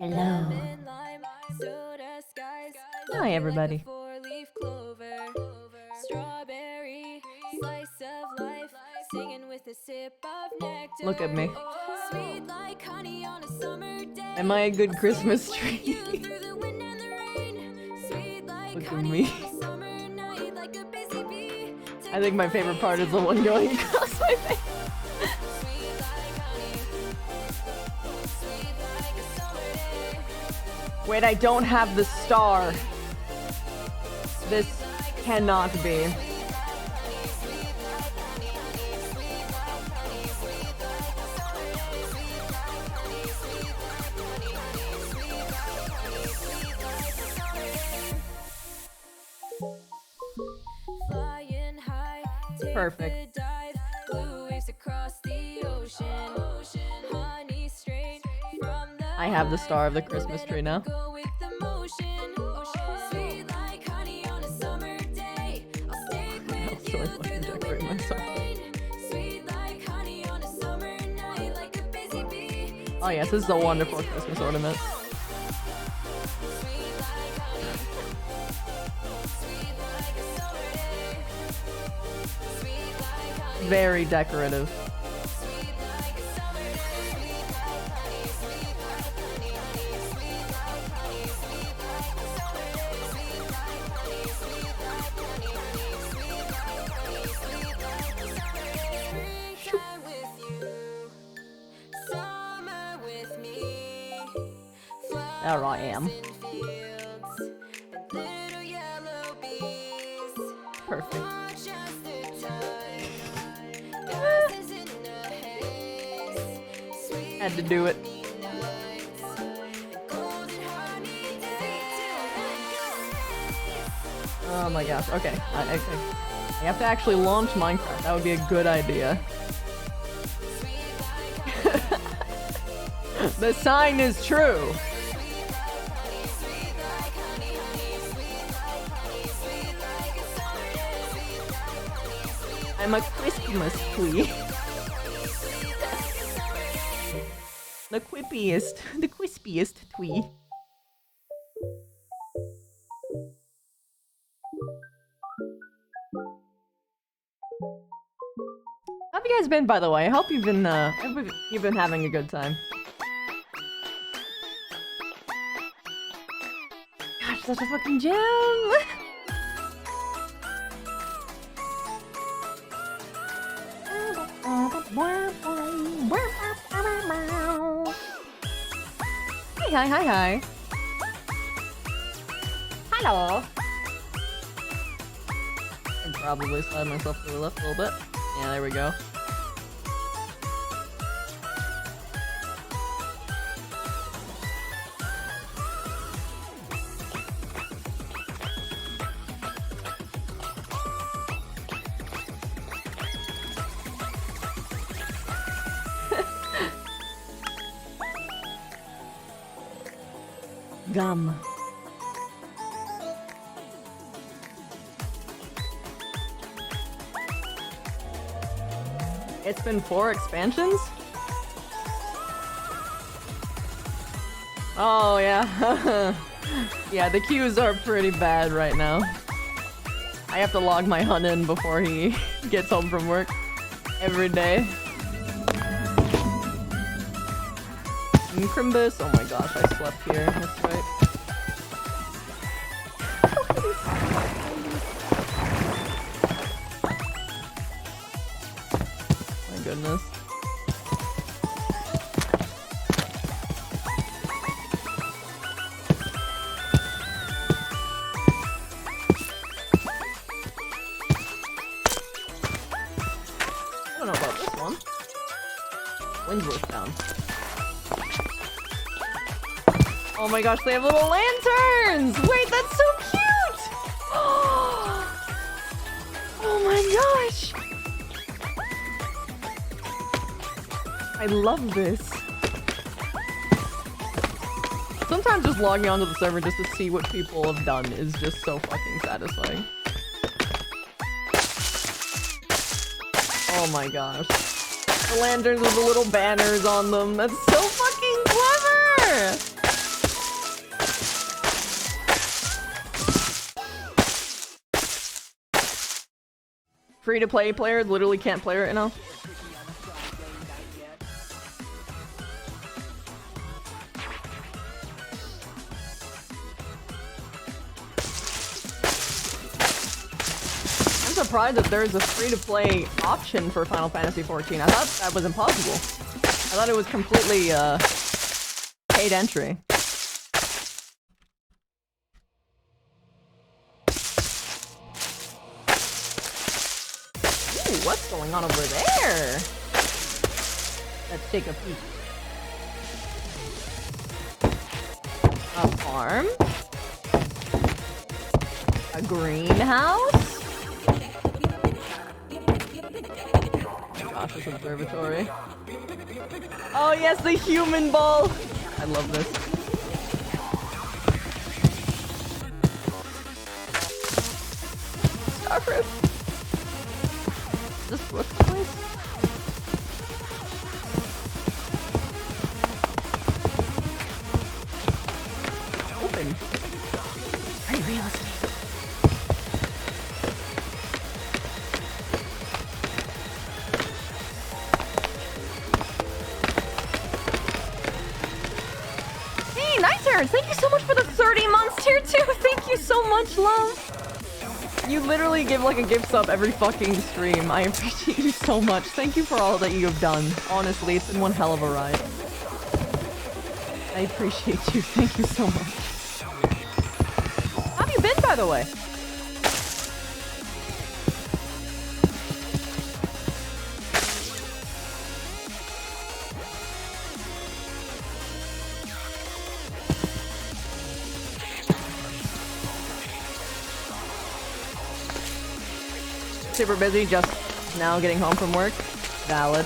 Hello. Hi, everybody. Look at me. Am I a good Christmas tree? Look at me. I think my favorite part is the one going across my face. Wait, I don't have the star. This cannot be. Perfect. I have the star of the Christmas tree now. So I fucking decorate myself. Oh yes, this is a wonderful Christmas ornament. Very decorative. There I am. Perfect. Had to do it. Oh my gosh, okay. I have to actually launch Minecraft. That would be a good idea. The sign is true. I'm a Christmas tree. The quispiest twee. How have you guys been, by the way? I hope you've been having a good time. Gosh, such a fucking gem! Hi. Hello. I'd probably slide myself to the left a little bit. Yeah, there we go. Gum. It's been 4 expansions? Oh yeah. Yeah, the queues are pretty bad right now. I have to log my hunt in before he gets home from work every day. Crimbus, oh my gosh, I slept here, that's right. My goodness. I don't know about this one. Windsworth down. Oh my gosh, they have little lanterns! Wait, that's so cute! Oh my gosh! I love this. Sometimes just logging onto the server just to see what people have done is just so fucking satisfying. Oh my gosh. The lanterns with the little banners on them. That's so fucking clever! free-to-play players literally can't play right now. I'm surprised that there's a free-to-play option for Final Fantasy XIV. I thought that was impossible. I thought it was completely, paid entry. Ooh, what's going on over there? Let's take a peek. A farm? A greenhouse? Cautious observatory. Oh yes, the human ball! I love this. Starfruit! Is this Brooks' place? Open. Pretty real estate. Hey, Night Terrors! Thank you so much for the 30 months tier 2! Thank you so much, love! You literally give like a gift sub every fucking stream. I appreciate you so much. Thank you for all that you have done. Honestly, it's been one hell of a ride. I appreciate you. Thank you so much. How have you been, by the way? Super busy, just now getting home from work. Valid.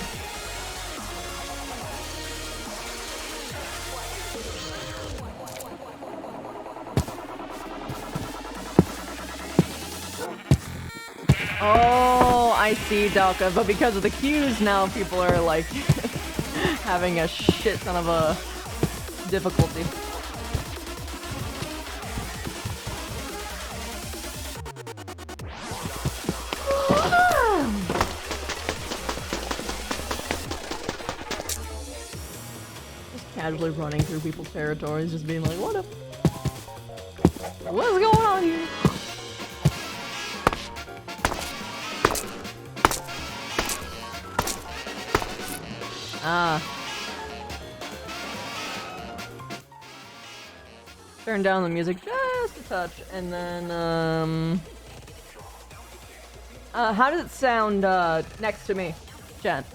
Oh, I see, Dalka. But because of the queues now, people are like having a shit ton of a difficulty. Casually running through people's territories, just being like, what up? What's going on here? Turn down the music just a touch, and then, how does it sound, next to me, chat?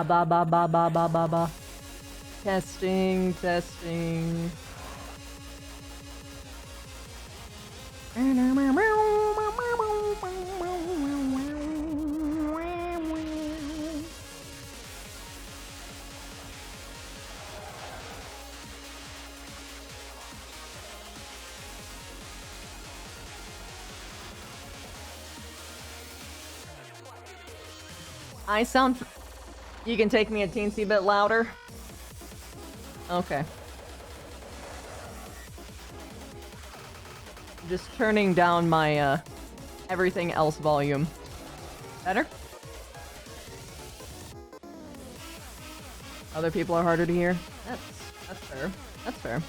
Ba ba ba ba ba ba ba. Testing, testing. I sound... You can take me a teensy bit louder? Okay. Just turning down my, everything else volume. Better? Other people are harder to hear? That's fair. That's fair.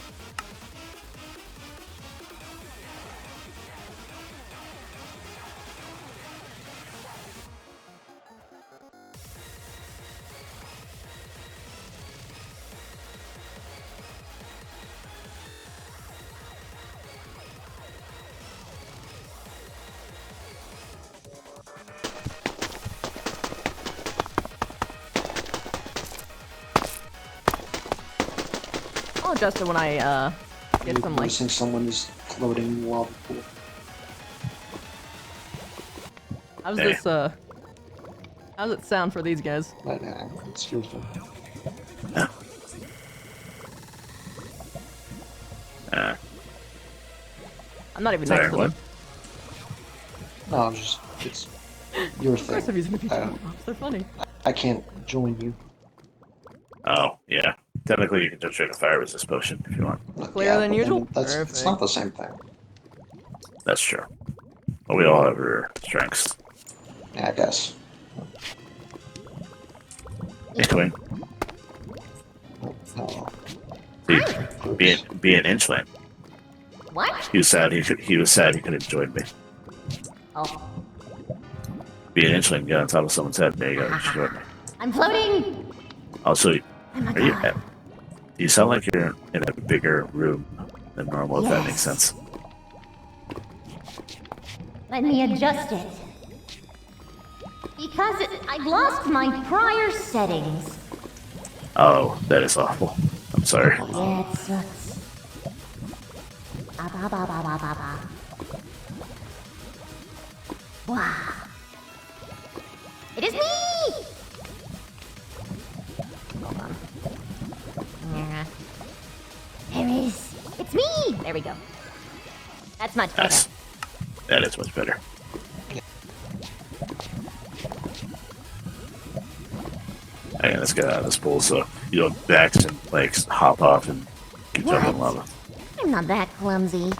I'll adjust it when I, get some, like... someone is floating in the lava pool. How's this, how's it sound for these guys? It's beautiful. I'm not even next to them. No, it's your Of course thing. I'm using the I, PTO props. They're funny. I can't join you. Oh, yeah. Technically, you can just drink a fire resist potion if you want. Clearer than but usual? then it's not the same thing. That's true. But we all have our strengths. Yeah, I guess. Hey, Queen. Oh, Be an inchling. What? He was sad. He was sad he couldn't join me. Oh, Be an inchling. Get on top of someone's head. There you go. You should join me. I'm floating. Also, Oh my are you? god. You sound like you're in a bigger room than normal. If that makes Yes. sense. Let me adjust it. Because I've lost my prior settings. Oh, that is awful. I'm sorry. Yeah, it sucks. Ba ba ba ba ba ba ba. Wow. It is me! Hold on. Yeah. There is. It's me! There we go. That's much better. Yes, that is much better. Hey, let's get out of this pool so you don't back and like hop off and keep jumping What? lava. I'm not that clumsy.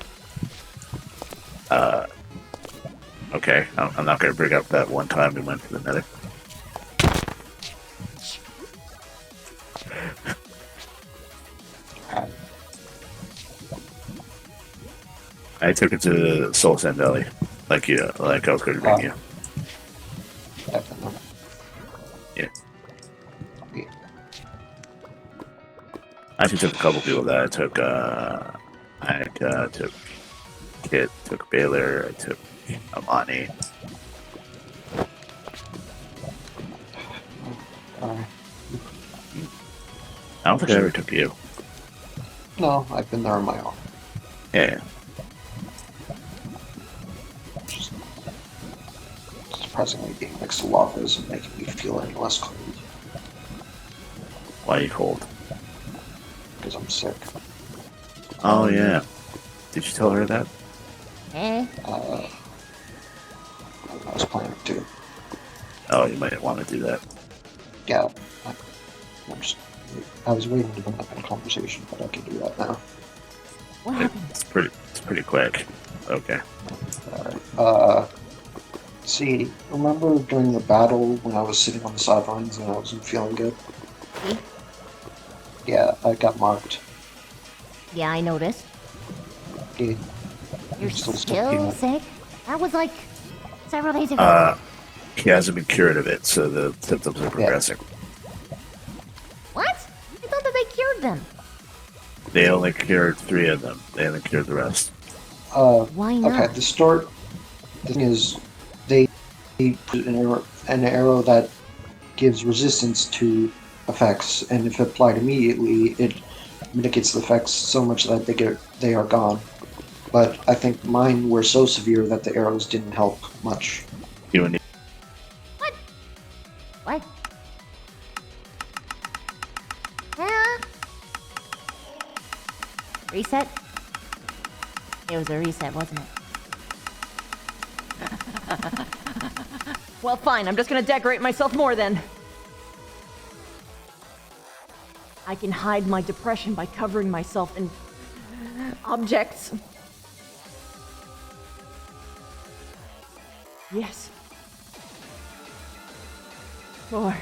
Okay, I'm not gonna bring up that one time we went to the nether. I took it to Soul Sand Valley, like I was going to bring you. definitely. Yeah, Yeah. I actually took a couple people that I took. Took Kit, took Baylor, I took Amani. Alright. I don't think I ever took you. No, I've been there on my own. Yeah. Just surprisingly, being next to lava isn't making me feel any less cold Why are you cold? because I'm sick. Oh yeah. Did you tell her that? Eh? I was planning to. Oh, you might want to do that. Yeah, I was waiting to bring up in a conversation, but I can do that now. What happened? It's pretty quick. Okay. Alright. See, remember during the battle when I was sitting on the sidelines and I wasn't feeling good? See? Yeah, I got marked. Yeah, I noticed. Yeah, You're still still sick. sick? That was like several days ago. He hasn't been cured of it, so the symptoms are progressing. What? I thought that they cured them. They only cured 3 of them. They haven't cured the rest. Why not? Okay, the thing is, they put an arrow that gives resistance to effects, and if applied immediately, it mitigates the effects so much that they are gone. But I think mine were so severe that the arrows didn't help much. You and What? Huh? Reset? It was a reset, wasn't it? Well, fine. I'm just gonna decorate myself more then. I can hide my depression by covering myself in objects. Yes. 4.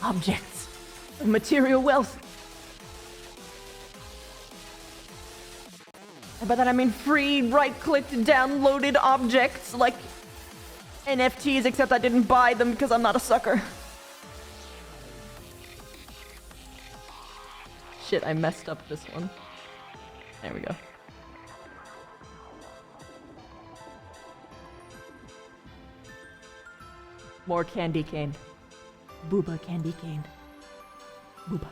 Objects. Material wealth. And by that I mean free, right-clicked, downloaded objects like NFTs, except I didn't buy them because I'm not a sucker. Shit, I messed up this one. There we go. More candy cane. Booba candy cane. Booba.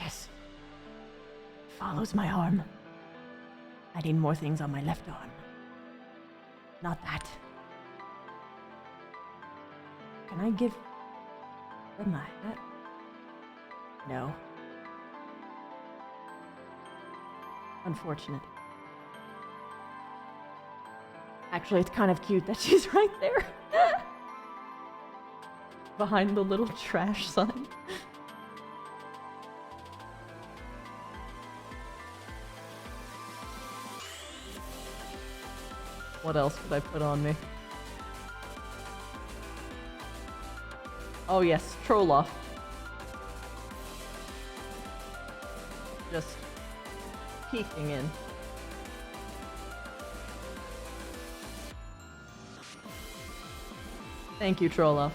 Yes. Follows my arm. I need more things on my left arm. Not that. Can I give them a hat? No. Unfortunate. Actually, it's kind of cute that she's right there. Behind the little trash sign. What else could I put on me? Oh yes, Trolloff. Just peeking in. Thank you, Trolloff.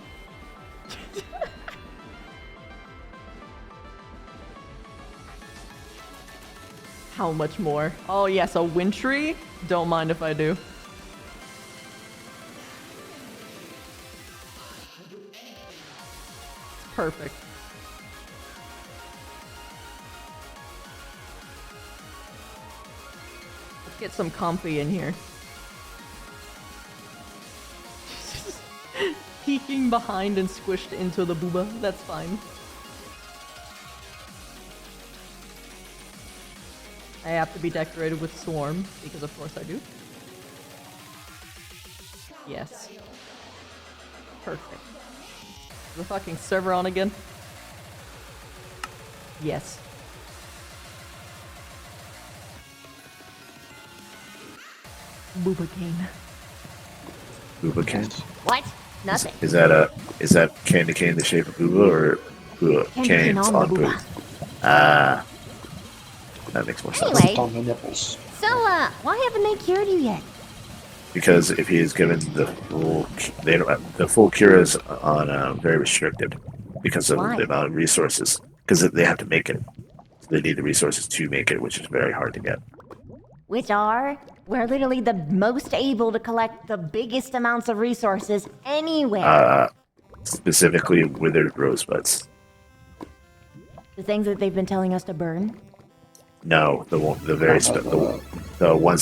How much more? Oh yes, a wintry? Don't mind if I do. Perfect. Let's get some comfy in here. Peeking behind and squished into the booba. That's fine. I have to be decorated with Swarm, because of course I do. Yes. Perfect. Is the fucking server on again? Yes. Booba cane. Booba cane. What? Nothing. Is that candy cane the shape of booba or Candy canes cane on on the booba. booba? Ah, that makes more sense. Anyway. On the nipples. So, why haven't they cured you yet? Because if he is given the full cure is on very restricted because of Why? the amount of resources. Because they have to make it. They need the resources to make it, which is very hard to get. Which are? We're literally the most able to collect the biggest amounts of resources anywhere. Specifically withered rosebuds. The things that they've been telling us to burn. No, the ones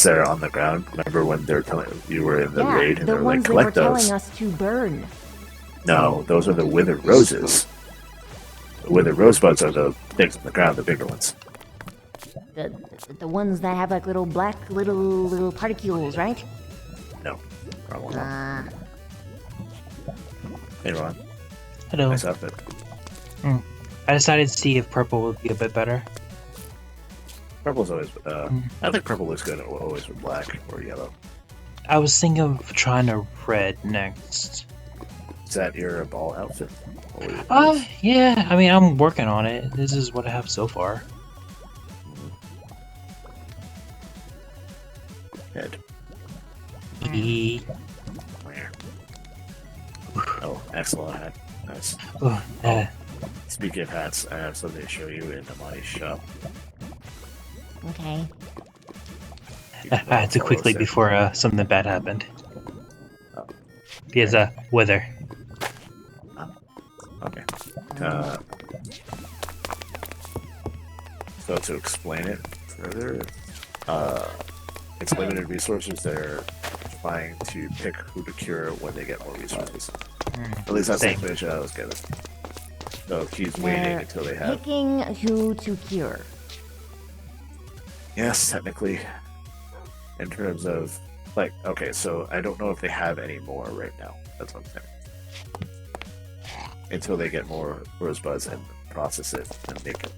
that are on the ground. Remember when they were telling you were in the Yeah, raid and the they were ones like, they were collect those. telling us to burn. No, those are the withered roses. The withered rosebuds are the things on the ground, the bigger ones. The ones that have like little black little particles, right? No, wrong one. Uh, Hey Ron, Hello. nice outfit. I decided to see if purple would be a bit better. Purple's always. I think purple looks good always with black or yellow. I was thinking of trying a red next. Is that your ball outfit? Yeah. I mean, I'm working on it. This is what I have so far. Head. E. Where? Oh, excellent hat. Nice. Oh, Speaking of hats, I have something to show you in Amani's shop. okay. I had to quickly before something bad happened. Oh. He has a wither. Okay. So to explain it further, it's limited resources. They're trying to pick who to cure when they get more resources. At least that's the Same. information I was getting. So he's waiting They're until they have. picking who to cure. Yes, technically. In terms of, like, okay, so I don't know if they have any more right now. That's what I'm saying. Until they get more rosebuds and process it and make it.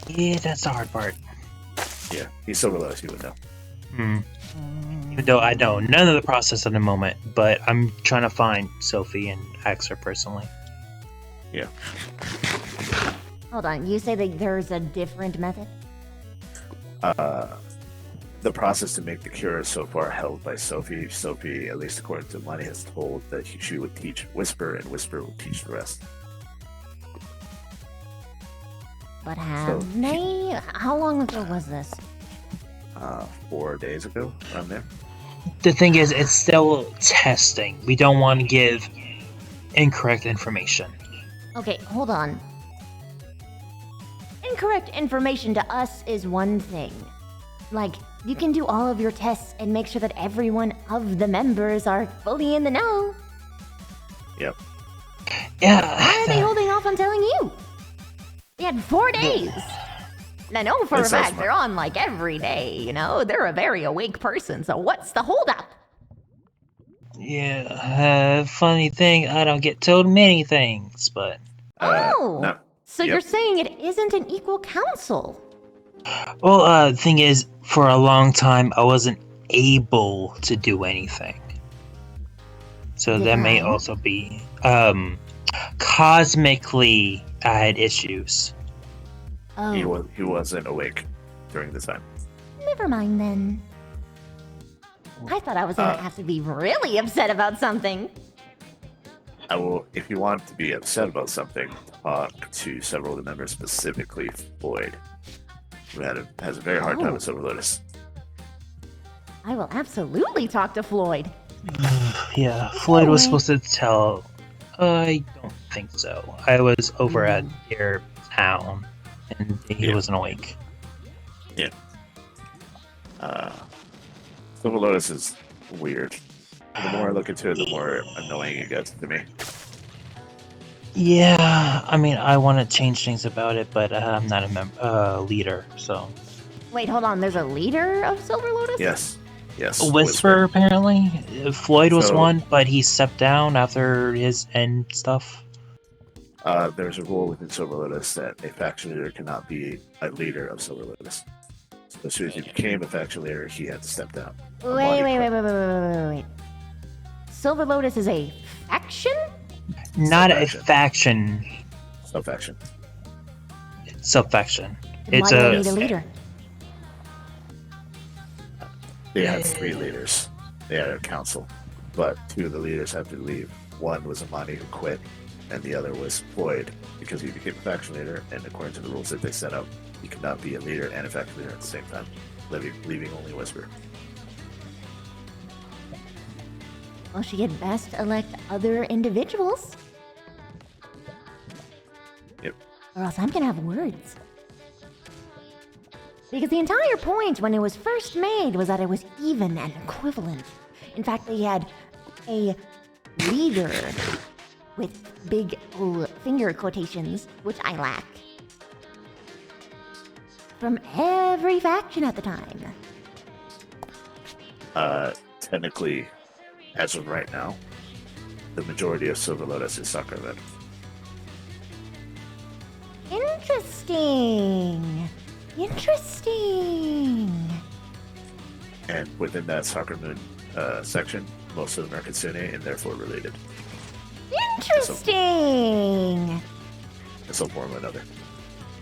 Yeah, that's the hard part. Yeah, he's so realized you would know. Even though I know none of the process at the moment, but I'm trying to find Sophie and ask her personally. Yeah. Hold on, you say that there's a different method? The process to make the cure is so far held by Sophie. Sophie, at least according to money, has told that she would teach Whisper, and Whisper will teach the rest. But have they? How long ago was this? 4 days ago, around there. The thing is, it's still testing. We don't want to give incorrect information. Okay, hold on. Incorrect information to us is one thing. Like, you can do all of your tests and make sure that everyone of the members are fully in the know. Yep. Why are they holding off on telling you? They had 4 days. And I know for a That sounds fact they're on like every day, you know? They're a very awake person, so what's the holdup? Yeah, funny thing, I don't get told many things, but... Oh! No. So Yep. you're saying it isn't an equal council? Well, the thing is, for a long time, I wasn't able to do anything. So that may Divine? also be, cosmically, I had issues. Oh, He wasn't awake during the time. never mind then. I thought I was gonna have to be really upset about something. I will, if you want to be upset about something, talk to several of the members, specifically Floyd, who has a very hard time with Silver Lotus. I will absolutely talk to Floyd. Yeah, Floyd was Anyway. supposed to tell. I don't think so. I was over at your town, and he Yeah. wasn't awake. Silver Lotus is weird. The more I look into it, the more annoying it gets to me. Yeah, I mean, I want to change things about it, but I'm not a leader, so. Wait, hold on. There's a leader of Silver Lotus? Yes. Whisper, apparently. Floyd was So- one, but he stepped down after his end stuff. There's a rule within Silver Lotus that a faction leader cannot be a leader of Silver Lotus. So as soon as he became a faction leader, he had to step down. Wait. Silver Lotus is a faction? Not a Sub-faction. faction, Sub-faction. sub-faction. Then It's why do a- they need a leader? They had 3 leaders. They had a council, but 2 of the leaders had to leave. One was Amani, who quit, and the other was Floyd, because he became a faction leader, and according to the rules that they set up, he could not be a leader and a faction leader at the same time, leaving only Whisper. Well, she had best elect other individuals. Yep. Or else I'm gonna have words. Because the entire point when it was first made was that it was even and equivalent. In fact, they had a leader with big finger quotations, which I lack, from every faction at the time. Technically, as of right now, the majority of Silver Lotus is Sacrament. Interesting. And within that Sacrament section, most of them are Kitsune and therefore related Interesting. in some form or another.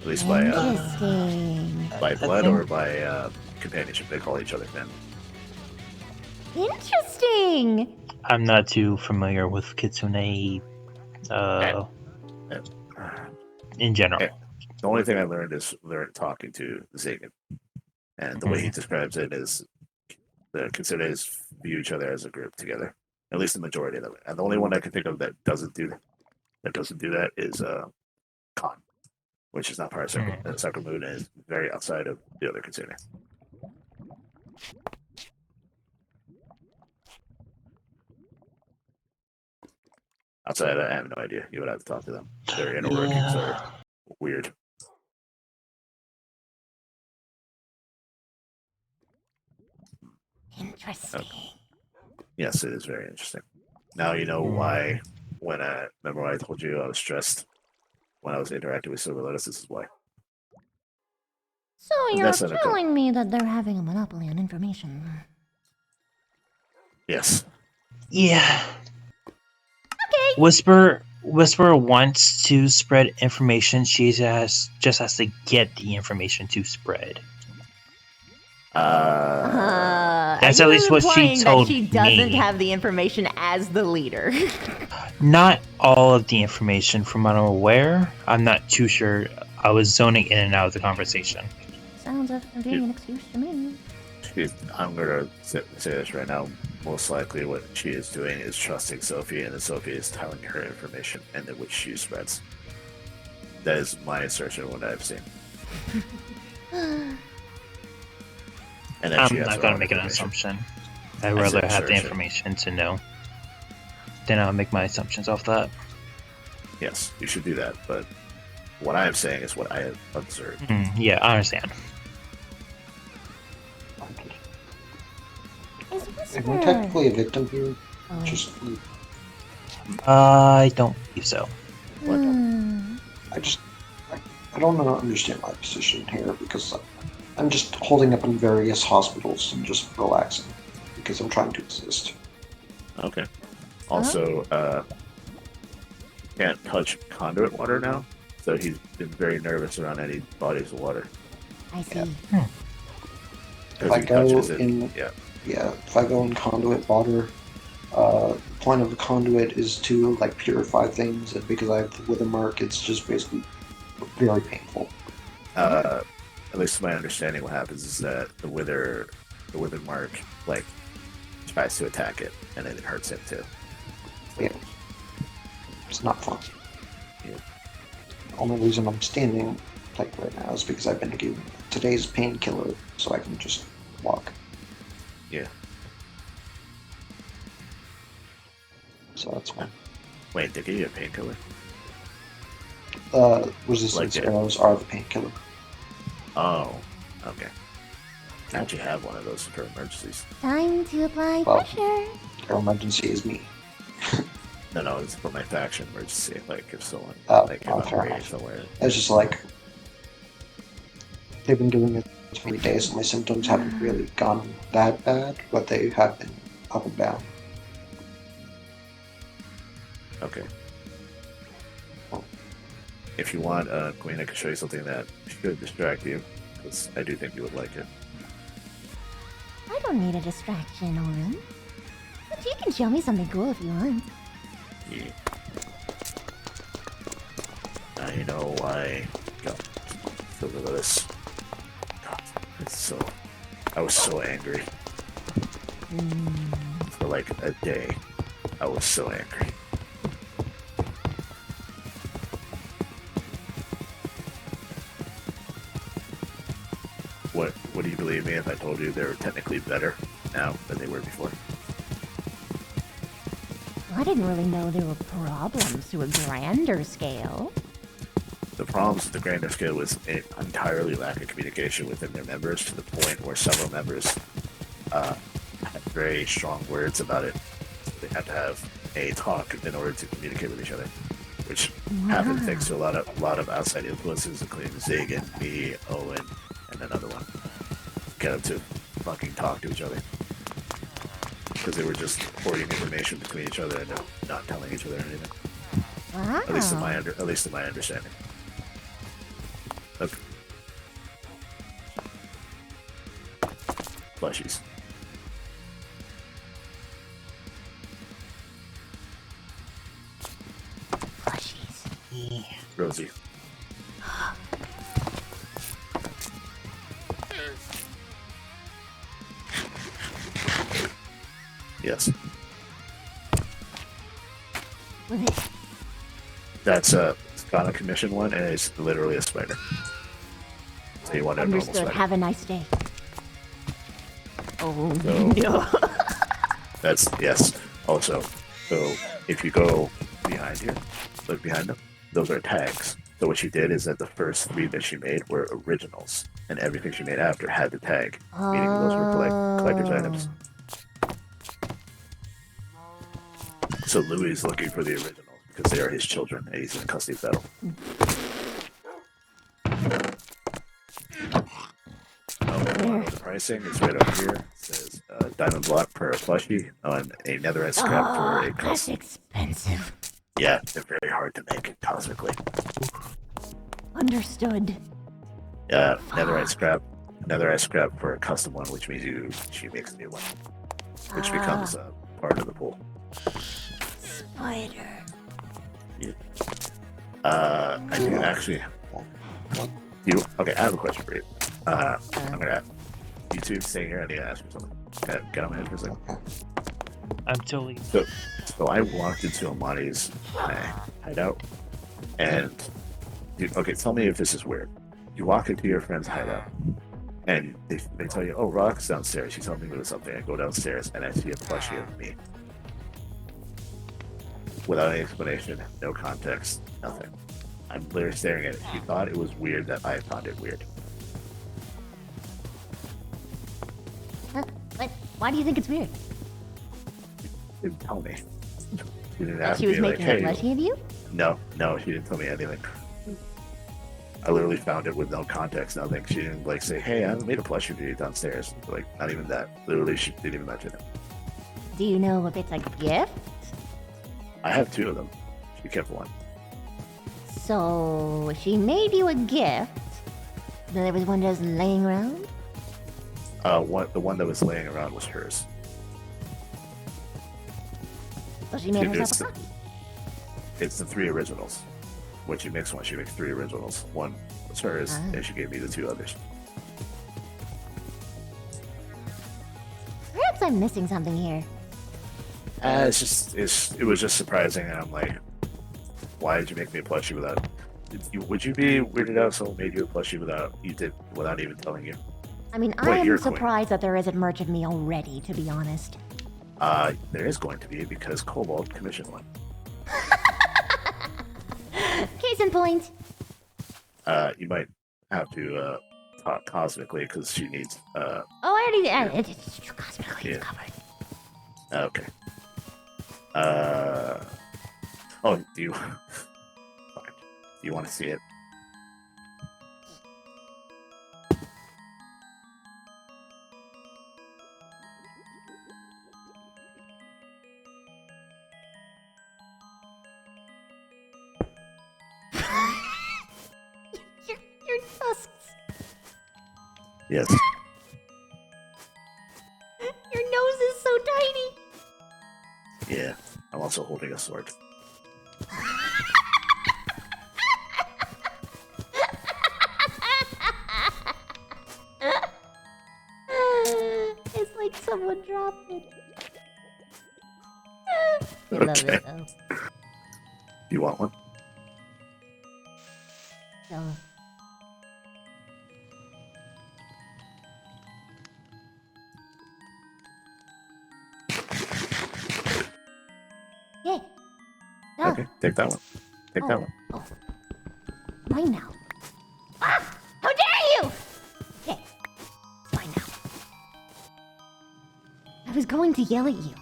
At least Interesting. by blood or by companionship. They call each other family. Interesting. I'm not too familiar with Kitsune in general. Yeah. The only thing I learned is talking to Zagan. And the way he describes it is the Kitsunes view each other as a group together. At least the majority of them. And the only one I can think of that doesn't do that is Khan, which is not part of Sakura Moon and is very outside of the other Kitsune. Outside, I have no idea. You would have to talk to them. Their inner workings are weird. Interesting. Yes, it is very interesting. Now you know why. Remember when I told you I was stressed when I was interacting with Silver Lotus. This is why. So And you're that's not a telling me that they're having a monopoly on information. Yes. Yeah. Okay. Whisper wants to spread information. She just has to get the information to spread. That's Are at you least what she implying told that she doesn't me. have the information as the leader. Not all of the information from what I'm aware. I'm not too sure. I was zoning in and out of the conversation. Sounds like a convenient excuse to me. I'm gonna say this right now. Most likely, what she is doing is trusting Sophie, and then Sophie is telling her information, and then which she spreads. That is my assertion of what I've seen. And then I'm she has not her going to own make an information. assumption. I'd I said rather have the assertion. information to know. Then I'll make my assumptions off that. Yes, you should do that. But what I am saying is what I have observed. Yeah, I understand. Is Am I Whisper? technically a victim here? Oh. Just, I don't believe so. I don't understand my position here because I'm just holding up in various hospitals and just relaxing because I'm trying to exist. Okay. Also, can't touch conduit water now, so he's been very nervous around any bodies of water. I see. If I go touches it, in, yeah. if I go in conduit water, the point of the conduit is to like purify things, and because I have the wither mark, it's just basically very painful. At least to my understanding, what happens is that the wither mark like tries to attack it, and then it hurts him too. Yeah, it's not fun. Yeah. The only reason I'm standing like right now is because I've been given today's painkiller, so I can just walk. Yeah. So that's fine. Wait, they give you a painkiller? Resistance Like it. arrows are the painkiller. Oh, okay. How'd you have one of those for emergencies? Time to apply Well. pressure. Our emergency is me. No, it's for my faction emergency. Like if someone Fair came up raid enough. somewhere. It's just like they've been doing it for many days, and my symptoms haven't really gone that bad, but they have been up and down. Okay. If you want, Queen, I can show you something that should distract you, because I do think you would like it. I don't need a distraction, Oren. But you can show me something cool if you want. Yeah. Now you know why. God, look at this. God, I was so angry. For like a day, I was so angry. What do you believe me if I told you they're technically better now than they were before? I didn't really know there were problems to a grander scale. The problems with the grander scale was an entirely lack of communication within their members, to the point where several members had very strong words about it. They had to have a talk in order to communicate with each other, which happened thanks to a lot of outside influences, including Zig and me, Owen, and another one. Get them to fucking talk to each other, because they were just hoarding information between each other and not telling each other anything. Wow. At least in my understanding. Okay. Plushies. Plushies. Rosie. Yes. With it. That's a Ghana Commission one, and it's literally a spider. So you want a normal Understood. spider. Have a nice day. Oh So- no. That's, yes. Also, so if you go behind here, look behind them, those are tags. So what she did is that the first 3 that she made were originals, and everything she made after had the tag, meaning those were collector's items. So Louis is looking for the originals because they are his children, and he's in a custody battle. The pricing is right up here. It says diamond block per plushie on a netherite scrap for a That's custom. expensive. Yeah, they're very hard to make cosmically. Understood. Netherite scrap for a custom one, which means she makes a new one, which becomes part of the pool. Spider. I do actually. Okay, I have a question for you. I'm gonna. You two stay here. I need to ask you something. Get on my head for a second. I'm totally. So I walked into Amani's hideout, and okay, tell me if this is weird. You walk into your friend's hideout, and they tell you, "Oh, Rock's downstairs. She's helping me with something." I go downstairs, and I see a plushie of me. Without any explanation, no context. Nothing. I'm literally staring at it. He thought it was weird that I found it weird. Huh? What? Why do you think it's weird? He didn't tell me. She didn't That ask she was me like, making a hey. plushie of you? No, she didn't tell me anything. I literally found it with no context, nothing. She didn't like say, hey, I made a plushie for you downstairs. Like, not even that. Literally, she didn't even mention it. Do you know if it's a gift? I have 2 of them. She kept one. So she made you a gift. Then there was one just laying around? The one that was laying around was hers. So she made Dude, herself a it's- copy. It's the 3 originals. When she makes one, she makes 3 originals. One was hers, Ah. and she gave me the 2 others. Perhaps I'm missing something here. It was just surprising, and I'm like, why did you make me a plushie without? Would you be weirded out if someone made you a plushie without even telling you? I mean, Wait, I you're am a queen. surprised that there isn't merch of me already, to be honest. There is going to be because Cobalt commissioned one. Case in point. You might have to talk cosmically because she needs. Oh, I already. It's cosmically Yeah. covered. Okay. Oh, do you? Fine. Do you want to see it? Your tusks. Yes. Your nose is so tiny. Yeah. I'm also holding a sword. It's like someone dropped it. I love Okay. it though. You want one? So, yeah. No. Okay. Take that one. Take that one. Oh. Mine now. Ah! How dare you! Okay. It's mine now. I was going to yell at you.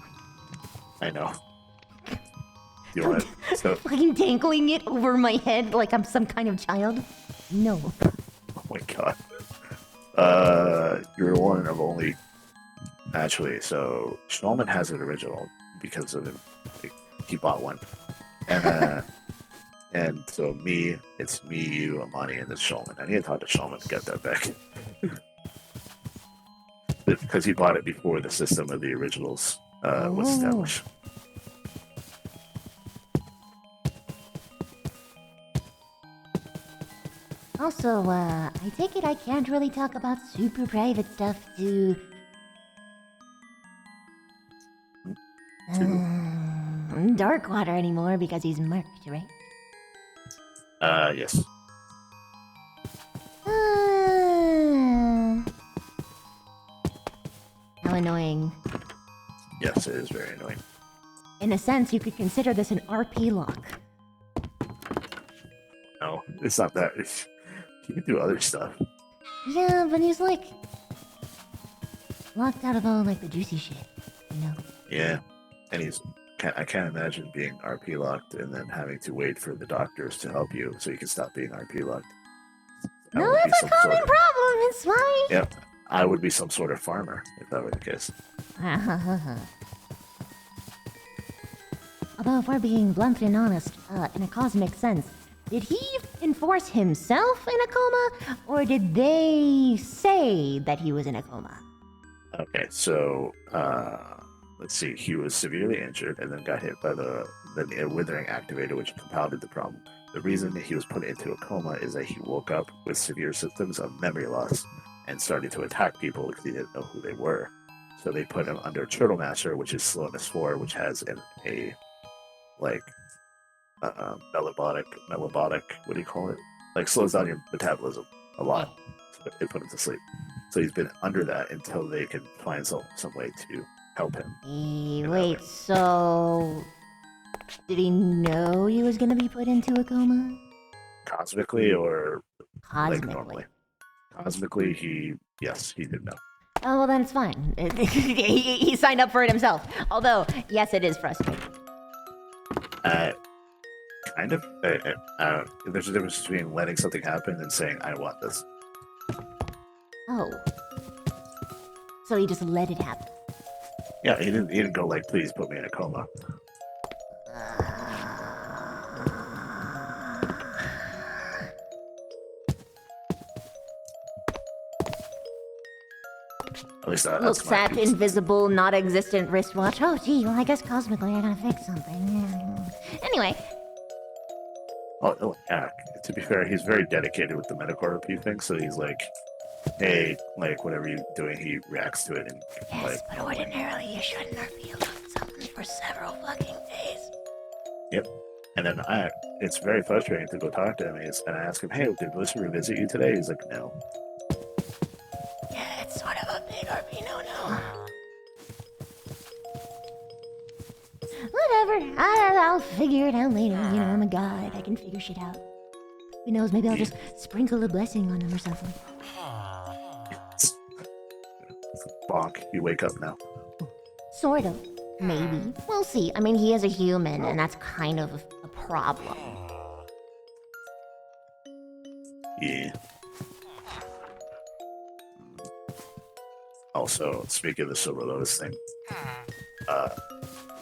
I know. Do you want it? So, Fucking dangling it over my head like I'm some kind of child. No. oh my god. You're one of only. Actually, so Stallman has an original because of him. He bought one, and so it's me, you, Amani, and then Stallman. I need to talk to Stallman to get that back because he bought it before the system of the originals was Oh. established. Also, I take it I can't really talk about super private stuff to... Darkwater anymore because he's marked, right? Yes. How annoying. Yes, it is very annoying. In a sense, you could consider this an RP lock. No, it's not that. You can do other stuff. Yeah, but he's like... locked out of all, like, the juicy shit, you know? Yeah, and I can't imagine being RP locked and then having to wait for the doctors to help you so you can stop being RP locked. That No, would be it's a some common sort of- problem, it's fine! Yep, I would be some sort of farmer if that were the case. Although, if we're being blunt and honest, in a cosmic sense, did he enforce himself in a coma, or did they say that he was in a coma? Okay, so let's see. He was severely injured and then got hit by the withering activator, which compounded the problem. The reason that he was put into a coma is that he woke up with severe symptoms of memory loss and started to attack people because he didn't know who they were. So they put him under Turtle Master, which is slowness 4, which has metabolic, what do you call it? Like slows down your metabolism a lot. So it put him to sleep. So he's been under that until they can find some way to help him. Wait, so... Did he know he was gonna be put into a coma? Cosmically or like Cosmically. normally? Cosmically, yes, he did know. Oh, well, then it's fine. He signed up for it himself. Although, yes, it is frustrating. Kind of. There's a difference between letting something happen and saying, I want this. Oh. So he just let it happen. Yeah, he didn't go like, please put me in a coma. At least that's Looks my at piece. invisible, not existent wristwatch. Oh, gee, well, I guess cosmically I gotta fix something. Anyway, Yeah, to be fair, he's very dedicated with the Metacore RP thing, so he's like, hey, like, whatever you're doing, he reacts to it and, yes, like, but ordinarily you shouldn't reveal something for several fucking days. and then it's very frustrating to go talk to him, and I ask him, hey, did Melissa revisit you today? He's like, no. Yeah, it's sort of a big RP no-no. Whatever, I'll figure it out later. You know, I'm a god, I can figure shit out. Who knows, maybe I'll just sprinkle a blessing on him or something. Bonk, you wake up now. Sort of. Maybe. We'll see. I mean, he is a human, and that's kind of a problem. Yeah. Also, speaking of the Silver Lotus thing,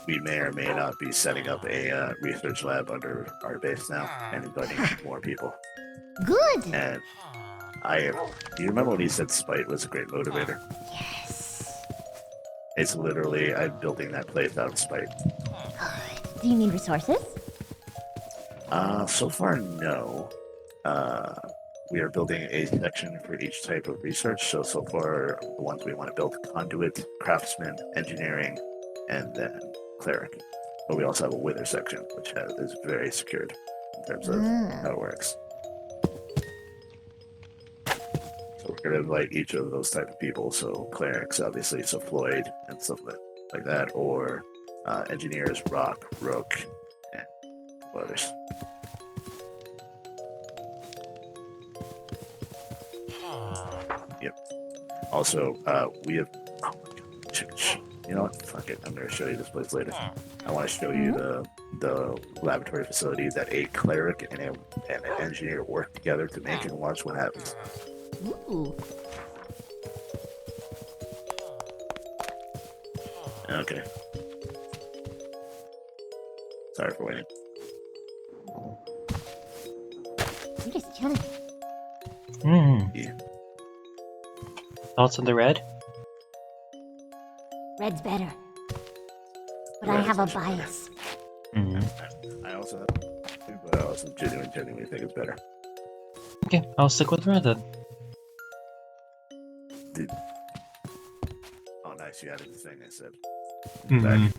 we may or may not be setting up a research lab under our base now and inviting more people. Good! And do you remember when he said spite was a great motivator? Yes. It's literally, I'm building that place out of spite. Good. Do you need resources? So far, no. We are building a section for each type of research. So far, the ones we want to build: conduit, craftsman, engineering, and then cleric. But we also have a wither section, which is very secured in terms of how it works. So we're going to invite each of those type of people. So clerics, obviously, so Floyd and stuff like that, or engineers, Rock, Rook, and others. Yep. Also, we have. Oh my God. You know what? Fuck it. I'm going to show you this place later. I want to show you the laboratory facility that a cleric and an engineer work together to make, and watch what happens. Ooh. Okay. Sorry for waiting. I'm just chilling. Yeah. Thoughts on the red? Red's better. But I Red is have a much better. bias. I also have two, but I also genuinely think it's better. Okay, I'll stick with red then. Oh, nice. You added the thing I said. Mhm.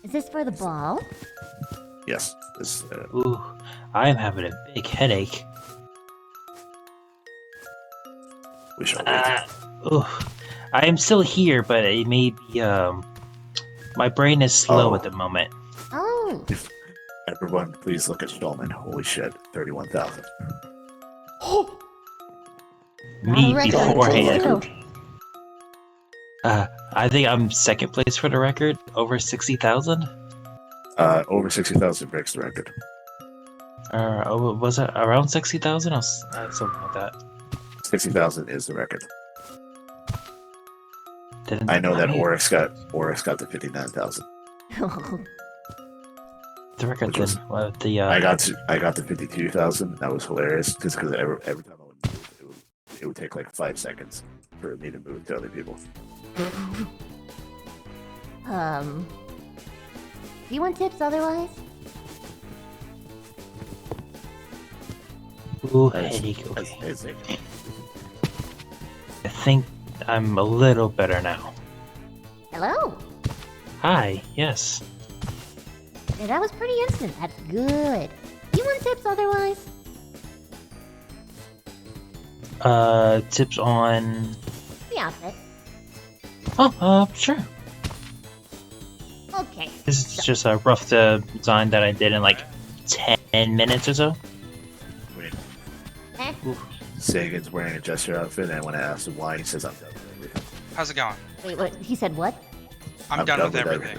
Is this for the ball? Yes. This. Ooh, I am having a big headache. We shall wait. Ooh, I am still here, but it may be, my brain is slow Oh. at the moment. Oh. Everyone, please look at Stallman. Holy shit, 31,000. Me Not a record, beforehand. still. I think I'm second place for the record, over 60,000. Over 60,000 breaks the record. Was it around 60,000 or something like that? 60,000 is the record. Didn't I know that mean, Oryx got to 59,000. the record which then. was- The I got to 52,000. That was hilarious, just because every time I would move, it would take like 5 seconds for me to move to other people. Do you want tips otherwise? ooh, That's- headache. that's Okay. amazing. I think I'm a little better now. Hello. Hi, yes. Yeah, that was pretty instant. That's good. Do you want tips otherwise? Tips on. The outfit. Oh, sure. Okay. Is It's just a rough design that I did in like 10 minutes or so. Wait, Eh? Sagan's wearing a Jester outfit, and when I asked him why, he says, I'm done with everything. How's it going? Wait, what? He said what? I'm done with everything.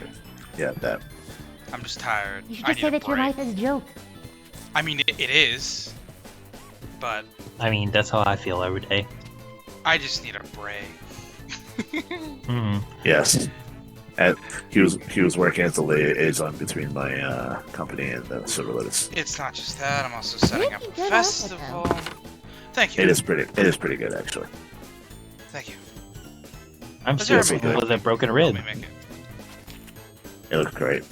Yeah, that. I'm just tired. You should I just need say a that your break. life is a joke. I mean, it is, but I mean, that's how I feel every day. I just need a break. Hmm. Yes. And he was working as the liaison between my company and the Silver Lotus. It's not just that. I'm also setting up a Pretty good outfit, festival. Thank you. It is pretty good actually. Thank you. I'm Does still everybody sitting do it? with a broken Help rib. me make it. It looks great.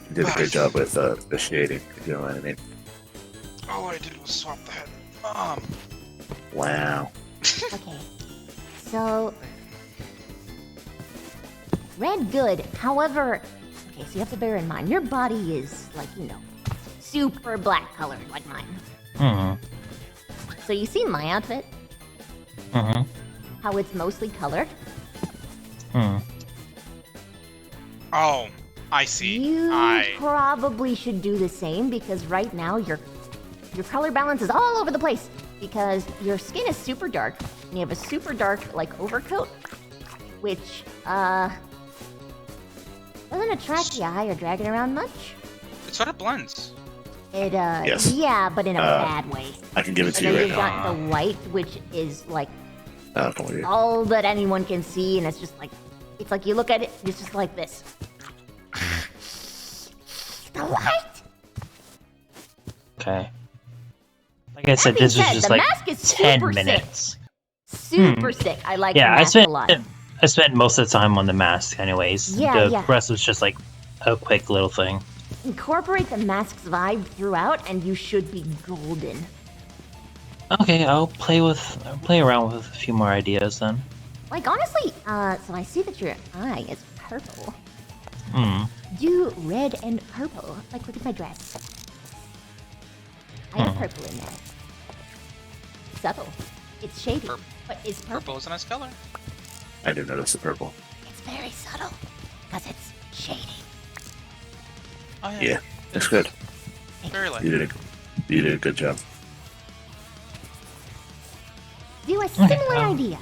You did a great job with the shading, if you know what I mean. All I did was swap the head. Wow. Okay. So. Red good. However, okay, so you have to bear in mind, your body is, like, you know, super black colored like mine. Mm-hmm. So you see my outfit? Mm-hmm. How it's mostly colored? Hmm. Oh, I see. You I probably should do the same because right now your color balance is all over the place because your skin is super dark and you have a super dark like overcoat, which doesn't attract the eye or drag it around much. it sort of blends. It Yes. yeah, but in a bad way. I can give it And to you then right you've now. got the white, which is like Come with you. all that anyone can see, and it's just like it's like you look at it, it's just like this. The white. Okay. Like I said, being this was said, just the like mask is 10 super sick. minutes. Super sick. I like Yeah, the mask a lot. I spent most of the time on the mask, anyways. Yeah, the yeah. rest was just like a quick little thing. Incorporate the mask's vibe throughout, and you should be golden. Okay, I'll play around with a few more ideas then. Like honestly, so I see that your eye is purple. Hmm. Do red and purple. Like look at my dress. I have Hmm. purple in there. Subtle. It's shady, Purple. but it's purple. Purple is a nice color. I did notice the purple. It's very subtle because it's shady. Oh yeah. Yeah, it's good. Very light. You did a good job. Do a similar idea.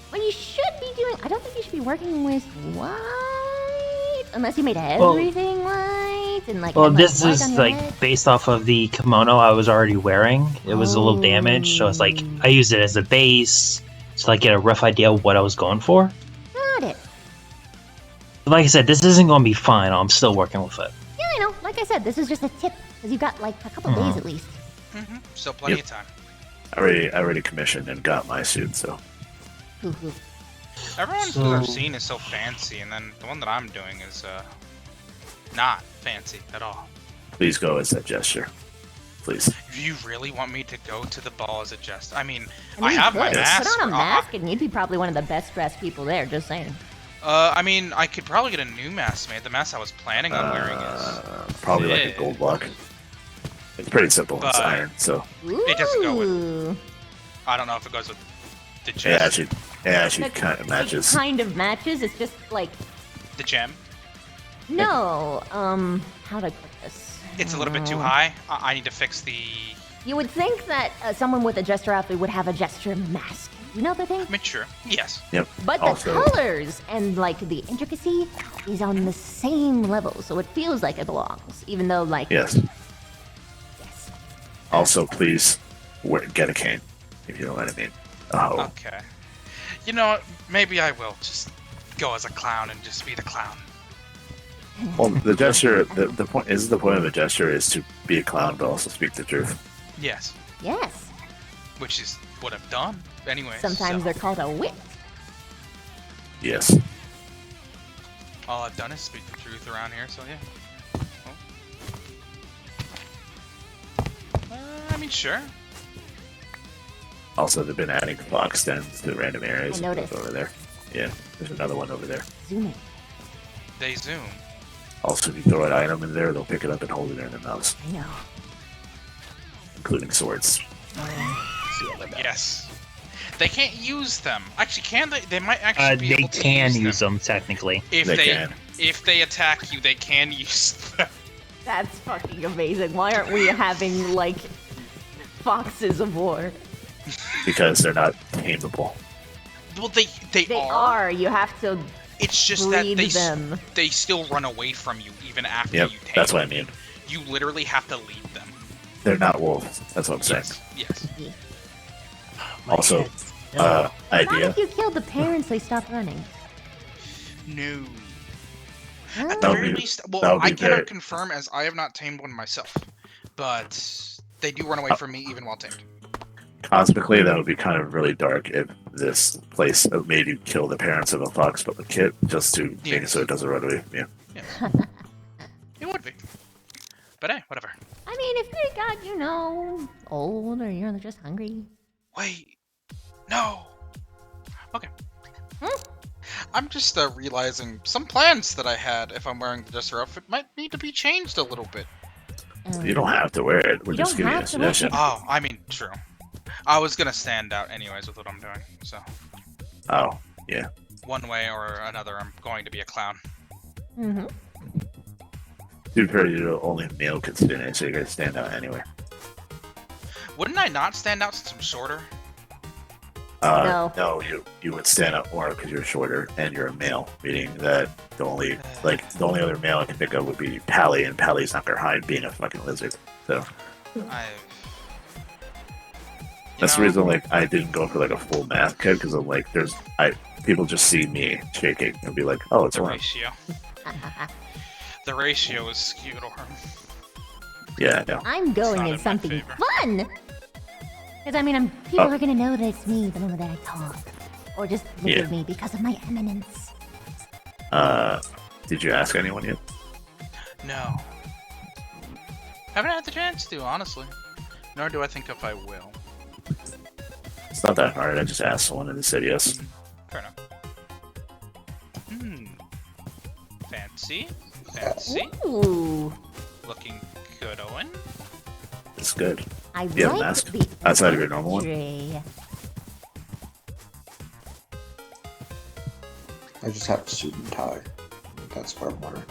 What you should be doing, I don't think you should be working with white unless you made everything white and like. Well, had, this white on is your like head. based off of the kimono I was already wearing. It was a little damaged, so it's like I used it as a base to like get a rough idea of what I was going for. Got it. But like I said, this isn't going to be final. I'm still working with it. Yeah, I know. Like I said, this is just a tip because you've got like a couple days at least. Mm-hmm. Still plenty Yep. of time. I already commissioned and got my suit, so Hoo-hoo. Everyone So- who I've seen is so fancy, and then the one that I'm doing is not fancy at all. please go as that gesture. Please. You really want me to go to the ball as a jest? I mean, I I mean, have you my could. mask. Put on a mask and you'd be probably one of the best dressed people there. Just saying. I mean, I could probably get a new mask made. The mask I was planning on wearing is. Probably like a Yeah. gold block. It's pretty simple. It's But- iron, so It doesn't go with- Ooh. I don't know if it goes with the it jest. actually That- kind of matches. It kind of matches. It's just like The gem. no. How do I put this? It's a little bit too high. I need to fix the. You would think that someone with a jester outfit would have a jester mask. You know the thing? Mature. Yes. Yep. But the Also- colors and like the intricacy is on the same level, so it feels like it belongs, even though like Yes. yes. Also, please get a cane, if you know what I mean. Oh, Okay. You know what? Maybe I will just go as a clown and just be the clown. well, the gesture. The point is the point of a gesture is to be a clown, but also speak the truth. Yes. Yes. Which is what I've done. Anyway. Sometimes so they're called a wit. Yes. all I've done is speak the truth around here. So yeah. I mean, sure. Also, they've been adding clock stems to random areas. I noticed. Over there. Yeah, there's another one over there. Zoom in. They zoom. Also, if you throw an item in there, they'll pick it up and hold it in their mouths, I know. including swords. Yes. They can't use them. Actually, can they? They might actually be They able to can use use them. them technically. If They they can. If they attack you, they can use them. That's fucking amazing. Why aren't we having, like, foxes of war? Because they're not tameable. Well, they They are. You have to It's just that breed them. they still run away from you even after Yep, you take that's what I them. mean. You literally have to lead them. They're not wolves. That's what I'm saying. Yes. My Also, head's done. Not idea. if you killed the parents, they stop running. No. Huh? At the That would very be- least, that well, would be I cannot very- confirm as I have not tamed one myself, but they do run away from me even while tamed. Cosmically, that would be kind of really dark if this place made you kill the parents of a fox but the kid just to make it Yes. so it doesn't run away. Yeah. It would be. But hey, whatever. I mean, if they got, old or you're just hungry. Wait. No. Okay. I'm just realizing some plans that I had if I'm wearing the dresser outfit might need to be changed a little bit. You don't have to wear it. We're You just don't giving you a have to wear it. suggestion. Oh, I mean, true. I was gonna stand out anyways with what I'm doing, so Oh, yeah. one way or another, I'm going to be a clown. Mm-hmm. To be fair, you're the only male could spin it, so you're gonna stand out anyway. Wouldn't I not stand out since I'm shorter? No, you would stand out more because you're shorter and you're a male, meaning that the only other male I can think of would be Pally, and Pally's not gonna hide being a fucking lizard. So that's the reason like I didn't go for like a full mask kit because I'm like people just see me shaking and be like, oh, it's the one. ratio. The ratio is skewed, or Yeah, I know. I'm going not in in my something favor. fun! Because, I mean, people Oh. are gonna know that it's me the moment that I talk. Or just look Yeah. at me because of my eminence. Did you ask anyone yet? no. Haven't had the chance to, honestly. Nor do I think if I will. It's not that hard. I just asked someone and they said yes. Fair enough. Fancy. Fancy. Ooh. Looking good, Owen. It's good. I You have a like mask? the Outside of your normal one? imagery. I just have a suit and tie. That's what I'm wearing.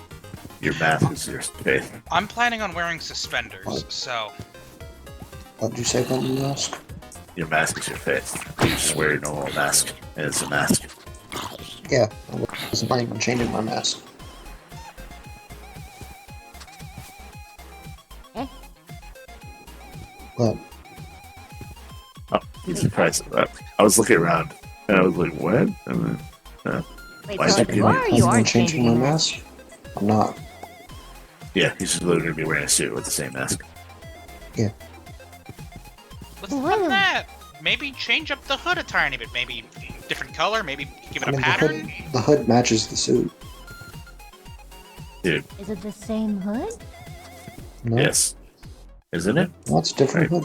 Your mask is your face. I'm planning on wearing suspenders, What? so What did you say about my mask? Your mask is your face. You just wear your normal mask, and it's a mask. Yeah, I wasn't planning on changing my mask. Eh? But Oh, Jesus Christ. I was looking around, and I was like, what? And then, Wait, Why so did if you- you are or I you wasn't aren't changing changing my your mask. I'm not. yeah, he's just literally going to be wearing a suit with the same mask. let's Whoa. look at that. Maybe change up the hood a tiny bit. Maybe different color. Maybe give it I a mean, pattern. the hood matches the suit. Dude, Is it the same hood? No, yes. Isn't it? no, it's a different hood.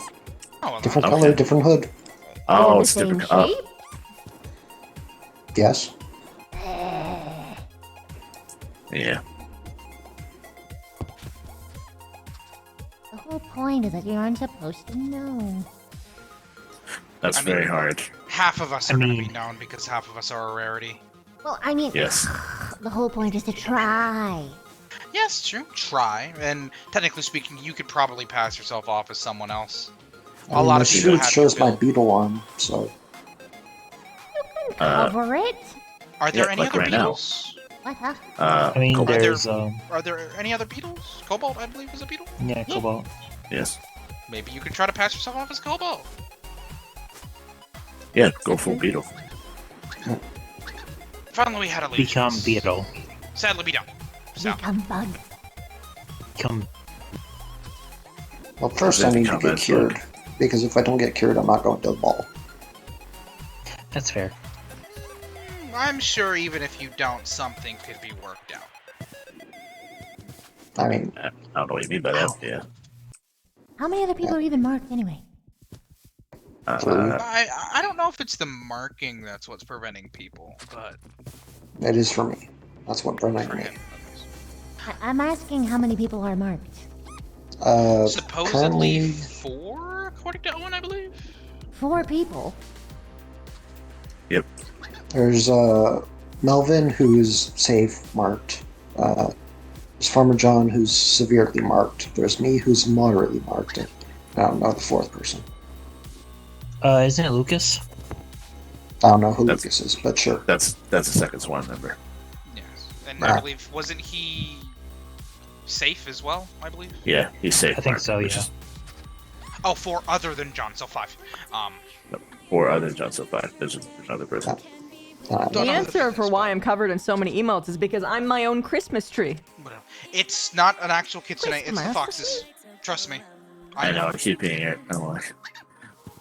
Oh, well, Different Okay. color, different hood. Oh, the it's same different. Oh, shape? Yes. yeah. The whole point is that you aren't supposed to know. That's I mean- very hard. half of us I are going to be mean- known because half of us are a rarity. Well, I mean, Yes. the whole point is to try. Yes, true. Try, and technically speaking, you could probably pass yourself off as someone else. I mean, lot my of people suit have shows your my build. beetle arm, so Cover it? Are there Yeah, any like other right now. beetles? What, huh? I mean, Cobalt. there's Are there any other beetles? Cobalt, I believe, is a beetle. yeah, Cobalt. Yes. Maybe you could try to pass yourself off as Cobalt. Yeah, go full beetle. Finally, we had a lead. Become Beetle. Sadly, we don't. So, Become bug. Become. well, first I Doesn't need to come get as cured. Because if I don't get cured, I'm not going to the ball. That's fair. I'm sure even if you don't, something could be worked out. I mean, I don't know what you mean by that. Yeah. How many other people are even marked anyway? I don't know if it's the marking that's what's preventing people, but it is for me. That's what for prevented me. him, at least. I'm asking how many people are marked. Supposedly Currently, 4, according to Owen, I believe. 4 people. there's Melvin, who's safe marked. There's Farmer John, who's severely marked. There's me, who's moderately marked. And I don't know the fourth person. Isn't it Lucas? I don't know who That's- Lucas is, but sure. That's the second sworn member. Yes. And Ah. I believe, wasn't he safe as well, I believe? Yeah, he's safe. I think Mark, so, which yeah. is Oh, 4 other than John, so 5. 4 other than Johnson 5. There's another person. Don't The know answer who it for is, why but- I'm covered in so many emotes is because I'm my own Christmas tree. Whatever. It's not an actual kitsune, it's the Christmas. foxes. Trust me. I know. I keep being it. I'm like,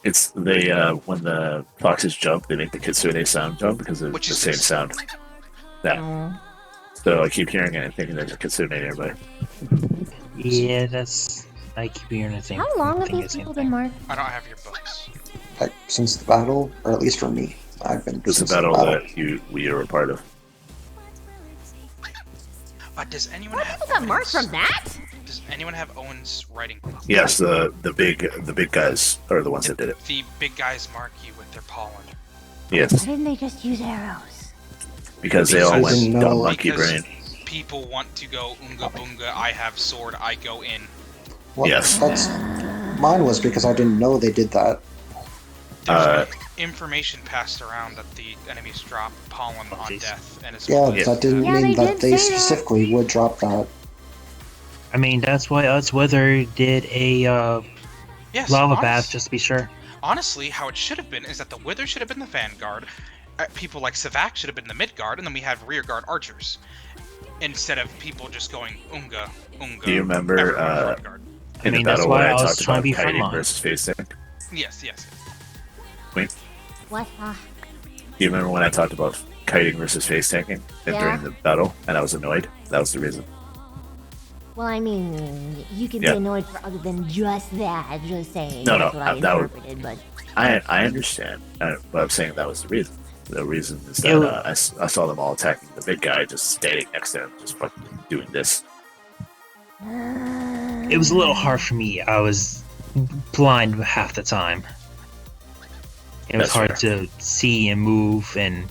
it's they when the foxes jump, they make the kitsune sound jump because of Which the is same this. sound. Yeah. Oh. So I keep hearing it and thinking there's a kitsune nearby. Yeah, that's. I keep hearing the same. How long have thing, these the same people thing. been marked? I don't have your books. Like, since the battle, or at least for me, I've been. It's the since battle that we were a part of. But does anyone More have people got marked Owen's- from that? Does anyone have Owen's writing? Yes, the big guys are the ones that did it. The big guys mark you with their pollen. Yes, Why didn't they just use arrows? because they all I went didn't dumb know. monkey Because brain. people want to go Unga Bunga, I have sword, I go in. Well, Yes. That's mine was because I didn't know they did that. There's information passed around that the enemies drop pollen on jeez. death, and it's Yeah, Yeah. that didn't Yeah, mean they that did they say that. specifically would drop that. I mean, that's why us Wither did a yes, lava bath, just to be sure. honestly, how it should have been is that the Wither should have been the vanguard, people like Savak should have been the mid guard, and then we have rear guard archers. Instead of people just going Unga, Unga. Do you remember, everyone front guard. In mean, the that's battle why where I I was talked trying to about be kiting frontline. versus facing. Yes, yes. What? Do you remember when I talked about kiting versus face tanking Yeah. during the battle, and I was annoyed? That was the reason. Well, I mean, you can Yeah. be annoyed for other than just that. Just saying. No, That's no, what I that would- interpreted, but I understand, but I'm saying that was the reason. The reason is that Ew. I saw them all attacking the big guy, just standing next to him, just fucking doing this. It was a little hard for me. I was blind half the time. It was That's hard to see and move, and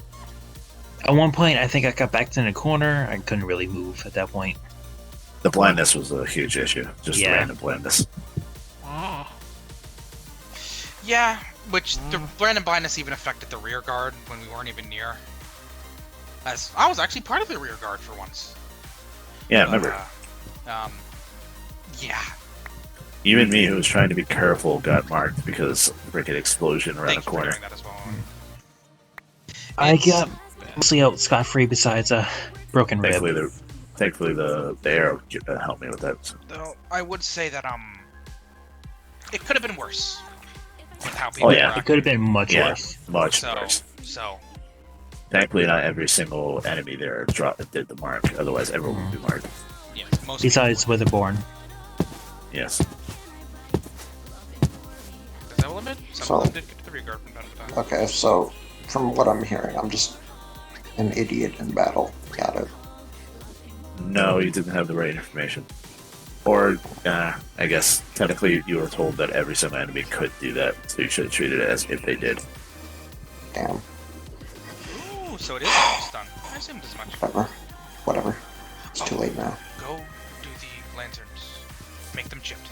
at one point, I think I got backed in a corner. I couldn't really move at that point. The blindness was a huge issue, just Yeah. random blindness. Yeah, which the random blindness even affected the rear guard when we weren't even near. As I was actually part of the rear guard for once. Yeah, But, remember, yeah. even me, who was trying to be careful, got marked because freaking explosion around Thank the you for corner. doing that as well. I It's got bad. mostly out scot-free besides a broken rib. Thankfully, the arrow helped me with that. So. Though I would say that it could have been worse. With how people Oh, yeah. reacted. It could have been much Yeah. worse. Much So, worse. so Thankfully, not every single enemy there did the mark. Otherwise, everyone would be marked. yeah, most Besides people Witherborn. Yes. would. Is that a limit? Some So- of them did get to the rear guard from time to time. Okay, so from what I'm hearing, I'm just an idiot in battle. Got it. No, you didn't have the right information. Or, I guess, technically you were told that every single enemy could do that, so you should have treated it as if they did. Damn. Ooh, so it is almost done. I assumed as much. Whatever. It's too late now. Go do the lanterns. Make them chipped.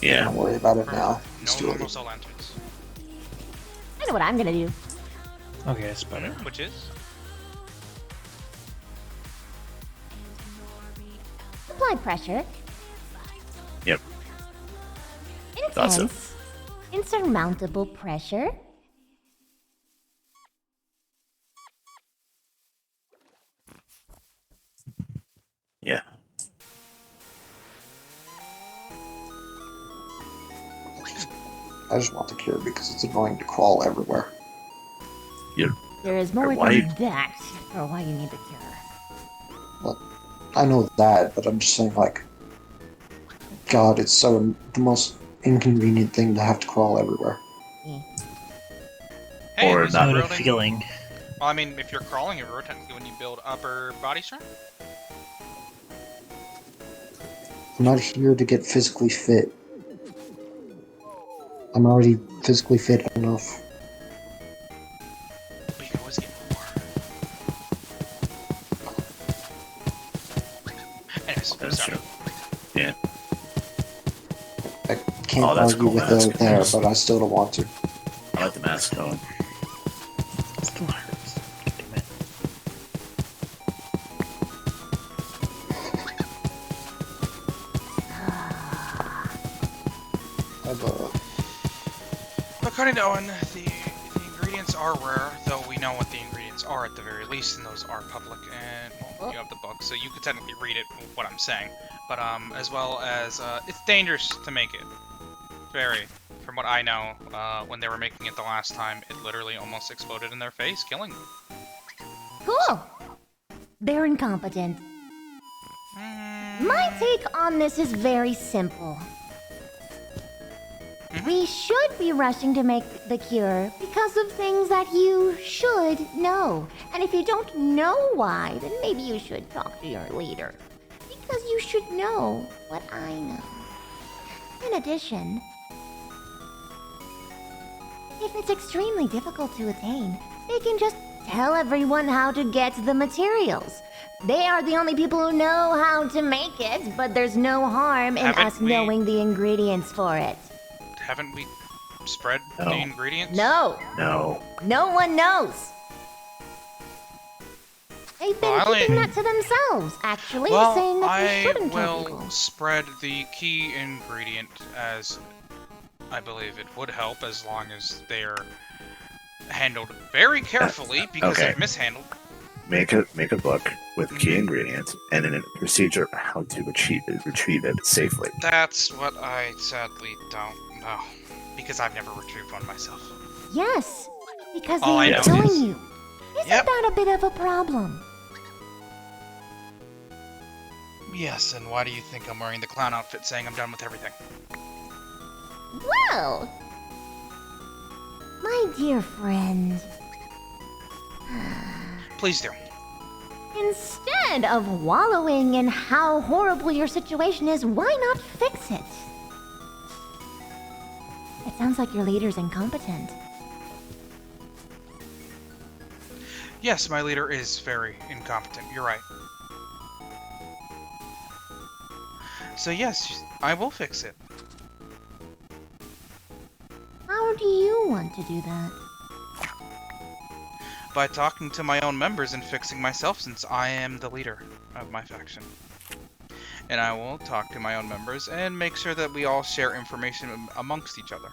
Yeah. Don't worry about it now. It's No too normal late. cell lanterns. I know what I'm gonna do. Okay, that's better. Which is? Apply pressure. Yep. Thought so. Intense. Insurmountable pressure. Yeah. I just want the cure because it's annoying to crawl everywhere. There is more Why- than that for why you need the cure. I know that, but I'm just saying, like, God, it's so the most inconvenient thing to have to crawl everywhere. Hey, Or at least not. you're Not a building- feeling. Well, I mean, if you're crawling everywhere, technically when you build upper body strength. I'm not here to get physically fit. I'm already physically fit enough. But you can always get more. I can't Oh, that's argue cool, with man. it there, That's- but I can't Oh, that's argue cool, with man. it there, but I still don't want to. I like the mask going. Still hurts. Damn it. According to Owen, the ingredients are rare, though we know what the ingredients are at the very least, and those are public, and well, you have the book, so you could technically read it, what I'm saying. But, as well as, it's dangerous to make it. Very. From what I know, when they were making it the last time, it literally almost exploded in their face, killing them. Cool. They're incompetent. My take on this is very simple. We should be rushing to make the cure because of things that you should know. And if you don't know why, then maybe you should talk to your leader. Because you should know what I know. In addition, if it's extremely difficult to attain, they can just tell everyone how to get the materials. They are the only people who know how to make it, but there's no harm in Haven't us we- knowing the ingredients for it. Haven't we spread No. the ingredients? No, No. no one knows. They've been Well, keeping that to themselves, actually, Well, saying that they I shouldn't tell will people. spread the key ingredient as I believe it would help as long as they're handled very carefully because okay. they've mishandled. Make a book with key ingredients and then a procedure how to retrieve it safely. That's what I sadly don't know because I've never retrieved one myself. Yes, because All I they know are killing is- you. Isn't Yep. that a bit of a problem? Yes, and why do you think I'm wearing the clown outfit saying I'm done with everything? Well, my dear friend, Please do. instead of wallowing in how horrible your situation is, why not fix it? It sounds like your leader's incompetent. Yes, my leader is very incompetent. You're right. So yes, I will fix it. How do you want to do that? By talking to my own members and fixing myself since I am the leader of my faction. And I will talk to my own members and make sure that we all share information amongst each other.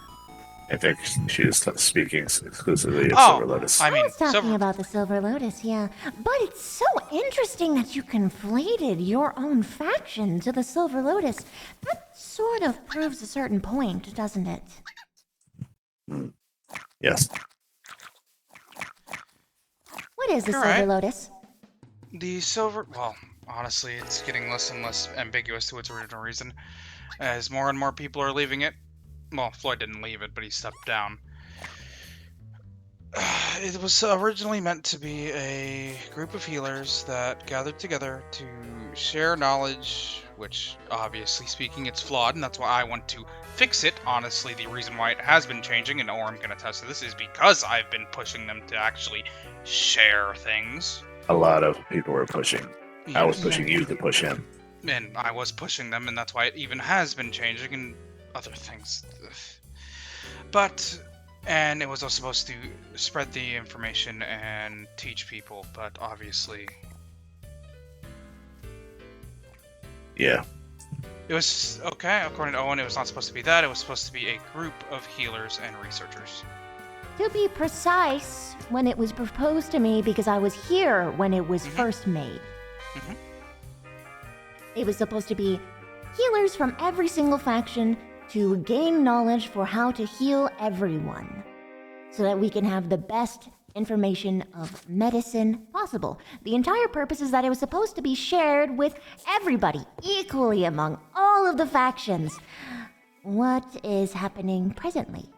I think she's speaking exclusively of Oh, Silver Lotus. I I mean, was talking Silver- about the Silver Lotus, yeah. But it's so interesting that you conflated your own faction to the Silver Lotus. That sort of proves a certain point, doesn't it? Yes. What is the All Silver right. Lotus? The silver... Well, honestly, it's getting less and less ambiguous to its original reason. As more and more people are leaving it. Well, Floyd didn't leave it, but he stepped down. It was originally meant to be a group of healers that gathered together to share knowledge, which, obviously speaking, it's flawed, and that's why I want to fix it. Honestly, the reason why it has been changing, and Orm can attest to this, is because I've been pushing them to actually share things. A lot of people were pushing. I was Yes. pushing you to push him. And I was pushing them, and that's why it even has been changing and other things. And it was also supposed to spread the information and teach people, but obviously Yeah. it was okay. According to Owen, it was not supposed to be that. It was supposed to be a group of healers and researchers. To be precise, when it was proposed to me, because I was here when it was first made. Mhm. It was supposed to be healers from every single faction to gain knowledge for how to heal everyone, so that we can have the best information of medicine possible. The entire purpose is that it was supposed to be shared with everybody, equally among all of the factions. What is happening presently?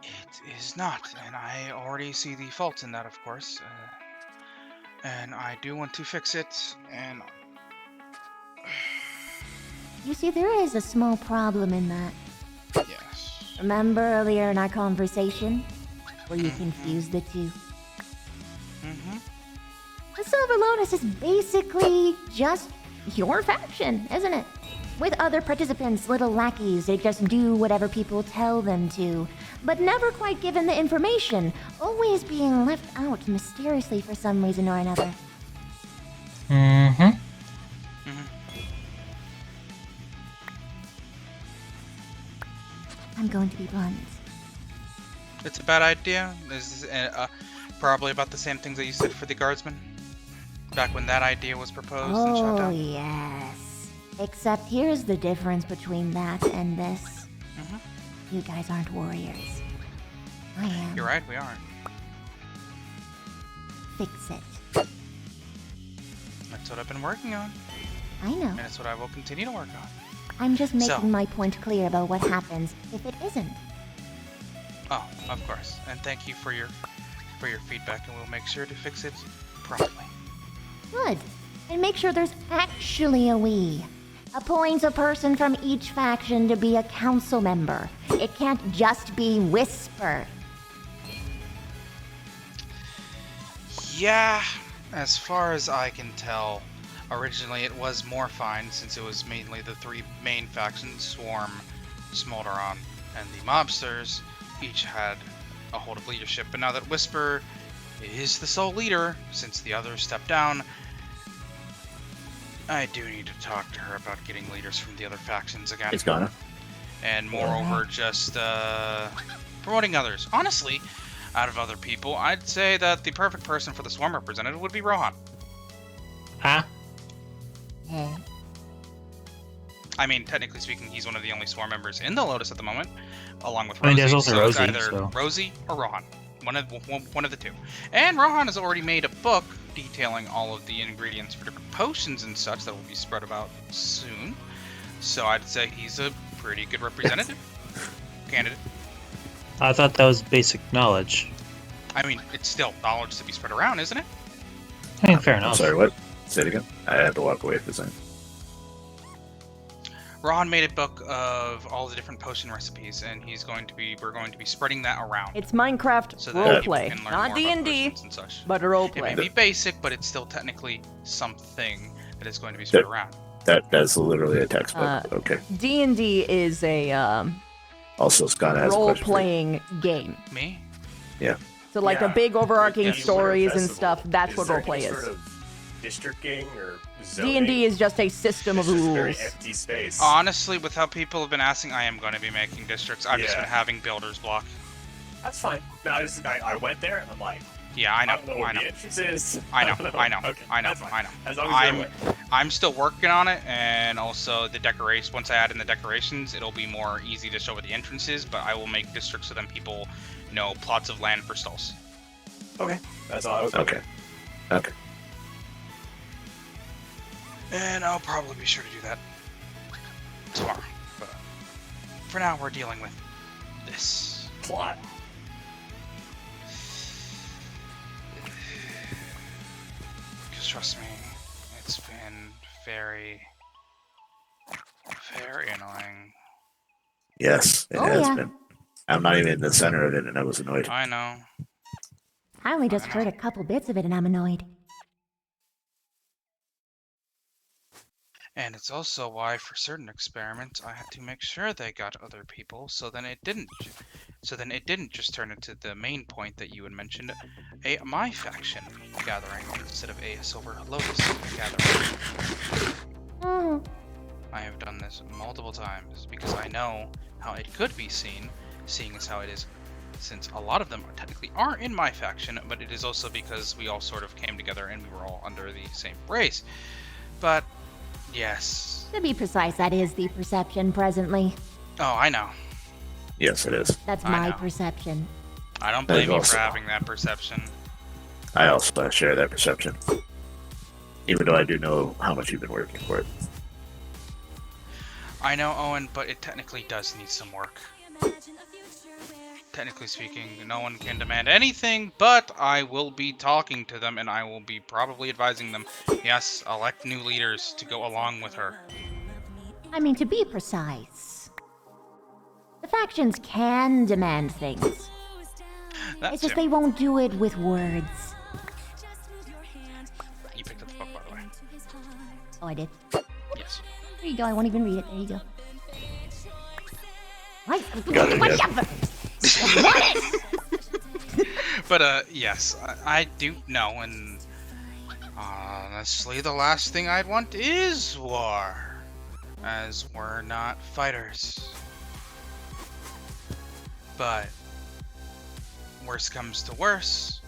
It is not, and I already see the fault in that, of course. And I do want to fix it, and You see, there is a small problem in that. yes. Remember earlier in our conversation where you confused the two? Mm-hmm. The Silver Lotus is basically just your faction, isn't it? With other participants, little lackeys, they just do whatever people tell them to, but never quite given the information, always being left out mysteriously for some reason or another. Mm-hmm. I'm going to be blunt. It's a bad idea. This is probably about the same things that you said for the guardsmen. Back when that idea was proposed and shot Oh, down. yes. Except here's the difference between that and this. You guys aren't warriors. I am. You're right, we aren't. Fix it. That's what I've been working on, I know. and it's what I will continue to work on. I'm just making So- my point clear about what happens if it isn't. Oh, of course. And thank you for your feedback, and we'll make sure to fix it promptly. Good. And make sure there's actually a we. Appoint a person from each faction to be a council member. It can't just be Whisper. Yeah, as far as I can tell, originally it was Morphine, since it was mainly the three main factions, Swarm, Smolderon, and the Mobsters, each had a hold of leadership. But now that Whisper is the sole leader, since the others stepped down, I do need to talk to her about getting leaders from the other factions again. It's gonna. And moreover, just promoting others. Honestly, out of other people, I'd say that the perfect person for the Swarm representative would be Rohan. Huh? I mean, technically speaking, he's one of the only Swarm members in the Lotus at the moment, along with I mean, Rosie. there's also so it's Rosie, either so- Rosie or Rohan. One of the two. And Rohan has already made a book detailing all of the ingredients for different potions and such that will be spread about soon. So I'd say he's a pretty good representative candidate. I thought that was basic knowledge. I mean, it's still knowledge to be spread around, isn't it? I mean, fair I'm enough. sorry, what? Say it again. I had to walk away for a second. Rohan made a book of all the different potion recipes, and we're going to be spreading that around. It's Minecraft So that people roleplay, can learn not more about D&D, potions and such. but a It may roleplay. be basic, but it's still technically something that is going to be spread around. That's literally a textbook. Okay. D&D is a Also, Scott has a question for you. role-playing game. Me? Yeah. So like the Yeah. big overarching Yeah. stories and Festival. stuff, that's what there roleplay any is. Sort of districting or zoning? D&D is just a system It's of just very rules. empty space. Honestly, with how people have been asking, I am going to be making districts. I've just Yeah. been having builder's block. That's fine. No, I went there and I'm like, Yeah, I know, don't know where I know. the entrance is. I know, don't I know, Okay, I know, that's fine. I know. As long as you're aware. I'm still working on it, and also the decoration. Once I add in the decorations, it'll be more easy to show where the entrance is. But I will make districts so then people know plots of land for stalls. Okay, that's all I was Okay. Okay. And I'll probably be sure to do that tomorrow. But for now, we're dealing with this. Plot. Because trust me, it's been very, very annoying. Yes, it Oh, has yeah. been. I'm not even in the center of it, and I was annoyed. I know. I only just heard a couple bits of it and I'm annoyed. And it's also why, for certain experiments, I had to make sure they got other people, so then it didn't just turn into the main point that you had mentioned, a my faction gathering instead of a Silver Lotus gathering. Oh, I have done this multiple times because I know how it could be seen, seeing as how it is, since a lot of them technically aren't in my faction, but it is also because we all sort of came together and we were all under the same race. But yes. to be precise, that is the perception presently. Oh, I know. Yes, it is. That's I my know. perception. I don't That is blame you also- for having that perception. I also share that perception. Even though I do know how much you've been working for it. I know, Owen, but it technically does need some work. Technically speaking, no one can demand anything, but I will be talking to them and I will be probably advising them, yes, elect new leaders to go along with her. I mean, to be precise, the factions can demand things. That's It's just it. they won't do it with words. You picked up the book, by the way. Oh, I did. Yes. There you go. I won't even read it. There you go. What? Got it, What? yeah. What? But yes, I do know, and honestly, the last thing I'd want is war, as we're not fighters. But worst comes to worst,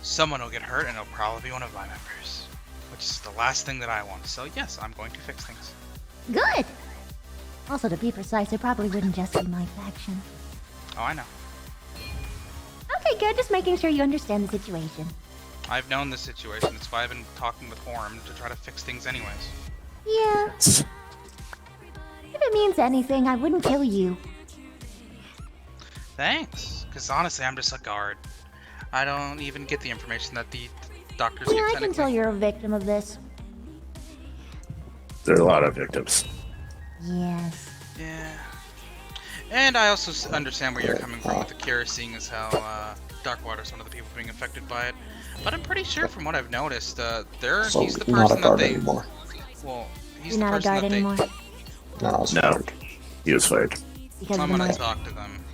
someone will get hurt, and it'll probably be one of my members, which is the last thing that I want. So yes, I'm going to fix things. Good. Also, to be precise, it probably wouldn't just be my faction. Oh, I know. Okay, good. Just making sure you understand the situation. I've known this situation. That's why I've been talking with Orm to try to fix things anyways. Yeah. If it means anything, I wouldn't kill you. Thanks, because honestly, I'm just a guard. I don't even get the information that the doctors Yeah, get I can technically. tell you're a victim of this. There are a lot of victims. Yes. Yeah. And I also understand where you're coming from with the cure, seeing as how Darkwater's one of the people being affected by it. But I'm pretty sure from what I've noticed, So he's the you're not a person that guard they... anymore. Well, he's You're the not a person guard that they... anymore No, I was No. fired. He was fired. because I'm of the gonna mo- talk to them.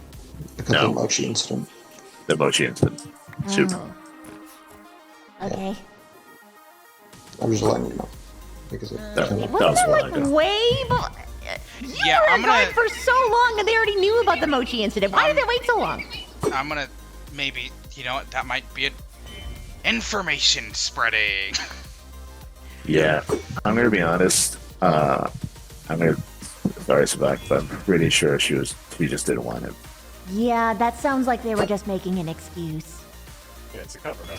Because No. of the Mochi incident. The Mochi incident. Super. Oh. Okay. I'm just letting you know. Because it That- came that up. was Wasn't a that while like ago. way before? You Yeah, were I'm a guard gonna- for so long, and they already knew about the Mochi incident. Why did they wait so long? I'm gonna... Maybe, you know what, that might be it. Information spreading. Yeah, I'm gonna be honest. Sorry, Sabak, but I'm pretty sure she just didn't want him. Yeah, that sounds like they were just making an excuse. Yeah, it's a cover up.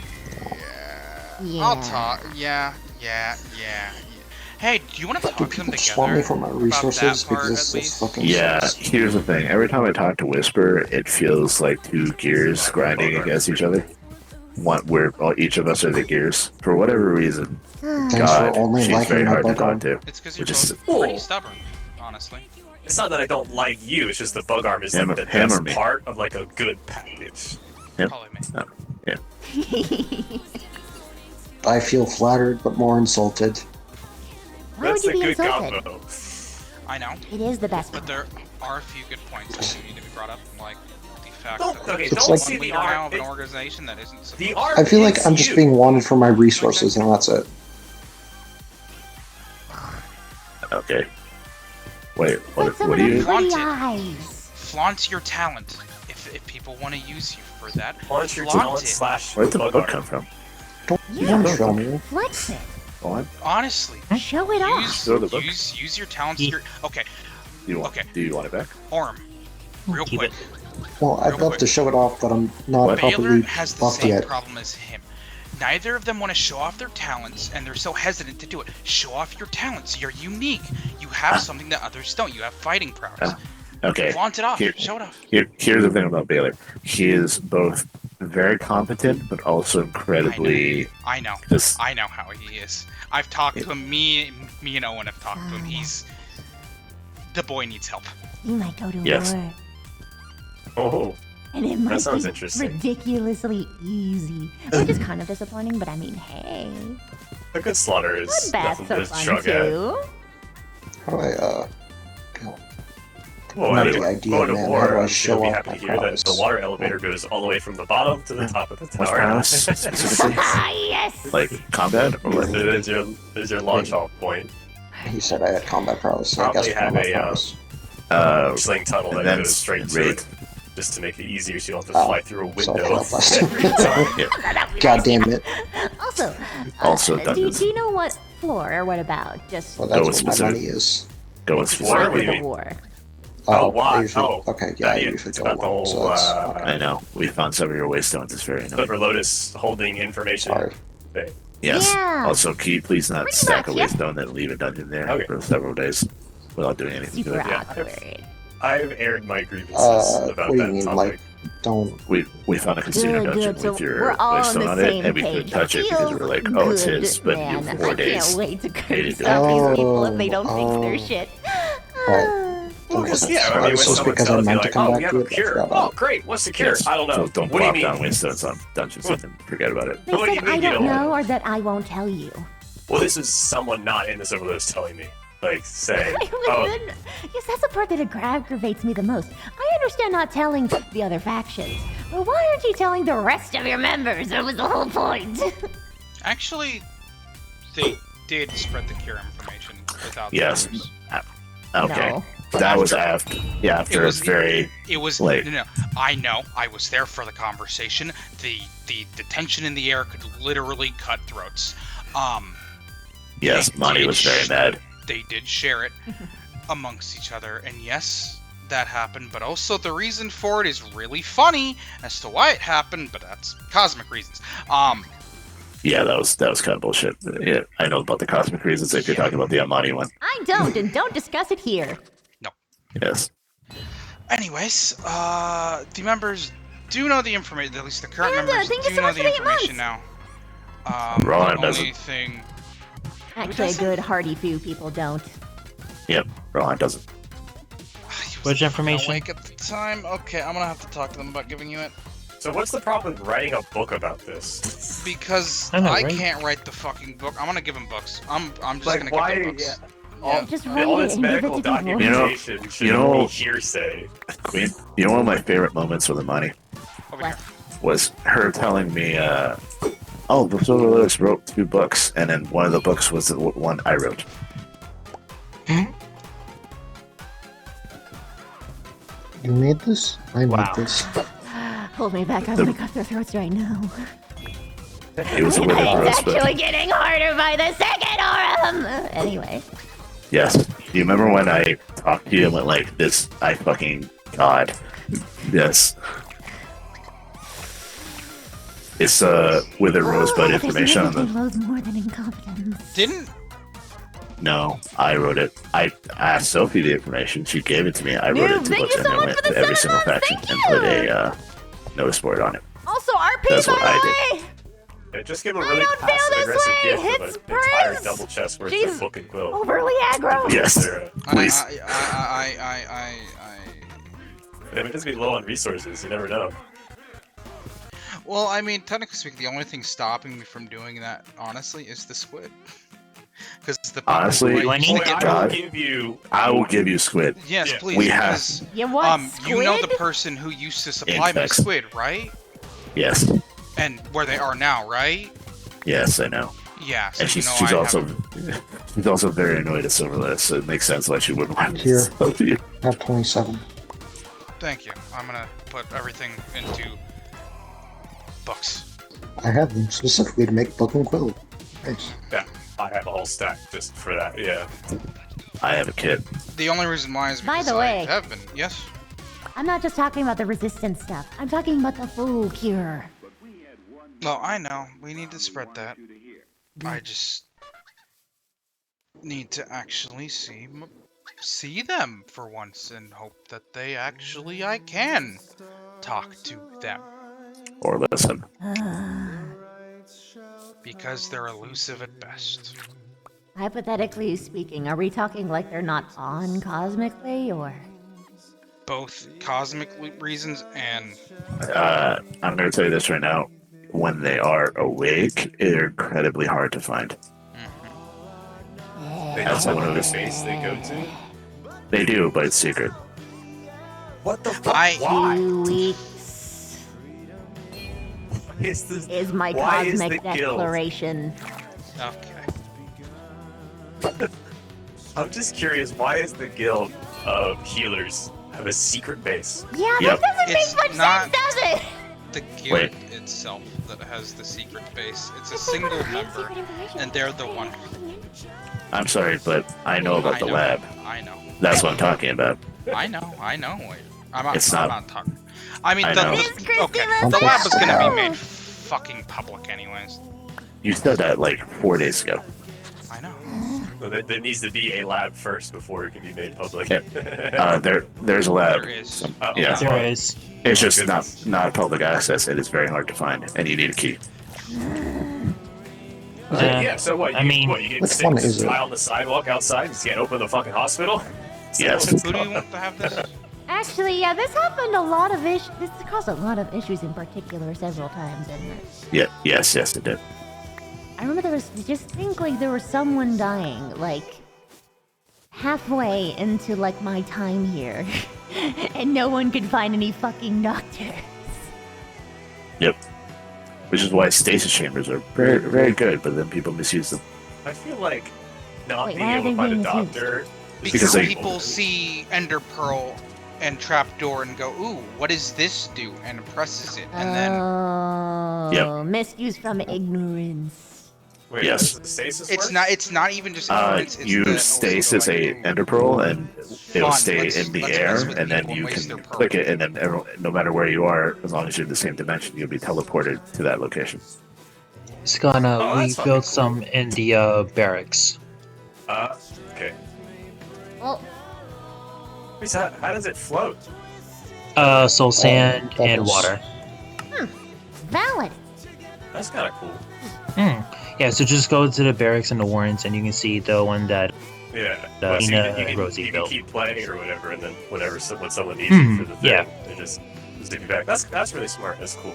Yeah. I'll talk. Yeah. Hey, do you want to talk Do to them people together? swap me for my about resources? that part, Because at this least? fucking Yeah, sucks. here's the thing. Every time I talk to Whisper, it feels like two gears grinding against each other. Each of us are the gears. For whatever reason, Thanks God, for only she's very liking my hard to bug talk to. It's because you're Which is- both pretty stubborn, honestly. It's not that I don't like you. It's just the bug arm is Hammer- like the hammer best me. part of like a good package. Yep. Probably me. I feel flattered, but more insulted. Why would That's you a be good insulted? combo. I know, It is the best but part. there are a few good points that do need to be brought up, like the fact Don't- that okay, there's don't one see the leader now art- of an it- organization that isn't supposed The to. art I feel like is I'm just you. being wanted for my resources, and that's it. Okay. Wait, Like what someone do with you? want pretty it. eyes. Flaunt your talent if people want to use you for that. Launch your Flaunt talent it. slash Where'd the bug book arm. come from? You don't Yeah. show me. Flex it. Go on. Honestly, Show it off. Show the book. use your talents. Ye- Okay, Do you want? Okay. Do you want it back? Orm, real Keep quick. Well, I'd Real love quick. to show it off, but I'm not What? Baylor properly has the buffed same yet. problem as him. Neither of them want to show off their talents, and they're so hesitant to do it. Show off your talents. You're unique. You have something that others don't. You have fighting prowess. Okay. Flaunt it off. Here- Show it off. Here's the thing about Baylor. He is both very competent, but also incredibly I know. just. I know how he is. I've talked to him. Me and Owen have talked to him. He's the boy needs help. You might go to Yes. war. Oh, And it might sounds be interesting. ridiculously easy. Which is kind of disappointing, but I mean, hey. a good slaughter is Bloodbaths nothing are to fun shrug at. too. How do I, Well, Not anyway, the idea, going to man. How war, do I I'm show sure be off happy my to hear that prowess? the water elevator goes all the way from the bottom to the top of the What's tower. prowess specifically? Ah, yes! Like combat or what? There's your launch off point. he said I had combat prowess, so I Probably guess have combat a, prowess. Sling tunnel that and then goes straight to raid. it, just to make it easier so you don't have to Oh, fly through a so I window failed last every time. time. God damn it. Also, Also do dungeons. you know what floor or what about? Just Well, Go that's with what my specific. money is. Go with War? specific. What do you the mean? war. Oh, why? I usually, Oh, okay, yeah, I yeah, usually it's go about the alone, so whole, that's I know. We found some of your waystones. It's very annoying. Clipper Lotus holding information. sorry. Yes. Yeah. Also, can you please not Pretty stack a much, yeah. waystone and leave a dungeon there Okay. for several days without doing anything to Super it? yeah. awkward. I've aired my grievances What about do you that mean, topic. like, don't... We found a casino Good, dungeon good. So with your we're all on waystone the on it, same and we page. couldn't touch it because we were like, Feels oh, it's good, his, but you man. have 4 I days. can't wait to Hated curse it. out these people if they don't Oh, fix their shit. Right. Well, Okay, yeah, so I mean, when it's just someone because I tells you, meant to like, come oh, back we have to a it, I cure. forgot Oh, about it. great. What's the cure? Yes. I don't know. So don't what do you plop mean? down waystones on dungeons and then forget about it. They What do said you mean I you don't don't know want or that I won't tell you. Well, this is someone not in the Silverlist telling me. Like, saying, oh, Yes, that's the part that aggravates me the most. I understand not telling the other factions, but why aren't you telling the rest of your members? That was the whole point. Actually, they did spread the cure information without Yes. the others. Okay. No. That was after. Yeah, after it's very. It was late. no. I know. I was there for the conversation. The tension in the air could literally cut throats. Yes, They Monty did was very mad. They did share it amongst each other, and yes, that happened. But also the reason for it is really funny as to why it happened. But that's cosmic reasons. Yeah, that was kind of bullshit. Yeah, I know about the cosmic reasons if you're talking about the Amani one. I don't, and don't discuss it here. Yes. Anyways, the members do know the information. At least the current And, members thank you do so know much the for the 8 information months. now. Ron The doesn't. only thing. Actually, a good hearty few people don't. Yep, Rohan doesn't. Which information? Awake at the time. Okay, I'm gonna have to talk to them about giving you it so what's the problem with writing a book about this? because I know, I right? can't write the fucking book. I'm gonna give them books. I'm just Like, gonna why? give them books. All, Just write all it this and give it medical to people. documentation should You know- be hearsay. Queen, you know one of my favorite moments with Amani Over here. was her telling me, oh, the Silverlist wrote 2 books, and then one of the books was the one I wrote. You made this? I made Wow. this. Hold me back, I'm gonna cut their throats right now. It was a withered It's rosebud. actually getting harder by the second, Aurum! Anyway. Yes. Do you remember when I talked to you and went like this? I fucking God. Yes. It's withered rosebud information on There's the. loads more than incompetence. Didn't No, I wrote it. I asked Sophie the information. She gave it to me. I wrote Noob, it to thank books you and so then much went for the to every 7 single months, faction thank and put you! a notice board on it. Also, RP, That's by what I the way! Yeah, just give a I really don't feel passive this aggressive way. gift Hit of an entire Spurs. double chest worth Jeez. of book and quill. Overly aggro! Yes. Please. I I mean, it doesn't be low on resources. You never know. Well, I mean, technically speaking, the only thing stopping me from doing that, honestly, is the squid. Because the people Honestly, who I used to Lenny? get- God. I will give you. I will give you squid. Yes, Yeah. please. We have- because, You want you know the squid? person who used to supply me Insects. squid, right? Yes. And where they are now, right? Yes, I know. Yeah. So And you she's know she's I also have- she's also very annoyed at Silverlist, so it makes sense why she wouldn't want to Here. help you. I have 27. Thank you. I'm gonna put everything into books. I have them specifically to make book and quill. Thanks. Yeah, I have a whole stack just for that. Yeah. I have a kid. The only reason why is By because the way- I have been. Yes. I'm not just talking about the resistance stuff. I'm talking about the full cure. Well, I know. We need to spread that. I just need to actually see them for once and hope that I can talk to them Or listen. because they're elusive at best. Hypothetically speaking, are we talking like they're not on cosmically, or? Both cosmic reasons and I'm going to tell you this right now. When they are awake, they're incredibly hard to find. They That's know one of the the- space they go to. They do, but it's secret. What the fuck? I- Why? 2 weeks Is this? is my Why is cosmic the guild? declaration. okay. I'm just curious. Why is the guild of healers have a secret base? Yeah, Yep. that doesn't It's make much not- sense, does it? The guild Wait. itself that has the secret base. It's a It's like one single of the member, secret information. and they're the one. I'm sorry, but I know about the know, lab. I know. That's what I'm talking about. I know. I'm not. It's I'm not- not talking. I mean, I the, know. Miss the Christy okay. must The lab is gonna know. be made fucking public, anyways. You said that like 4 days ago. I know. So there needs to be a lab first before it can be made public. There's a lab. There is. Yeah. There is. It's just Goodness. not public access. It is very hard to find, and you need a key. Yeah. So what? I mean- what, you get Which sick, one is just it? lie on the sidewalk outside, and just can't open the fucking hospital? Yes. Who do you want to have this? Actually, yeah, this happened a lot of issues. This caused a lot of issues in particular several times, didn't it? Yeah. Yes. Yes, it did. I remember there was just think like there was someone dying like halfway into like my time here, and no one could find any fucking doctors. Yep. Which is why stasis chambers are very, very good, but then people misuse them. I feel like not Wait, being why are able to they find a being used? doctor. Because they- people see Ender Pearl and Trapdoor and go, ooh, what does this do? And presses it, and then Oh, misuse from ignorance. Wait, Yes. does the stasis it's work? not. It's not even just ignorance. It's You the, stasis like, a ooh, ender pearl, and it'll fun, stay let's- in the let's air, mess with and then people and you waste can their pearl. click it, and then no matter where you are, as long as you're in the same dimension, you'll be teleported to that location. Skana, Oh, we that's fucking built cool. some in the barracks. Okay. Well, Wait, so how does it float? Soul sand and bubbles. water. valid. That's kind of cool. Yeah, so just go to the barracks and the warrants, and you can see the one that. Yeah. Uh, so Nina you can, Rosie you can built. keep playing or whatever, and then when someone needs you for the thing, yeah. they just zip you back. That's really smart. That's cool.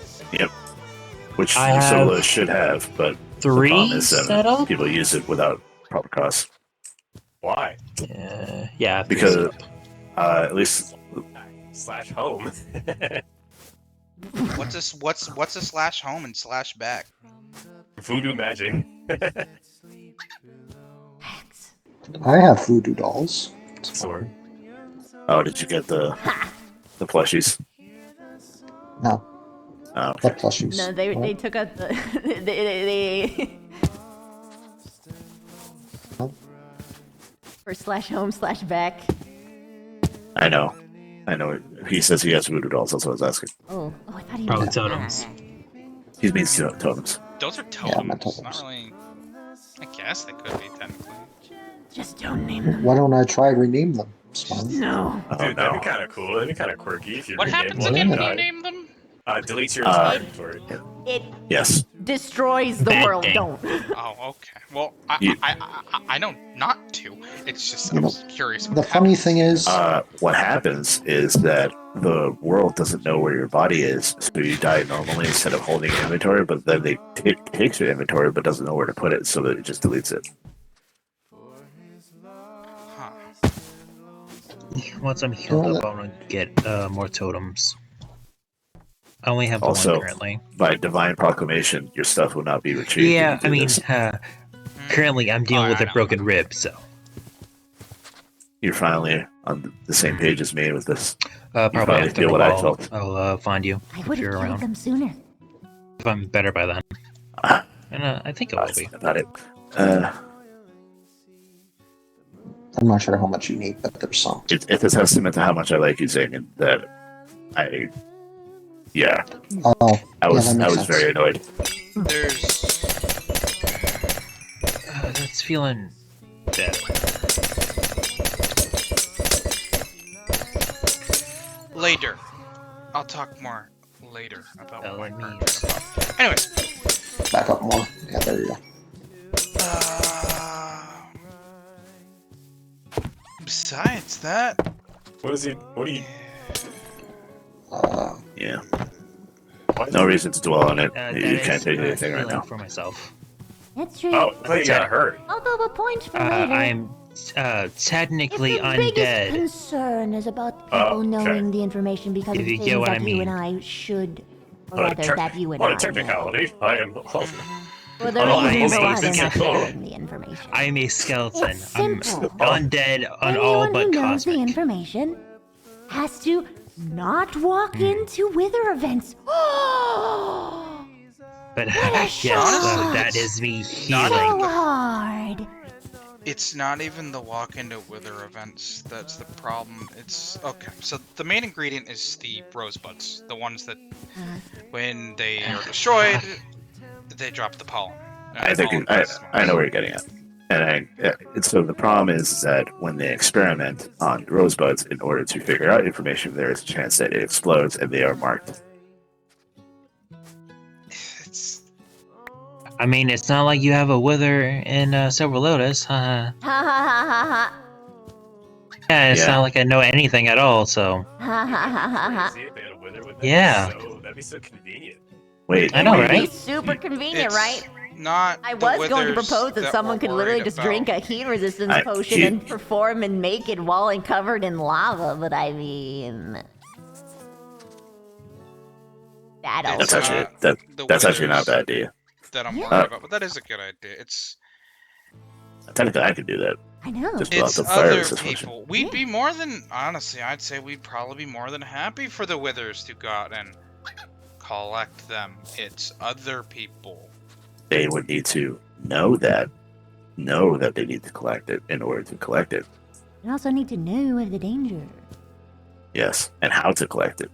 Which I have solo should have, but the 3 problem is set up. people use it without proper cost. Why? Yeah, Because, at least, Slash home. what's a slash home and slash back? Voodoo magic. I have voodoo dolls. Sword. oh, did you get the plushies? No, Oh, okay. what plushies? No, they What? took out the they for slash home slash back. I know. He says he has voodoo dolls, that's what I was asking. Oh, I thought he Probably was totems. He means totems. Those are my totems. totems. Not really. I guess they could be technically. Just don't name them. Why don't I try rename them? Spawn? No. Oh, Dude, that'd no. be kind of cool. That'd be kind of quirky if you What rename happens one again and when you die. name them? Deletes your inventory. It Yes. destroys the Bad world. thing. Don't. Oh, okay. Well, You- I know not to. It's just You I'm know, just curious. The funny thing is, What happens is that the world doesn't know where your body is, so you die normally instead of holding inventory, but then they takes your inventory but doesn't know where to put it, so that it just deletes it. Huh. Once I'm healed Well, up, I want to get more totems. I only have the Also, one currently. By divine proclamation, your stuff will not be retrieved. Yeah, when you I do mean, this. currently I'm dealing Oh, with I a know. broken rib, so You're finally on the same page as me with this. probably finally after feel a what I while, felt. I'll find you I if would you're have killed around. them sooner. If I'm better by then, Ah, and I think I will that's be. about it. I'm not sure how much you need, but there's some. It's a testament to how much I like using and that I. Yeah, Oh, I was that makes I was sense. very annoyed. There's That's feeling bad. later. I'll talk more later about That what my means- character's about. Anyways. Back up more. Yeah, there you go. Besides that, What do you? Yeah, Why is no it- reason to dwell on it. That You is can't take a anything right feeling now. for myself. That's true. Oh, I thought you got hurt. Although a point for later. I'm technically if the biggest undead. concern is about people Oh, okay. knowing the information because If of you get things what that I you mean. and I should, or On a rather, tech- that you and on I a know. technicality, I am. Well, there Oh, is I no see. other It's not cool. sharing the information. I'm a skeleton. It's I'm simple. undead on Anyone all who but knows the cosmic. information has to not walk into wither events. But What a yes, shot! that is me Not healing. So hard. it's not even the walk into wither events that's the problem. It's okay. So the main ingredient is the rosebuds, the ones that when they are destroyed, they drop the pollen. I think Pollen I is- know where you're getting at. And so the problem is that when they experiment on rosebuds, in order to figure out information, there is a chance that it explodes and they are marked. It's I mean, it's not like you have a wither in Silver Lotus. Ha ha ha ha ha. Yeah, it's Yeah. not like I know anything at all, so. Ha ha ha ha ha. Crazy if they had a winner with that. Yeah. That'd be so convenient. Wait, I know, wait, right? Super convenient, It's- right? Not I the was going to withers propose that someone we're could literally worried just about. drink a heat resistance I- potion you- and perform and make it while and covered in lava, but I mean... That It's That's also... actually not the that's actually not a withers bad idea. that I'm Yeah. worried about, but that is a good idea. It's Technically, I could do that. I know. Just without it's the fire other resist function. people. We'd be more than honestly. I'd say we'd probably be more than happy for the withers to go out and collect them. It's other people. They would need to know that they need to collect it in order to collect it. You also need to know of the danger. Yes, and how to collect it,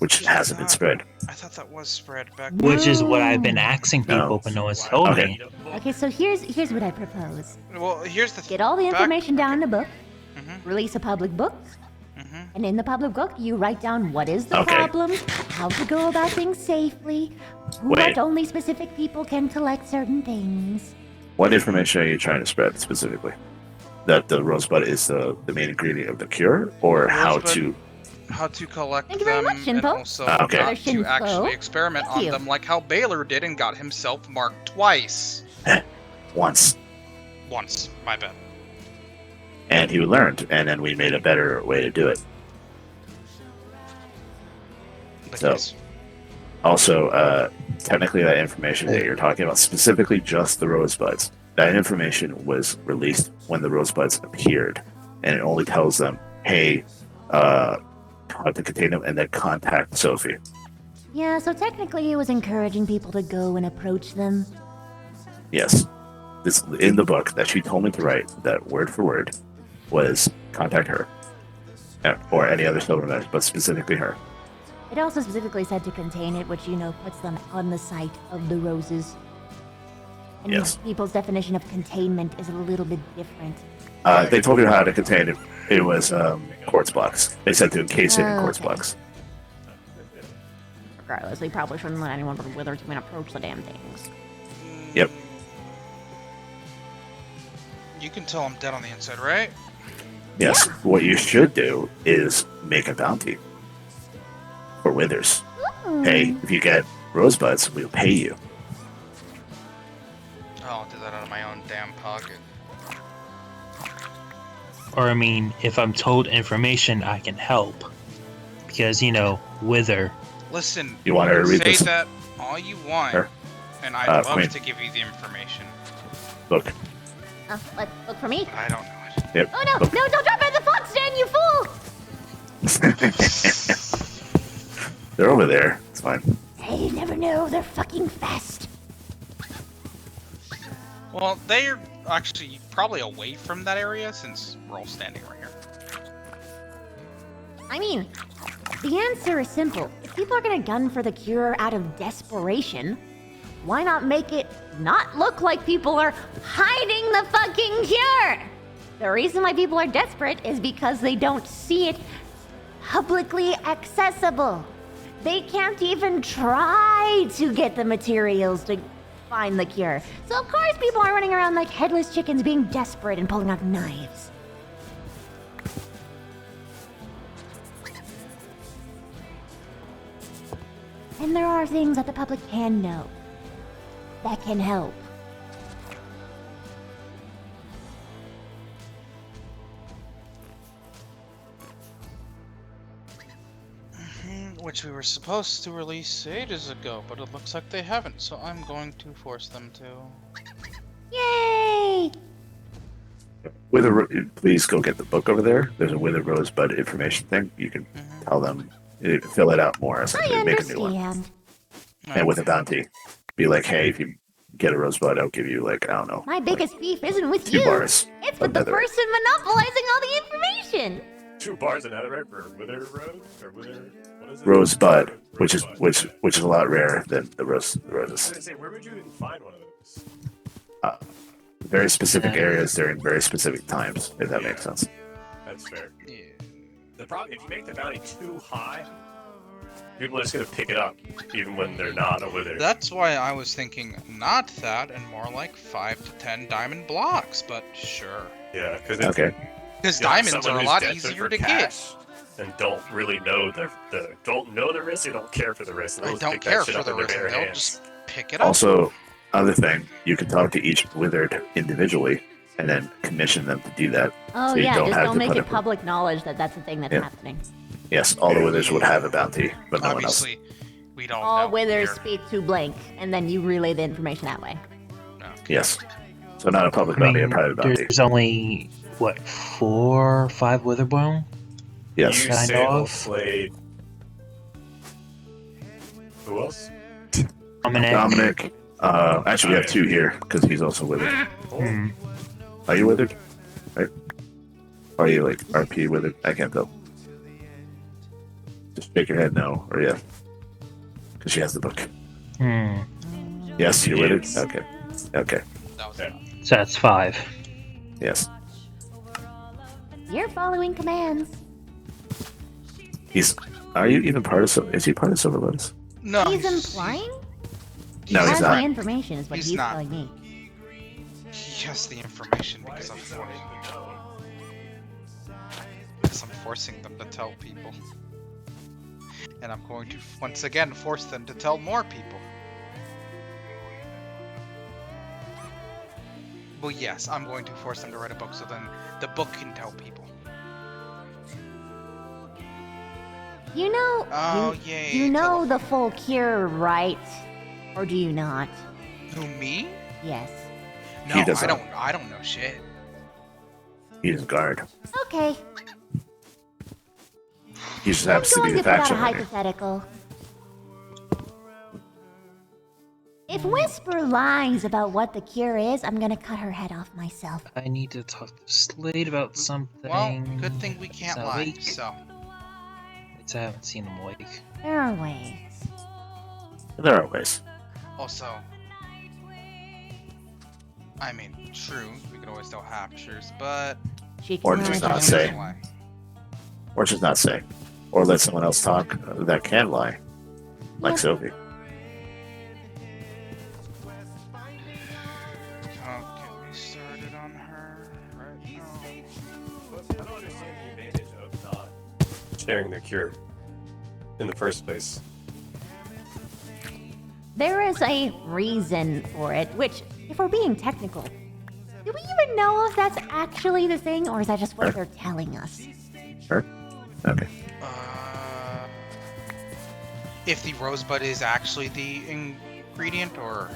which hasn't been spread. I thought that was spread back. Which is what I've been asking No. people, but no one's told Okay. me. Okay, so here's what I propose. Well, here's the Get all the information down in a book, Mhm. release a public book, Mhm. and in the public book you write down what is the Okay. problem, how to go about things safely, Wait. what only specific people can collect certain things. What information are you trying to spread specifically? That the rosebud is the main ingredient of the cure, or how Rosebud? to? How to collect Thank you very them much, and Shinpo. also Okay. how Shinpo. to actually experiment Thank on you. them, like how Baylor did and got himself marked twice. Once, Once, my bad. and he learned, and then we made a better way to do it. The So- case. Also, technically, that information that you're talking about, specifically just the rosebuds, that information was released when the rosebuds appeared, and it only tells them, "Hey, how to contain them," and then contact Sophie. Yeah, so technically it was encouraging people to go and approach them. Yes, this in the book that she told me to write, that word for word, was contact her, or any other Silvermans, but specifically her. It also specifically said to contain it, which, you know, puts them on the site of the roses. And Yes. people's definition of containment is a little bit different. They told her how to contain it. It was quartz blocks. They said to encase it in quartz Okay. blocks. Regardless, we probably shouldn't let anyone but withers even approach the damn things. Yep. You can tell I'm dead on the inside, right? Yes. What you should do is make a bounty for withers. Hey, if you get rosebuds, we'll pay you. I'll do that out of my own damn pocket. Or, I mean, if I'm told information, I can help. Because, you know, wither. Listen, You want her to can read say this? that all you want, Her. and I'd love Queen. to give you the information, Look. What? Look for me? but I don't know it. Yep. Oh no! Look. No, don't drop it in the fox den, you fool! They're over there. It's fine. Hey, you never know. They're fucking fast. Well, they're actually probably away from that area since we're all standing right here. I mean, the answer is simple. If people are gonna gun for the cure out of desperation, why not make it not look like people are hiding the fucking cure? The reason why people are desperate is because they don't see it publicly accessible. They can't even try to get the materials to find the cure. So of course people are running around like headless chickens being desperate and pulling out knives. And there are things that the public can know that can help. Which we were supposed to release ages ago, but it looks like they haven't, so I'm going to force them to. Yay! Please go get the book over there. There's a Wither Rosebud information thing. You can Mhm. tell them, fill it out more, I essentially, make a new one. understand. And with a bounty. Be like, hey, if you get a Rosebud, I'll give you, like, I don't know, My biggest beef isn't with 2 you. bars. It's of with the netherite. person monopolizing all the information. 2 bars of netherite for Wither Rose? Or Wither... What is it? Rosebud, which is a lot rarer than the I was roses. gonna say, where would you even find one of those? Very specific areas during very specific times, if that makes sense. That's fair. Yeah. The problem, if you make the bounty too high, people are just gonna pick it up, even when they're not a Wither. That's why I was thinking not that and more like 5 to 10 diamond blocks, but sure. Yeah, because Okay. Because diamonds are a lot easier to get. and don't really know don't know the risk. They don't care for the risk. They They'll don't pick that care shit for up the in their risk, bare they'll hands. just pick it up. Also, other thing, you can talk to each wizard individually and then commission them to do that. Oh So you yeah, don't just have don't to make put it it- public knowledge that that's the thing that's Yeah. happening. Yes, all the wizards would have a bounty, but no one else. Obviously, we don't All know. withers here. speak to blank, and then you relay the information that way. Yes. So not a public I bounty, a mean, private bounty. there's only what 4 or 5 Witherbone. Yes. You, Kind Sable, of. Slade. Who else? Dominic. Actually, we have 2 here because he's also withered. Hmm. Are you withered? Right? Are you like RP withered? I can't tell. Just shake your head no, or yeah. Because she has the book. Hmm. Yes, you're withered? Yes. Okay. Okay. That was Yeah. So that's 5. Yes. You're following commands. He's. Are you even part of Is he part of Silver Lotus? No, He's implying? No, He he's has not. the information, is what He's he's not. telling me. He has the information because I'm forcing them to tell people. And I'm going to once again force them to tell more people. Well, yes, I'm going to force them to write a book so then the book can tell people. You know, Oh, yay. you know telephone. the full cure, right? Or do you not? Who, me? Yes. No, He doesn't. I don't know shit. He's guard. Okay. He just I'm happens to be going the to put out a faction leader. hypothetical. If Whisper lies about what the cure is, I'm gonna cut her head off myself. I need to talk to Slade about something. Well, good thing we can't Is that lie, weak? so. I haven't seen him wake. There are ways. There are ways. Also, I mean, true, we could always tell half-truths, but She Or can just lie not to say. me. Lie. Or just not say. Or let someone else talk that can lie. Like Yeah. Sylvie. Don't get me started on her right now. But I don't understand the advantage of not sharing the cure in the first place. There is a reason for it, which, if we're being technical, do we even know if that's actually the thing, or is that just what Sure. they're telling us? Sure? Okay. If the rosebud is actually the ingredient, or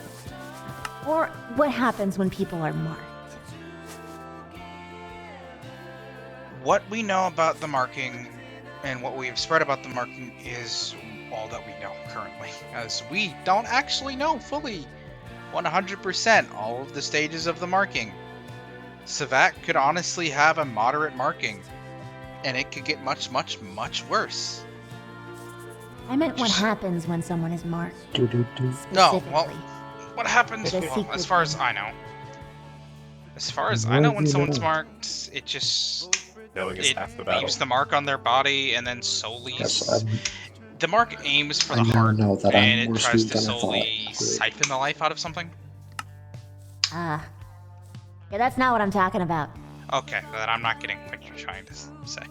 Or what happens when people are marked? what we know about the marking and what we have spread about the marking is all that we know currently, as we don't actually know fully 100% all of the stages of the marking. Savat could honestly have a moderate marking, and it could get much, much, much worse. I meant what happens when someone is marked. No, well, Specifically. what happens, The well, secret as far as thing. I know. As far as I know, when someone's marked, it just Knowing is it half the battle. leaves the mark on their body and then solely Yes, the mark aims for I the now heart know that and I'm it more tries sweet to than I solely thought. siphon the life out of something. Ah. Yeah, that's not what I'm talking about. Okay, then I'm not getting what you're trying to say.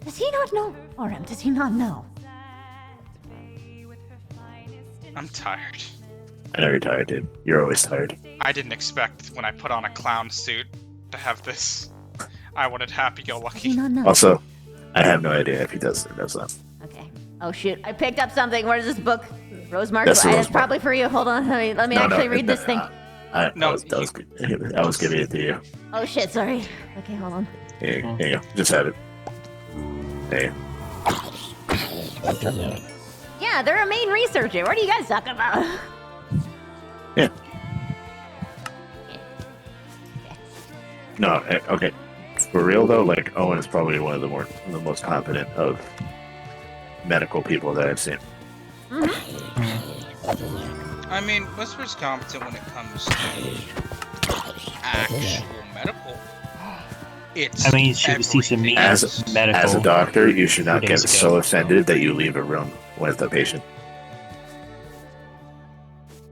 Does he not know? Orem, does he not know? I'm tired. I know you're tired, dude. You're always tired. I didn't expect when I put on a clown suit to have this. I wanted Does he happy-go-lucky. not know? Also, I have no idea if he does or does not. Okay. Oh shoot, I picked up something. Where's this book? Rosemark? That's the It's Rosemark. probably for you. Hold on. Let me No, actually no, read this thing. No, I was giving it to you. Oh shit, sorry. Okay, hold on. Here you go. Just have it. Hey. Yeah, they're a main researcher. What are you guys talking about? Yeah. No, okay. For real though, like Owen is probably one of the most competent of medical people that I've seen. I mean, Whisper's competent when it comes to actual medical. It's I mean, she was teaching me everything As- else. medical. As a doctor, you should not 2 get days so ago. offended that you leave a room with the patient.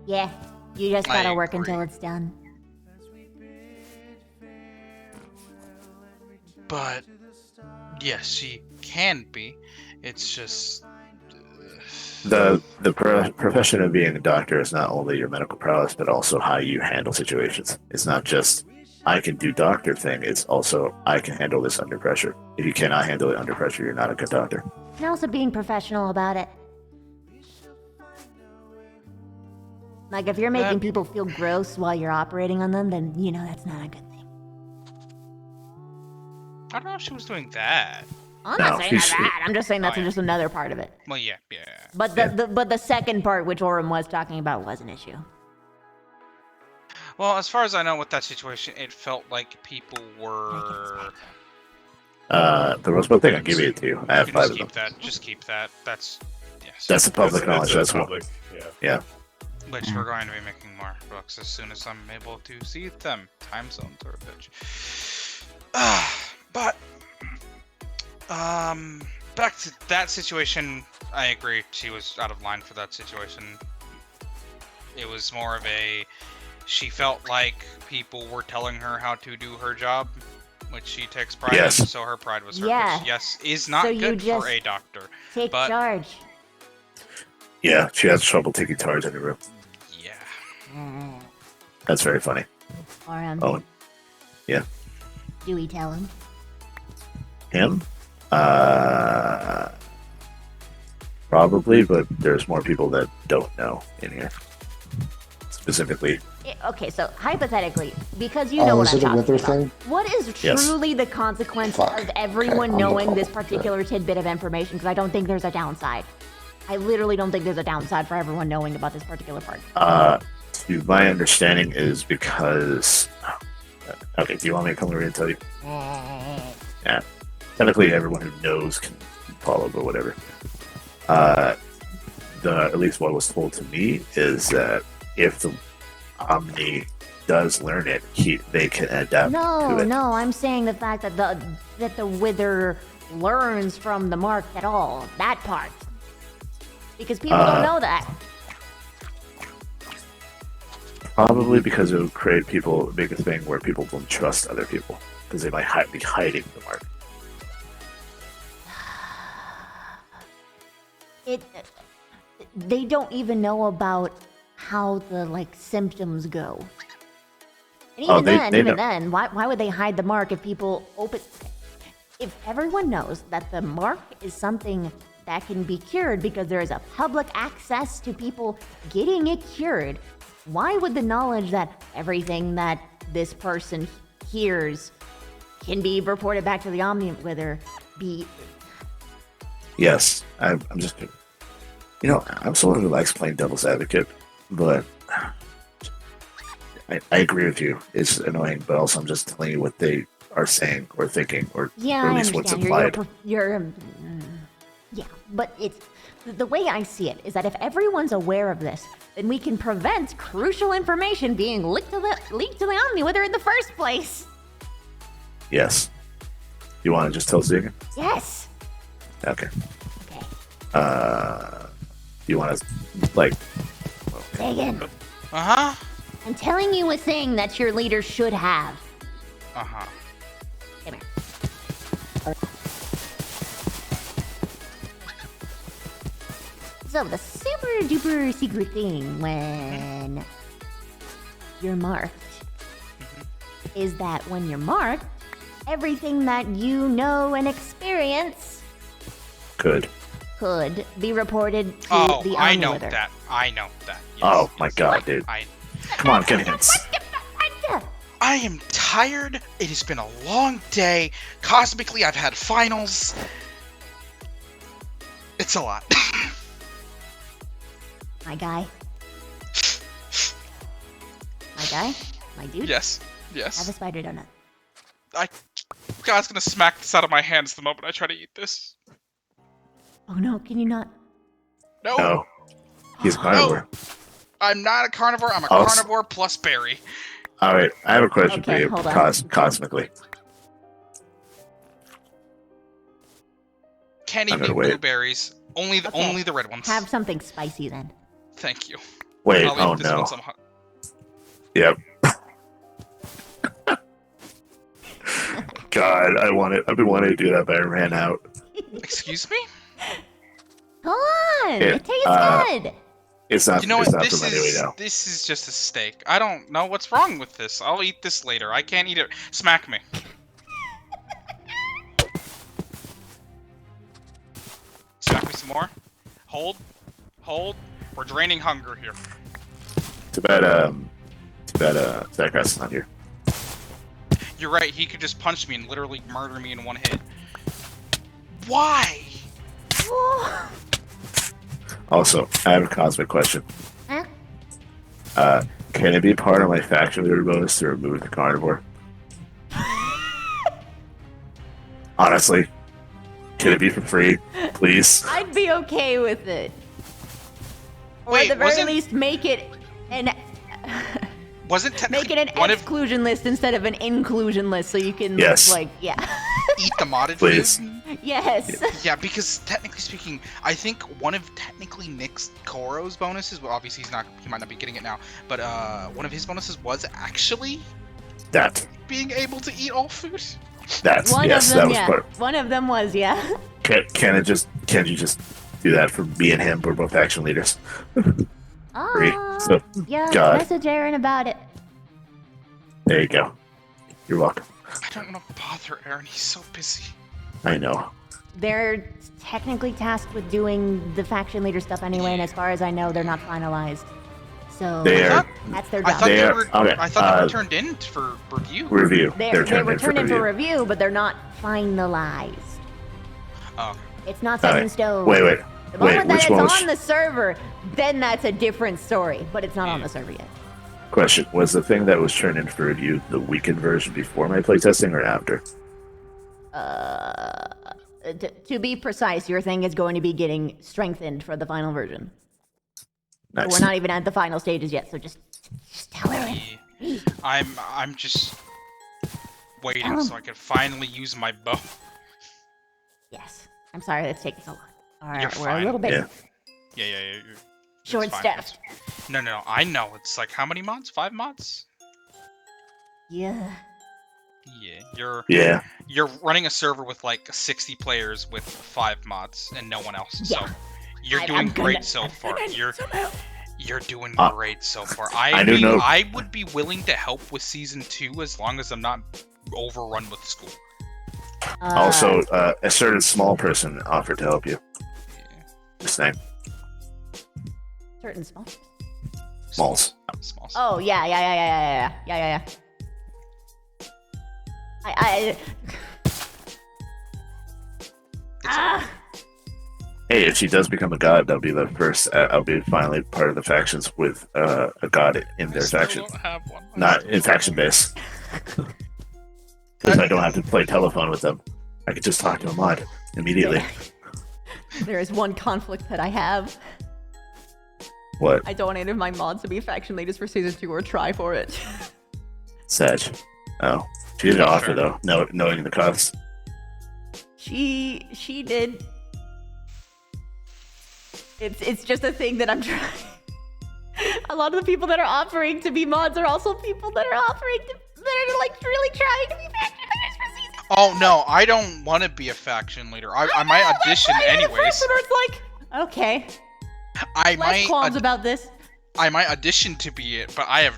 Yeah, you just I gotta work agree. until it's done. But yes, she can be. It's just profession of being a doctor is not only your medical prowess, but also how you handle situations. It's not just I can do doctor thing. It's also I can handle this under pressure. If you cannot handle it under pressure, you're not a good doctor. And also being professional about it. Like, if you're making people feel gross while you're operating on them, then, you know, that's not a good thing. I don't know if she was doing that. I'm No, not saying she's- that. I'm just saying that's Oh, yeah. just another part of it. Well, yeah. But the second part, which Orem was talking about, was an issue. Well, as far as I know, with that situation, it felt like people were. The Rosebud thing, I'll give it to you. I have You 5 just of them. keep that. Just keep that. That's yes. That's the public knowledge. That's what. public. Yeah. Yeah. Which we're going to be making more books as soon as I'm able to see them. Time zones are a bitch. But back to that situation. I agree. She was out of line for that situation. It was more of a. She felt like people were telling her how to do her job, which she takes pride Yes. in. So her pride was hurt. Yeah. Which, yes, is not So you good just- for a doctor. Take But- charge. Yeah, she has trouble taking charge in the room. Yeah. That's very funny. Orem, Oh, do we tell him? him? Probably, but there's more people that don't know in here. Specifically, Okay, so hypothetically, because you know Oh, what is I'm it a talking wither about, thing? what is Yes. truly the consequence Fuck. of everyone Okay, I'm knowing gonna this call it particular tidbit of information? Because I don't think there's a downside. I literally don't think there's a downside for everyone knowing about this particular part. to my understanding, is because. Okay, do you want me to come over and tell you? Yeah. Technically, everyone who knows can follow, but whatever. At least what was told to me is that if the Omni does learn it, they can adapt No, to it. no, I'm saying the fact that the Wither learns from the mark at all. That part. Because people don't know that. Probably because it would create people, make a thing where people don't trust other people because they might be hiding the mark. They don't even know about how the symptoms go. And even Oh, they even know. then, why would they hide the mark if people open? If everyone knows that the mark is something that can be cured because there is a public access to people getting it cured, why would the knowledge that everything that this person hears can be reported back to the Omni Wither be? Yes, I'm just. I'm sort of like playing devil's advocate, but I agree with you. It's annoying, but also I'm just telling you what they are saying or thinking, or Yeah, at I least what's understand. implied. Yeah, but it's the way I see it is that if everyone's aware of this, then we can prevent crucial information being leaked to the Omni Wither in the first place. Yes. You want to just tell Zigan? Yes. Okay. Okay. You want to Sagan, Uh huh. I'm telling you a thing that your leader should have. Uh huh. Come here. So the super duper secret thing when you're marked is that when you're marked, everything that you know and experience Good. could be reported to Oh, the I know Omniwither. that. I know that. Yes, Oh my yes. god, dude. I Come on, get hints. I am tired. It has been a long day. Cosmically, I've had finals. It's a lot. My guy. My guy? My dude? Yes. Have a Yes. spider donut. God's gonna smack this out of my hands the moment I try to eat this. Oh no, can you not? No. No. He's a carnivore. I'm not a carnivore. I'm a Oh, carnivore plus berry. All right, I have a question Okay, for you. hold on. Cosmically. Can't I'm eat gonna wait. blueberries. Only the Okay. only the red ones. Have something spicy then. Thank you. Wait, I'll oh eat this no. once I'm hungry. Yep. God, I've been wanting to do that, but I ran out. Excuse me? Come on! Yeah, It tastes good! It's not. You know it's what? not for my daily now. This is just a steak. I don't know what's wrong with this. I'll eat this later. I can't eat it. Smack me. Smack me some more. Hold. Hold. We're draining hunger here. Too bad. Zacharias is not here. You're right. He could just punch me and literally murder me in one hit. Why? Also, I have a cosmic question. Huh? Can it be part of my faction leader bonus to remove the carnivore? Honestly, can it be for free, please? I'd be okay with it. Or Wait, at the very wasn't- least, make it an Wasn't make technically it an one of exclusion list instead of an inclusion list, so you can Yes. like yeah. eat the modded Please. food? Yes. Yeah, because technically speaking, I think one of technically Nick's Koro's bonuses, well, obviously he might not be getting it now, but one of his bonuses was actually That. being able to eat all food. That's One yes. of That them, was yeah. part. One of them was, yeah. Can't you just do that for me and him? We're both faction leaders. Free. So Yeah, God. message Aaron about it. there you go. You're welcome. I don't want to bother Aaron. He's so busy. I know. They're technically tasked with doing the faction leader stuff anyway, and as far as I know, they're not finalized. So They are that's their I job. thought they They are- were. okay, I thought they uh, were turned in for review. review. They They're were turned in for turned in for review. review, but they're not finalized. Oh, It's not set in Alright. stone. Wait. The Wait. moment that Which it's one was? on the server, then that's a different story. But it's not on the server yet. Question: was the thing that was turned in for review the weakened version before my playtesting or after? To be precise, your thing is going to be getting strengthened for the final version. But Nice. we're not even at the final stages yet, so just tell Aaron. yeah. I'm just waiting so I can finally use my bow. Yes. I'm sorry that's taking so long. All right, You're we're fine. a little bit Yeah. Yeah. It's fine. short-staffed. No. I know. It's like how many mods? 5 mods? Yeah. Yeah. Yeah. You're running a server with like 60 players with 5 mods and no one else. Yeah. So you're I'm doing gonna- great so I'm far. gonna need some help. You're doing Uh, great so far. I do know- I would be willing to help with season 2 as long as I'm not overrun with school. Also, a certain small person offered to help you. Yeah. Just saying. Certain small. Smalls. Small. Oh yeah. I Hey, if she does become a god, that'll be the first. I'll be finally part of the factions with a god in their I still faction, don't have one. not in faction base. Because I don't have to play telephone with them. I could just talk to a mod immediately. there is one conflict that I have. What? I don't want any of my mods to be faction leaders for season 2 or try for it. Sag. Oh. She did offer, though, knowing the cost. She did. It's just a thing that I'm trying. A lot of the people that are offering to be mods are also people that are offering that are like really trying to be faction leaders for season 2. Oh no, I don't want to be a faction leader. I might audition That's why you're the anyways. person where it's like, okay, I less qualms might about this. I might audition to be it, but I have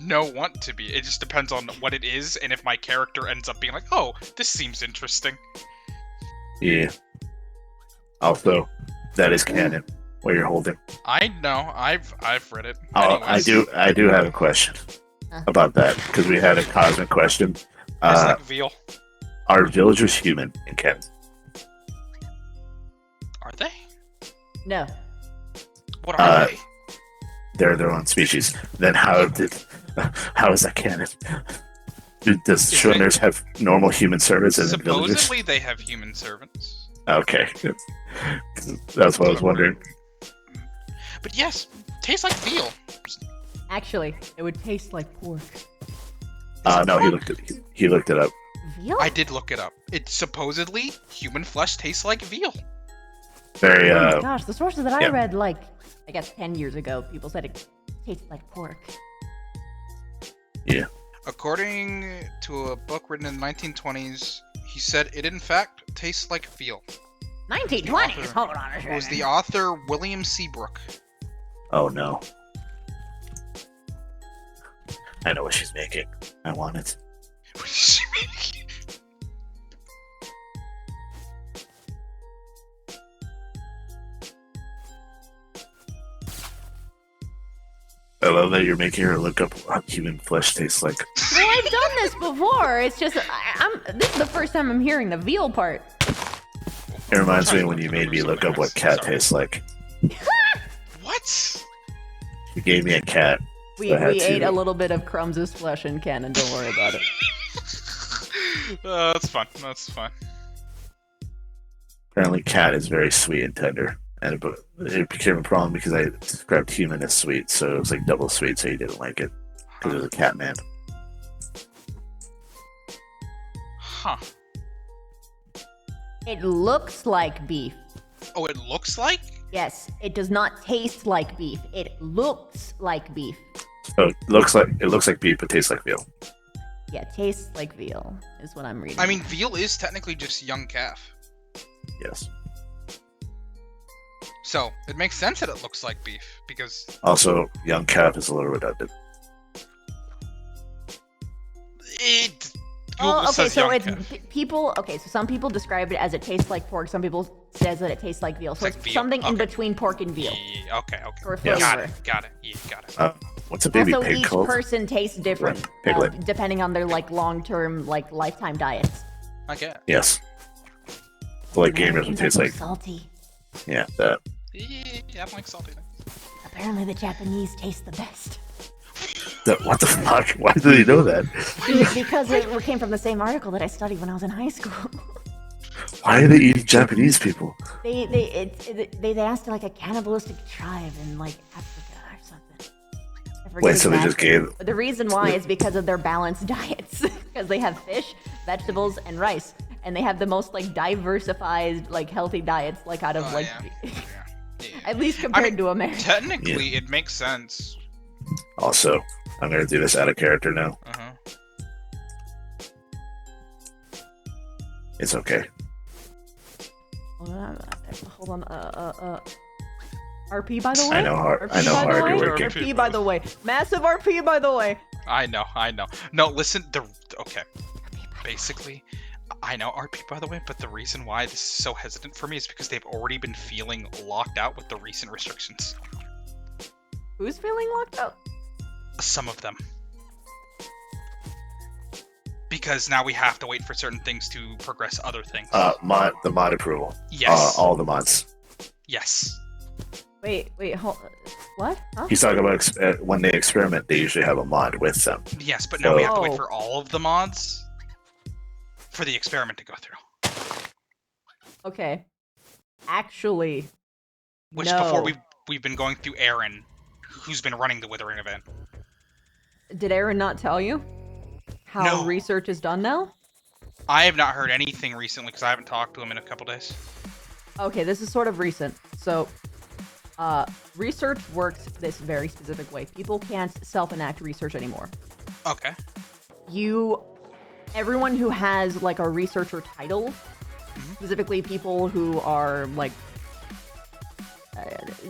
no want to be. It just depends on what it is and if my character ends up being like, oh, this seems interesting. Yeah. Also, that is canon. What you're holding. I know. I've read it. Oh, Anyways, I do have a question about that because we had a cosmic question. It's like veal. Are villagers human in Ken? Are they? No. What are they? They're their own species. Then how is that canon? Does Is Shoners have normal human servants as in villagers? Supposedly they have human servants. Okay. That's what I was wondering. But yes, tastes like veal. Actually, it would taste like pork. No, he looked it up. Veal? I did look it up. It supposedly human flesh tastes like veal. Very Oh my gosh, the sources that I yeah. read, like, I guess 10 years ago, people said it tasted like pork. yeah. According to a book written in the 1920s, he said it in fact tastes like veal. 1920s. Hold on a second. Was the author William Seabrook? Oh no. I know what she's making. I want it. What is she making? I love that you're making her look up what human flesh tastes like. Well, I've done this before. It's just this is the first time I'm hearing the veal part. It reminds me when you made me look up what cat tastes like. What? You gave me a cat. We I had ate to- a little bit of Crumbs' flesh in canon. Don't worry about it. That's fun. That's fun. Apparently, cat is very sweet and tender. And it became a problem because I described human as sweet, so it was like double sweet, so you didn't like it. Because it was a cat man. Huh. It looks like beef. Oh, it looks like? Yes, it does not taste like beef. It looks like beef. So it looks like beef, but tastes like veal. Yeah, tastes like veal is what I'm reading. I mean, veal is technically just young calf. Yes. So, it makes sense that it looks like beef, because Also, young calf is a little redundant. it... Oh, Google okay, says so young it's calf. people. Okay, so some people describe it as it tastes like pork. Some people says that it tastes like veal. So It's it's like veal, something in okay. between pork and veal. Yeah, okay. For Yeah. flavor. Got it. Yeah, got it. What's a baby Also, pig each called? person tastes different, Piglet. depending on their like long-term, like lifetime diets. I get Yes. So, like gamers would Things are taste so like, salty. yeah, that. it. Yeah, I like salty things. Apparently, the Japanese taste the best. What the fuck? Why did he know that? Because it came from the same article that I studied when I was in high school. Why are they eating Japanese people? They asked like a cannibalistic tribe in like Africa or something. I forget Wait, so they just exactly. gave. The reason why is because of their balanced diets. Because they have fish, vegetables, and rice, and they have the most like diversified, like healthy diets, like out of Oh, like, yeah. Yeah. at least compared to America. Technically, it makes sense. Also, I'm gonna do this out of character now. Uh-huh. It's okay. Hold on. RP by the way. I know hard. RP I know by the hard way? you're working. RP by the way. Massive RP by the way. I know. No, listen, okay. Basically, I know RP, by the way, but the reason why this is so hesitant for me is because they've already been feeling locked out with the recent restrictions. Who's feeling locked out? Some of them. Because now we have to wait for certain things to progress other things. The mod approval. Yes. All the mods. Yes. Wait, hold. What? Huh? He's talking about when they experiment, they usually have a mod with them. Yes, but now we have to wait Oh. for all of the mods for the experiment to go through. Okay. Actually, Which no. before we've been going through Aaron, who's been running the Withering event. Did Aaron not tell you how No. research is done now? I have not heard anything recently because I haven't talked to him in a couple days. Okay, this is sort of recent. So, research works this very specific way. People can't self-enact research anymore. Okay. Everyone who has like a researcher title, specifically people who are like,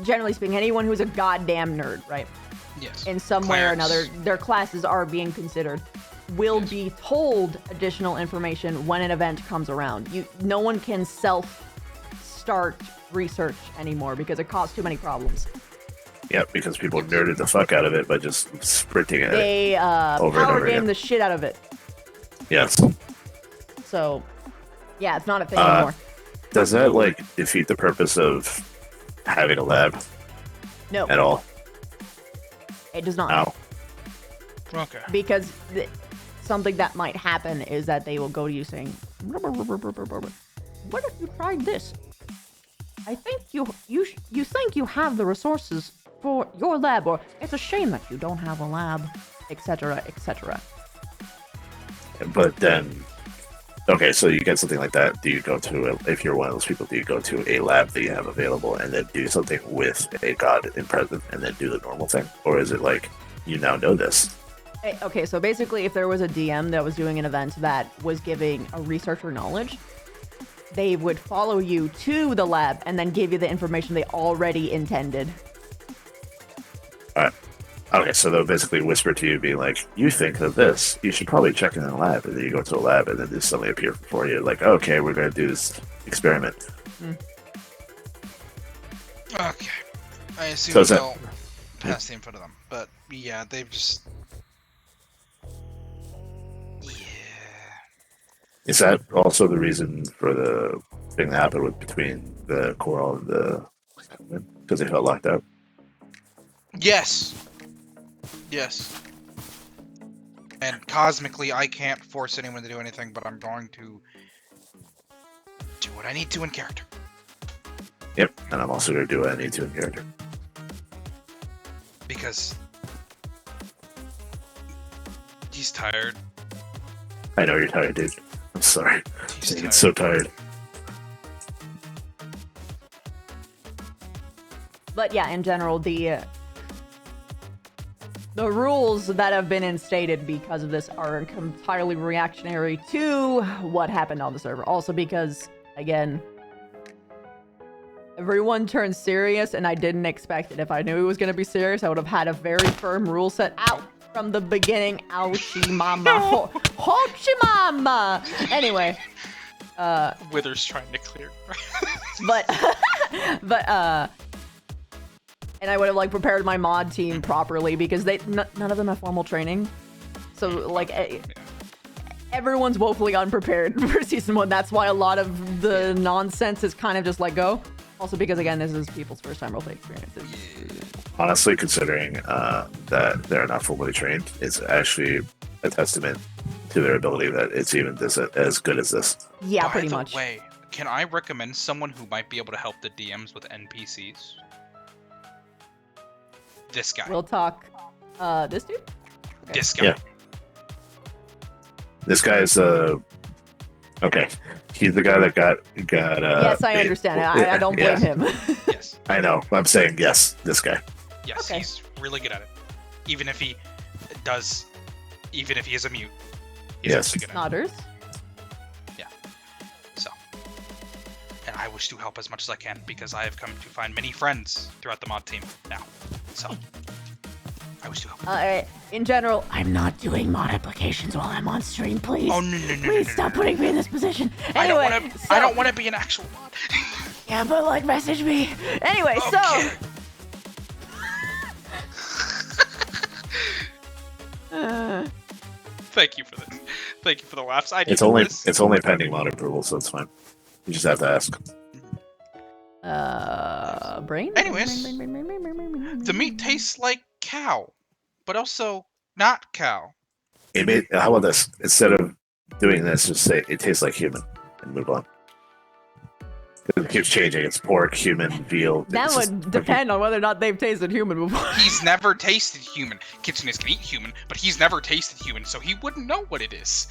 generally speaking, anyone who's a goddamn nerd, right? Yes. In some way or Clerics. another, their classes are being considered, will be told additional information when an event comes around. No one can self-start research anymore because it causes too many problems. Yep, because people nerded the fuck out of it by just sprinting at it. They Over and power over game again. the shit out of it. Yes. So, yeah, it's not a thing anymore. Does that like defeat the purpose of having a lab No, at all? it does not. Ow. Okay. Because something that might happen is that they will go to you saying, "What if you tried this? I think you think you have the resources for your lab, or it's a shame that you don't have a lab, etc., etc." But then, okay, so you get something like that. Do you go to, if you're one of those people, do you go to a lab that you have available and then do something with a god in present and then do the normal thing? Or is it like, you now know this? Okay, so basically, if there was a DM that was doing an event that was giving a researcher knowledge, they would follow you to the lab and then give you the information they already intended. Alright. Okay, so they'll basically whisper to you, being like, you think of this. You should probably check in the lab. And then you go to a lab, and then they suddenly appear before you. Like, okay, we're going to do this experiment. Okay. I assume So is that- they'll pass the info to them. But yeah, they've just. Yeah. Is that also the reason for the thing that happened between the Coral and the... Because they felt locked out? Yes. Yes. And cosmically, I can't force anyone to do anything, but I'm going to do what I need to in character. Yep, and I'm also going to do what I need to in character. Because he's tired. I know you're tired, dude. I'm sorry. He's I'm tired. so tired. But yeah, in general, the rules that have been instated because of this are entirely reactionary to what happened on the server. Also because, again, everyone turned serious, and I didn't expect it. If I knew it was going to be serious, I would have had a very firm rule set out from the beginning. Ouchie mama. Hochi mama! Anyway. Wither's trying to clear. but and I would have like prepared my mod team properly because none of them have formal training, so like everyone's woefully unprepared for season 1. That's why a lot of the nonsense is kind of just let go. Also because again, this is people's first time roleplay experiences. Honestly, considering that they're not formally trained, it's actually a testament to their ability that it's even this as good as this. Yeah, By pretty the much. way, can I recommend someone who might be able to help the DMs with NPCs? This guy. We'll talk. This dude? This guy. Yeah. This guy is okay. He's the guy that got. Yes, I understand. I don't blame him. Yes. I know. I'm saying yes. This guy. Yes, Okay. he's really good at it. Even if he is a mute. He's Yes. really good at it. Snotters. So. And I wish to help as much as I can because I have come to find many friends throughout the mod team now. So. I wish to help. In general, I'm not doing mod applications while I'm on stream, please. Oh, no. Please stop putting me in this position. Anyway, I don't want to be an actual mod. Yeah, but like, message me. Anyway, Okay. Thank you for this. Thank you for the laughs. I It's needed only this. it's only pending mod approval, so it's fine. You just have to ask. brain? Anyways, the meat tastes like cow, but also not cow. How about this? Instead of doing this, just say it tastes like human and move on. 'Cause it keeps changing. It's pork, human, veal. That It's just- would depend on whether or not they've tasted human before. He's never tasted human. Kitsunez can eat human, but he's never tasted human, so he wouldn't know what it is.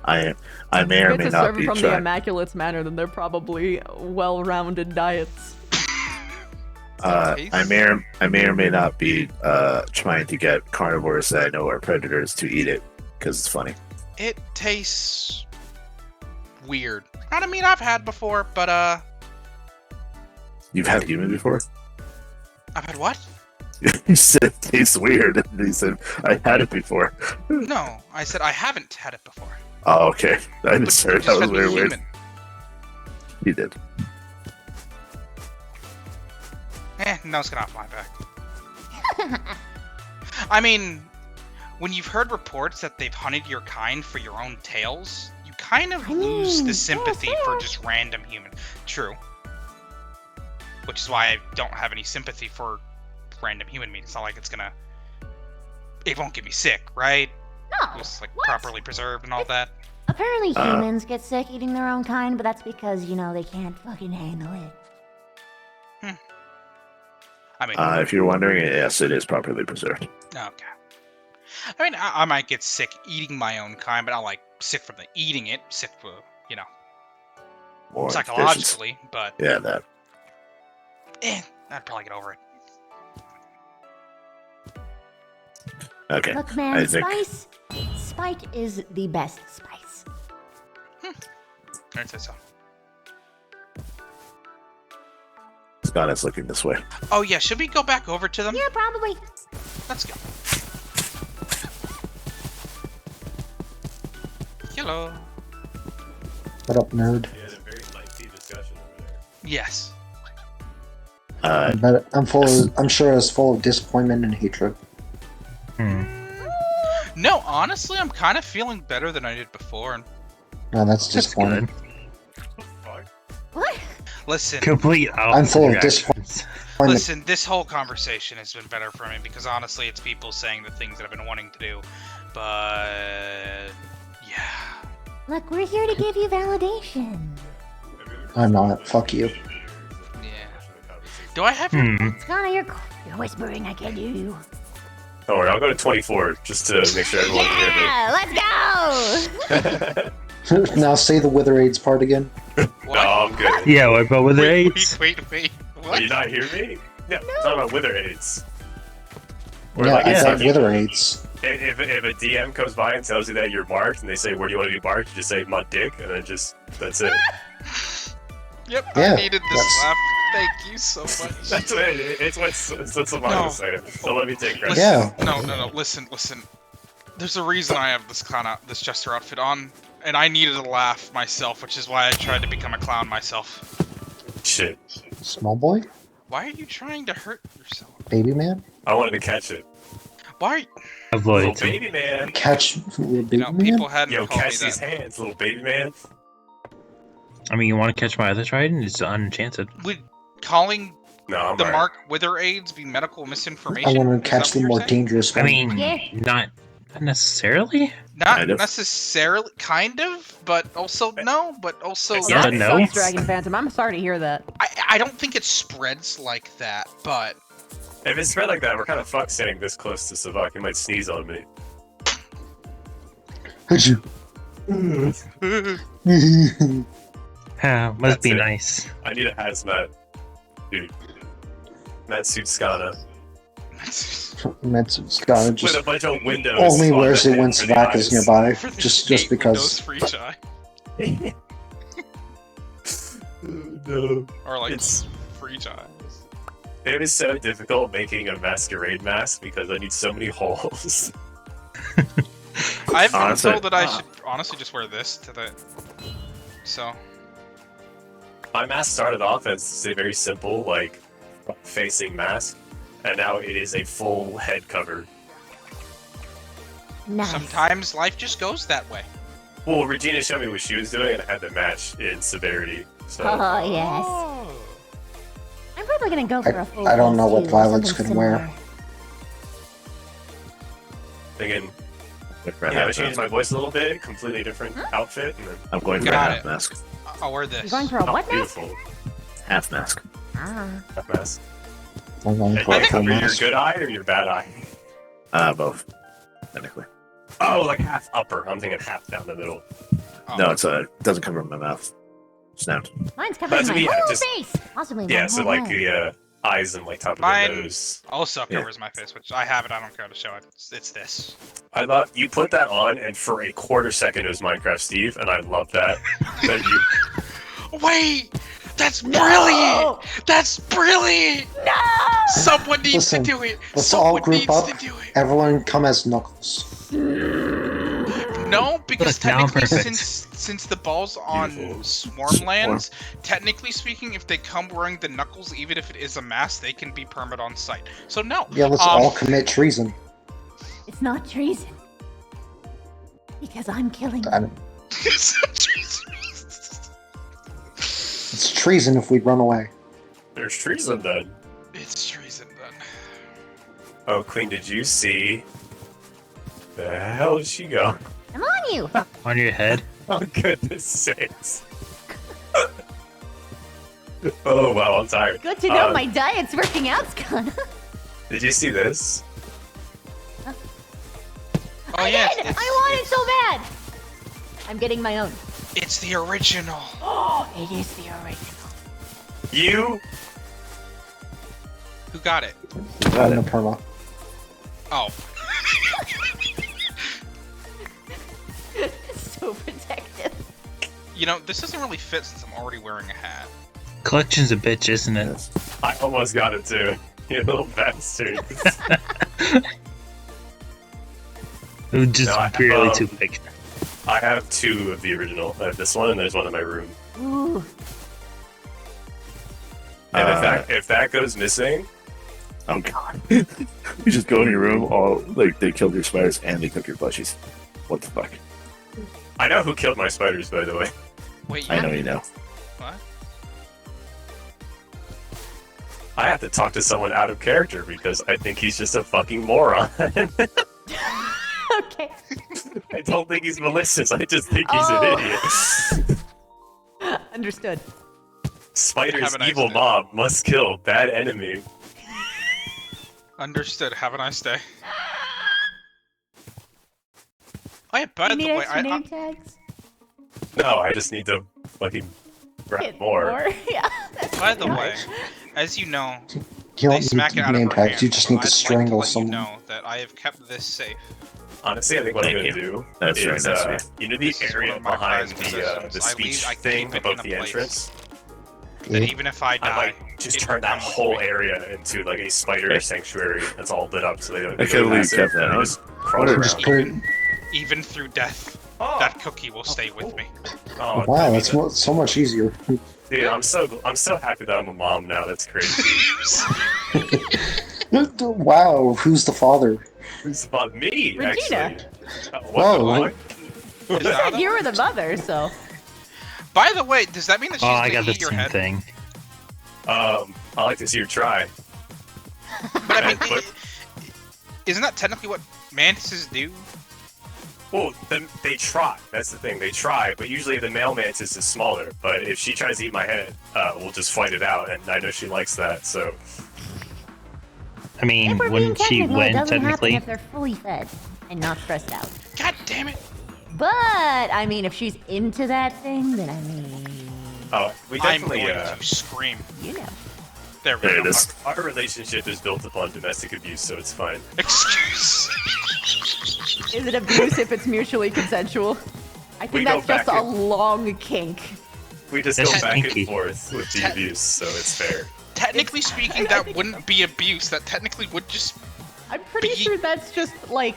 I may or If may it's not served be from the trying. Immaculate's manner, then they're probably well-rounded diets. I may or may not be trying to get carnivores that I know are predators to eat it because it's funny. It tastes weird. Not a meat I've had before, but You've had human before? I've had what? You said it tastes weird, and he said I had it before. No, I said I haven't had it before. Oh, okay. I But just you heard just that was fed me very weird. human. You did. No, it's gonna off my back. I mean, when you've heard reports that they've hunted your kind for your own tails, you kind of lose the sympathy for just random human. True. Which is why I don't have any sympathy for random human meat. It's not like it's gonna... It won't get me sick, right? No. It's like what? properly preserved and all that. Apparently humans get sick eating their own kind, but that's because, you know, they can't fucking handle it. I mean, If you're wondering, yes, it is properly preserved. okay. I mean, I might get sick eating my own kind, but not like sick from the eating it, sick for, you know, More psychologically, but Yeah, that. I'd probably get over it. Okay. Look, man, I think- Spite is the best spice. I'd say so. Ghana's looking this way. Oh yeah, should we go back over to them? Yeah, probably. Let's go. Hello. What up, nerd? We had a very lengthy discussion over there. Yes. But I'm sure it's full of disappointment and hatred. No, honestly, I'm kind of feeling better than I did before. No, that's That's disappointing. good. Fuck. What? Listen, Complete I'm full of reactions. disappointment. listen. This whole conversation has been better for me because honestly, it's people saying the things that I've been wanting to do. But yeah. Look, we're here to give you validation. I'm not. Fuck you. Do I have your... Skana, you're whispering. I can't hear you. Don't worry, I'll go to 24 just to make sure everyone can Yeah, let's go. Now say the Wither AIDS part again. hear me. No, I'm good. Yeah, what about with the Wait, AIDS? wait. Oh, What? you not hear me? Yeah, I'm talking about Wither AIDS. Or Yeah, like, I it's said like Wither AIDS. if a DM comes by and tells you that you're marked, and they say, "Where do you want to be marked?" You just say, "My dick," and then that's it. Yep, Yeah, I needed this that's- laugh. Thank you so much. That's what it's what's the No. say. So let me take credit. Yeah. No. Listen. There's a reason I have this Jester outfit on, and I needed a laugh myself, which is why I tried to become a clown myself. Shit. Small boy? Why are you trying to hurt yourself? Baby man? I wanted to catch it. Why? Avoid. Little baby man. Catch little baby You know, man? people hadn't Yo, called me catch these that. hands, little baby man. I mean, you want to catch my other trident? It's unenchanted. Would calling No, I'm the alright. mark Wither AIDS be medical I misinformation? want Is to catch that the what you're more saying? dangerous I one. mean, Yeah. not necessarily. Not Kind of. necessarily, kind of, but also no, but also It's Yeah, not. but no. Sucks, Dragon Phantom. I'm sorry to hear that. I don't think it spreads like that, but If it's spread like that, we're kind of fucked standing this close to Savak. He might sneeze on me. Could you? Must That's be it. nice. I need a hazmat. Dude. That suits Skana. It's gotta With just a bunch of windows. only on wears the it head when for the Savak is eyes. nearby. For the Just 8 because. Windows for each eye. No. Or like It's- for each eye. It is so difficult making a masquerade mask because I need so many holes. I've been Honestly- told that I should honestly just wear this to the. So My mask started off as a very simple, like, facing mask, and now it is a full head cover. Nice. sometimes life just goes that way. Well, Regina showed me what she was doing, and I had to match in severity. So Oh, yes. I'm probably gonna go for a full I don't know face, what too, Violet's something gonna wear. similar. thinking, With red yeah, I half changed mask. my voice a little bit, completely different outfit, and then I'm going for a Got half it. mask. I'll wear this. You're going for a oh, what now? beautiful. Half mask. Ah. That mask. I'm going And for a you full cover your mask. good eye or your bad eye? Both. Technically. Oh, like half upper. I'm thinking half down the middle. Oh. No, it doesn't cover my mouth. Snout. Mine's covering That's my me, whole just- face. Possibly Yeah, my so whole like head. the eyes and like top of Mine- the nose. Also Yeah. covers my face, which I have it. I don't care to show it. It's this. I thought you put that on, and for a quarter second it was Minecraft Steve, and I love that. Then you, Wait, that's brilliant. That's brilliant. No! Someone needs Listen, to do it. let's all Someone group needs up. to do it. Everyone come as Knuckles. No, because Look, now I'm technically, perfect. since the ball's on Beautiful. Swarmlands, technically speaking, if they come wearing the knuckles, even if it is a mask, they can be permit on site. So no. Yeah, let's all commit treason. It's not treason. Because I'm killing I you. don't- It's treason if we run away. there's treason then. It's treason then. Oh, Queen, did you see? The hell did she go? I'm on you! On your head. Oh, goodness sakes. Oh, wow, I'm tired. Good to know Uh, my diet's working out, Skana. Did you see this? Oh I yeah, did! I want it so bad! I'm getting my own. it's the original. Oh, it is the original. You? Who got it? On the perma. Oh, So protective. you know this doesn't really fit since I'm already wearing a hat. Collection's a bitch, isn't it? Yes. I almost got it too. You little bastard. It was just No, I- barely too big. I have 2 of the original. I have this one, and there's one in my room. Ooh. And if that goes missing, Oh god. You just go in your room, all like they killed your spiders and they took your plushies. What the fuck? I know who killed my spiders, by the way. Wait, I know you know. What? I have to talk to someone out of character because I think he's just a fucking moron. Okay. I don't think he's malicious. I just think he's Oh. an idiot. Understood. Spider's Have a nice evil day. mob must kill bad enemy. Understood. Have a nice day. Oh yeah, by You the need way, extra name tags? No, I just need to fucking grab Get more. Yeah. by the way, as you know, You they don't smack it need out name of our tags. You hands, just but need to I'd strangle like to let someone. you know that I have kept this safe. Honestly, I think what I'm Thank gonna you. do That's is, very nice of you know the This is one area of my behind prized the possessions. I speech leave- I thing keep it above in a the place. entrance? That Yeah. even if I I die, might just it turn will that come with whole me. area into like a spider Okay. sanctuary that's all lit up, so they don't. I can't believe you kept that on. Just crawl What a- around. Just put it. Even through death, Oh, that cookie will stay with me. oh, Wow, I mean, that's so much easier. dude, I'm so happy that I'm a mom now. That's crazy. Wow, who's the father? It's about me, Regina. actually. Whoa, What? Is You that how said that you were works? the mother, so. By the way, does that mean that she's Oh, I gonna got the eat your same head? thing. I like to see her try. But I mean, But- isn't that technically what mantises do? Well, they try. That's the thing. They try, but usually the male mantis is smaller. But if she tries to eat my head, we'll just fight it out, and I know she likes that. So I mean, If we're being wouldn't she technical, it win doesn't technically? happen if they're fully fed and not stressed out. God damn it! But I mean, if she's into that thing, then I mean, we I'm definitely. going to scream. you know. There we There go. it is. Our relationship is built upon domestic abuse, so it's fine. Excuse. Is it abuse if it's mutually consensual? I We think go that's just back a and- long kink. We just That's go back kinky. and forth with the abuse, so it's fair. Technically speaking, that wouldn't be abuse. That technically would just. I'm pretty Be- sure that's just like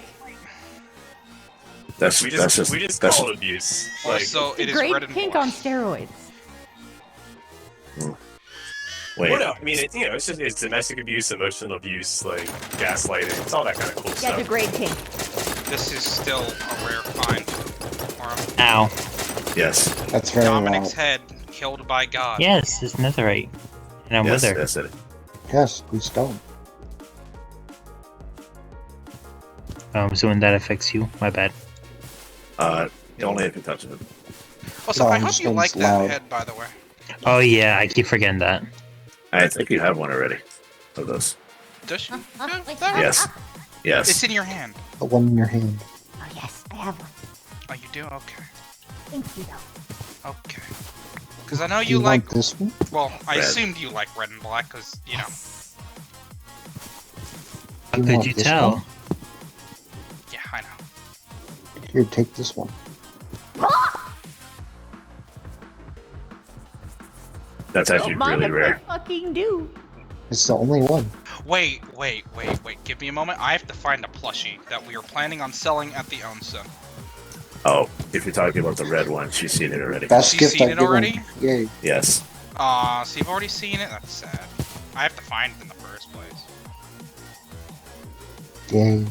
That's We that's just just call it abuse. Like, Also, it the is great red and kink black. on steroids. wait. well, no, I mean, it's domestic abuse, emotional abuse, like gaslighting. It's all that kind of cool Yeah, stuff. degrade kink. This is still a rare find. Or Ow. Yes. That's very Dominic's loud. head killed by God. Yes, it's netherite. And I'm Yes. with her. Yes. It. Yes, please don't. So when that affects you, my bad. Only if you touch it. Also, No, I I'm hope just you saying like it's that loud. head, by the way. Oh yeah, I keep forgetting that. I think you have one already. Of those. Does she? Wait, Yes. Yes. It's in your hand. The one in your hand. Oh yes, I have one. Oh, you do? Okay. Thank you though. Okay. Because I know Do you like. want this one? Well, I Red. assumed you like red and black, because, you know. How You could want you this tell? one? Yeah, I know. Here, take this one. That's actually Don't mind really if I rare. fucking do. It's the only one. Wait. Give me a moment. I have to find a plushie that we are planning on selling at the onsen. Oh, if you're talking about the red one, she's seen it already. Best She's gift seen I've it given. already? Yay. Yes. So you've already seen it? That's sad. I have to find it in the first place. Yay.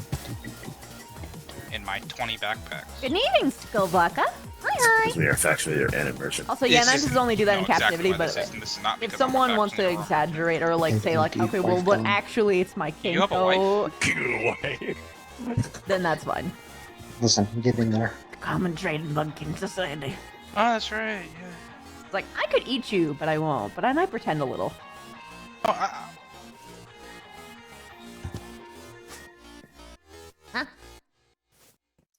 In my 20 backpacks. Good evening, Skullbaka. Hi, Because we are factually and immersion. Also, yeah, This mantises is- only do that you in know exactly captivity, why but this is, and this is not if because I'm someone wants to affectionate. exaggerate or like say like, Thank you, okay, well, but Python. actually it's my You have a wife? kinko, then that's fine. Listen, get in there. Common trading bug king society. Oh, that's right. Yeah. It's like I could eat you, but I won't. But I might pretend a little. Oh,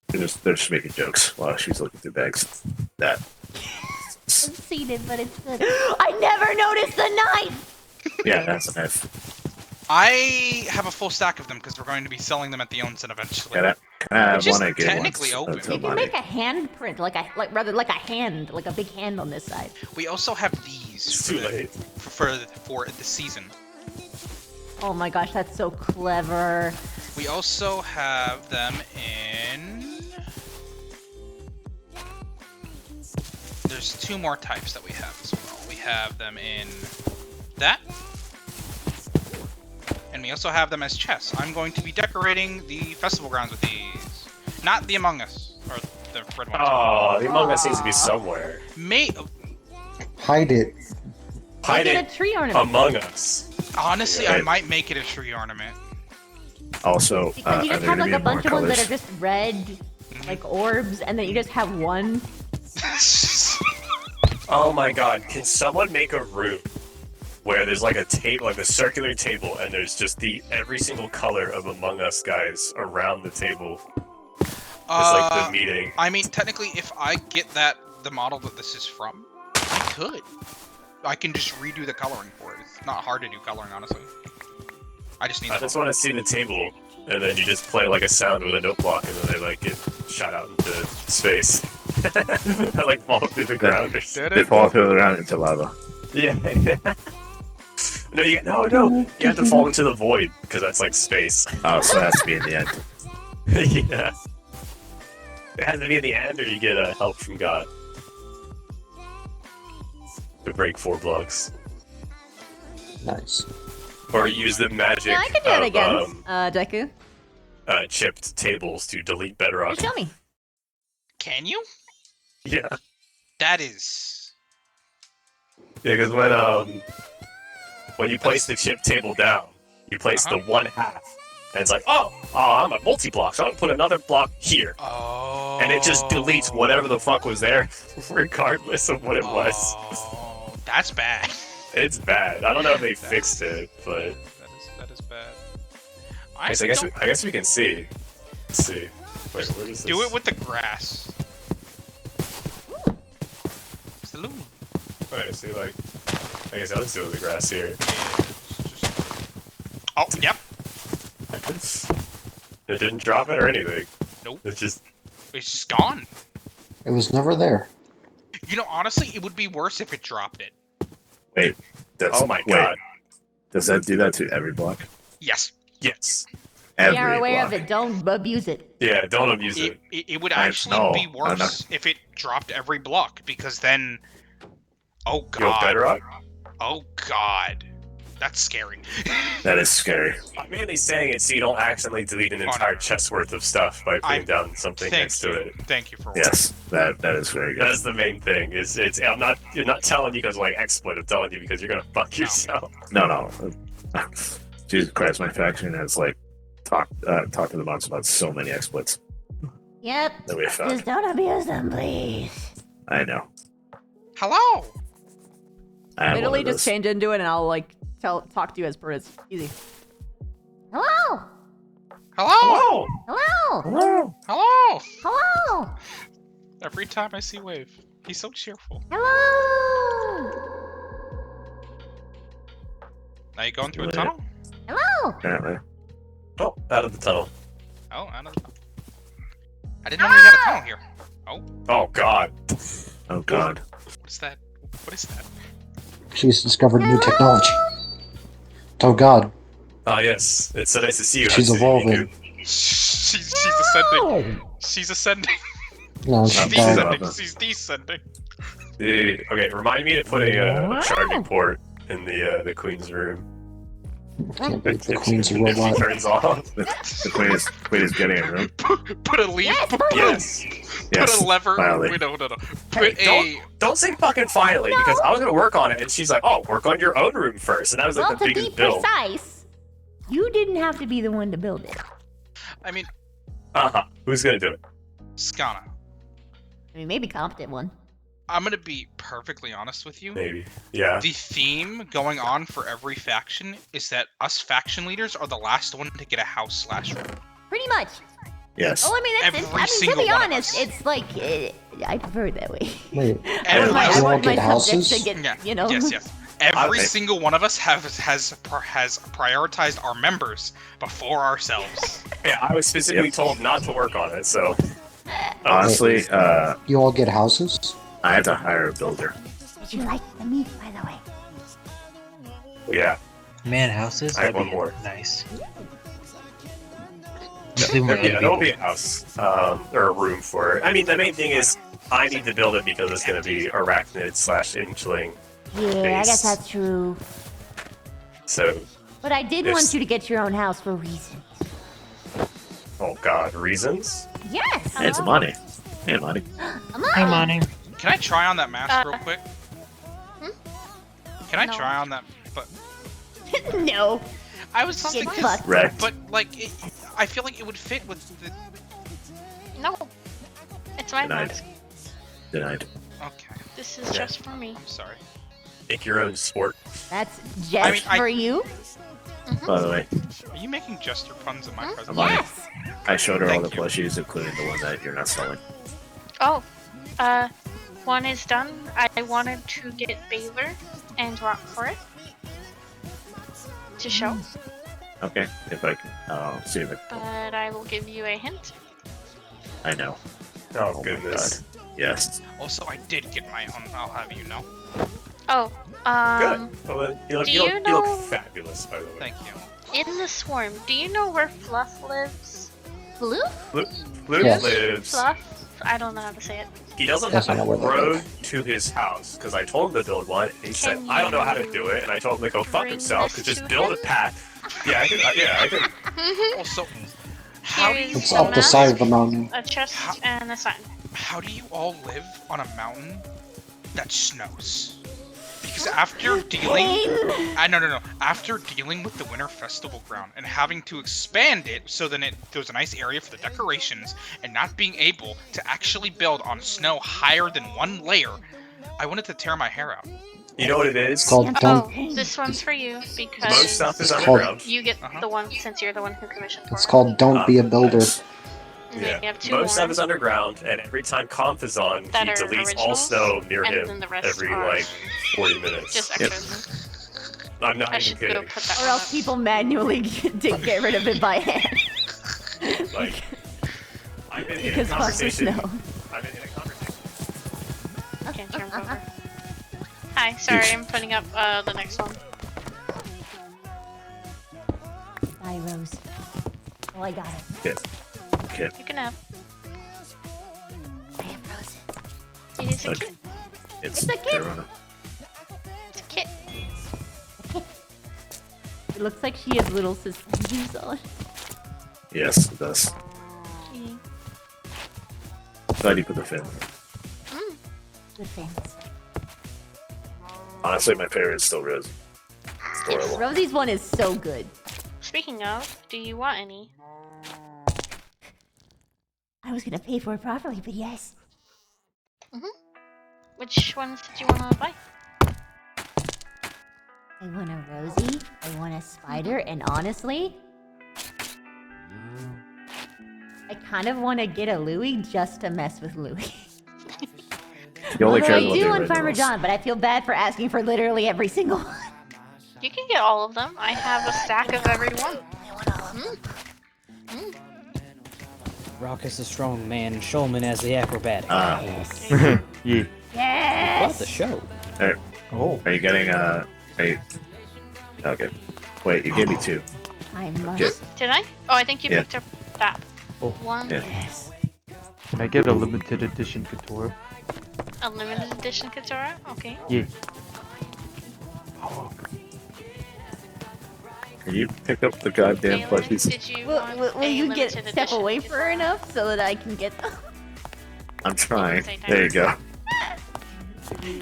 They're just making jokes while she's looking through bags. That. I've seen it, but it's good. I never noticed the knife. Yeah, that's a knife. I have a full stack of them because we're going to be selling them at the onsen eventually. Can I Which is want to get technically one open. until You can money. make a handprint, like a hand, like a big hand on this side. We also have these. these It's too late. for the season. Oh my gosh, that's so clever. We also have them in. There's 2 more types that we have as well. We have them in that, and we also have them as chests. I'm going to be decorating the festival grounds with these, not the Among Us or the red ones. Oh, the Among Us needs to be somewhere. Hide it. Hide Make it it a tree ornament. Among Us. Honestly, I might make it a tree ornament. Also, Because you are just there have gonna like be a bunch of more ones that are colors? just red, like orbs, and then you just have one. Oh my god, can someone make a room where there's like a table, like a circular table, and there's just every single color of Among Us guys around the table? It's like the meeting. I mean, technically, if I get the model that this is from, I could. I can just redo the coloring for it. It's not hard to do coloring, honestly. I just need. I just want to see the table, and then you just play like a sound with a note block, and then they like get shot out into space. They like fall through the ground. Or something. They fall through the ground into lava. Yeah. No, you have to fall into the void because that's like space. Oh, so it has to be in the end. Yeah. It has to be at the end, or you get help from God to break 4 blocks, Nice. or use the magic Yeah, I could do that of again. Deku, chipped tables to delete bedrock. just show me. Can you? Yeah, That is. because when you place the chip table down, you place the 1/2, and it's like, oh, I'm a multi-block, so I'm gonna put another block here, Oh. and it just deletes whatever the fuck was there, regardless of what it was. Oh, that's bad. It's bad. I don't know if they fixed it, but That is bad. I guess we can see. Let's see. Wait, where is this? Do it with the grass. Salute. Wait, see, like, I guess I'll just do it with the grass here. Oh, yep. It didn't drop it or anything. Nope. It's just. It's just gone. It was never there. You know, honestly, it would be worse if it dropped it. Wait, that's, Oh my wait, god. Does that do that to every block? Yes. Yes. Every We are aware block. of it. Don't abuse it. Yeah, don't abuse it. It would I actually know. be I know. worse if it dropped every block, because then. Oh You know, god. bedrock? Oh god. That's scary. That is scary. I'm mainly saying it so you don't accidentally delete an entire chest worth of stuff by putting down something Thank next you. to it. Thank you for Yes, that is very good. That's the main thing. You're not telling you because like exploit. I'm telling you because you're gonna fuck yourself. No. Jesus Christ, my faction has like talked to the mods about so many exploits Yep. that we have found. Just don't abuse them, please. I know. Hello. I have one Literally of just those. change into it and I'll like talk to you as per is. Easy. Hello. Hello. Hello. Hello. Hello. Hello. Every time I see Wave, he's so cheerful. Hello. Now you going through a Wait. tunnel? Hello. Apparently. Oh, out of the tunnel. Oh, I know. I didn't know we had a tunnel here. Oh god. Oh God. What is that? What is that? She's discovered new technology. Oh god. Oh yes. It's so nice to see you. She's Hatsune evolving. Miku. She's ascending. She's ascending. No, She's she's died. dead. descending. She's descending. Dude, okay, remind me to put a charging port in the queen's room. Can't believe the If- queen's a if she robot. turns off. The queen is getting a room. Put a leaf. Yes. Yes. Put a lever. finally. Wait, no. Hey, Put a. don't say fucking finally, because I was gonna work on it, and she's like, "Oh, work on your own room first," and that was like Well, the to be biggest bill. precise, you didn't have to be the one to build it. I mean, Who's gonna do it? Skana. I mean, maybe competent one. I'm gonna be perfectly honest with you. Maybe. Yeah. The theme going on for every faction is that us faction leaders are the last one to get a house/room. Pretty much. Yes. Oh, I mean, Every I mean, to single be one of honest, us. it's like I prefer it that way. Wait, Every Every I you all want my get subjects houses? to get, Yeah. you know. Yes. Every Okay. single one of us has prioritized our members before ourselves. Yeah, I was specifically told not to work on it, so. Honestly, you all get houses? I had to hire a builder. Did you like the meat, by the way? Yeah, Man, houses? I have That'd one be more. Nice. Two more Yeah, there'll be people. a house or a room for it. I mean, the main thing is I need to build it because it's going to be arachnid/inchling. Yeah, I Base. guess that's true. So, But I did If- want you to get your own house for reasons. oh god, reasons? Yes! Hey, it's money. Hey, money. Hi, Monty. Can I try on that mask real quick? Can I No. try on that? But No. I was Get thinking, fucked. Wrecked. but like, I feel like it would fit with the. No. It's my Denied. mask. Denied. Okay, This is Yeah. just for me. I'm sorry. Make your own sport. That's just for you? By the way, Are you making jester puns in my presence? I'm on it. Yes! I showed her all Thank the you. plushies, including the one that you're not selling. Oh, one is done. I wanted to get Baylor and rock for it to show, Okay, if I can. I'll see if but I will give you a hint. I know. Oh, Oh goodness. my god. Yes. Also, I did get my own. I'll have you know. Oh, Good. Well, then, you look, do you look, you you know- look fabulous, by the way. Thank you. in the swarm, do you know where Fluff lives? Blue? Luke Yes. lives. Fluff? I don't know how to say it. He doesn't Yes, I have know a where they road to his house because I told him to build one. And he said, Can "I don't know how to you do it," and I told him to go fuck bring himself. this To just to build a him? path. Yeah, I can. Yeah, I can. Also, how do you Here's It's the up the side of the mask, mountain. a chest, How- and a sign. how do you all live on a mountain that snows? Because after dealing, no. After dealing with the Winter Festival ground and having to expand it so then there's a nice area for the decorations and not being able to actually build on snow higher than one layer, I wanted to tear my hair out. You know what it is? It's called Oh, don't. this one's for you Most because stuff is It's called- underground. you get Uh-huh. the one since you're the one who commissioned for It's it. called don't be a builder. And Yeah. then you have two Most more, stuff is underground, and every time Conf is on, he that are deletes all originals, snow near and him then the rest every are like 40 minutes. just Yep. extras. I'm not I even should go kidding. put that Or one else up. people manually get rid of it by hand. Like, I've been in a Because fuck the conversation. snow. I've been in a conversation. Can't turn over. Hi, sorry, I'm putting up the next one. Bye, Rose. Oh, I got it. Kid. You can have. I have roses. It is a Okay. kit. It's It's a kid. Corona. It's a kit. It looks like she has little suspenders on. Yes, it does. Mm. Glad you put the fin. Good things. Honestly, my favorite is still Rose. It's adorable. Rosie's one is so good. Speaking of, do you want any? I was gonna pay for it properly, but yes. Which ones did you want to buy? I want a Rosie, I want a spider, and honestly, I kind of want to get a Louie just to mess with Louie. He only Although cares I about do the want Farmer originals. John, but I feel bad for asking for literally every single one. You can get all of them. I have a stack of every one. Rock as the strong man and Shulman as the acrobatic. Yeah. About the show. Oh. Are you getting Are you... Okay. Wait, you gave me two. I must. Good. Did I? Oh, I think you Yeah. picked up that. Oh. One. Yeah. Yes. Can I get a limited edition Couture? A limited edition Katara? Okay. Yeah. Can you pick up the goddamn Taylor, plushies? did you Will, want will a you get limited step edition? away for enough so that I can get them? I'm trying. Say There you go. Here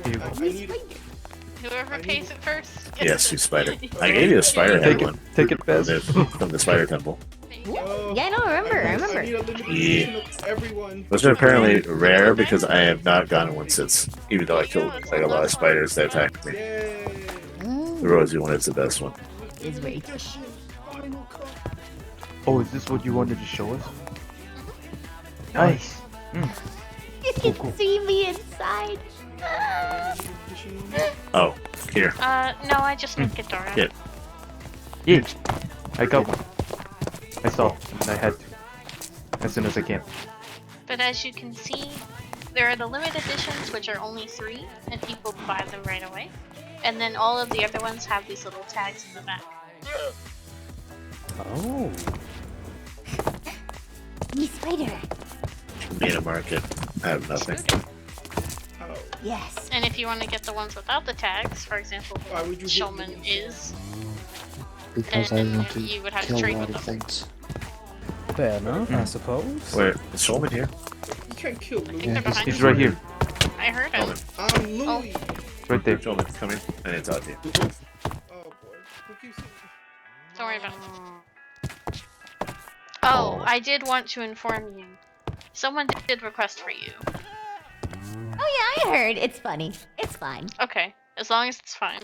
you go. Whoever pays it first. gets Yes, it. you spider. I gave you a spider head Take it. one Take it from fast. the spider temple. Yeah, no, I remember. Yeah. Those are apparently rare because I have not gotten one since, even though I killed like a lot of spiders that attacked me. The rosy one is the best one. Is great. Oh, is this what you wanted to show us? Nice. You can see me inside. Oh, here. No, I just need Katara. Yeah. Yeah. I got one. I saw, and I had to. As soon as I can. But as you can see, There are the limited editions, which are only 3, and people buy them right away. And then all of the other ones have these little tags in the back. Oh. Me spider. Me in a market. I have nothing. Yes. And if you want to get the ones without the tags, for example, Why would you hit Shulman me? is, Because I and want to you would have to kill a trade lot with of them. things. Fair enough, I suppose. Where is Shulman here? You can't kill I think Louis. they're behind He's you. right here. I heard him. I'm Louis. Right there. Shulman, come here. I need to talk to you. Oh boy. Who keeps Don't worry about it. Oh, I did want to inform you. Someone did request for you. Oh yeah, I heard. It's funny. It's fine. Okay, as long as it's fine.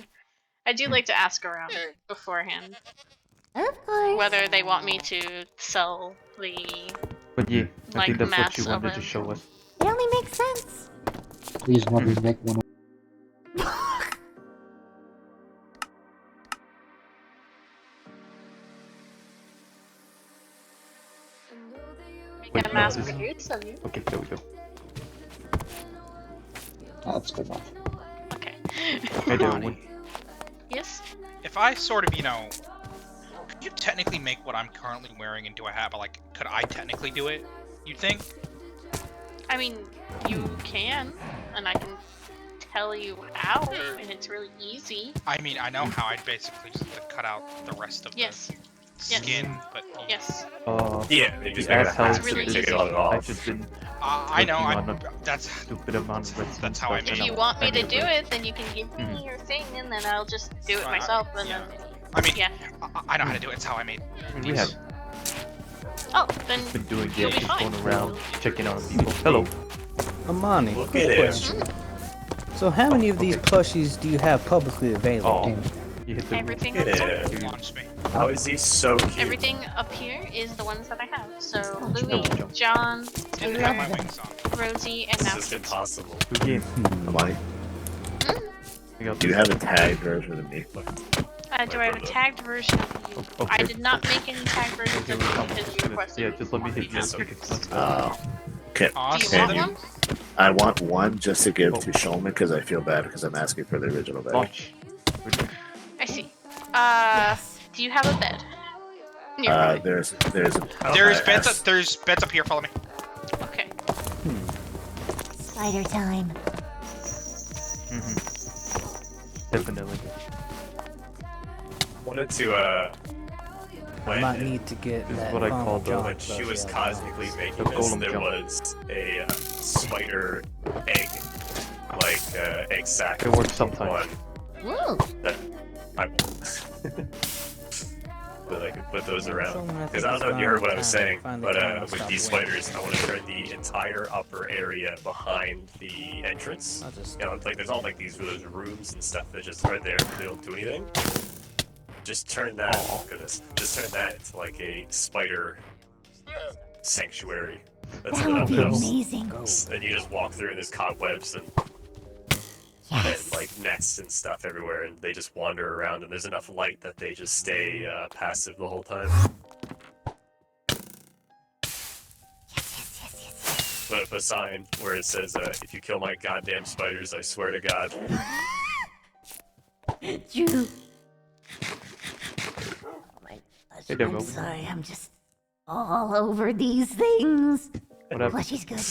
I do like to ask around beforehand Of course. whether they want me to sell the But yeah, I like think that's what mass you wanted of to it. show us. It only makes sense. Please, Mother, make one. make Wait, a no, mass this- produce of you. Okay, there we go. That's good enough. Okay. Hey there, Owen. Yes. If I sort of, could you technically make what I'm currently wearing into a hat, but like, could I technically do it? You think? I mean, you can, and I can tell you how, and it's really easy. I mean, I know how. I'd basically just have to cut out the rest of Yes. the skin, but Yes. Yeah, they just the make it a ass hat help so really they take easy. it on and off. I've just been I know. working on That's a stupid amount of redstone That's how I stuff, made If and you I'm want me to having do break. it, then you can give me Mhm. your thing, and then I'll just do it So myself, and yeah. then... I mean, Yeah. I know how to do it. It's how I made. I mean, we have Oh, then been doing you'll it, be just fine. going around checking on people. Hello. Amani, Look quick at him. question. So how many of these plushies do you have publicly available? Oh, you hit the Everything Look on at top. him. Launch me. How is he so cute? Everything up here is the ones that I have. So Louis, Double jump. John, Didn't have my wings on. Rosie, and This is Mouse. impossible. Good game. Amani, I got do you this. have a tagged version of me? Do I have a tagged version of you? Oh, I okay. did not make any tagged versions Okay, of well, you because you requested. yeah, just let me hit you. Yes, You okay. can- let's go. Okay. Do you Awesome. want one? I want one just to give Oh. to Shulman because I feel bad because I'm asking for the original bag. Launch. I see. Do you have a bed? Nearby. There's There's beds. There's beds up here. Follow me. Okay. Spider time. Definitely. Wanted to I when might need to get This is that what I Farmer call the- John when she plushie was out of cosmically the house. making The this, golem there jump. was a spider egg, like egg sac. It works sometimes. One Woo! that I but I could put those around. Someone I Because think I don't know is if you heard what I finally was saying, time- but finally with stop these winning. spiders, I want to turn the entire upper area behind the entrance. I'll just You know, like there's all like these rooms and stuff that just right there. They don't do anything. Just turn that. Oh goodness. Just turn that into like a spider sanctuary. That's That what would I'm be doing. amazing. And you just walk through and there's cobwebs and Yes. like nests and stuff everywhere, and they just wander around. And there's enough light that they just stay passive the whole time. Put up a sign where it says, "If you kill my goddamn spiders, I swear to God." Drew. Oh my gosh, Hey there, I'm Roby. sorry. I'm just all over these things. Whatever. Plushie's good.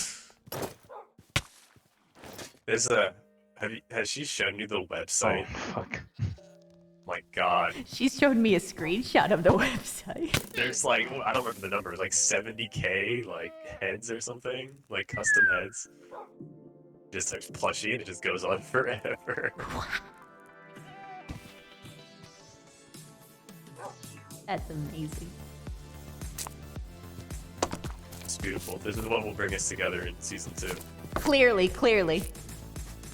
There's has she shown you the Oh, website? fuck. My God, She showed me a screenshot of the website. there's like I don't remember the number, like 70k like heads or something, like custom heads. Just like plushie, and it just goes on forever. That's amazing. It's beautiful. This is what will bring us together in season 2. Clearly.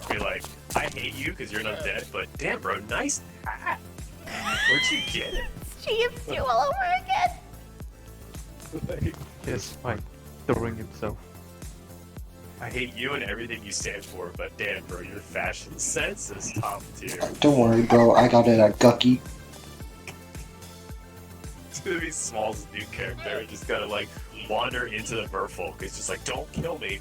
Be like, I hate you because you're not dead, but damn, bro, nice hat. Where'd you get it? GM's2 all over again. Yes, by throwing himself. I hate you and everything you stand for, but damn, bro, your fashion sense is top tier. Don't worry, bro. I got it at Gucky. It's gonna be Small's new character. Just gotta like wander into the merfolk. It's just like, don't kill me.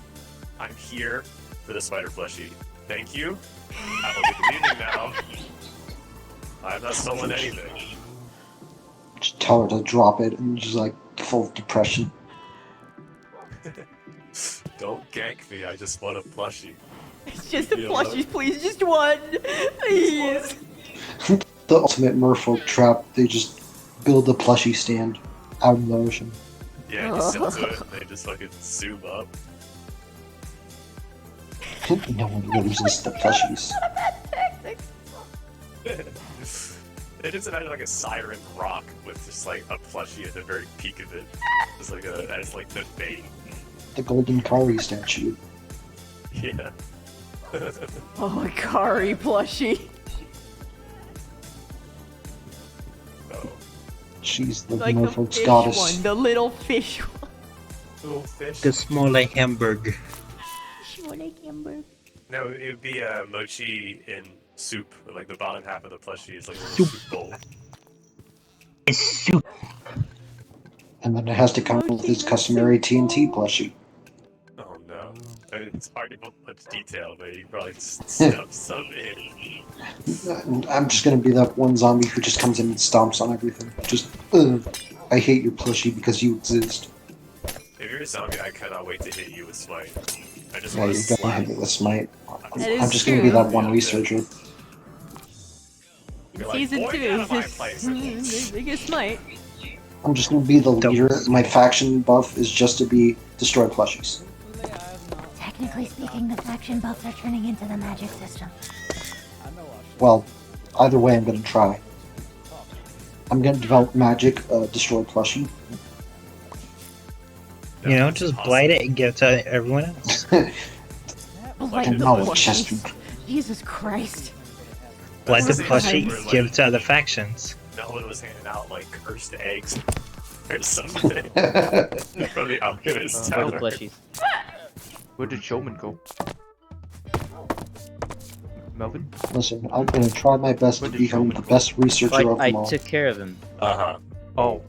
I'm here for the spider plushie. Thank you. I will be leaving now. I have not stolen anything. Just tell her to drop it, and just like full of depression. Don't gank me. I just want a plushie. It's just the Yeah, plushies, please. Just one. Please. The ultimate merfolk trap. They just build a plushie stand out in the ocean. Yeah, you sell to it. They just fucking zoom up. No one really resists the plushies. They just imagine like a siren rock with just like a plushie at the very peak of it. It's like as like the bait. The golden Kari statue. Yeah. Oh, a Kari plushie. Oh. She's the Like the merfolk's fish goddess. one, the little fish one. Little fish. The small like hamburger. No, it would be mochi in soup. Like the bottom half of the plushie is like a little soup bowl. It's soup. And then it has to come with its customary TNT plushie. Oh no. I mean, it's hard to put much detail, but you can probably stuff some in. I'm just gonna be that one zombie who just comes in and stomps on everything. Just, ugh. I hate your plushie because you exist. If you're a zombie, I cannot wait to hit you with smite. I just Yeah, want to you're gonna hit slap me with smite. That is I'm just gonna be true. that one researcher. You're like, Season "Boy, 2 get out is of my just place." biggest smite. I'm just gonna be the leader. My faction buff is just to be destroy plushies. Technically speaking, the faction buffs are turning into the magic system. Well, either way, I'm gonna try. I'm gonna develop magic, destroy plushie. You know, just blight it and give it to everyone else. Like And the knowledge plushies. chest. Jesus Christ. Blight the That's plushie, where, like, give it to other factions. No one was handing out like cursed eggs or something from the alchemist Or the tower. plushies. Where did Showman go? Melvin? Listen, I'm gonna try my best to become the best researcher of I them all. took care of him. Uh-huh. Oh.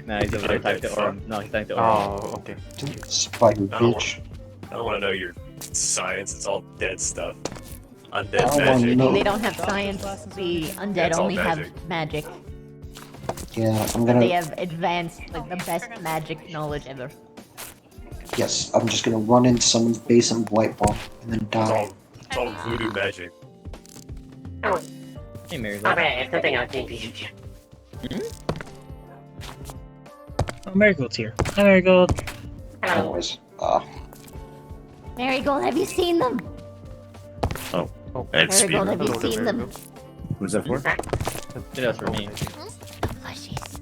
Nah, he's over there talking to Orm. No, he's talking to Orm. Oh, okay. Spider I don't bitch. I don't want to know your science. It's all dead stuff. I Undead don't wanna magic. know. They don't have science. The undead It's all only have magic. magic. Yeah, I'm They gonna. have advanced, like the best magic knowledge ever. Yes, I'm just gonna run into someone's base and white bomb and then die. It's all voodoo magic. Hey, Mary. Alright, something I'll think you should do. Oh, Marigold's here. Hi, Marigold. Anyways, Marigold, have you seen them? Oh. And Marigold, have you Hello there, seen them? Who's that for? That's for me. Plushies.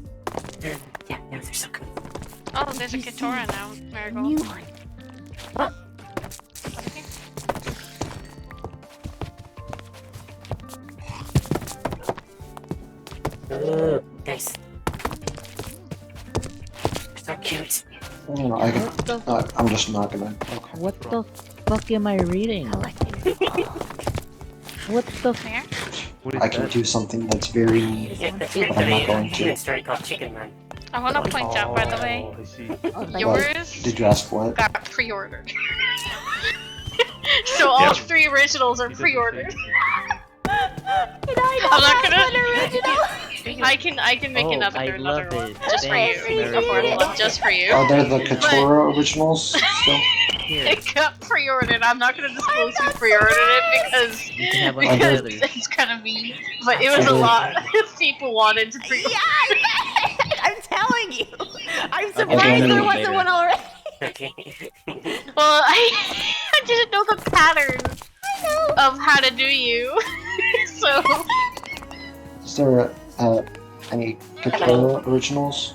Yeah, no, they're so good. Oh, there's a Katora now, Marigold. New one. Ooh, nice. So cute. you know, I'm just not gonna. Okay. What the fuck am I reading? What the Where? What is I can that? do something that's very. Yeah, the But I'm not going to. human story called Chicken Man. I want to point out, by the way, Oh, I see. yours Did you ask what? got pre-ordered. So all Yeah. 3 originals are He doesn't pre-ordered. say. I'm not gonna. I can make Oh, another I love it. just for you. Thanks, Affordable, just for you. Are there the Katora originals still? Here, It got pre-ordered. I'm not gonna disclose who pre-ordered it you can have one because of the others. it's kind of mean. But it was a lot of people wanted to pre. I'm telling you. I'm Okay, surprised I'll there do it wasn't later. one already. Okay. Well, I didn't know the pattern of how to do you, so Is there any Katora originals?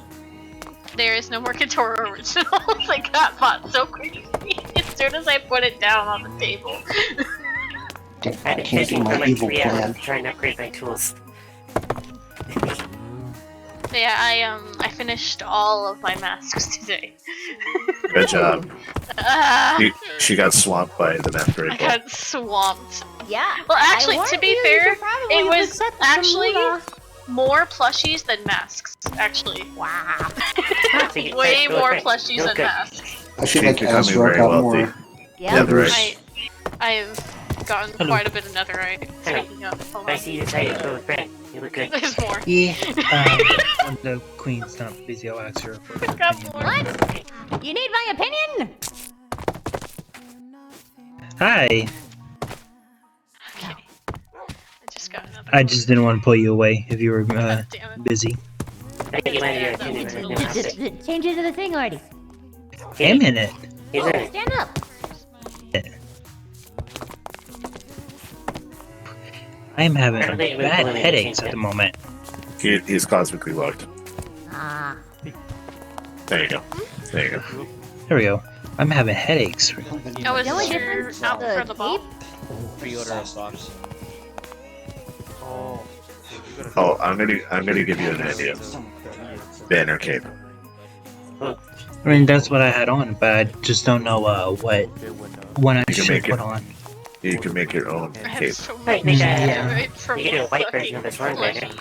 there is no more Katora originals. It got bought so quickly as soon as I put it down on the table. I can't do my evil plan. Trying to upgrade my tools. Yeah, I finished all of my masks today. Good job. Ah, She got swamped by the masquerade I ball. got swamped. Yeah. Well, actually, I to warned be you, fair, you should probably it have was accepted actually some more plushies than masks. Actually, Wow. way more plushies than masks. I feel like She's becoming Ezra very got wealthy. more Yeah. Netherite. I've gotten Hello. quite a bit of netherite. Hello. Speaking of, hold I on. see you say it with bread. You look good. There's more. Yeah. When the queen's not busy, I'll ask her for her Got opinion. more. What? You need my opinion? Hi. Okay. I just got another. I just didn't want to pull you away if you were God damn it. busy. I think you might have your opinion right now. Change it to the thing already. I'm in it. He's in it. Stand up. I'm having I think we bad really headaches changed at the it. moment. He's cosmically locked. Ah. There you go. There you go. There we go. I'm having headaches. Oh, is The only this your difference outfit for the the ball? Pre-order a box. Oh. Oh, I'm gonna give you an idea. Banner cape. I mean, that's what I had on, but I just don't know what one I You can should make it. put on. You can make your own I have cape. so Hey, much make a- netherite from you can do a white fucking version of this one, right? plushies.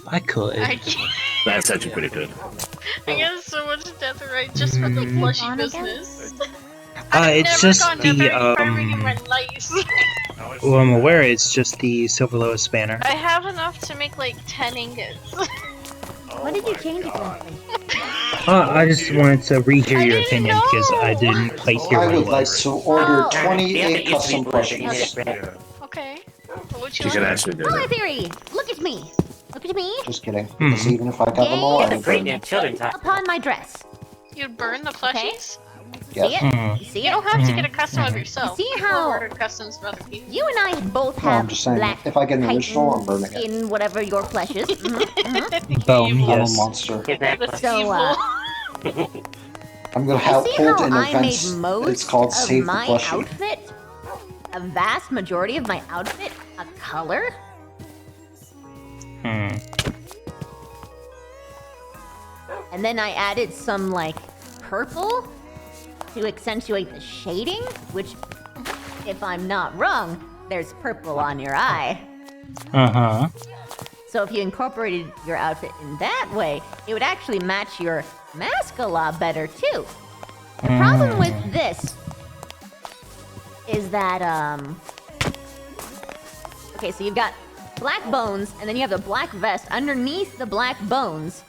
I could. I can't. That's actually pretty good. I get so much netherite just for the plushie business. It's just gone the netherite farming in my life. Well, I'm aware it's just the Silver Lotus banner. I have enough to make like 10 ingots. What did you change it to? I just wanted to rehear I your didn't opinion know. because I didn't quite hear I what it would like was. to order Oh. 28 custom You plushies. did bread. Okay. What You you can like? actually do Color that. theory. Look at me. Look at me. Just kidding. Because even if I got them all, Yeah. I It's a would great burn new them. children's house. Upon my dress. You'd burn the plushies? See Yes. it? You see You it? don't have to get a custom of yourself. You see People how- ordered customs for other people. You and I both No, have I'm just saying, black if I get an original, I'm burning it. skin, whatever your flesh is. Bone, I'm a yes. monster. Get that That's plus. So, evil. I'm gonna you see hold how an I made event most that's called of Save the my Plushie. outfit? A vast majority of my outfit a color? And then I added some, like, purple to accentuate the shading, which, if I'm not wrong, there's purple on your eye. Uh-huh. So if you incorporated your outfit in that way, it would actually match your mask a lot better, too. The problem with this is that, okay, so you've got black bones, and then you have the black vest underneath the black bones,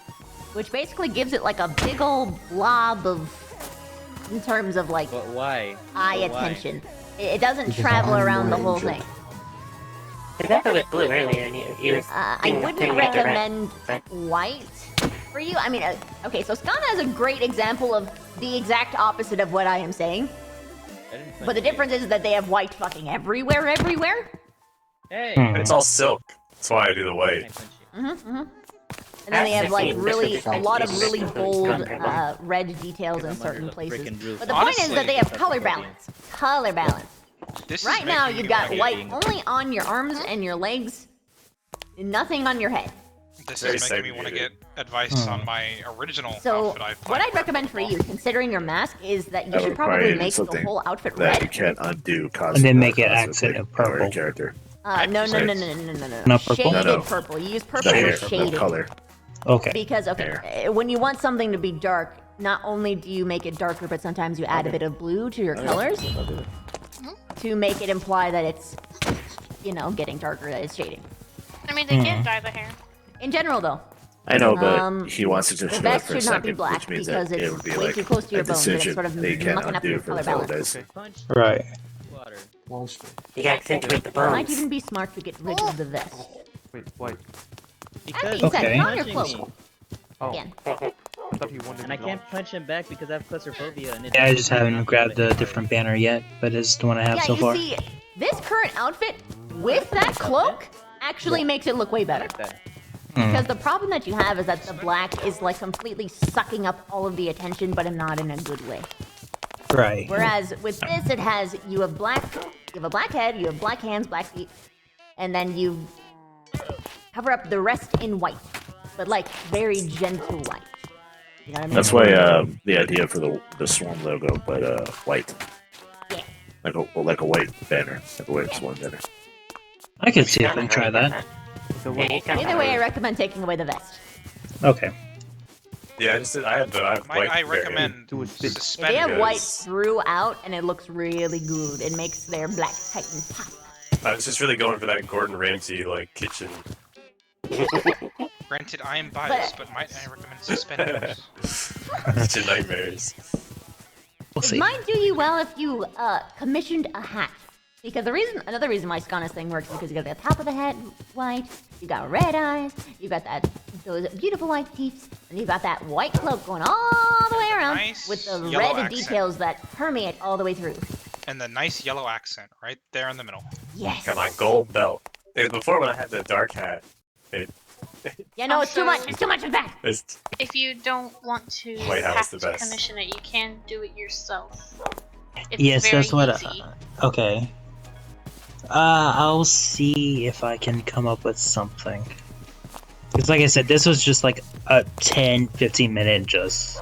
which basically gives it like a big old blob of, in terms of like But why? eye But why? attention. It doesn't Because travel I'm around the an whole angel. thing. Did that go with blue earlier? And you was I thinking- wouldn't thinking about the red. recommend Right. white for you. I mean, okay, so Skana is a great example of the exact opposite of what I am saying. I didn't But the difference is that they have white fucking everywhere. Hey! It's all silk. That's why I do the white. And then they have like really a lot of That's really bold Right. red details in Get 'em certain under the places. frickin' roof. But the point is Honestly, that they have that's color the point. balance. Color balance. This is Right now, making you've me got wanna white get- only on your arms and your legs, nothing on your head. This Very is making me want to get segregated. advice on my original So, outfit I what planned I'd recommend for you, considering your mask, is that you That should would probably require make the something whole outfit That you red. can't undo cosmic. And then make it cosmically accent of power purple. character. No. Not purple? Shaded No. purple. You use The purple hair, for the shading. color. Okay. Because, okay, when you want something to be dark, not only do you make it darker, but sometimes you add a bit of blue to your colors to make it imply that it's, you know, getting darker, that it's shading. I mean, they can't dye the hair. In general, though, I know, but he wants to the just show it vest for a should not be second, black which means because that it it's would be way like too close to a your bones and it's decision sort of they can't mucking up your undo for color the 12 balance. days. Punch Right. water. You gotta accentuate the Might bones. even be smart to get rid of the vest. Wait, why? Because being said, Okay. put on your punching cloak. me. Oh, Again. I thought you wanted And I me can't punch him back because I have claustrophobia. And it's Yeah, I just haven't grabbed a different banner yet, but it's the one I have Yeah, so you far. see, this current outfit with that cloak actually makes it look way better. like that. Because the problem that you have is that the black is like completely sucking up all of the attention, but not in a good way. Right. Whereas with this, it has you have a black head, you have black hands, black feet, and then you cover up the rest in white, but like very gentle white. You know what I mean? That's why the idea for the swarm logo, but white. Yeah. Like a white banner, like a white swarm banner. I could see if I can try that. So Yeah, what? you can- Either way, I recommend taking away the vest. Okay. Yeah, I have Might white. I there. recommend They suspenders? have white throughout, and it looks really good. It makes their Black Titan pop. I was just really going for that Gordon Ramsay like kitchen. Granted, I am biased, but might I recommend suspenders? Kitchen nightmares. It might do you well if you commissioned a hat. Because another reason why Skana's thing works is because you got the top of the head white, you got red eyes, you got those beautiful white teeth, and you got that white cloak going all the way around Nice with the yellow red accent. details that permeate all the way through. And the nice yellow accent right there in the middle. Yes. Got my gold belt. Before when I had the dark hat, Yeah, no, it's too much. It's too much of that. If you don't want to White House have the to best. commission it, you can do it yourself. It's Yes, very that's what. easy. Okay. I'll see if I can come up with something. Because, like I said, this was just like a 10-15 minute just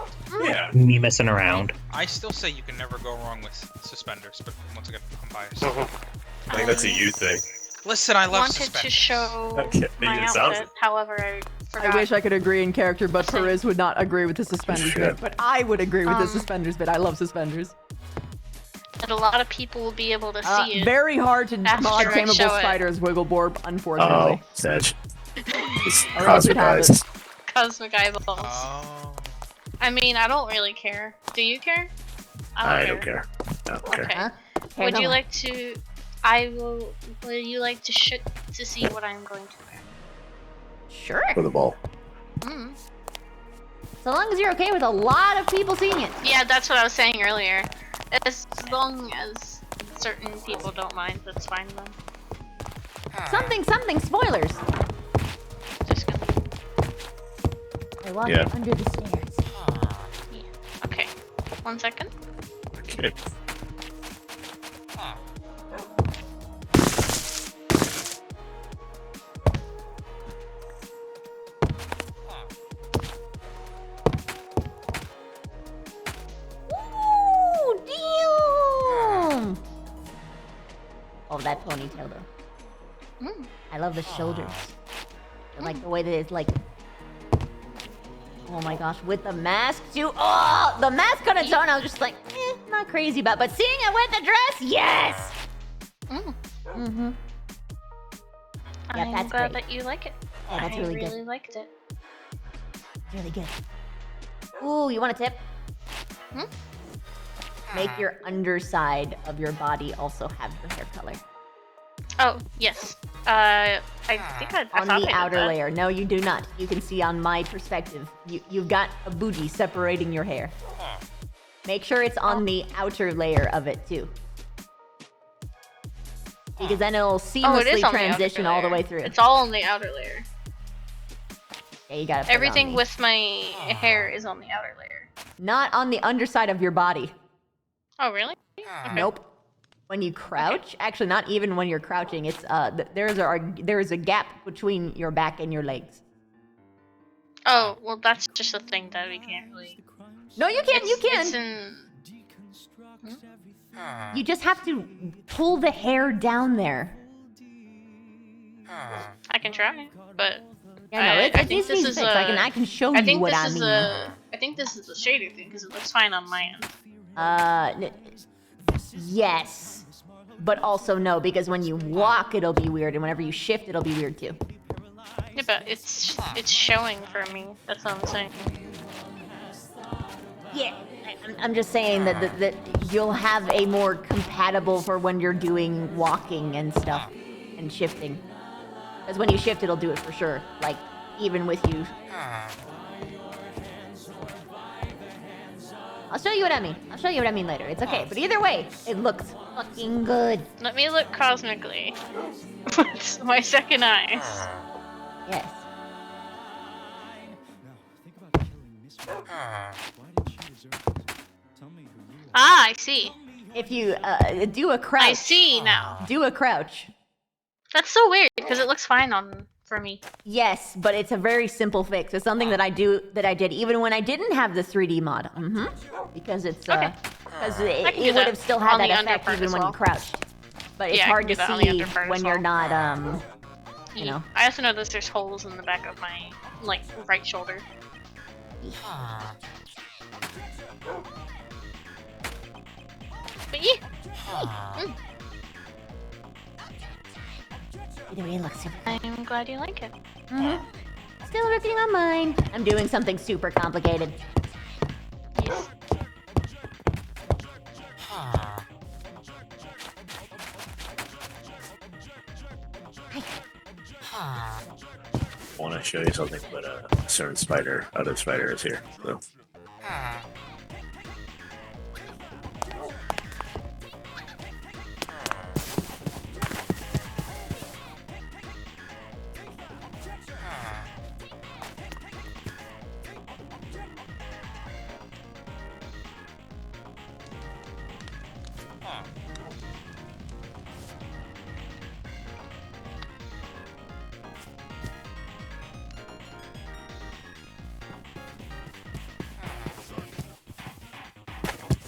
me messing around. I still say you can never go wrong with suspenders, but once again, I'm biased. I think that's a you thing. Listen, I love wanted suspenders. to show Okay, my it sounds- outfit, however I forgot. I wish I could agree in character, but Perez would not agree with the suspenders bit. But I would agree with the suspenders bit. I love suspenders. And a lot of people will be able to see it. Very hard to after mod I tameable show it. spiders, Wiggleborb, unfortunately. Oh, Sedge. Or else you'd have it. Cosmic eyeballs. I mean, I don't really care. Do you care? I don't care. I don't care. Okay. Care Would no you more. like to? Would you like to to see what I'm going to wear? Sure. For the ball. Mm. So long as you're okay with a lot of people seeing it. Yeah, that's what I was saying earlier. As long as certain people don't mind, that's fine then. Something spoilers. Just gonna. I walk Yeah. under the stairs. Yeah. Okay. 1 second. Okay. Ooh, damn! Oh, that ponytail though. Mm. I love the shoulders. I like the way that it's like. Oh my gosh, with the mask too. Oh, the mask on its own, I was just like, not crazy about. But seeing it with the dress, yes. Mm. Mm-hmm. Yeah, I'm that's glad great. that you like it. Yeah, that's I really really good. liked it. Really good. Ooh, you want a tip? Hmm? Make your underside of your body also have the hair color. Oh, yes. I think I On thought I the did outer that. layer. No, you do not. You can see on my perspective. You've got a booty separating your hair. Make sure it's on the outer layer of it too. Because then it'll Oh, it seamlessly is on the outer transition all the layer. way through. It's all on the outer layer. Yeah, you gotta put it on Everything me. with my hair is on the outer layer. Not on the underside of your body. Oh, really? Okay. Nope. When you crouch, actually not even when you're crouching, it's there's a gap between your back and your legs. Oh, well, that's just a thing that we can't really. No, you can. You It's can. in. You just have to pull the hair down there. I can try, but. Yeah, no, I it think needs to this be is fixed. I can show I you think what this I is mean. I think this is a shader thing because it looks fine on my end. Yes, but also no, because when you walk, it'll be weird, and whenever you shift, it'll be weird too. Yeah, but it's showing for me. That's what I'm saying. Yeah, I'm just saying that you'll have a more compatible for when you're doing walking and stuff and shifting. Because when you shift, it'll do it for sure. Like even with you. I'll show you what I mean. I'll show you what I mean later. It's okay. But either way, it looks fucking good. Let me look cosmically. With my second eye. Yes. Ah, I see. If you do a crouch. I see now. Do a crouch. That's so weird because it looks fine on for me. Yes, but it's a very simple fix. It's something that I did even when I didn't have the 3D mod. Because it's because I can do it would that have still had on the that under effect part even as when you well. crouched. But it's Yeah, I hard can to do that on the see under part as when you're well. not you know. I also noticed there's holes in the back of my right shoulder. But Either way, it looks super. I'm glad you like it. Still working on mine. I'm doing something super complicated. Yes. I want to show you something, but a certain spider, other spider is here. So.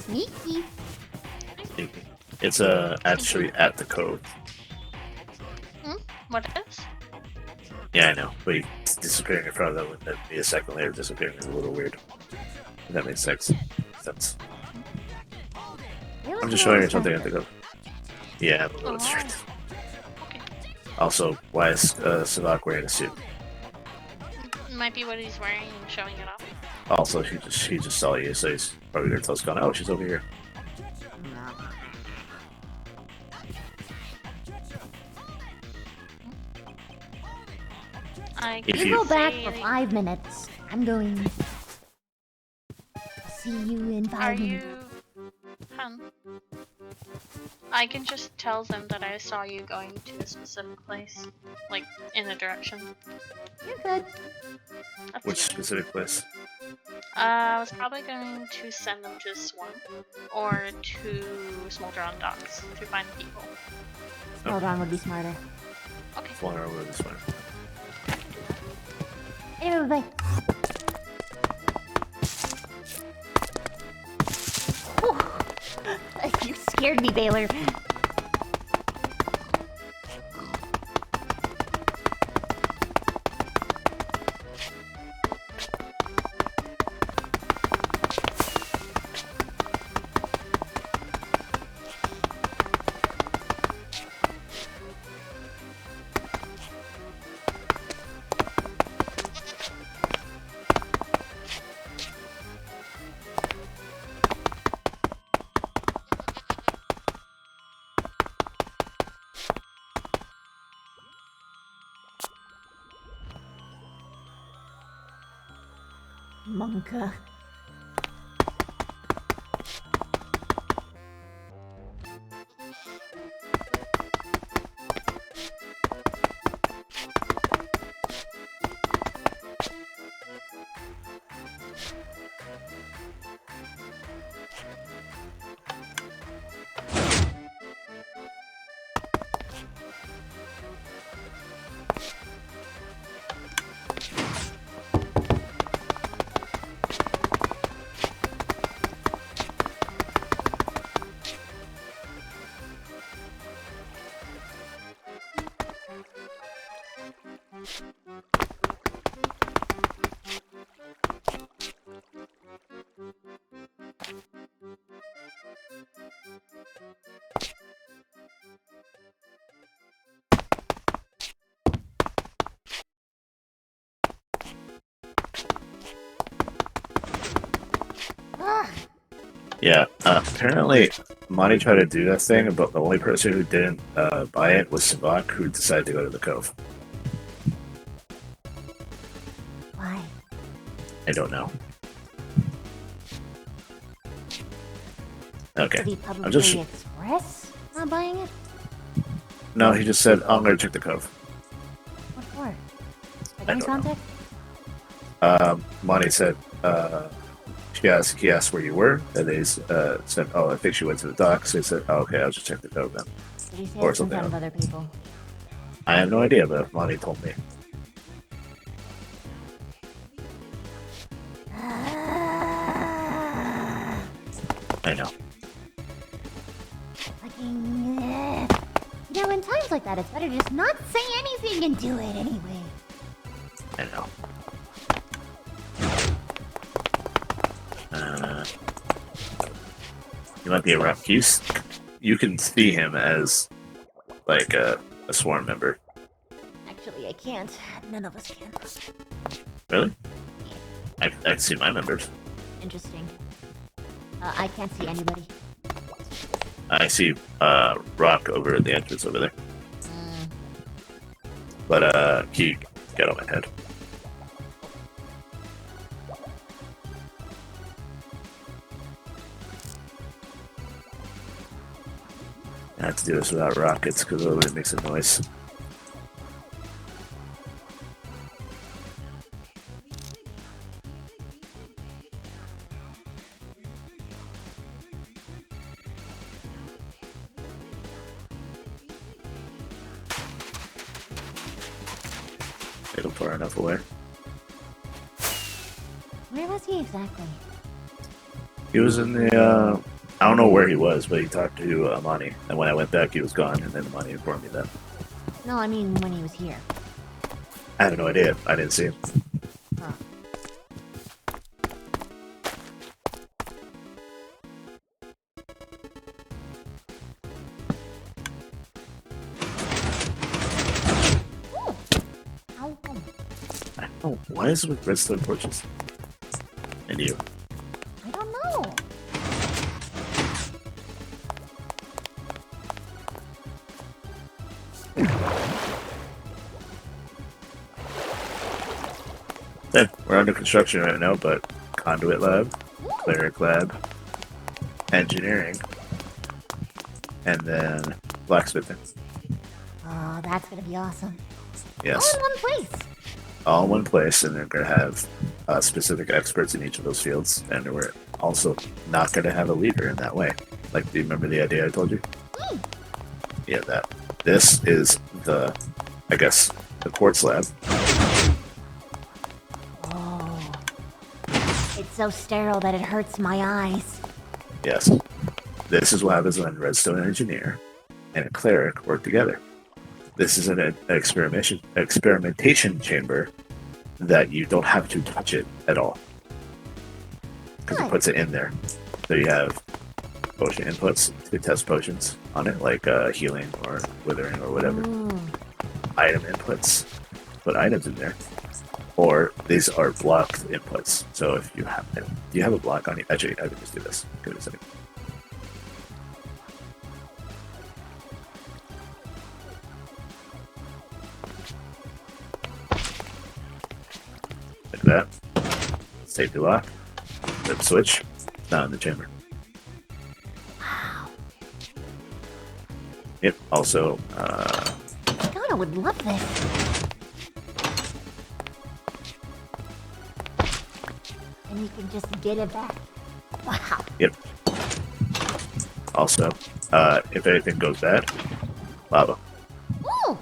Sneaky. It's actually at the cove. What is? Yeah, I know, but disappearing in front of them and then be a second later disappearing is a little weird. If that makes sense. I'm just showing you something at the cove. Yeah, I'm a little strict. Also, why is Savak wearing a suit? Might be what he's wearing and showing it off. Also, she just saw you, so he's probably gonna tell us, "Oh, she's over here." You go back for 5 minutes. I'm going. See you in 5 minutes. I can just tell them that I saw you going to a specific place, like in a direction. You're good. Which specific place? I was probably going to send them to Swarm or to Smolderon Docks to find people. Smolderon would be smarter. Okay. Smolderon would be smarter. Anyway, bye. You scared me, Baylor. Monka. Yeah, apparently Monty tried to do that thing, but the only person who didn't buy it was Savak, who decided to go to the cove. Why? I don't know. Okay, Did he I'm publicly just... express not buying it? No, he just said, I'm gonna check the cove. What for? I Like don't know. contact? Monty said, he asked where you were, and they said, oh, I think she went to the dock, so he said, oh, okay, I'll just check the cove then. Did he say Or it in something front of else. other people? I have no idea, but Monty told me. I know. Fucking. You know, in times like that, it's better to just not say anything and do it anyway. I know. might be around. You can see him as like a sworn member. Actually, I can't. None of us can. Really? I can see my members. Interesting. I can't see anybody. I see Rock over at the entrance over there. But he got on my head. I have to do this without rockets because otherwise it makes a noise. Get him far enough away. Where was he exactly? He was in the, I don't know where he was, but he talked to Amani. And when I went back, he was gone, and then Amani informed me that. No, I mean when he was here. I have no idea. I didn't see him. Huh. I don't know. Why is it with redstone torches? And you. I don't know. Yeah, we're under construction right now, but conduit lab, cleric lab, engineering, and then blacksmithing. Oh, that's gonna be awesome. Yes. All in one place. All in one place, and they're going to have specific experts in each of those fields, and we're also not going to have a leader in that way. Like, do you remember the idea I told you? Yeah, that. This is the, I guess, the quartz lab. Oh. It's so sterile that it hurts my eyes. Yes. This is what happens when a redstone engineer and a cleric work together. This is an experimentation chamber that you don't have to touch it at all. Because it puts it in there. So you have potion inputs to test potions on it, like healing or withering or whatever. Item inputs, put items in there. Or these are blocked inputs. So if you have, do you have a block on you? Actually, I can just do this. Give it a second. Like that. Safety lock. Flip switch. Not in the chamber. Wow. Yep. Also, God, I would love this. And you can just get it back. Wow. yep. Also, if anything goes bad, lava. Ooh.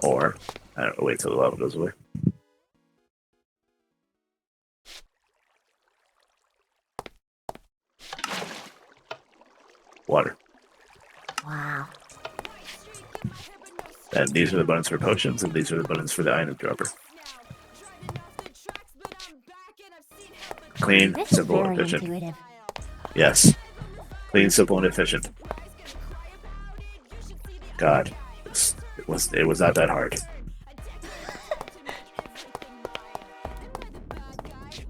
Or, I don't know, wait till the lava goes away. Water. Wow. And these are the buttons for potions, and these are the buttons for the item dropper. Clean, This is simple, and very efficient. intuitive. Yes. Clean, simple, and efficient. God, it was not that hard.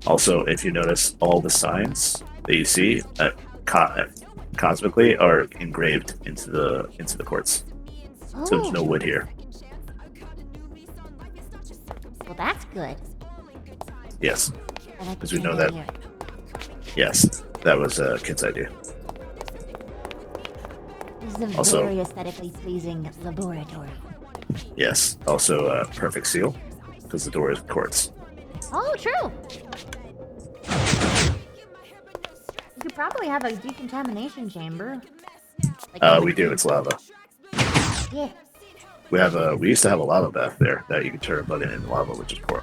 Also, if you notice, all the signs that you see cosmically are engraved into the quartz. So there's no wood here. Well, that's good. Yes, I like because the we know chamber that. here. Yes, that was Kid's idea. This is a Also- very aesthetically pleasing laboratory. Yes, also perfect seal, because the door is quartz. Oh, true. You could probably have a decontamination chamber. Like We do. It's lava. Yeah. We used to have a lava bath there that you could turn a button in lava, which is poor.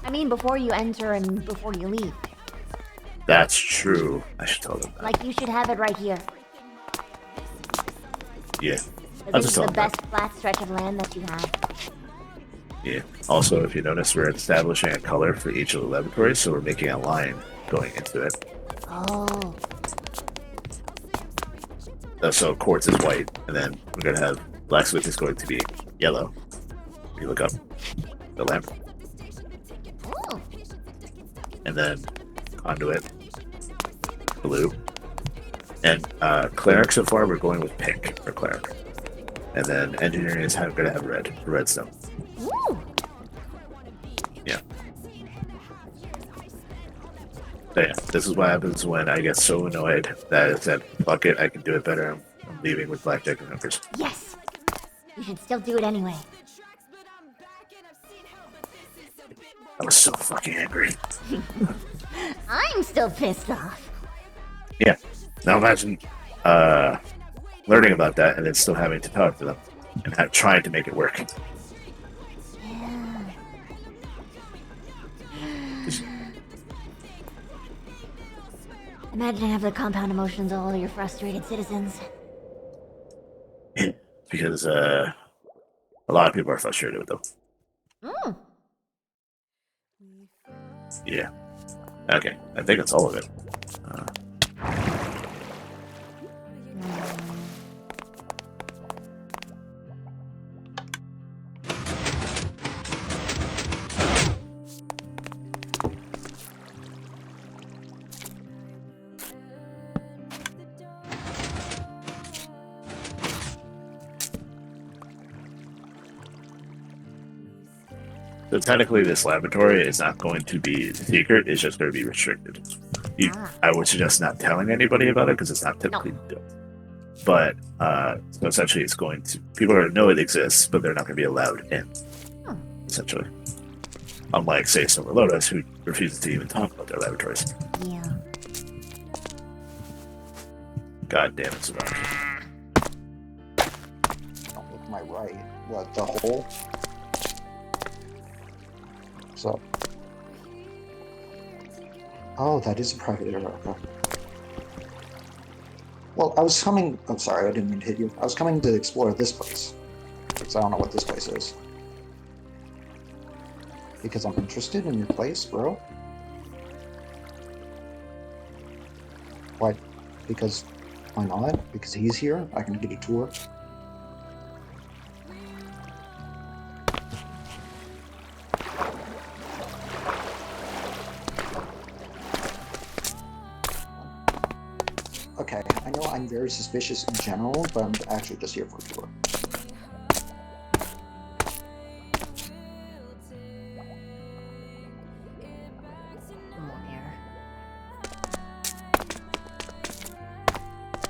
I mean, before you enter and before you leave. That's true. I should tell them that. Like, you should have it right here. Yeah. I'll This just is tell the them best flat stretch of land that you have. that. Yeah. Also, if you notice, we're establishing a color for each of the laboratories, so we're making a line going into it. Oh. So quartz is white, and then we're gonna have blacksmith is going to be yellow. If you look up the lamp, Oh. and then conduit blue, and cleric. So far, we're going with pink for cleric, and then engineering is gonna have red for redstone. Ooh. Yeah. So yeah, this is what happens when I get so annoyed that I said, "Fuck it, I can do it better." I'm leaving with blackjack and numbers. Yes. You should still do it anyway. I was so fucking angry. I'm still pissed off. Yeah. Now imagine learning about that and then still having to talk to them and trying to make it work. Yeah. Imagine having the compound emotions of all your frustrated citizens. Because a lot of people are frustrated with them. Mm. Yeah. Okay, I think that's all of it. So technically, this laboratory is not going to be secret. It's just going to be restricted. I would suggest not telling anybody about it because it's not typically done. But so essentially, it's going to people are going to know it exists, but they're not going to be allowed in. Essentially, unlike say Silver Lotus, who refuses to even talk about their laboratories. Yeah. God damn it, Savage. With my right, what the hole? So. Oh, that is a private area. Okay. Well, I was coming. I'm sorry, I didn't mean to hit you. I was coming to explore this place. Because I don't know what this place is. Because I'm interested in your place, bro. Why? Because. Why not? Because he's here? I can get a tour. Okay, I know I'm very suspicious in general, but I'm actually just here for a tour. More air.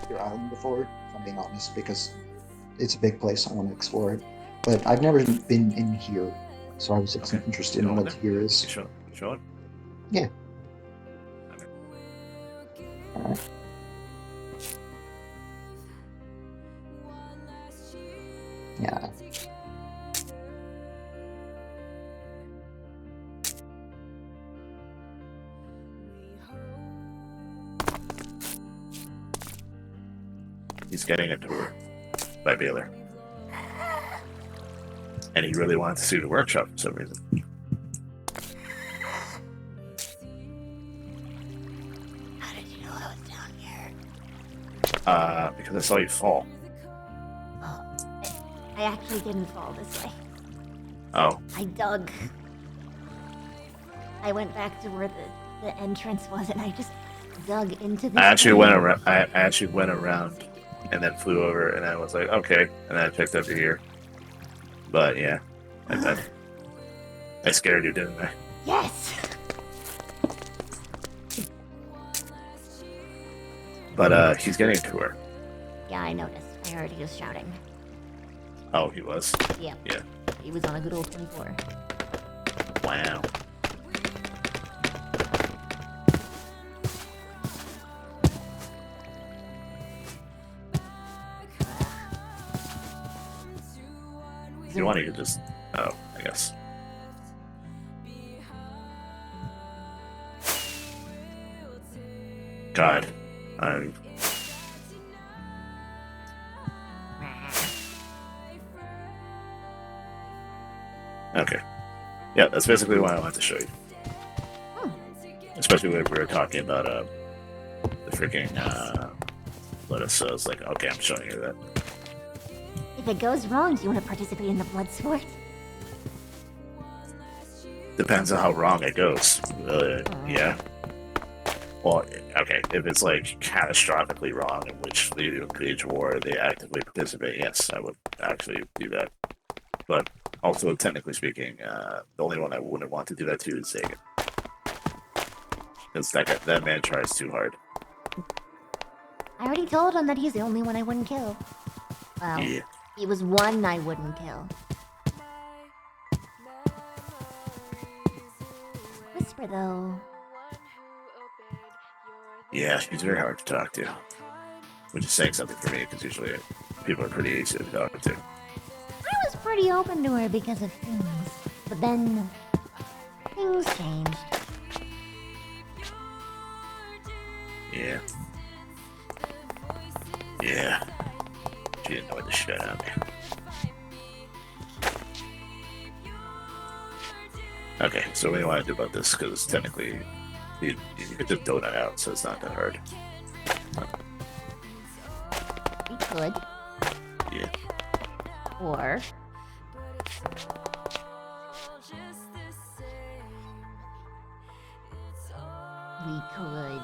Your island before, if I'm being honest, because it's a big place. I want to explore it, but I've never been in here, so I was interested in what here is. Sure. Yeah. All right. Yeah. He's getting a tour by Baylor. And he really wanted to see the workshop for some reason. How did you know I was down here? Because I saw you fall. I actually didn't fall this way. Oh. I dug. I went back to where the entrance was, and I just dug into the. I actually went around and then flew over, and I was like, okay, and then I picked up here. But yeah, I scared you, didn't I? Yes. But he's getting a tour. Yeah, I noticed. I heard he was shouting. Oh, he was. Yeah. Yeah. He was on a good old 24. Wow. If you want, you could just. Oh, I guess. God. Okay. Yeah, that's basically why I wanted to show you. Especially when we were talking about freaking let us. So I was like, okay, I'm showing you that. If it goes wrong, do you want to participate in the blood sport? Depends on how wrong it goes. Yeah. Well, okay, if it's like catastrophically wrong, in which they engage war, they actively participate, yes, I would actually do that. But also, technically speaking, the only one I wouldn't want to do that to is Zagan. Because that man tries too hard. I already told him that he's the only one I wouldn't kill. Well, Yeah. he was one I wouldn't kill. Whisper, though. Yeah, she's very hard to talk to. Which is saying something for me, because usually people are pretty easy to talk to. I was pretty open to her because of things. But then... things changed. Yeah. Yeah. She didn't know what the shit out of me. Okay, so what do you want to do about this? Because technically, you could just donut out, so it's not that hard. We could. Yeah. Or... we could...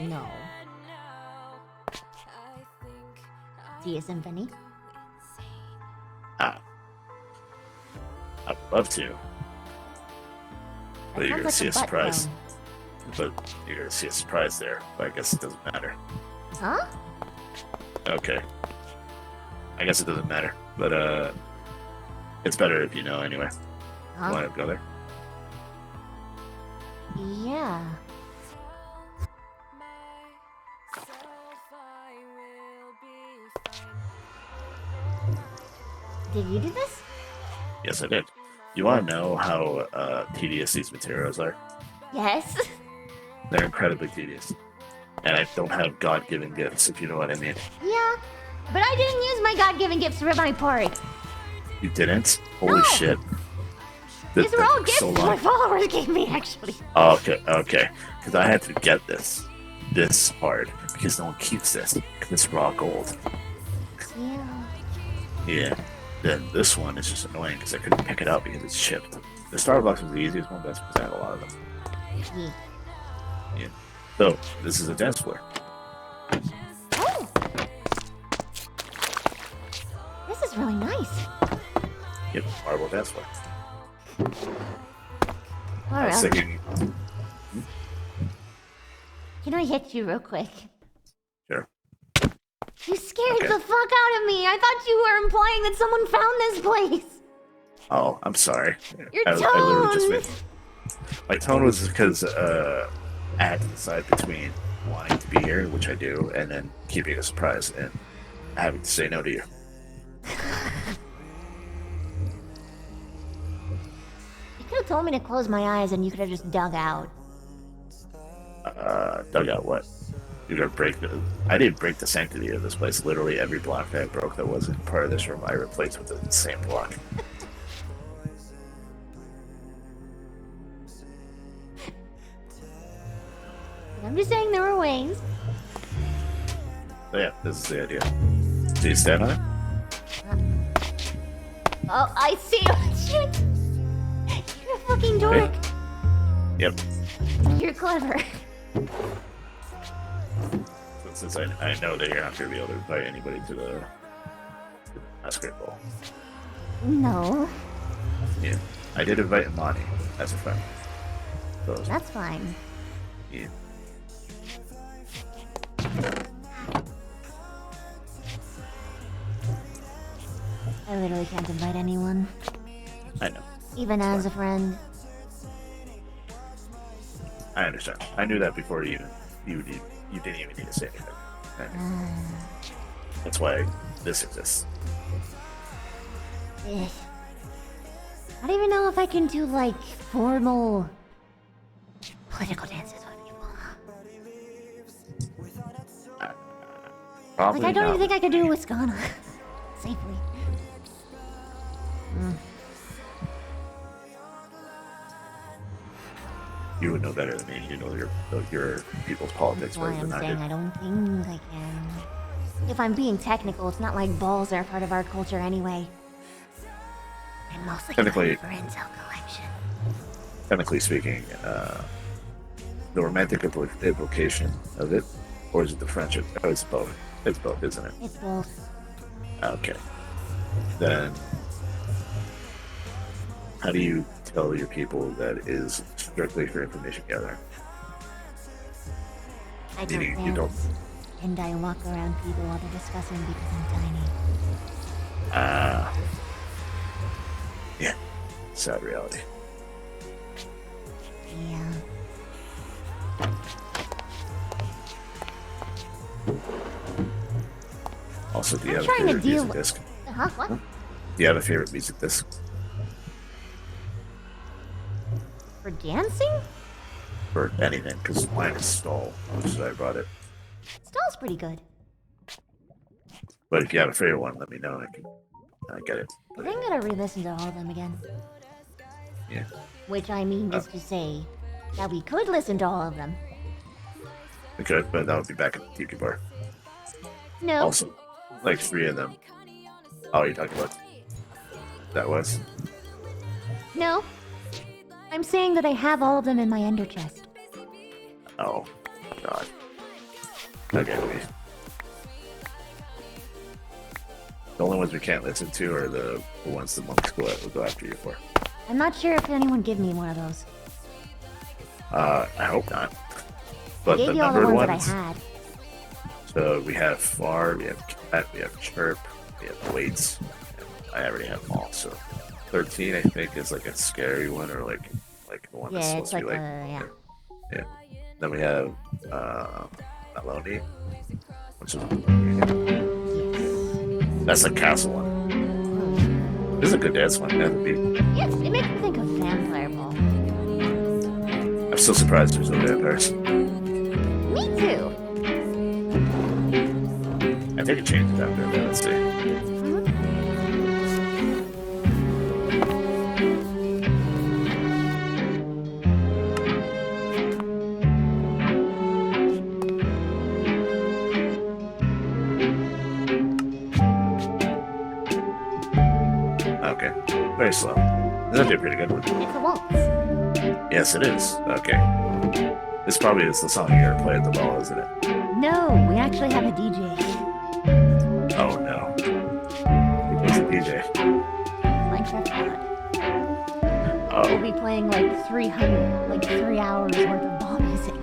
no. See a symphony? I'd love to. But you're gonna see a surprise. But you're gonna see a surprise there. But I guess it doesn't matter. Huh? Okay. I guess it doesn't matter. But it's better if you know anyway. Huh? Want to go there? Yeah. Did you do this? Yes, I did. You want to know how tedious these materials are? Yes. They're incredibly tedious. And I don't have God-given gifts, if you know what I mean. Yeah. But I didn't use my God-given gifts for my party. You didn't? Holy No. shit. These were all gifts so my long. followers gave me, actually. Oh, okay. Because I had to get this hard, because no one keeps this. 'Cause it's raw gold. Yeah. Yeah. Then this one is just annoying because I couldn't pick it up because it's chipped. The Starbucks was the easiest one, that's because I had a lot of them. Yeah. Yeah. So, this is a dance floor. Oh! This is really nice. Yep, marble dance floor. I was Alright. thinking, Can I hit you real quick? sure. You scared Okay. the fuck out of me. I thought you were implying that someone found this place. Oh, I'm sorry. Your I literally just tone. made... My tone was because I had to decide between wanting to be here, which I do, and then keeping a surprise and having to say no to you. You could have told me to close my eyes and you could have just dug out. Dug out what? You're gonna break the... I didn't break the sanctity of this place. Literally every block that I broke that wasn't part of this room, I replaced with the same block. I'm just saying there were ways. So yeah, this is the idea. Do you stand on it? Oh, I see what you... You're a fucking dork. Yep. You're clever. Since I know that you're not gonna be able to invite anybody to the masquerade ball. No, Yeah. I did invite Imani as a friend. So, that's fine. yeah. I literally can't invite anyone. I know. Even as a friend. I understand. I knew that before you didn't even need to say anything. That's why this exists. Ugh. I don't even know if I can do, like, formal political dances with people. Probably Like, I don't not even think I with could do me. it with Skana. Safely. You would know better than me. You know your people's politics That's why better I'm than I saying do. I don't think I can. If I'm being technical, it's not like balls are part of our culture anyway. I'm mostly Technically- for intel collection. Technically speaking, the romantic implication of it, or is it the friendship? Oh, it's both. It's both, isn't it? It's both. Okay. Then, how do you tell your people that is strictly for information gathering? I Meaning don't you don't. dance, and I walk around people while they're discussing because I'm tiny. Yeah. Sad reality. Yeah. Also, do you I'm have a trying to favorite deal music with- disc? Huh? What? Do you have a favorite music disc? For dancing? For anything? Because mine is Stall, which is why I brought it. Stall's pretty good. But if you have a favorite one, let me know. I get it. I think I'm gonna re-listen to all of them again. Yeah. Which I mean is to say that we could listen to all of them. We could, but that would be back at the Tiki Bar. No. Also, like 3 of them. Oh, you're talking about that was? No. I'm saying that I have all of them in my ender chest. Oh, God. Okay, the only ones we can't listen to are the ones the monks will go after you for. I'm not sure if anyone give me one of those. I hope not. I But gave the you all the numbered ones ones. that I had. So we have Far, we have Cat, we have Chirp, we have Weights. And I already have them all. So 13, I think, is like a scary one, or like the one that's Yeah, supposed it's to like be yeah. Yeah. Then we have Maloney, which is that's a castle one. This is a good dance one. That would be. Yes, it makes me think of Vampire Ball. I'm still surprised there's no vampires. Me too. I think it changed after that. Let's see. Okay, very slow. That'd be a pretty good one. It's a waltz. Yes, it is. Okay. This probably is the song you're gonna play at the ball, isn't it? No, we actually have a DJ. Oh no. Who's the DJ? Minecraft God. Oh, We'll be playing like 3 hours worth of ball music.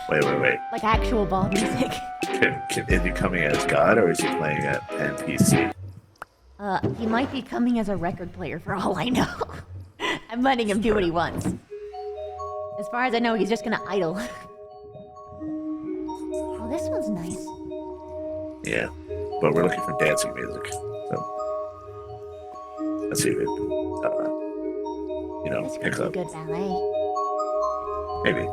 wait. Like actual ball music. Is he coming as God or is he playing at NPC? He might be coming as a record player for all I know. I'm letting him do what he wants. As far as I know, he's just gonna idle. Oh, this one's nice. Yeah, but we're looking for dancing music. So let's see if it, This picks could up. be good ballet. Maybe.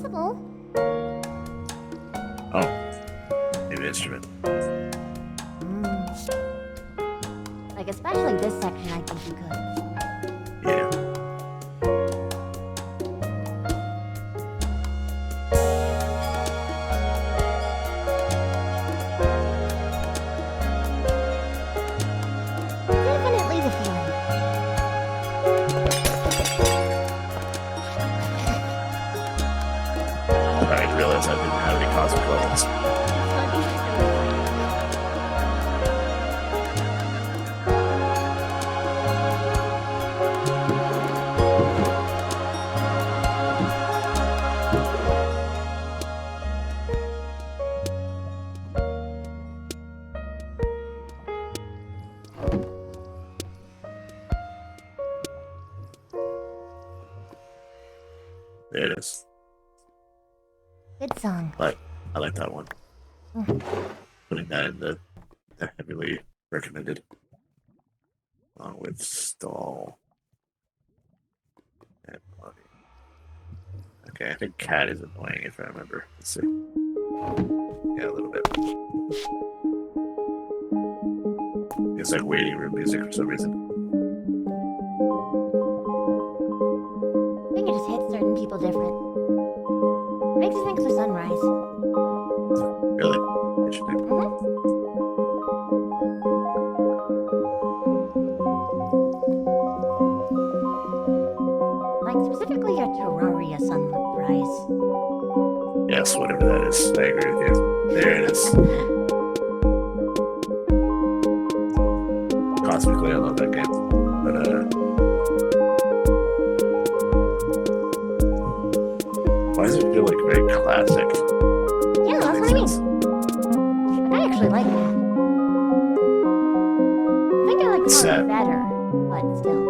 possible. Oh, new instrument. Like, especially this section, I think you could. Yeah. Definitely the feeling. I realized I didn't have any cosmic levels. There it is. Good song. I like that one. Mhm. Putting that in the heavily recommended. Along with Stall. And Bobby. Okay, I think Cat is annoying if I remember. Let's see. Yeah, a little bit. It's like waiting room music for some reason. I think it just hits certain people different. Makes you think of the sunrise. Really? Interesting. Like, specifically a Terraria sunrise. Yes, whatever that is. I agree with you. There it is. Cosmically, I love that game. But, why does it feel like very classic? Yeah, that's what I mean. But I actually like that. I think I like Sad. Terraria better, but still.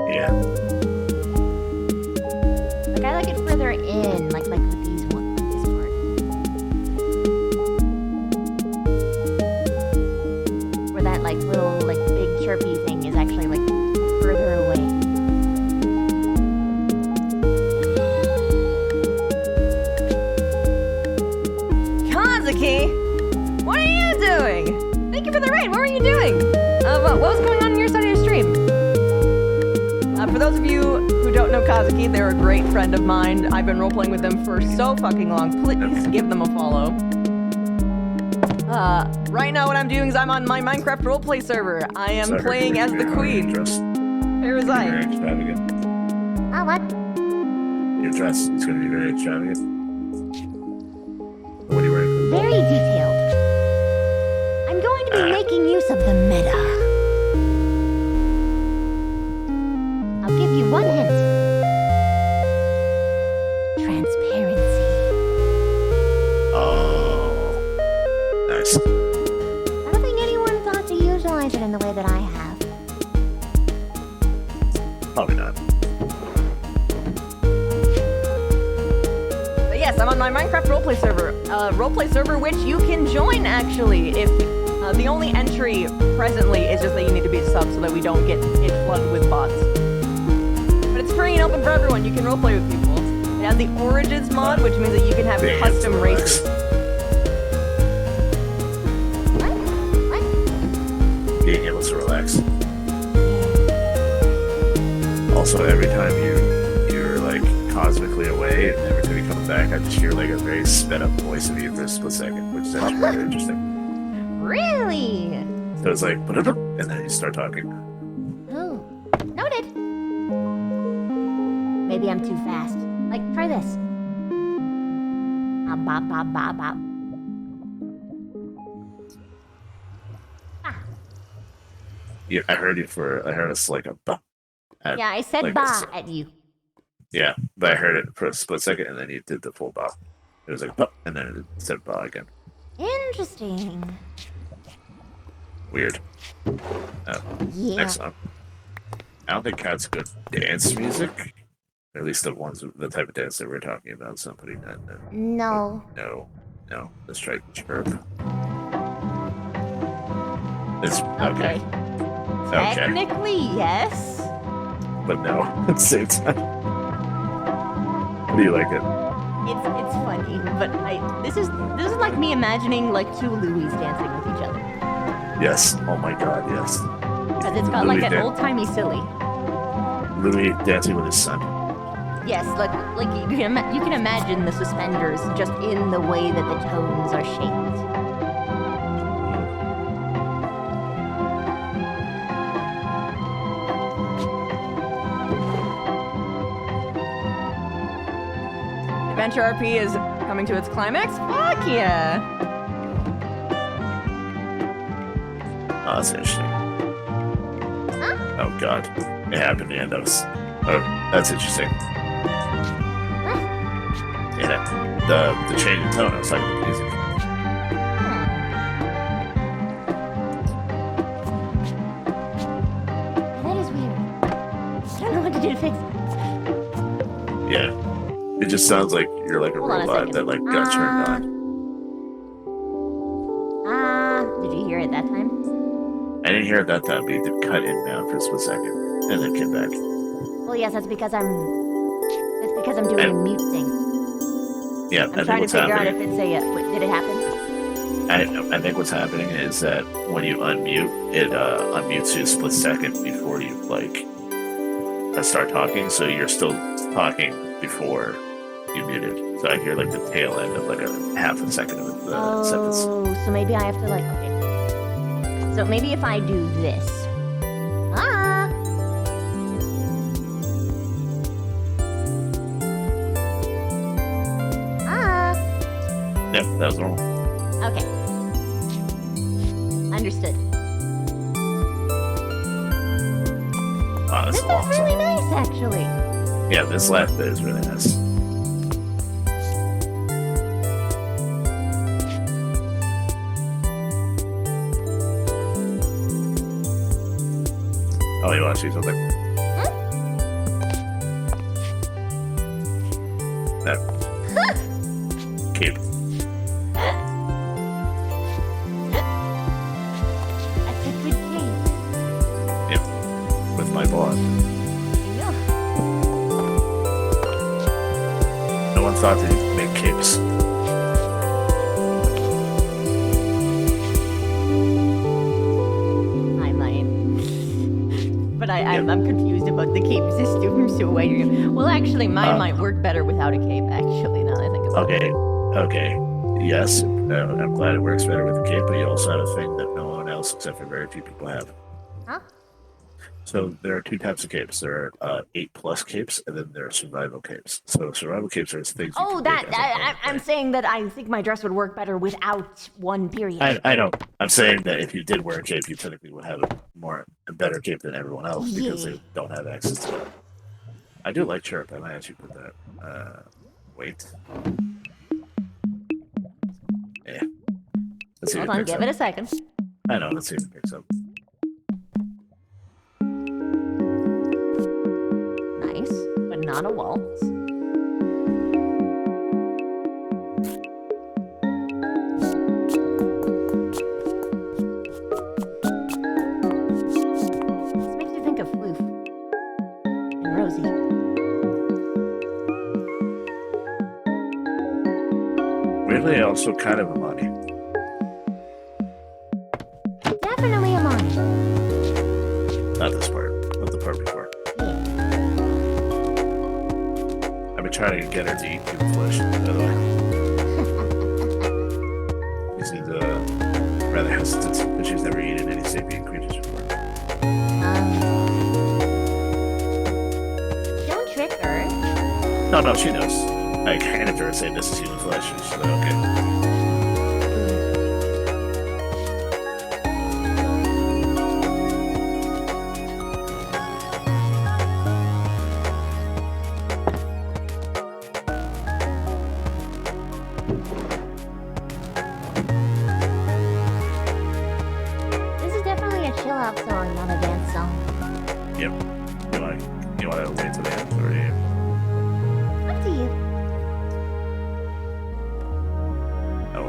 Yeah. Like, I like it further in, like with these ones, this part. Where that, like, little, like, big chirpy thing is actually, like, further away. Kazuki! What are you doing? Thank you for the raid. What were you doing? What was going on your side of your stream? For those of you who don't know Kazuki, they're a great friend of mine. I've been roleplaying with them for so fucking long. Please give them a follow. Right now what I'm doing is I'm on my Minecraft roleplay server. I am playing as the queen. Here is I. Very extravagant. Oh, what? Your dress is going to be very extravagant. What are you wearing for the ball? Very detailed. I'm going to be making use of the meta. I'll give you one hint. Transparency. Oh. Nice. I don't think anyone thought to utilize it in the way that I have. Probably not. But yes, I'm on my Minecraft roleplay server, which you can join actually. If the only entry presently is just that you need to be a sub so that we don't get it flooded with bots. But it's free and open for everyone. You can roleplay with people. It has the Origins mod, which means that you can have custom races. Being able to relax. Also, every time you're like cosmically away, and every time you come back, I just hear like a very sped up voice of you for a split second, which is actually very interesting. Really? So it's like, and then you start talking. Oh, noted. Maybe I'm too fast. Like, try this. Bop, bop, bop, bop. Yeah, I heard us like a bah. Yeah, I said like ba at you. Yeah, but I heard it for a split second, and then you did the full bah. It was like bah, and then it said bah again. Interesting. Weird. Yeah. Next song. I don't think Cat's good dance music. Or at least the type of dance that we're talking about. Somebody not. No. No. Let's try chirp. It's okay. Okay. Technically, yes. But no, at the same time. Do you like it? It's funny, but this is like me imagining like two Louis dancing with each other. Yes. Oh my god, yes. Because it's got like an old-timey silly. Louis dancing with his son. Yes, like you can imagine the suspenders just in the way that the tones are shaped. Adventure RP is coming to its climax? Fuck yeah! Oh, that's interesting. Huh? Oh god. It happened to end us. Oh, that's interesting. Huh? Yeah, the change in tone, I was like the music. That is weird. I don't know what to do to fix it. Yeah. It just sounds like you're like a Hold on a robot second. that like got turned on. Did you hear it that time? I didn't hear it that time, but it did cut in and out for a split second. And then came back. Well, yes, that's because I'm doing a mute thing. Yeah, I'm I think trying to what's figure out happening. if it's did it happen? I think what's happening is that when you unmute, it unmutes you a split second before you like start talking. So you're still talking before you muted. So I hear like the tail end of like a half a second of the sentence. Oh, so maybe I have to like okay. So maybe if I do this. Yep, that was normal. Okay. Understood. Wow, This this is is awesome. really nice, actually. Yeah, this last bit is really nice. Oh, you want to see something? That cape. That's a good game. Yep, with my bond. Yeah. No one thought they'd make capes. I might. But I'm confused about the cape system, so I well actually mine might work better without a cape actually now that I think about it. Okay. Yes, I'm glad it works better with the cape, but you also have a thing that no one else except for very few people have. Huh? So there are two types of capes. There are 8+ capes, and then there are survival capes. So survival capes are things. You Oh, can make as a I'm saying that I think my dress would work better without one period. I know. I'm saying that if you did wear a cape, you typically would have a better cape than everyone else because they don't have access to it. I do like chirp. I might actually put that. Wait. Yeah. Let's see if Hold on, picks give up. it a second. I know. Let's see if it picks up. Nice, but not a waltz. This makes me think of Floof and Rosie. Weirdly, also kind of Amani. Definitely a Amani. Not this part, but the part before. I've been trying to get her to eat human flesh, by the way. She's rather hesitant, but she's never eaten any sapient creatures before. Don't trick her. No, she knows. I handed her and said, "This is human flesh," and she's like, "Okay." This is definitely a chill out song, not a dance song. Yep. You want to wait till the end, or you? Up to you. Oh,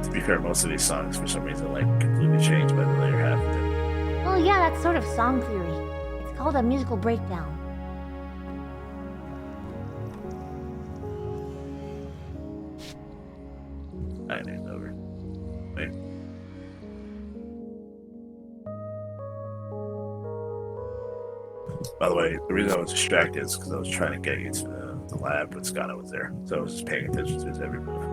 to be fair, most of these songs, for some reason, like completely changed by the later half of it. Well, yeah, that's sort of song theory. It's called a musical breakdown. By the way, the reason I was distracted is because I was trying to get you to the lab, but Scott was there, so I was just paying attention to his every move.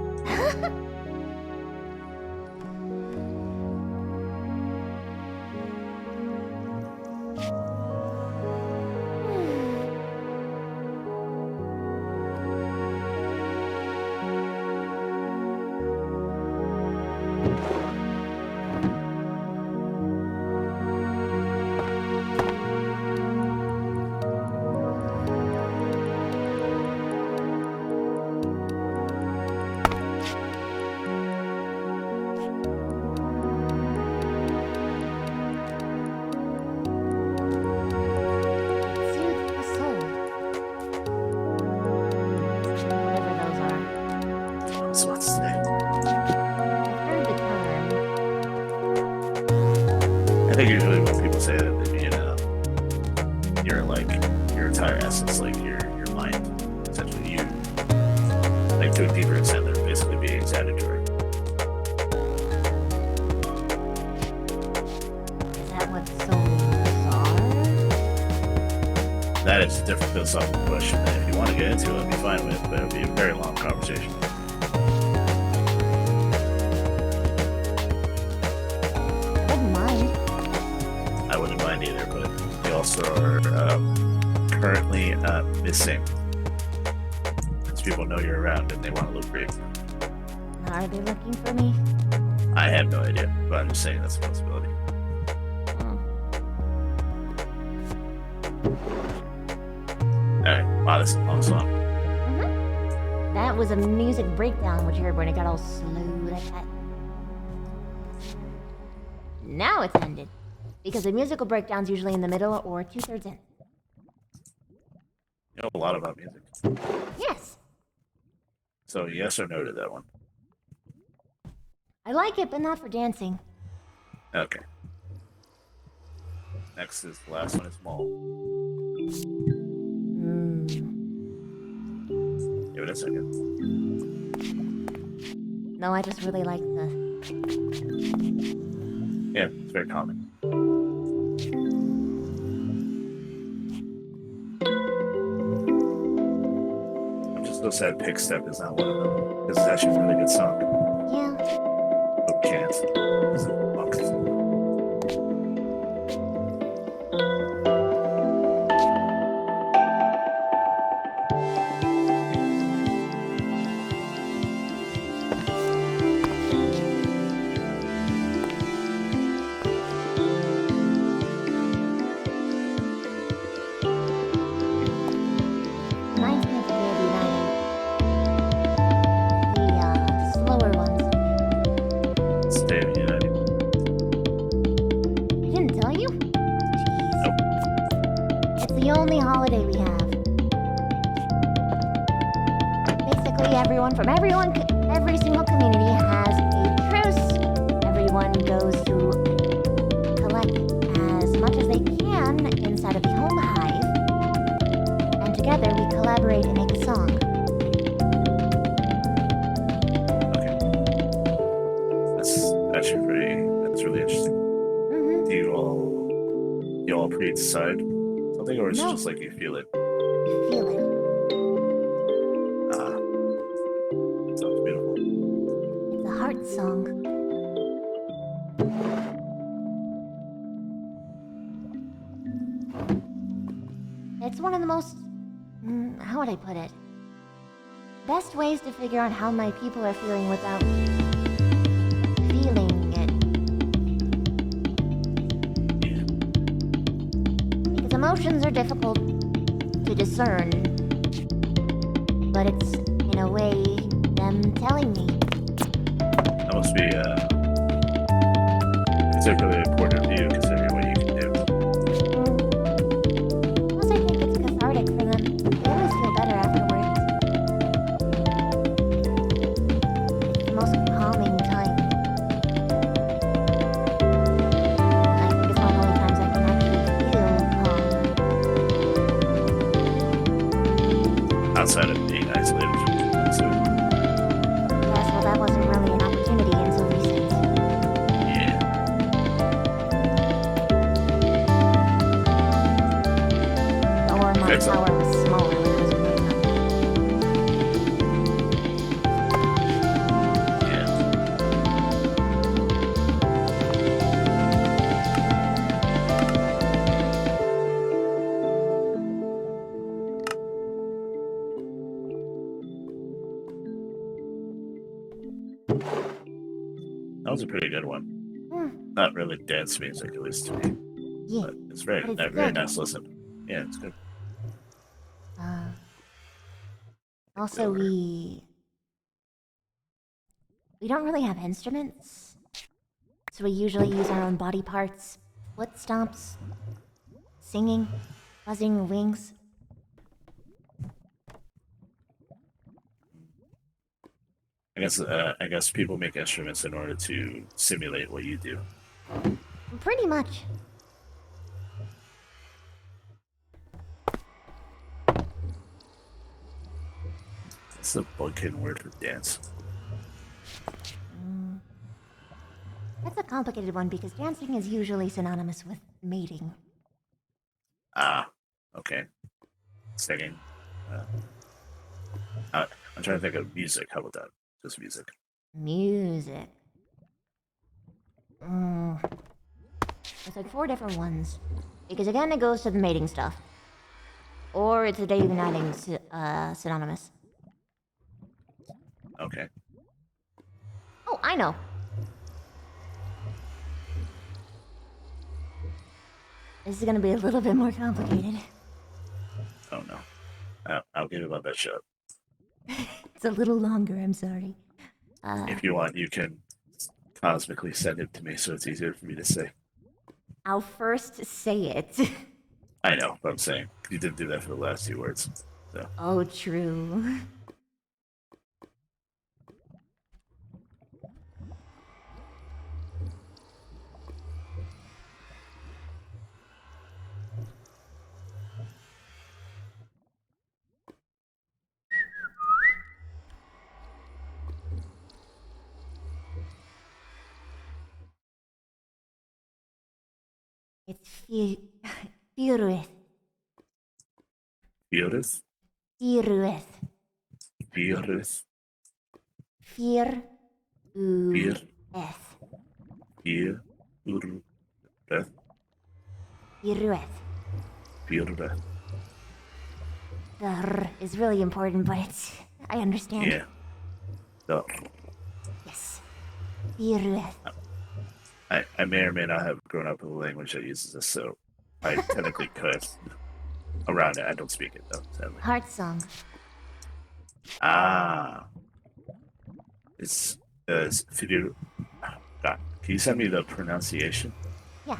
I think usually when people say that they mean your your entire essence, like your mind, essentially you like to a deeper extent, they're basically being exaggerated. Is that what souls are? That is a different philosophical question that if you want to get into it, I'd be fine with, but it would be a very long conversation. I wouldn't mind either, but we also are currently missing. Because people know you're around and they want to look great. Are they looking for me? I have no idea, but I'm just saying that's a possibility. Alright, wow, this is a long song. That was a music breakdown, which you heard when it got all slow like that. Now it's ended. Because the musical breakdown's usually in the middle or 2/3 in. You know a lot about music. Yes. So yes or no to that one? I like it, but not for dancing. Okay. Next is the last one is Maul. Give it a second. No, I just really like the... Yeah, it's very common. I'm just so sad Pick Step is not one of them. This is actually a really good song. Yeah. Oh, can't. It's a box. Reminds me of the Baby United. The slower ones. Stay United. I didn't tell you? Jeez. It's the only holiday we have. Basically, everyone from every single community has a truce. Everyone goes to collect as much as they can inside of the home hive. And together we collaborate and make a song. That's actually that's really interesting. Do you all pre-decide something, or is it No. just like you feel it? You feel it. Sounds beautiful. It's a heart song. It's one of the most... how would I put it? Best ways to figure out how my people are feeling without feeling it. Because emotions are difficult to discern, but it's, in a way, them telling me. That must be particularly important to you, considering what you can do. Plus, I think it's cathartic for them. They always feel better afterwards. It's the most calming time. I think it's one of the only times I can actually feel calm. Outside of being isolated from people, so Yes, well, that wasn't really an opportunity until recent. yeah. the tower was smaller when it was growing up. That was a pretty good one. Not really dance music, at least to me. Yeah, But it's very, but it's very good. nice listen. Yeah, it's good. Also, we don't really have instruments, so we usually use our own body parts, foot stomps, singing, buzzing wings. I guess people make instruments in order to simulate what you do. Pretty much. It's the Buckhead word for dance. That's a complicated one because dancing is usually synonymous with mating. Ah, okay. Singing. I'm trying to think of music. How about that? Just music. Music. There's like 4 different ones. Because again, it goes to the mating stuff. Or it's a day uniting synonymous. Okay. Oh, I know. This is gonna be a little bit more complicated. Oh no. I'll give it my best shot. It's a little longer, I'm sorry. If you want, you can cosmically send it to me so it's easier for me to say. I'll first say it. I know, but I'm saying you didn't do that for the last 2 words. So. Oh, true. It's Fureth. Fureth? Fureth. Fureth? Fear. Fear. Eth. Fear. Ureth. Fureth. Fureth. The R is really important, but I understand. Yeah. No. Yes. Fureth. I may or may not have grown up with a language that uses this, so I technically could. Around it, I don't speak it though, sadly. Heart song. Ah. It's Fidu. God, can you send me the pronunciation? Yeah.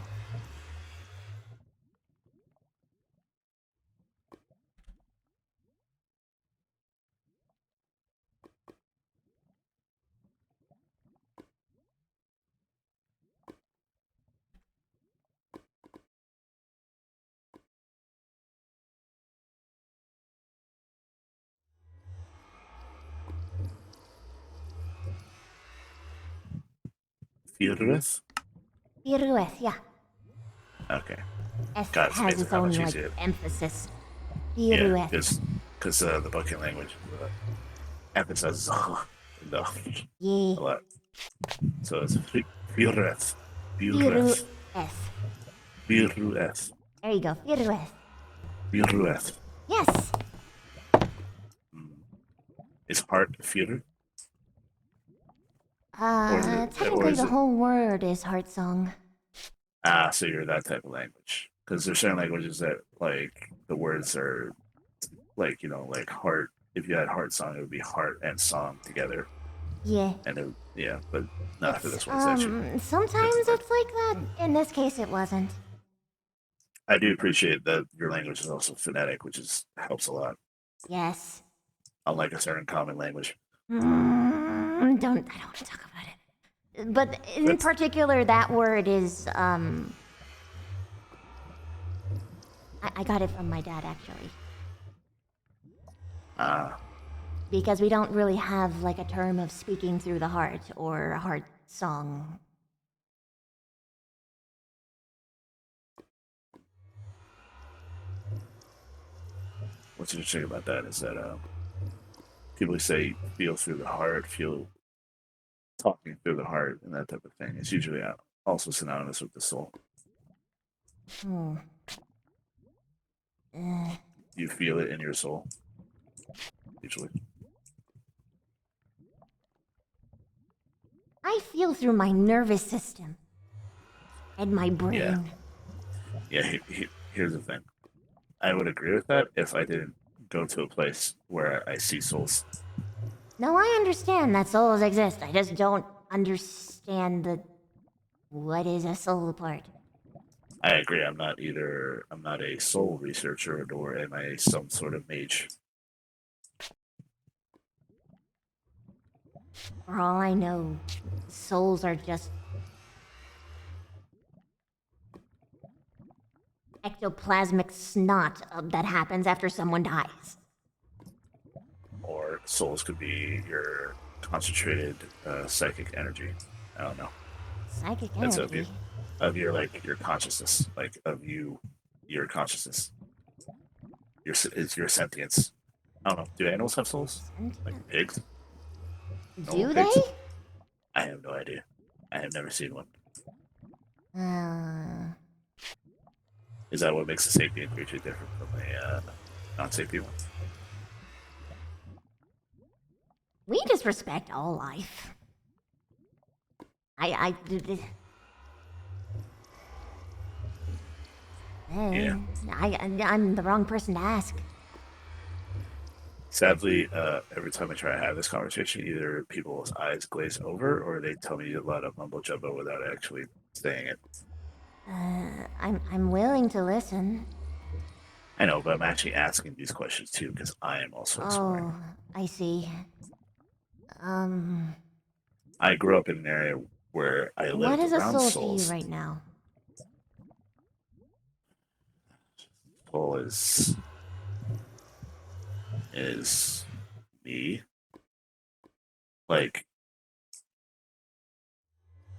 Fureth? Fureth, yeah. Okay. S God, it's has amazing its how own much like easier. emphasis. Yeah, Fureth. because the Bucking language emphasizes no, Yeah. a lot. So it's Fureth. Fureth. Fureth. There you go. Fureth. Fureth. Yes. Is heart Fureth? Or Technically is the it- whole word is heart song. Ah, so you're that type of language. Because there's certain languages that, like, the words are, like, like heart. If you had heart song, it would be heart and song together. Yeah. And yeah, but not for this one. It's actually, Sometimes it's like that. In this case, it wasn't. I do appreciate that your language is also phonetic, which helps a lot. Yes. Unlike a certain common language. I don't want to talk about it. But in particular, that word is, I got it from my dad, actually. Because we don't really have, like, a term of speaking through the heart or heart song. what's interesting about that is that people say feel through the heart, feel talking through the heart, and that type of thing. It's usually also synonymous with the soul. Hmm. You feel it in your soul, usually. I feel through my nervous system and my brain. Yeah. Here's the thing. I would agree with that if I didn't go to a place where I see souls. No, I understand that souls exist. I just don't understand what is a soul part. I agree. I'm not a soul researcher, nor am I some sort of mage. For all I know, souls are just ectoplasmic snot that happens after someone dies. Or souls could be your concentrated psychic energy. I don't know. Psychic That's energy? of your consciousness, your consciousness. It's your sentience. I don't know. Do animals have souls? Like pigs? Do they? I have no idea. I have never seen one. Is that what makes a sapient creature different from a non-sapient one? We just respect all life. I'm the wrong person to ask. Sadly, every time I try to have this conversation, either people's eyes glaze over or they tell me a lot of mumbo jumbo without actually saying it. I'm willing to listen. I know, but I'm actually asking these questions too because I am also exploring. Oh, I see. I grew up in an area where I lived What is a around soul souls. to you right now? Soul is me. Like,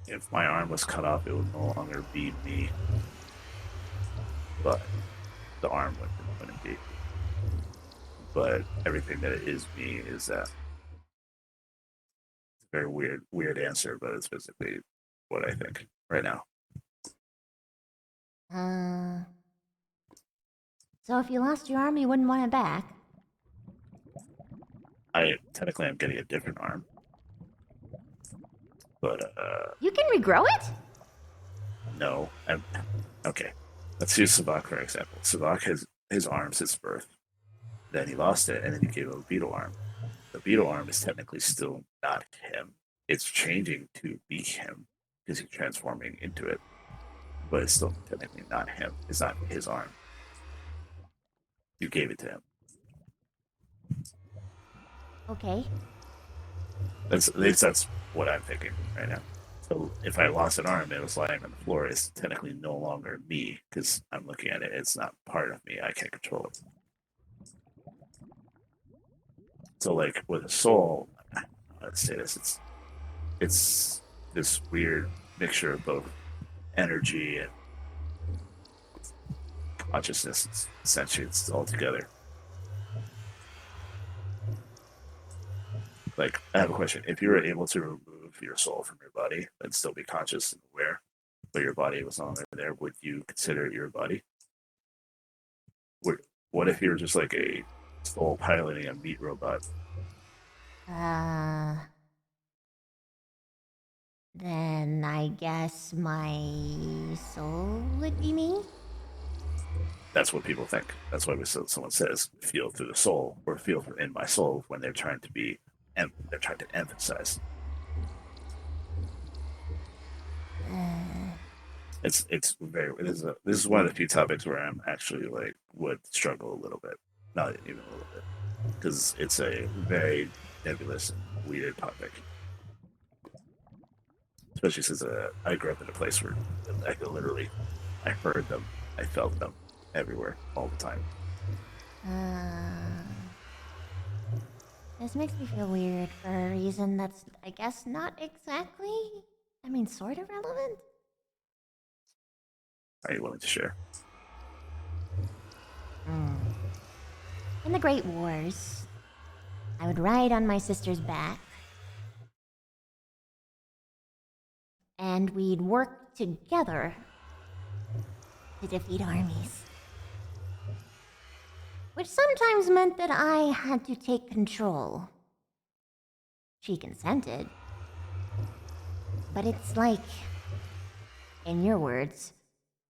if my arm was cut off, it would no longer be me. But the arm wouldn't be. But everything that is me is that. It's a very weird answer, but it's basically what I think right now. So if you lost your arm, you wouldn't want it back? Technically I'm getting a different arm. But You can regrow it? no. Okay. Let's use Sabak for example. Sabak has his arm since birth. Then he lost it, and then he gave him a beetle arm. The beetle arm is technically still not him. It's changing to be him because he's transforming into it. But it's still technically not him. It's not his arm. You gave it to him. Okay. That's what I'm thinking right now. So if I lost an arm and it was lying on the floor, it's technically no longer me because I'm looking at it. It's not part of me. I can't control it. So like with a soul, let's say this, it's this weird mixture of both energy and consciousness and sentience all together. Like, I have a question. If you were able to remove your soul from your body and still be conscious and aware, but your body was no longer there, would you consider it your body? What if you were just like a soul piloting a meat robot? Then I guess my soul would be me? That's what people think. That's why someone says feel through the soul or feel in my soul when they're trying to be, and they're trying to emphasize. It's very. This is one of the few topics where I'm actually like would struggle a little bit, not even a little bit, because it's a very nebulous and weird topic. Especially since I grew up in a place where I could literally, I heard them, I felt them everywhere, all the time. This makes me feel weird for a reason that's, I guess, not exactly, sort of relevant? Are you willing to share? In the Great Wars, I would ride on my sister's back, and we'd work together to defeat armies. Which sometimes meant that I had to take control. She consented. But it's like, in your words,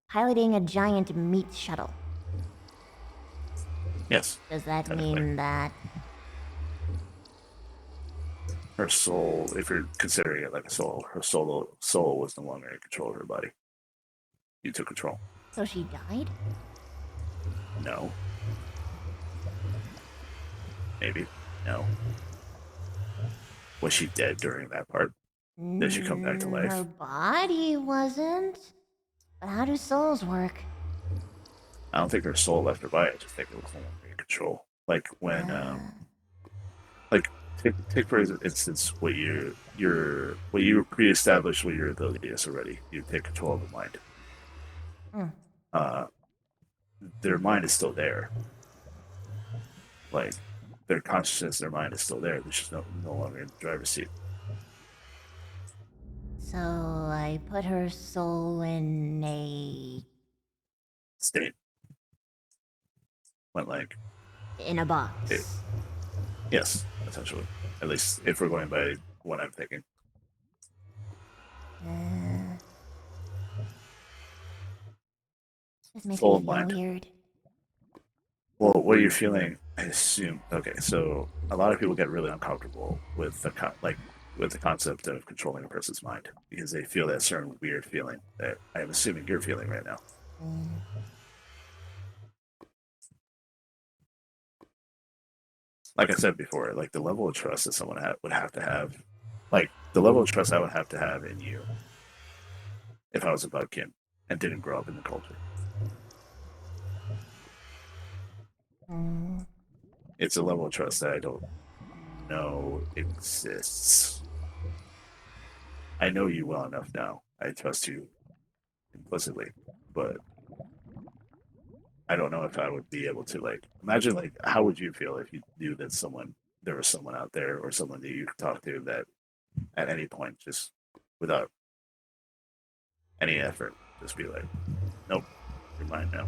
piloting a giant meat shuttle. Yes. Does that technically. mean that... Her soul, if you're considering it like a soul, her soul was no longer in control of her body. You took control. So she died? No. Maybe. No. Was she dead during that part? Did she come back to life? Her body wasn't. But how do souls work? I don't think her soul left her body. I just think it was no longer in control. Like when, like take for instance what you pre-established what your ability is already. You take control of the mind. Their mind is still there. Like their consciousness, their mind is still there. They're just no longer in the driver's seat. So I put her soul in a... State. Went like... in a box. Yes, essentially. At least if we're going by what I'm thinking. This makes Soul me and feel mind. weird. Well, what you're feeling, I assume. Okay, so a lot of people get really uncomfortable with the concept of controlling a person's mind because they feel that certain weird feeling that I'm assuming you're feeling right now. Like I said before, like the level of trust that someone would have to have, like the level of trust I would have to have in you, if I was a Bugkin and didn't grow up in the culture. It's a level of trust that I don't know exists. I know you well enough now. I trust you implicitly, but I don't know if I would be able to imagine how would you feel if you knew that there was someone out there or someone that you could talk to that at any point just without any effort just be like, nope, you're mine now.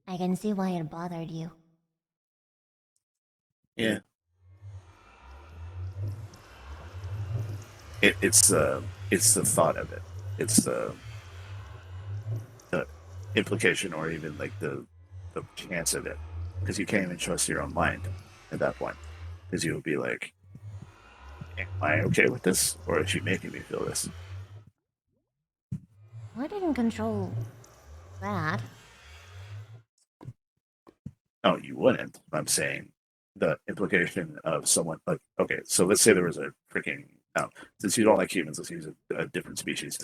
I can see why it bothered you. Yeah. It's the thought of it. It's the implication or even the chance of it. Because you can't even trust your own mind at that point. Because you would be like, am I okay with this? Or is she making me feel this? I didn't control that. No, you wouldn't. I'm saying the implication of someone okay, so let's say there was a freaking since you don't like humans, let's use a different species.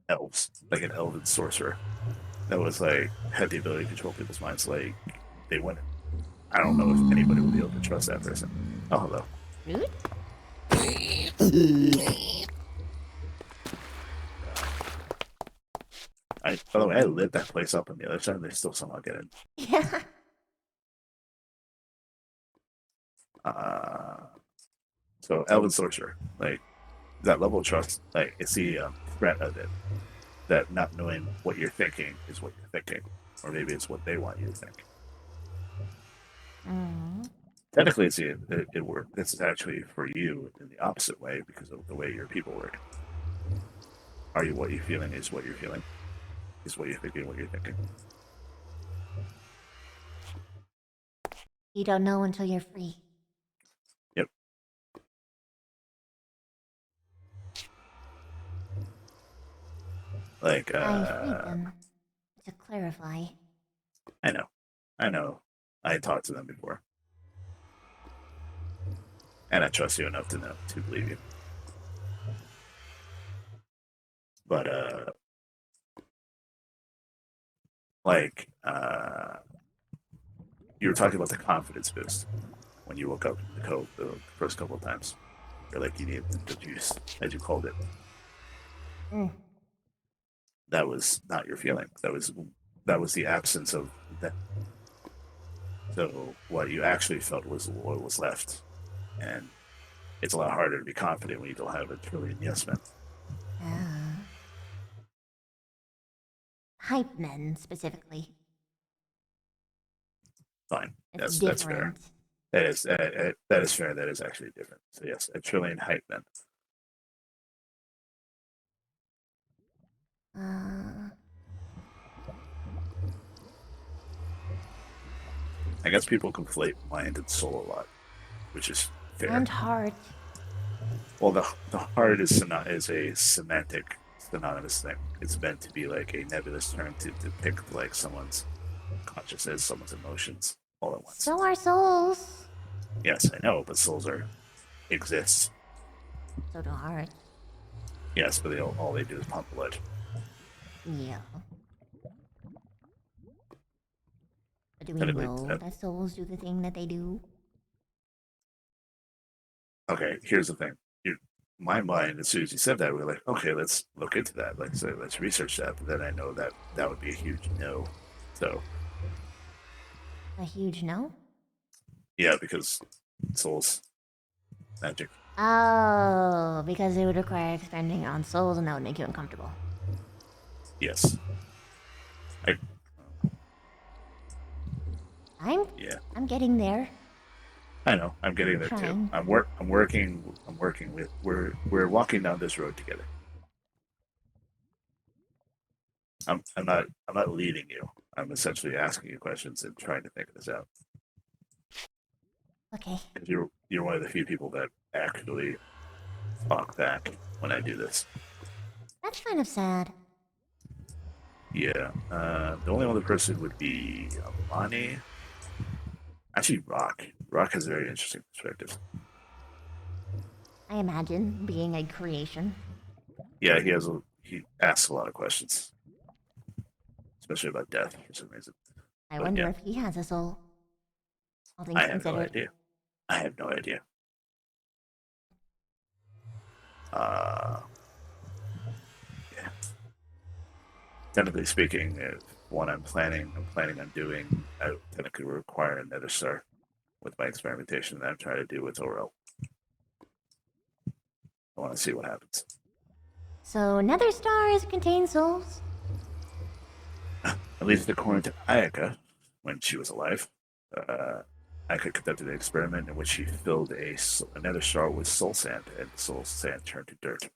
Elves, like an elven sorcerer that was had the ability to control people's minds. They wouldn't. I don't know if anybody would be able to trust that person. Oh, hello. Rude? By the way, I lit that place up on the other side. They still somehow get in. Yeah. So elven sorcerer, that level of trust, it's the threat of it. That not knowing what you're thinking is what you're thinking, or maybe it's what they want you to think. Technically, it works. It's actually for you in the opposite way because of the way your people work. Are you what you're feeling? Is what you're feeling? Is what you're thinking? What you're thinking? You don't know until you're free. Yep. I freed them. To clarify. I know. I talked to them before. And I trust you enough to believe you. But, you were talking about the confidence boost when you woke up in the cove the first couple of times. or like you needed the juice, as you called it. Mm. That was not your feeling. That was the absence of that. So what you actually felt was what was left, and it's a lot harder to be confident when you don't have a trillion yes men. Hype men, specifically. Fine, It's that's fair. different. That is fair. That is actually different. So yes, a trillion hype men. I guess people conflate mind and soul a lot, which is fair. And heart. Well, the heart is a semantic synonymous thing. It's meant to be like a nebulous term to depict like someone's consciousness, someone's emotions, all at once. So are souls. Yes, I know, but souls exist. So do hearts. Yes, but all they do is pump blood. Yeah. But do we know that souls do the thing that they do? Okay, here's the thing. My mind, as soon as you said that, we were like, okay, let's look into that. Like, so let's research that. But then I know that would be a huge no. So. A huge no? Yeah, because souls, magic. Oh, because it would require expending on souls, and that would make you uncomfortable. Yes. I'm getting there. I know. I'm getting there too. I'm working with. We're walking down this road together. I'm not leading you. I'm essentially asking you questions and trying to figure this out. Okay. Because you're one of the few people that actually talk back when I do this. That's kind of sad. Yeah. The only other person would be Amani. Actually, Rock. Rock has a very interesting perspective. I imagine being a creation. Yeah, he asks a lot of questions, especially about death for some reason. I wonder if he has a soul. All things I have considered. no idea. I have no idea. Yeah. Technically speaking, what I'm planning on doing, I would technically require another star with my experimentation that I'm trying to do with Orel. I want to see what happens. So nether stars contain souls? At least according to Ayaka, when she was alive, Ayaka conducted an experiment in which she filled another star with soul sand, and the soul sand turned to dirt.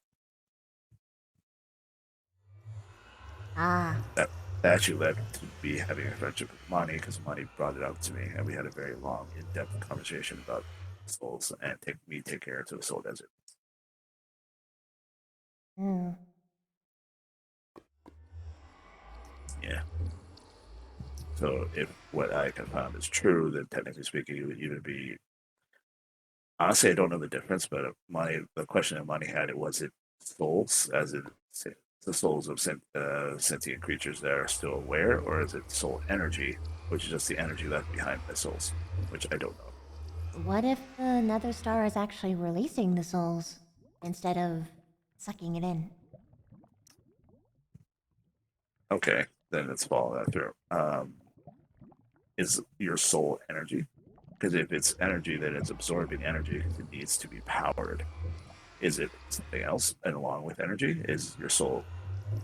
That actually led to me having a friendship with Mani, because Mani brought it up to me, and we had a very long, in-depth conversation about souls and take care to the soul desert. Yeah. So if what I can found is true, then technically speaking, it would either be. Honestly, I don't know the difference, but the question that Mani had, was it souls, as in the souls of sentient creatures that are still aware, or is it soul energy, which is just the energy left behind by souls, which I don't know. What if the nether star is actually releasing the souls instead of sucking it in? Okay, then let's follow that through. Is your soul energy? Because if it's energy that is absorbing energy, it needs to be powered. Is it something else? And along with energy, is your soul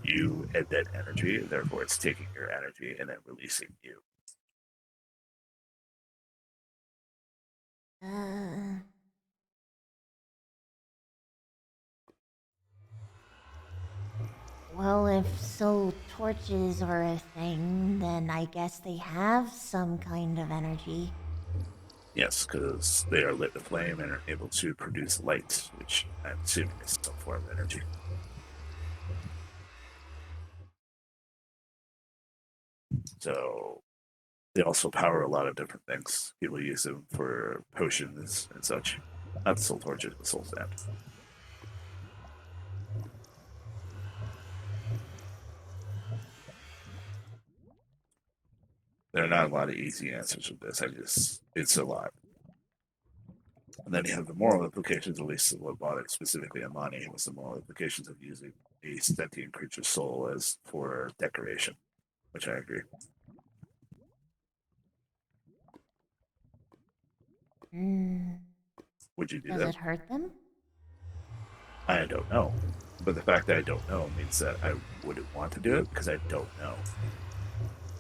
you and that energy, therefore it's taking your energy and then releasing you. Well, if soul torches are a thing, then I guess they have some kind of energy. Yes, because they are lit with flame and are able to produce light, which I'm assuming is some form of energy. So they also power a lot of different things. People use them for potions and such. Not soul torches, but soul sand. There are not a lot of easy answers with this. It's a lot. And then you have the moral implications, at least what brought it specifically on Monty, was the moral implications of using a sentient creature's soul as for decoration, which I agree. Would you do Does that? it hurt them? I don't know. But the fact that I don't know means that I wouldn't want to do it because I don't know.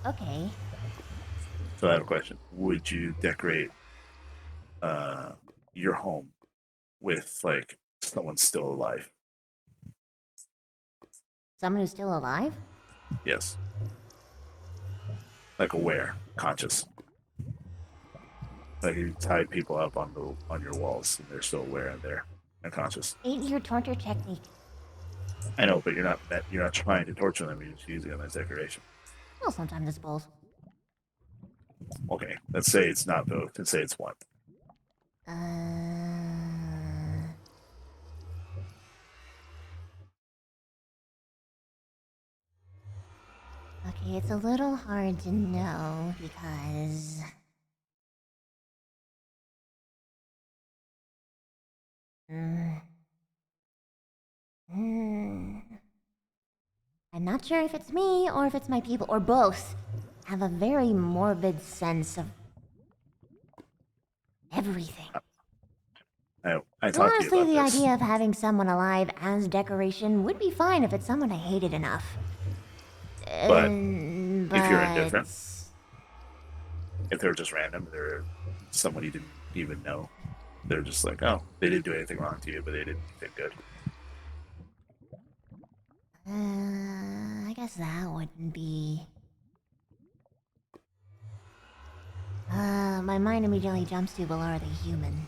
Okay. So I have a question. Would you decorate your home with, like, someone still alive? Someone who's still alive? Yes. Like aware, conscious. Like you tie people up on your walls and they're still aware and they're unconscious. 8-year torture technique. I know, but you're not trying to torture them, you're just using them as decoration. Well, sometimes it's both. Okay, let's say it's not both. Let's say it's one. Okay, it's a little hard to know because... I'm not sure if it's me or if it's my people or both. Have a very morbid sense of everything. I talked Honestly, to you the about this. idea of having someone alive as decoration would be fine if it's someone I hated enough. But if you're indifferent, if they're just random, they're someone you didn't even know, they're just like, oh, they didn't do anything wrong to you, but they did anything good. I guess that wouldn't be... my mind immediately jumps to Valar the human.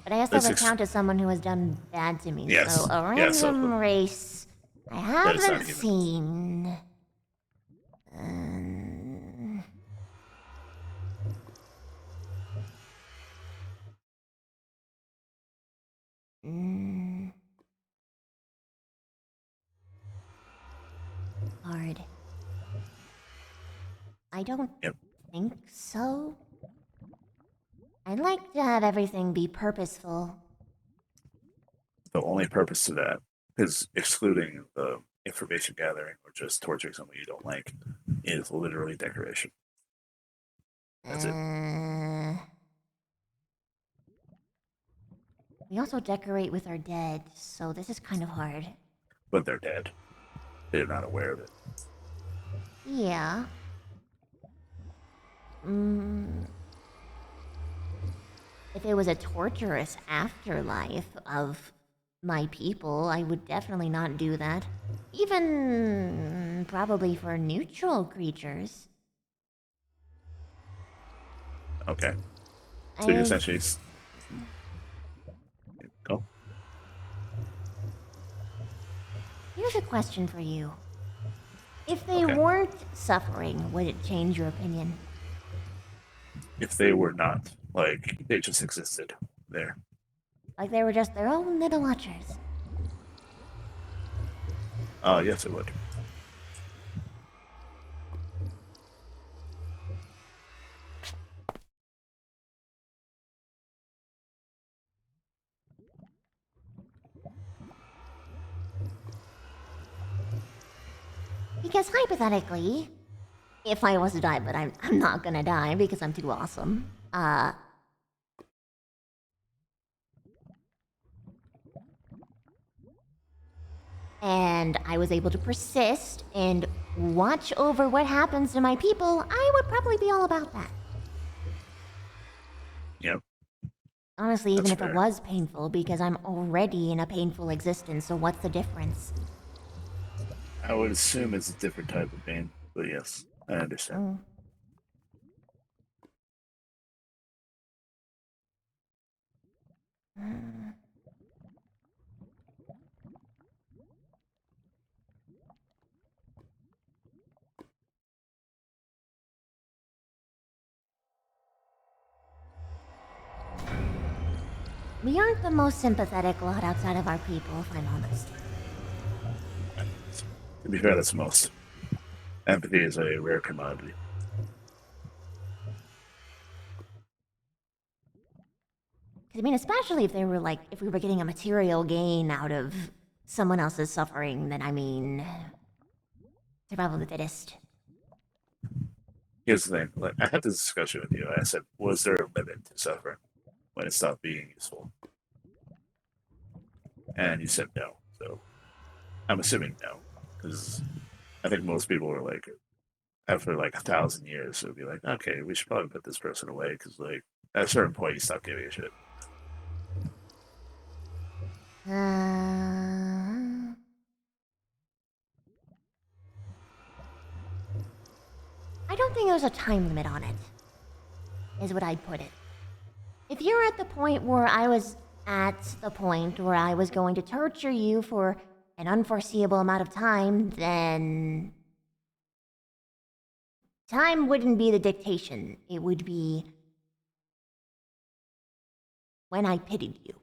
But I guess that would count as someone who has done bad to me, Yes. so a random race I haven't seen... Hard. I don't think so. I'd like to have everything be purposeful. The only purpose to that is excluding the information gathering or just torturing someone you don't like is literally decoration. That's it. We also decorate with our dead, so this is kind of hard. But they're dead. They're not aware of it. Yeah. If it was a torturous afterlife of my people, I would definitely not do that. Even probably for neutral creatures. Okay. So you're essentially... Go. Here's a question for you. If they weren't suffering, would it change your opinion? If they were not, like, they just existed there. Like they were just their own little watchers? Yes, it would. Because hypothetically, if I was to die, but I'm not gonna die because I'm too awesome, and I was able to persist and watch over what happens to my people, I would probably be all about that. Yep. Honestly, even if it was painful, because I'm already in a painful existence, so what's the difference? I would assume it's a different type of pain, but yes, I understand. We aren't the most sympathetic lot outside of our people, if I'm honest. To be fair, that's most. Empathy is a rare commodity. I mean, especially if they were like, if we were getting a material gain out of someone else's suffering, then I mean, survival of the fittest. Here's the thing. Like, I had this discussion with you. I said, was there a limit to suffering when it stopped being useful? And you said no. So I'm assuming no, because I think most people are like, after like 1,000 years, it would be like, okay, we should probably put this person away, because like at a certain point, you stop giving a shit. I don't think there's a time limit on it, is what I'd put it. If you're at the point where I was going to torture you for an unforeseeable amount of time, then time wouldn't be the dictation. It would be when I pitied you.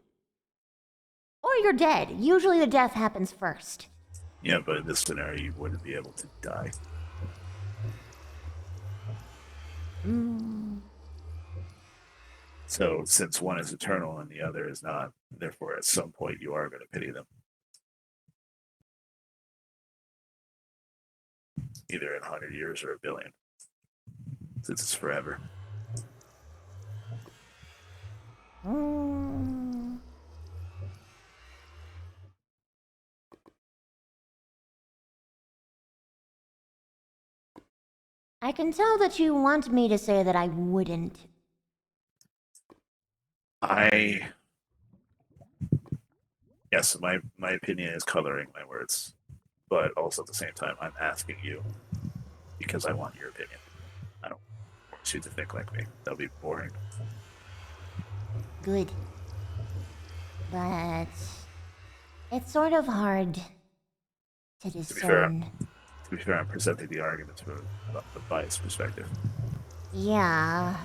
Or you're dead. Usually the death happens first. Yeah, but in this scenario, you wouldn't be able to die. So, since one is eternal and the other is not, therefore, at some point, you are going to pity them. Either in 100 years or 1 billion. Since it's forever. I can tell that you want me to say that I wouldn't. Yes, my opinion is coloring my words, but also at the same time, I'm asking you because I want your opinion. I don't want you to think like me. That'll be boring. Good. But it's sort of hard to discern. To be fair, I'm presenting the arguments from the biased perspective. Yeah.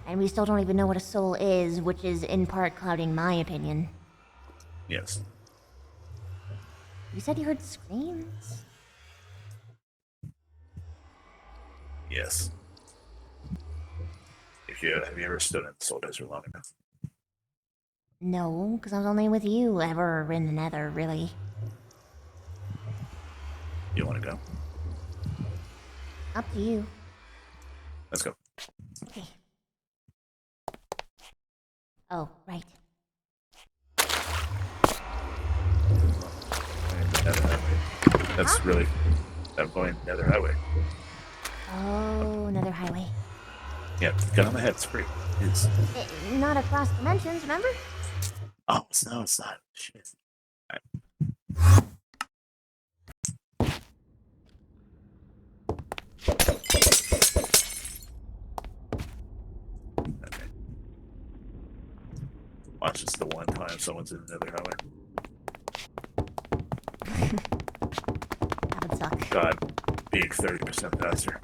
And we still don't even know what a soul is, which is in part clouding my opinion. Yes. You said you heard screams? Yes. Have you ever stood in the Soul Desert long enough? No, because I was only with you ever in the Nether, really. You want to go? Up to you. Let's go. Okay. Oh, right. Nether Highway. That's really... I'm going Nether Highway. Oh, another highway. Yeah, get on the head. It's free. It's... Not across dimensions, remember? Oh, no, it's not. Shit. Okay. Watch this the one time someone's in another highway. That would suck. God, being 30% faster.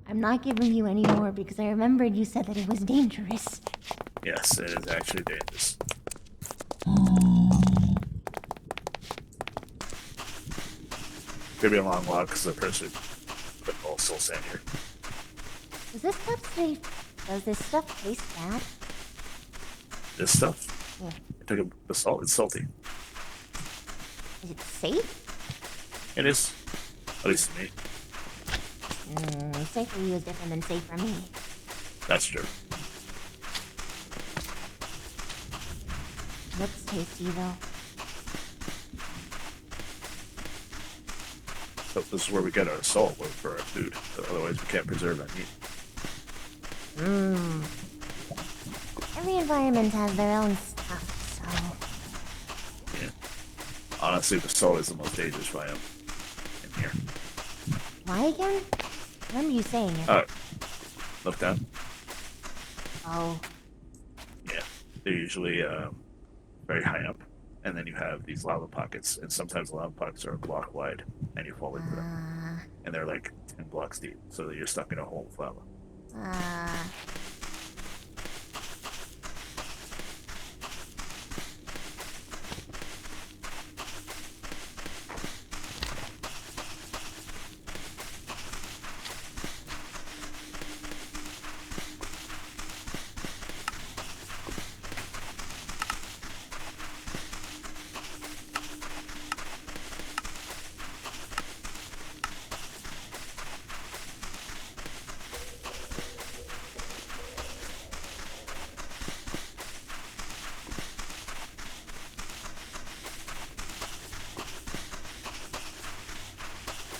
I'm not giving you any more because I remembered you said that it was dangerous. Yes, it is actually dangerous. Could be a long walk because the person put all soul sand here. Does this stuff taste bad? This stuff? Yeah. I took the salt. It's salty. Is it safe? It is. At least to me. Safe for you is different than safe for me. That's true. Looks tasty though. So this is where we get our salt for our food. Otherwise, we can't preserve that meat. Every environment has their own stuff, so... Yeah. Honestly, the salt is the most dangerous biome in here. Why again? I remember you saying it. Look down. Oh. Yeah. They're usually very high up. And then you have these lava pockets. And sometimes the lava pockets are a block wide. And you fall into them. And they're like 10 blocks deep. So that you're stuck in a hole of lava.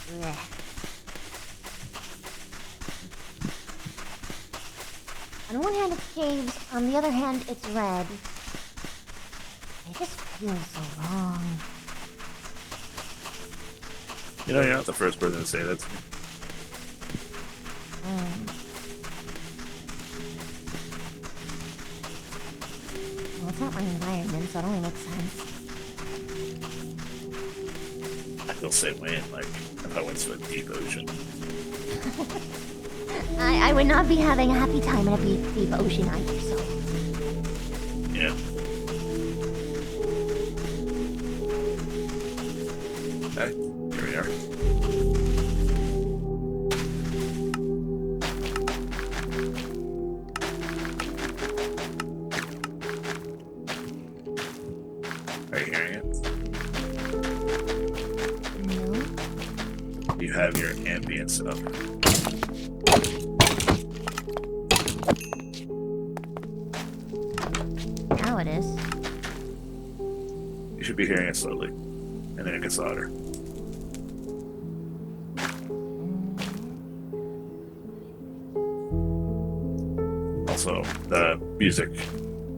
Blech. On one hand, it's caves. On the other hand, it's red. It just feels so wrong. You know, you're not the first person to say that to me. Well, it's not my environment, so it only makes sense. I feel the same way, like, if I went to a deep ocean. I would not be having a happy time in a deep ocean either, so... Yeah. Okay, here we are. Are you hearing it? No. You have your ambience up. Now it is. You should be hearing it slowly, and then it gets louder. Also, the music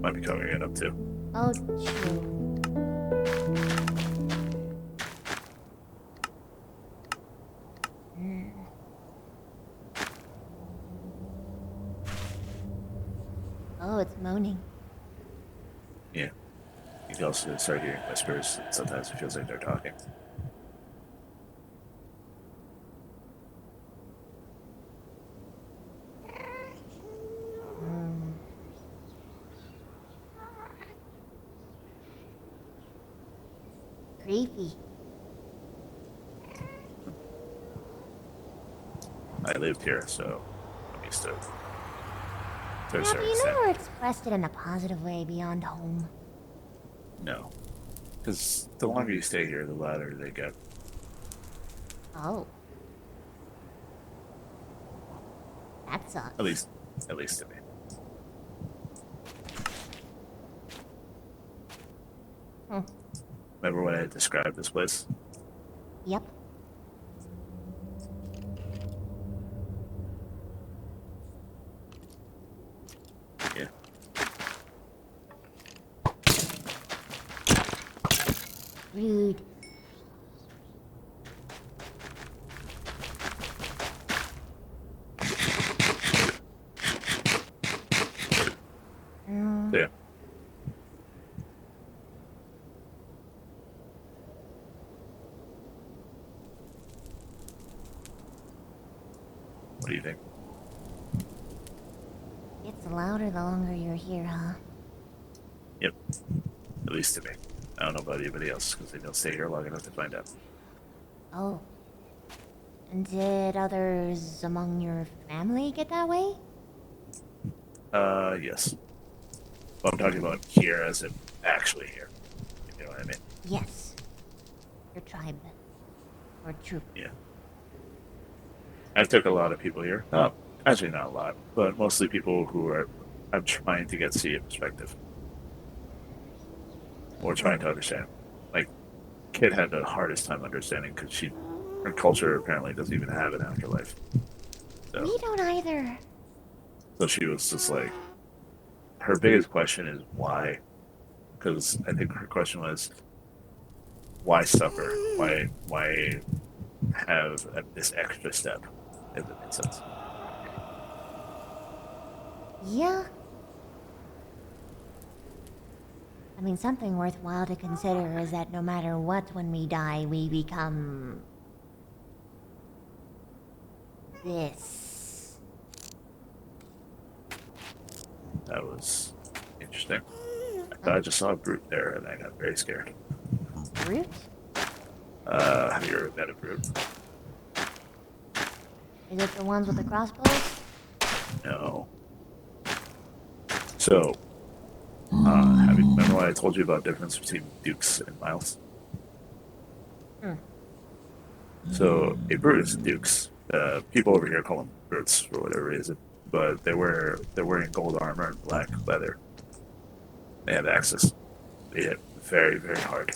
might be coming in up too. Oh, true. Oh, it's moaning. Yeah. You can also start hearing whispers. Sometimes it feels like they're talking. Creepy. I lived here, so I'm used to it. To a Have certain you extent. never expressed it in a positive way beyond home? No. Because the longer you stay here, the louder they get. Oh. That sucks. At least to me. Hmm. Remember when I described this place? Yep. Yeah. Rude. Yeah. What do you think? It's louder the longer you're here, huh? Yep. At least to me. I don't know about anybody else, because they don't stay here long enough to find out. Oh. And did others among your family get that way? Yes. But I'm talking about here as in actually here. You know what I mean? Yes. Your tribe. Or troop. Yeah. I took a lot of people here. Oh, actually not a lot, but mostly people who are I'm trying to get Sia perspective. Or trying to understand. Like, Kid had the hardest time understanding because her culture apparently doesn't even have an afterlife. So, We don't either. so she was just like, her biggest question is why? Because I think her question was, why suffer? Why have this extra step? If that makes sense. Yeah. I mean, something worthwhile to consider is that no matter what, when we die, we become... this. That was interesting. I thought I just saw a brute there, and I got very scared. Brute? Have you ever met a brute? Is it the ones with the crossbows? No. So, remember when I told you about the difference between dukes and miles? Hmm. So, a brute is dukes. People over here call them brutes for whatever reason, but they're wearing gold armor and black leather. They have axes. They hit very, very hard.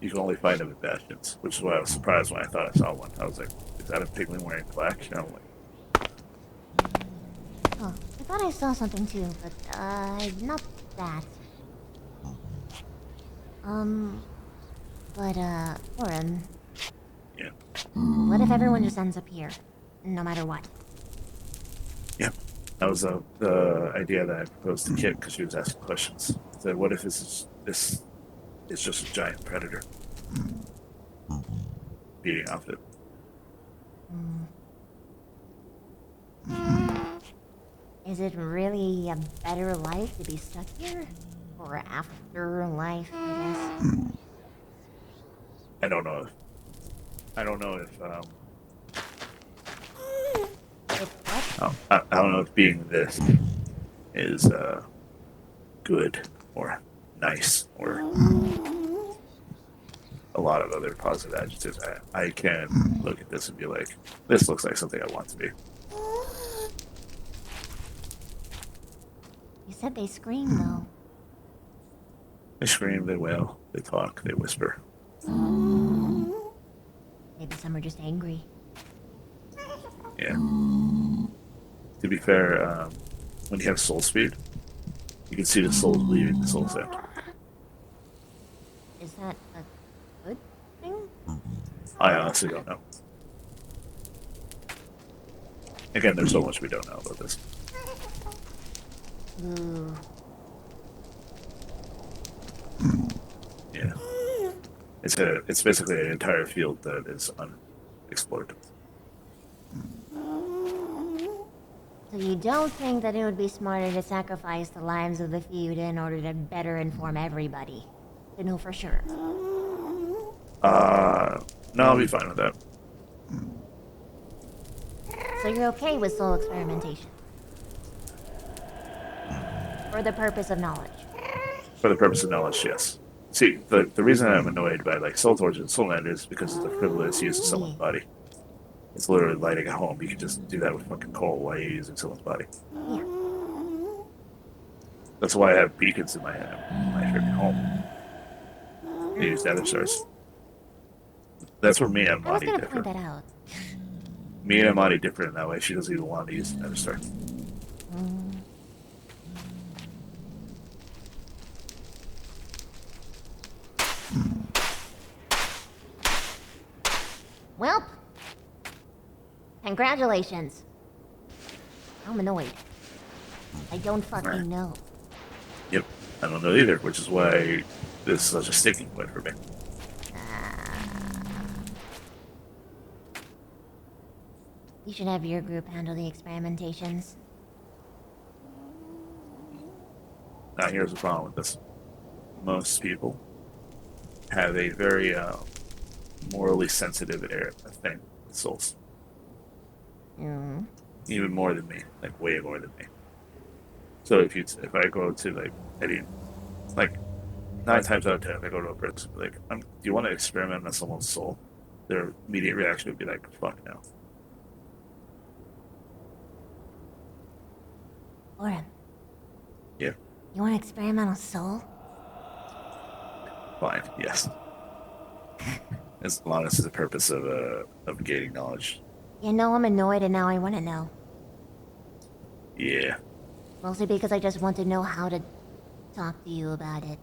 You can only find them in bastions, which is why I was surprised when I thought I saw one. I was like, is that a piglin wearing black? And I'm like, Oh, I thought I saw something too, but, not that. Oren. yeah. What if everyone just ends up here? No matter what. Yeah. That was the idea that I proposed to Kit because she was asking questions. I said, what if this is just a giant predator feeding off it? Is it really a better life to be stuck here? Or afterlife, I guess? I don't know if I don't know if being this is good or nice or a lot of other positive adjectives. I can look at this and be like, this looks like something I want to be. You said they scream, though. They scream, they wail, they talk, they whisper. Maybe some are just angry. Yeah. To be fair, when you have soul speed, you can see the souls leaving the soul set. Is that a good thing? I honestly don't know. Again, there's so much we don't know about this. Ooh. Yeah. It's basically an entire field that is unexplored. So you don't think that it would be smarter to sacrifice the lives of the few in order to better inform everybody? To know for sure. No, I'll be fine with that. So you're okay with soul experimentation? For the purpose of knowledge? For the purpose of knowledge, yes. See, the reason I'm annoyed by like soul torch and soul land is because of the privilege used in someone's body. It's literally lighting a home. You can just do that with fucking coal while you're using someone's body. Yeah. That's why I have beacons in my freaking home. They use nether stars. That's where me and I was Amadi gonna differ. point that out. Me and Amadi differ in that way. She doesn't even want to use the nether star. Welp. Congratulations. I'm annoyed. I don't fucking know. Yep, I don't know either, which is why this is such a sticking point for me. You should have your group handle the experimentations. Now here's the problem with this. Most people have a very morally sensitive thing with souls. Even more than me, like way more than me. So if I go to like any, like 9 times out of 10, if I go to a person, like, do you want to experiment on someone's soul? Their immediate reaction would be like, fuck no. Oren. Yeah. You want to experiment on soul? Fine. Yes. As long as it's the purpose of gaining knowledge. You know I'm annoyed and now I want to know. Yeah. Mostly because I just want to know how to talk to you about it.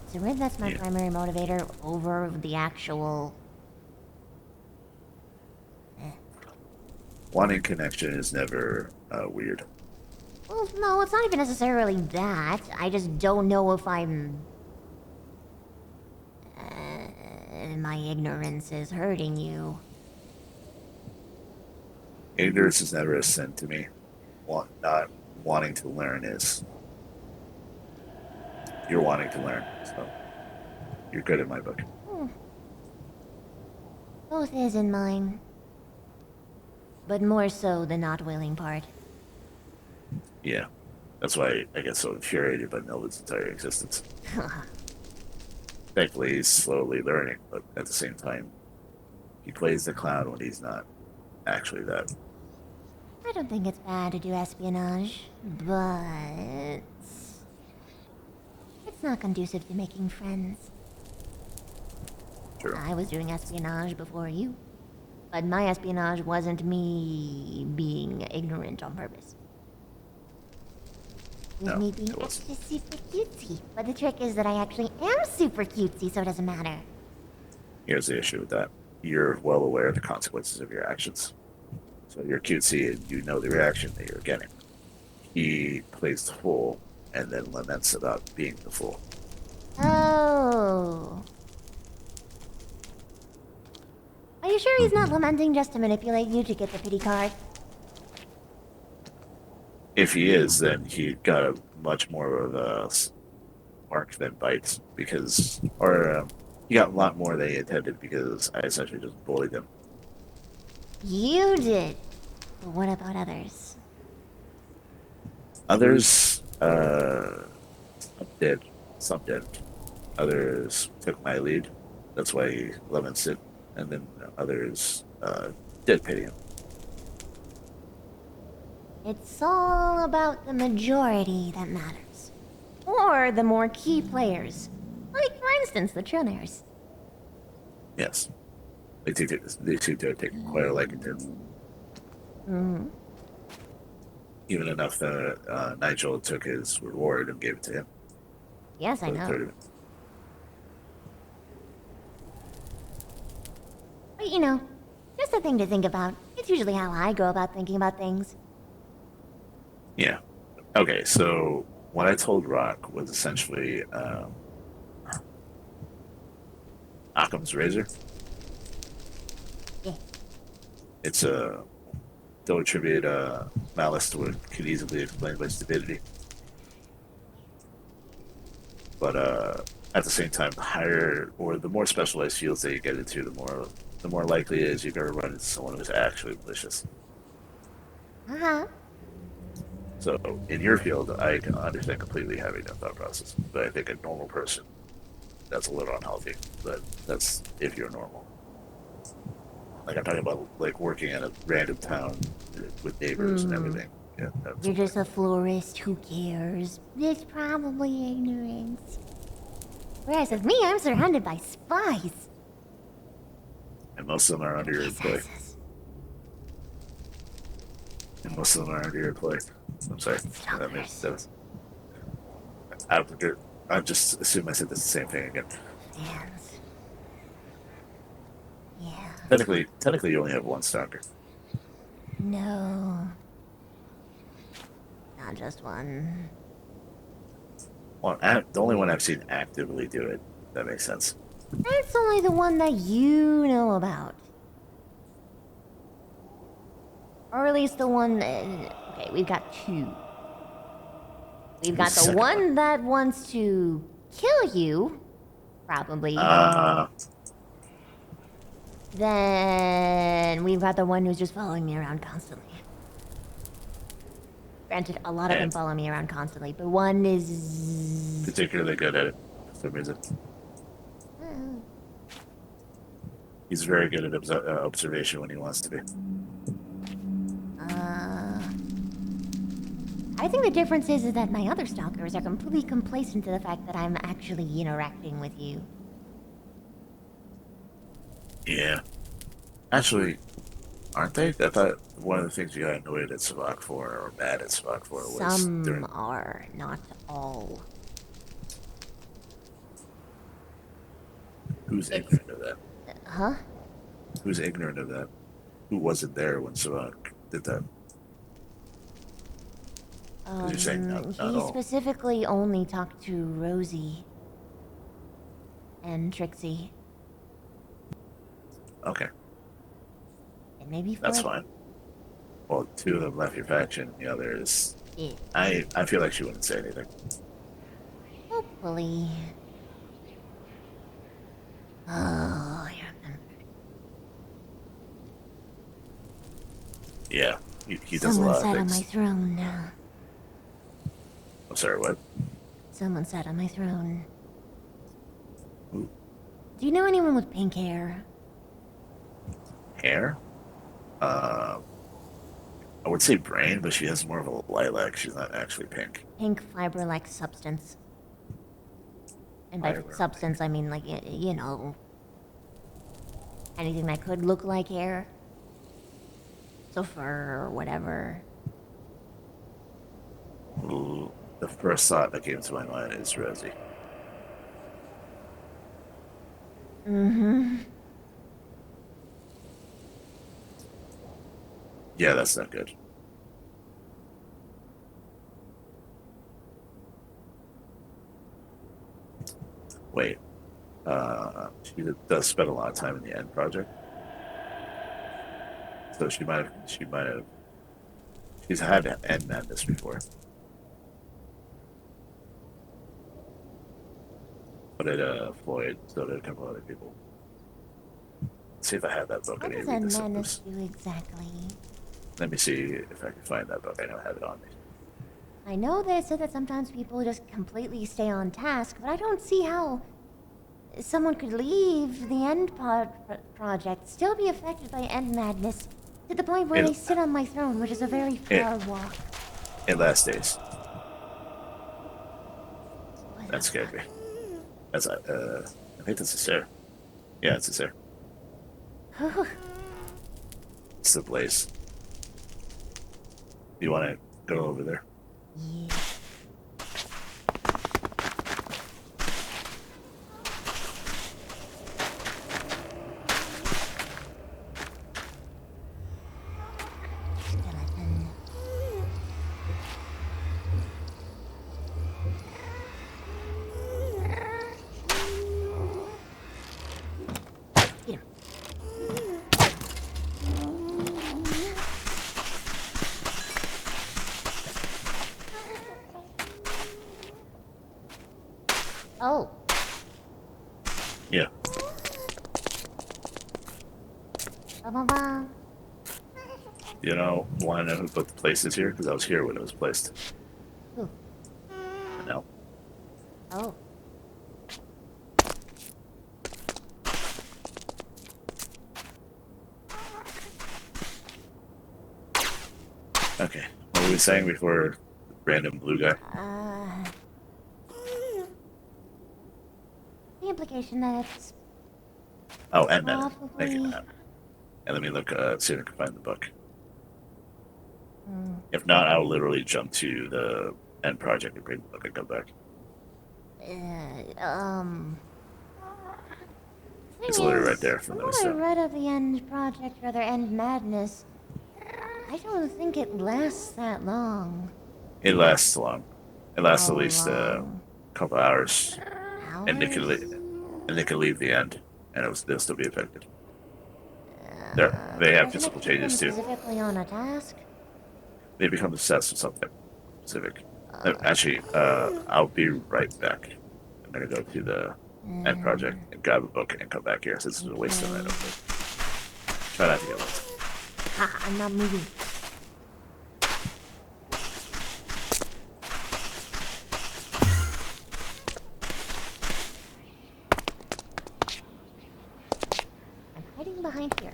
So really that's my primary motivator over the actual... Wanting connection is never weird. Well, no, it's not even necessarily that. I just don't know if I'm... my ignorance is hurting you. Ignorance is never a sin to me. Not wanting to learn is. You're wanting to learn, so you're good in my book. Both is in mine. But more so the not willing part. Yeah. That's why I get so infuriated by Melvin's entire existence. Thankfully, he's slowly learning, but at the same time, he plays the clown when he's not actually that. I don't think it's bad to do espionage, but... it's It's not conducive to making friends. True. I was doing espionage before you. But my espionage wasn't me being ignorant on purpose. It was No, me being it wasn't. extra super cutesy. But the trick is that I actually am super cutesy, so it doesn't matter. Here's the issue with that. You're well aware of the consequences of your actions. So you're cutesy and you know the reaction that you're getting. He plays the fool and then laments about being the fool. Oh. Are you sure he's not lamenting just to manipulate you to get the pity card? If he is, then he got a much more of a mark than bites because, he got a lot more than he intended because I essentially just bullied him. You did. But what about others? Others, some did, some didn't. Others took my lead. That's why he laments it. And then others did pity him. It's all about the majority that matters. Or the more key players. Like, for instance, the Troners. Yes. They seem to have taken quite a liking to him. Mm-hmm. Even enough that Nigel took his reward and gave it to him. Yes, I for the know. tournament. But you know, just a thing to think about. It's usually how I go about thinking about things. Yeah. Okay, so what I told Rock was essentially Occam's razor. Yeah. It's a don't attribute malice to what could easily explained by stupidity. But at the same time, the higher or the more specialized fields that you get into, the more likely it is you're going to run into someone who's actually malicious. Uh-huh. So in your field, I can understand completely having that thought process. But I think a normal person, that's a little unhealthy. But that's if you're normal. Like I'm talking about, like working in a random town with neighbors and everything. Yeah, You're just a florist, who cares? It's probably ignorance. Whereas with me, I'm surrounded by spies. and most of them are under your employ. And most of them are under your employ. I'm sorry. That makes sense. I just assume I said the same thing again. Dance. Yeah. Technically, you only have one stalker. No. Not just one. Well, the only one I've seen actively do it. That makes sense. It's only the one that you know about. Or at least the one that... Okay, we've got two. We've got the one that wants to kill you. Probably. Then we've got the one who's just following me around constantly. Granted, a lot of them follow me around constantly, but one is... particularly good at it for some reason. He's very good at observation when he wants to be. I think the difference is that my other stalkers are completely complacent to the fact that I'm actually interacting with you. Yeah. Actually, aren't they? I thought one of the things you got annoyed at Savak for, or mad at Savak for, was Some are, not all. Who's ignorant of that? Huh? Who's ignorant of that? Who wasn't there when Savak did that? You're saying not He all. specifically only talked to Rosie and Trixie. Okay. And maybe That's Fred. fine. Well, two of them left your faction. The other is... Yeah. I feel like she wouldn't say anything. Hopefully. Oh, I remember. Yeah, he does Someone a lot sat of on my things. throne now. I'm sorry, what? Someone sat on my throne. Who? Do you know anyone with pink hair? Hair? I would say brain, but she has more of a lilac. She's not actually pink. Pink fiber-like substance. And by Fiber. substance, I mean, like, you know, anything that could look like hair. So fur or whatever. Ooh, the first thought that came to my mind is Rosie. Mm-hmm. Yeah, that's not good. Wait, she does spend a lot of time in the end project, so she might have, she's had end madness before. But it Floyd, so did a couple other people. Let's see if I have that book. I What need does to read that this. madness do exactly? Let me see if I can find that book. I don't have it on me. I know they said that sometimes people just completely stay on task, but I don't see how someone could leave the end project, still be affected by end madness, to the point where they sit on my throne, which is a very far walk. In Last Days. That scared me. That's I think that's a Sarah. Yeah, it's a Sarah. It's the Blaze. You want to go over there? Yeah. Skeleton. Get him. Oh. Yeah. Ba-ba-ba. You know, want to know who put the places here? Because I was here when it was placed. Who? No. Oh. Okay. What were we saying before random blue guy? The implication that it's Oh, and then. Thank you, probably... Matt. And let me look, see if I can find the book. Hmm. If not, I'll literally jump to the end project and bring the book and come back. It's literally right there from From the what I stone. read of the end project, or their end madness, I don't think it lasts that long. It lasts long. It lasts How at least a couple hours. And they can leave the end, and they'll still be affected. They have Doesn't it physical keep them changes too. specifically on a task? They become obsessed with something specific. Actually, I'll be right back. I'm gonna go to the end project and grab a book and come back here since it's a waste of time. Try not to get lost. Ha, I'm not moving. I'm hiding behind here.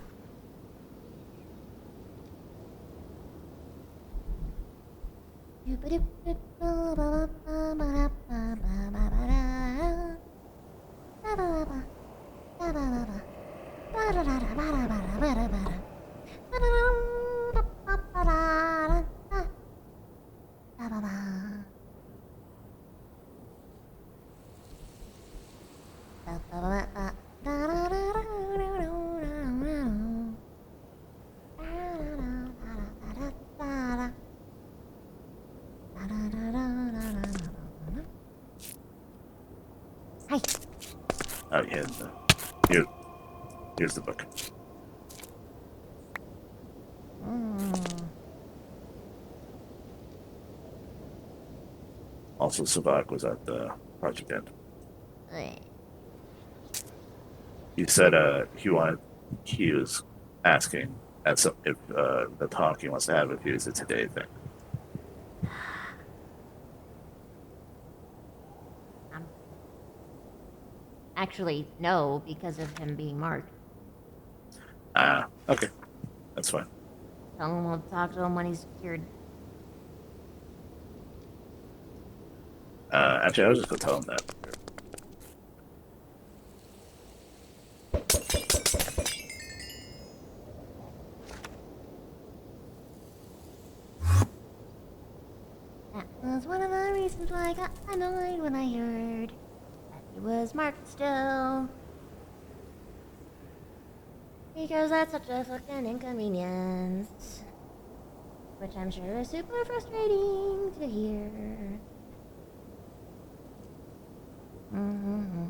Hi. Oh, yeah. Here's the book. Also, Savak was at the project end. He said he was asking if the talk he wants to have with you is a today thing. Actually, no, because of him being marked. Ah, okay. That's fine. Tell him we'll talk to him when he's cured. Actually, I was just gonna tell him that. That was one of the reasons why I got annoyed when I heard that it was marked still. Because that's such a fucking inconvenience. Which I'm sure is super frustrating to hear. Mm-hmm.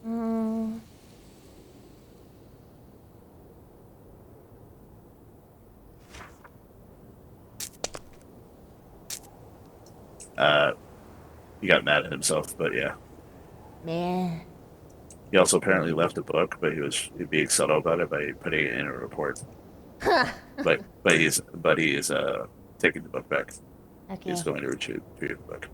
Mm. He got mad at himself, but yeah. Man. He also apparently left a book, but he was being subtle about it by putting it in a report. but he is taking the book back. Okay. He's going to retrieve the book.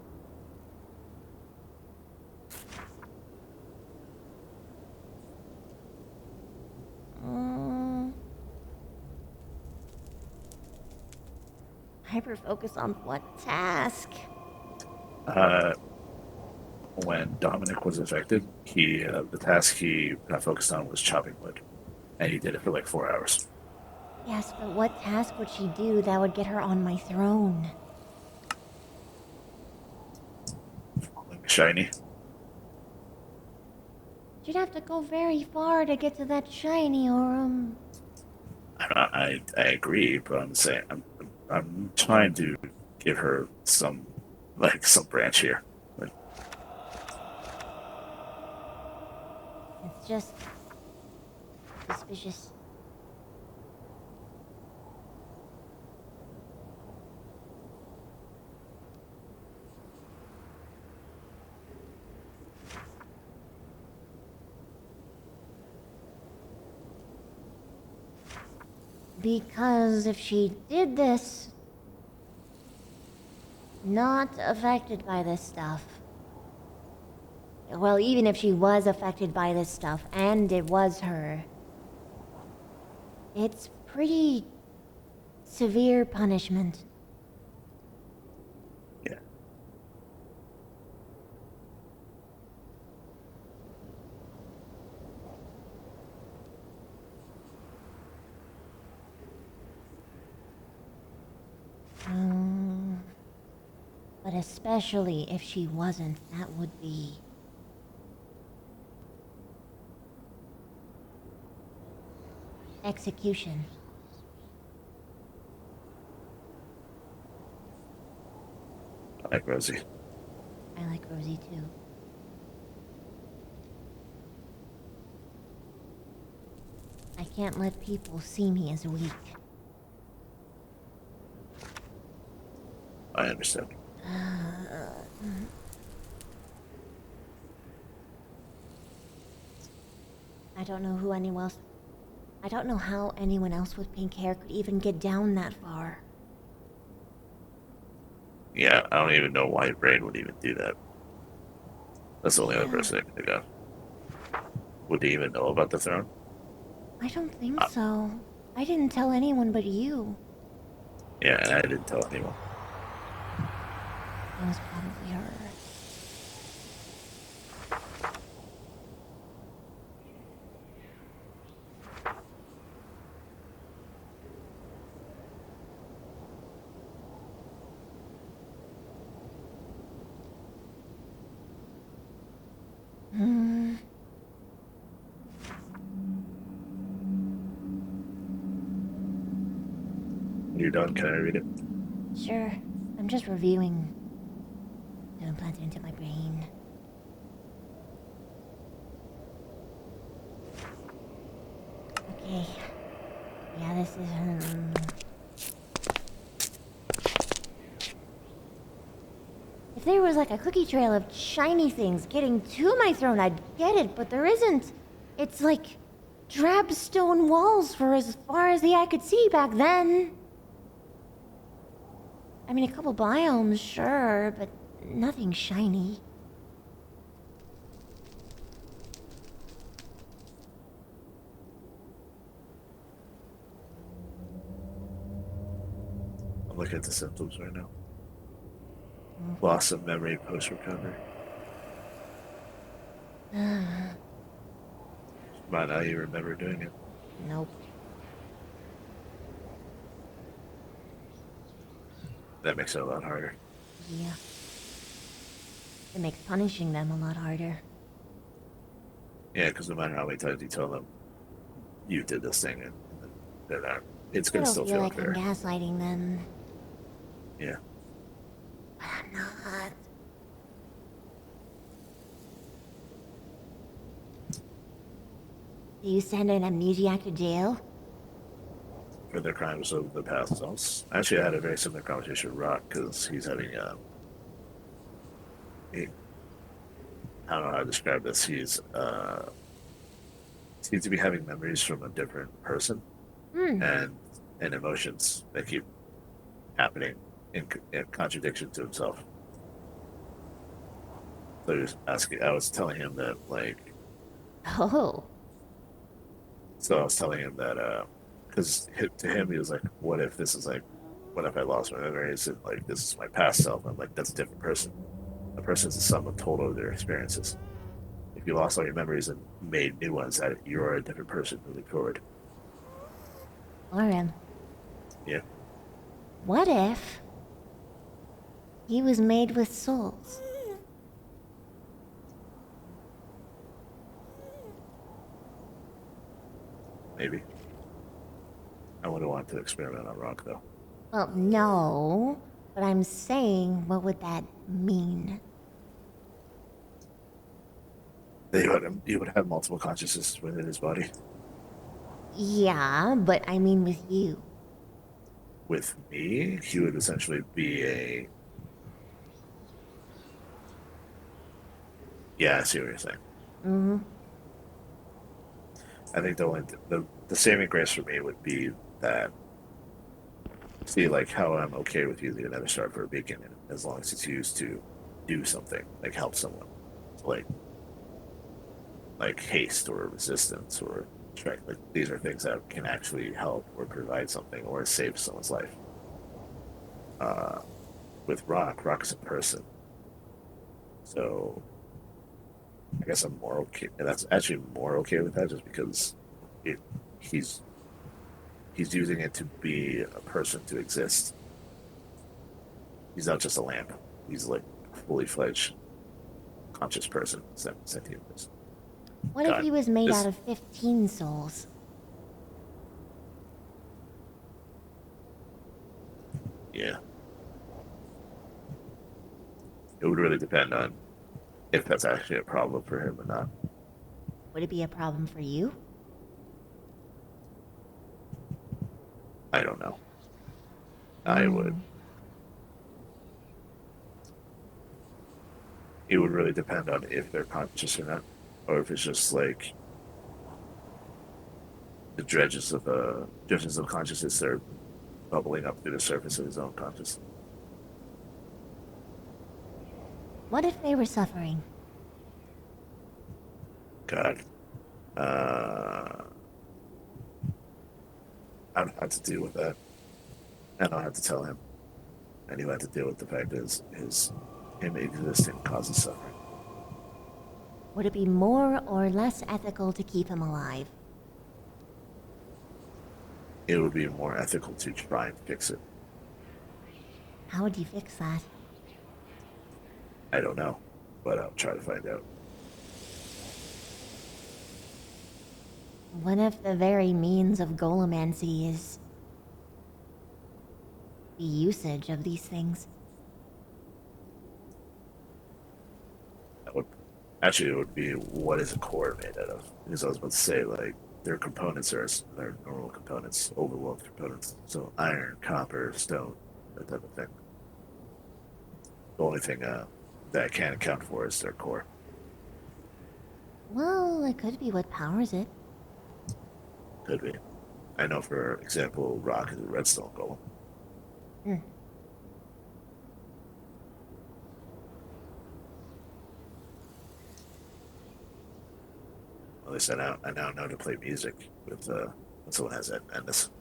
Hyper focus on what task? When Dominic was infected, the task he focused on was chopping wood, and he did it for like 4 hours. Yes, but what task would she do that would get her on my throne? Shiny. She'd have to go very far to get to that shiny, or I agree, but I'm saying I'm trying to give her some branch here. It's just suspicious. Because if she did this, not affected by this stuff. Well, even if she was affected by this stuff, and it was her, it's pretty severe punishment. Yeah. But especially if she wasn't, that would be... execution. I like Rosie. I like Rosie too. I can't let people see me as weak. I understand. I don't know who anyone else... I don't know how anyone else with pink hair could even get down that far. Yeah, I don't even know why Brain would even do that. That's the only other person I can think of. Would he even know about the throne? I don't think so. I didn't tell anyone but you. Yeah, and I didn't tell anyone. It was probably her. When you're done, can I read it? Sure. I'm just reviewing to implant it into my brain. Okay. Yeah, this is... If there was like a cookie trail of shiny things getting to my throne, I'd get it, but there isn't. It's like drab stone walls for as far as the eye could see back then. I mean, a couple biomes, sure, but nothing shiny. I'm looking at the symptoms right now. Loss of memory post-recovery. By now you remember doing it. Nope. That makes it a lot harder. Yeah. It makes punishing them a lot harder. Yeah, because no matter how many times you tell them you did this thing, and they're not, it's I gonna don't still feel feel like unfair. I'm gaslighting them. Yeah. But I'm not. Do you send an amnesiac to jail? For their crimes of the past selves. Actually, I had a very similar conversation with Rock because he's having I don't know how to describe this. He's seems to be having memories from a different person, and emotions that keep happening in contradiction to himself. So he was asking. I was telling him that like. Oh. So I was telling him that because to him he was like, "What if this is like, what if I lost my memories and like this is my past self?" I'm like, "That's a different person. A person is the sum of total of their experiences. If you lost all your memories and made new ones, that you're a different person moving forward." Lauren. Yeah. What if he was made with souls? Maybe. I wouldn't want to experiment on Rock though. Well, no. But I'm saying, what would that mean? He would have multiple consciousnesses within his body. Yeah, but I mean with you. With me, he would essentially be a. Yeah, I see what you're saying. Mm-hmm. I think the saving grace for me would be that. See, like how I'm okay with using another star for a beacon, as long as it's used to do something, like help someone, like haste or resistance or strength. Like these are things that can actually help or provide something or save someone's life. With Rock is a person, so I guess I'm more okay. And that's actually more okay with that, just because he's using it to be a person to exist. He's not just a lamp. He's like a fully fledged conscious person, sentient person. What if he was made out of 15 souls? Yeah. It would really depend on if that's actually a problem for him or not. Would it be a problem for you? I don't know. I would. It would really depend on if they're conscious or not, or if it's just like the dredges of consciousness that are bubbling up through the surface of his own consciousness. What if they were suffering? God. I don't have to deal with that. I don't have to tell him. And he'll have to deal with the fact that him existing causes suffering. Would it be more or less ethical to keep him alive? It would be more ethical to try and fix it. How would you fix that? I don't know, but I'll try to find out. What if the very means of golemancy is the usage of these things? Actually, it would be what is a core made out of? Because I was about to say, like, their components are normal components, overworld components. So iron, copper, stone, that type of thing. The only thing that I can't account for is their core. Well, it could be what powers it. Could be. I know, for example, Rock is a redstone golem. At least I now know to play music with when someone has that madness.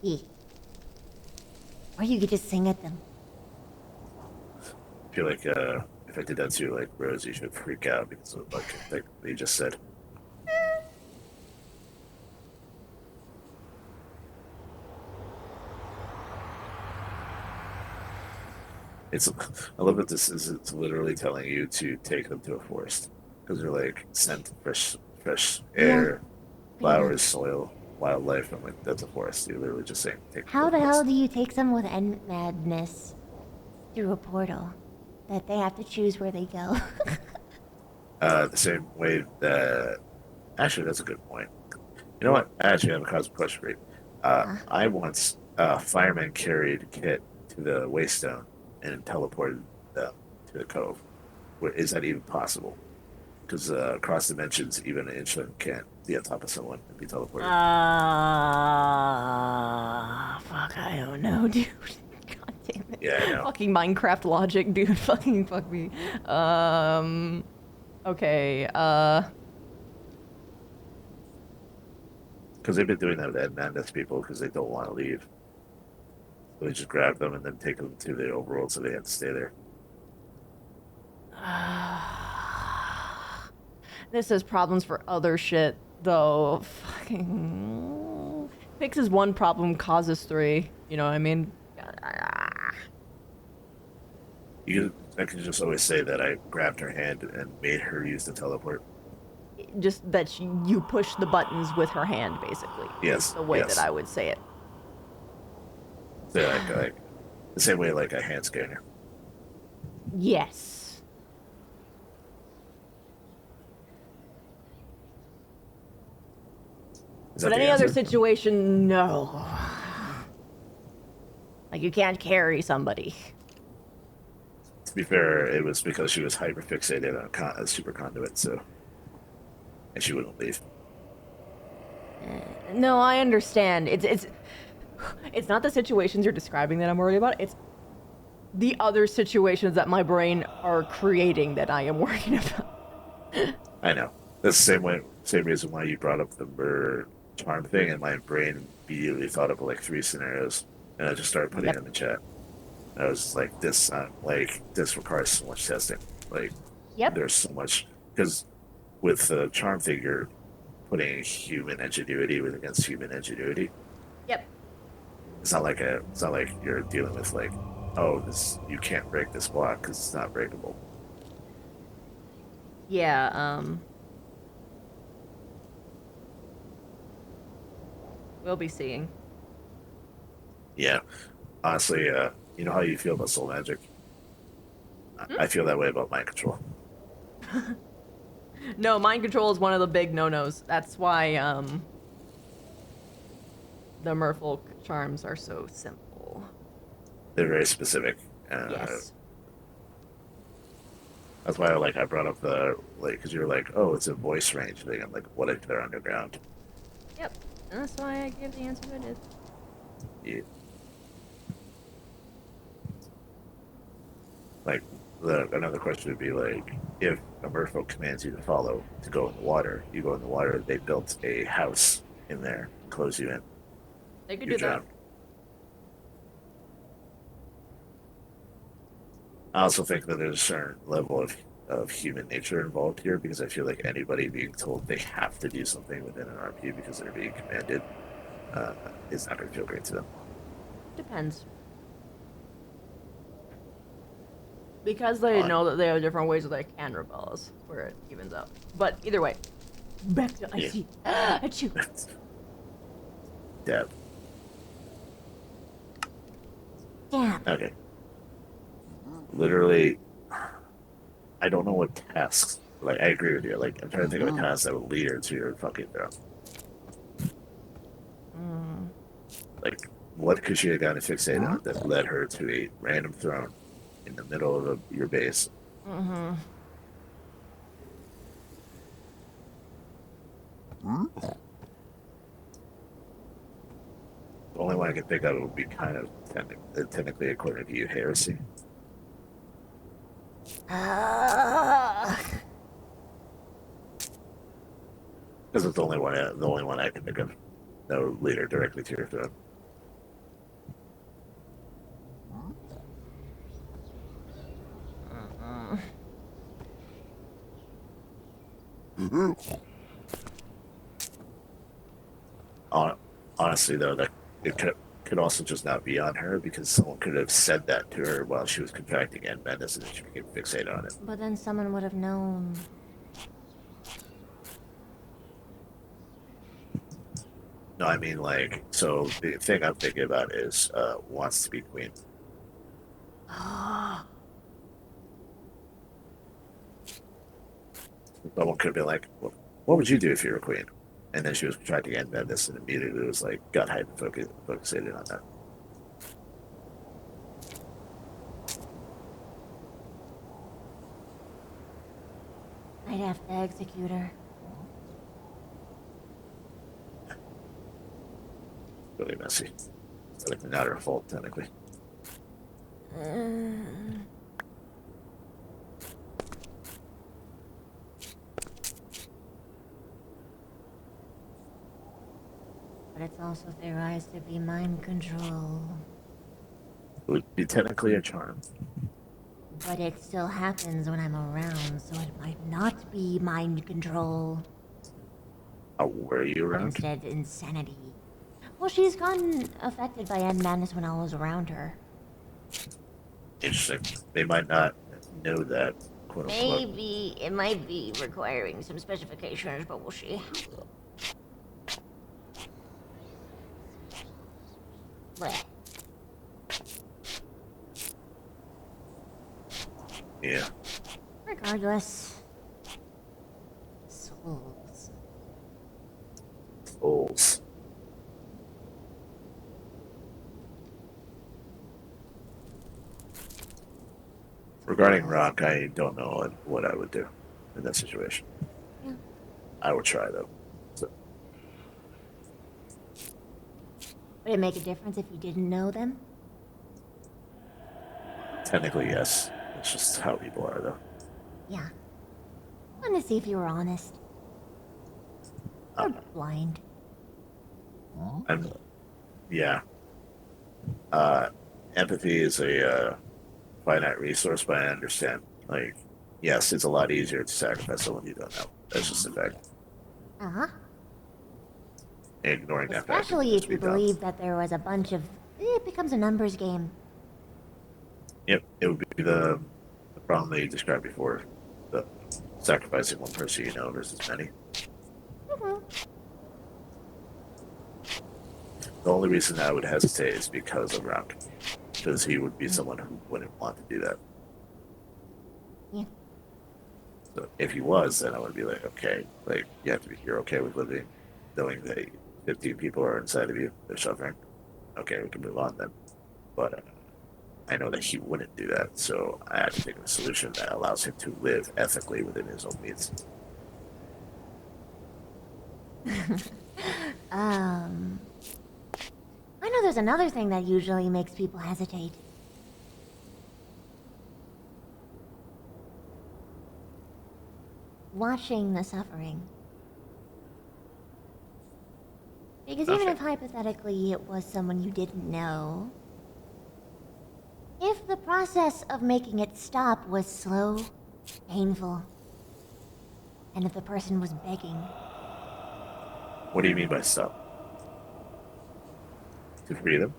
Yeah. Or you could just sing at them. I feel like if I did that to like Rose, you should freak out because of like you just said. It's I love that this is it's literally telling you to take them to a forest because they're like scent fresh air, flowers, soil, wildlife. I'm like that's a forest. You're literally just saying take. How the hell do you take someone with end madness through a portal that they have to choose where they go? The same way that actually that's a good point. You know what? I actually have a cosmic question for you. I once fireman carried Kit to the waystone and teleported them to the cove. Is that even possible? Because across dimensions, even an inchling can't be on top of someone and be teleported. Fuck, I don't know, dude. God damn it. Yeah, I know. Fucking Minecraft logic, dude. Fucking fuck me. Okay, Because they've been doing that with Ed Madness people because they don't want to leave. So they just grab them and then take them to the overworld so they have to stay there. This has problems for other shit, though. Fucking... Fixes one problem, causes three. You know what I mean? I can just always say that I grabbed her hand and made her use the teleport. Just that you push the buttons with her hand, basically. Yes. Is the way yes. that I would say it. So like the same way like a hand scanner. Yes. But any other situation, no. Like, you can't carry somebody. To be fair, it was because she was hyperfixated on a super conduit, so... And she wouldn't leave. No, I understand. It's not the situations you're describing that I'm worried about. It's the other situations that my brain are creating that I am worried about. I know. That's the same reason why you brought up the murder charm thing, and my brain immediately thought of like 3 scenarios, and I just started putting it in the chat. I was just like, this requires so much testing. Like, there's so much because with the charm thing, you're putting human ingenuity with against human ingenuity. Yep. It's not like you're dealing with like, oh, you can't break this block because it's not breakable. Yeah. We'll be seeing. Yeah. Honestly, you know how you feel about soul magic? I feel that way about mind control. No, mind control is one of the big no-nos. That's why the merfolk charms are so simple. They're very specific. Yes. That's why I brought up the because you're like, oh, it's a voice range thing. I'm like, what if they're underground? Yep. And that's why I gave the answer it is. Yeah. Like, another question would be like, if a merfolk commands you to go in the water, you go in the water, they built a house in there, close you in. They could do that. I also think that there's a certain level of human nature involved here, because I feel like anybody being told they have to do something within an RP because they're being commanded is not going to feel great to them. Depends. Because they know that they have different ways that they can rebel us, where it evens out. But either way, back to IC. Achoo. Dab. Yeah. Okay. Literally, I don't know what tasks. Like, I agree with you. Like, I'm trying to think of a task that would lead her to your fucking throne. Like, what could she have gotten fixated on that led her to a random throne in the middle of your base? Mm-hmm. The only one I can think of would be kind of technically, according to you, heresy. Because it's the only one I can think of. No leader directly to your throne. Honestly, though, that it could also just not be on her because someone could have said that to her while she was contracting N madness and she became fixated on it. But then someone would have known. No, I mean like, so the thing I'm thinking about is wants to be queen. Someone could have been like, well, what would you do if you were queen? And then she was contracting N madness and immediately was like, got hyper focusated on that. I'd have to execute her. Really messy. It's like not her fault, technically. But it's also theorized to be mind control. It would be technically a charm. But it still happens when I'm around, so it might not be mind control. Oh, were you But around? instead, insanity. Well, she's gotten affected by N madness when I was around her. Interesting. They might not know that, quote unquote. Maybe it might be requiring some specifications, but we'll see. Blech. Yeah. Regardless. Souls. Souls. Regarding Rock, I don't know what I would do in that situation. Yeah. I would try though. So, Would it make a difference if you didn't know them? technically, yes. It's just how people are though. Yeah. I wanted to see if you were honest. Or blind. Yeah. Empathy is a finite resource, but I understand. Like, yes, it's a lot easier to sacrifice someone you don't know. That's just a fact. Uh-huh. Ignoring that fact. Especially would if be you dumb. believe that there was a bunch of... It becomes a numbers game. Yep, it would be the problem that you described before. The sacrificing one person you know versus many. The only reason I would hesitate is because of Rock. Because he would be someone who wouldn't want to do that. Yeah. So if he was, then I would be like, okay, like you're okay with living, knowing that 15 people are inside of you, they're suffering. Okay, we can move on then. But I know that he wouldn't do that, so I have to think of a solution that allows him to live ethically within his own means. I know there's another thing that usually makes people hesitate. Watching the suffering. Because even if hypothetically it was someone you didn't know, if the process of making it stop was slow, painful, and if the person was begging, What do you mean by stop? To free them?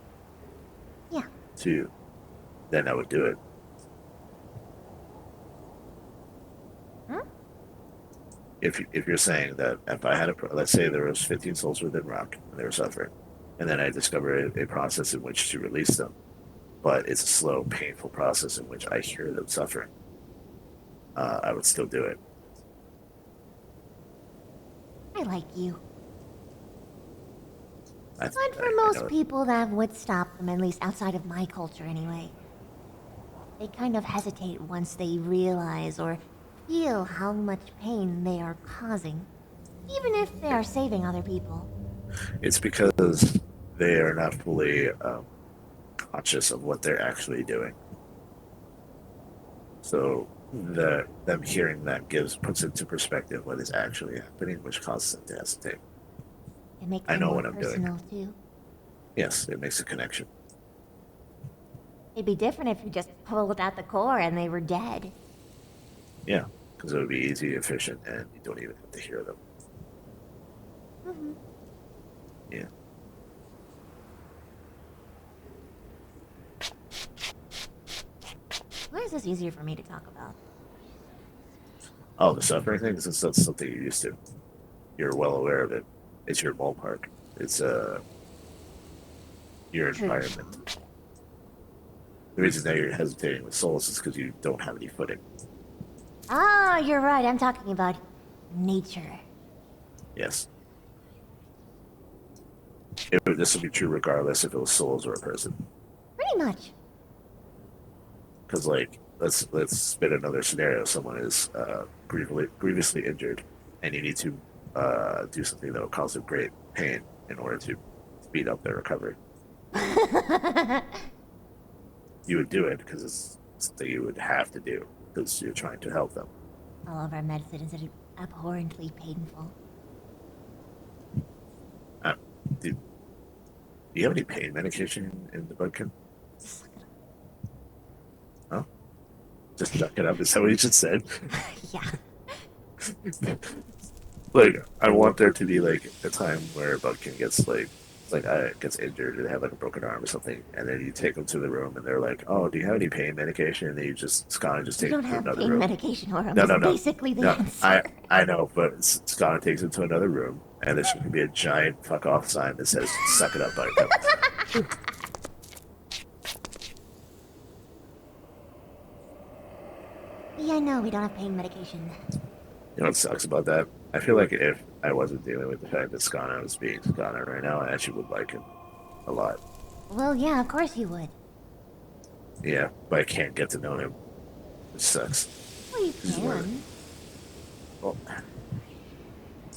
yeah, Then I would do it. If you're saying that if I had let's say there was 15 souls within Rock and they were suffering, and then I discovered a process in which to release them, but it's a slow, painful process in which I hear them suffering, I would still do it. I like you. I But for most people, that would stop them, at least outside of my culture anyway. They kind of hesitate once they realize or feel how much pain they are causing, even if they are saving other people. It's because they are not fully conscious of what they're actually doing. So them hearing that puts into perspective what is actually happening, which causes them to hesitate. It makes I them know more what I'm doing. personal too. Yes, it makes a connection. It'd be different if you just pulled out the core and they were dead. Yeah, Because it would be easy, efficient, and you don't even have to hear them. Mm-hmm. Yeah. Why is this easier for me to talk about? Oh, the suffering thing? Since that's something you're used to. You're well aware of it. It's your ballpark. It's your True. environment. The reason that you're hesitating with souls is because you don't have any footing. Ah, you're right. I'm talking about nature. Yes. This would be true regardless if it was souls or a person. Pretty much. Because, like, let's spin another scenario. Someone is grievously injured, and you need to do something that will cause them great pain in order to speed up their recovery. You would do it because it's something you would have to do because you're trying to help them. All of our medicine is abhorrently painful. Do you have any pain medication in the Budkin? Huh? Just suck it up. Is that what you just said? Yeah. Like, I want there to be like a time where a Budkin gets gets injured or they have like a broken arm or something, and then you take them to the room and they're like, "Oh, do you have any pain medication?" And then you just Skana just You takes don't them to have another pain room. medication, or No. basically the No, answer. I know, but Skana takes him to another room, and there's going to be a giant "fuck off" sign that says "suck it up, Buttercup." Yeah, no, we don't have pain medication. You know what sucks about that? I feel like if I wasn't dealing with the fact that Skana was being Skana right now, I actually would like him a lot. Well, yeah, of course you would. Yeah, but I can't get to know him, which sucks. Well, you This is where- can. Well,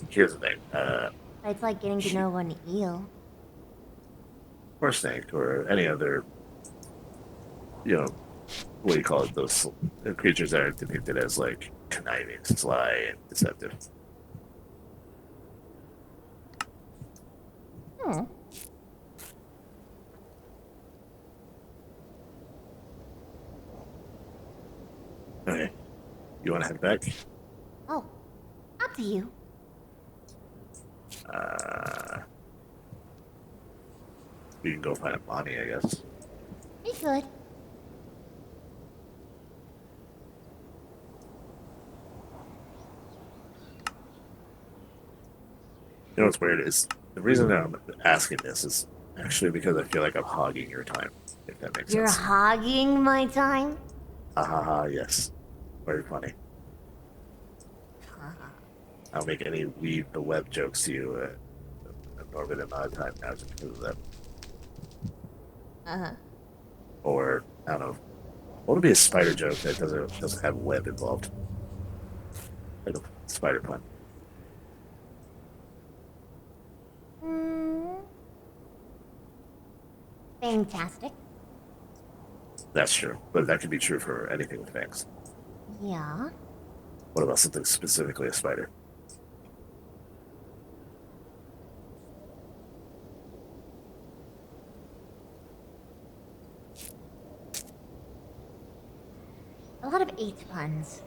here's the thing. It's like getting to know an eel. Or snake, or any other, what do you call it? Those creatures that are depicted as like conniving, sly, and deceptive. Hmm. Okay, you want to head back? Oh, up to you. We can go find Bonnie, I guess. We could. You know what's weird is the reason that I'm asking this is actually because I feel like I'm hogging your time. If that makes You're sense. hogging my time? Yes. Very funny. I'll make any weave the web jokes to you an enormous amount of time now just because of that. Uh-huh. Or I don't know. What would be a spider joke that doesn't have web involved? Like a spider pun. Fantastic. That's true, but that could be true for anything with fangs. Yeah. What about something specifically a spider? A lot of 8 puns.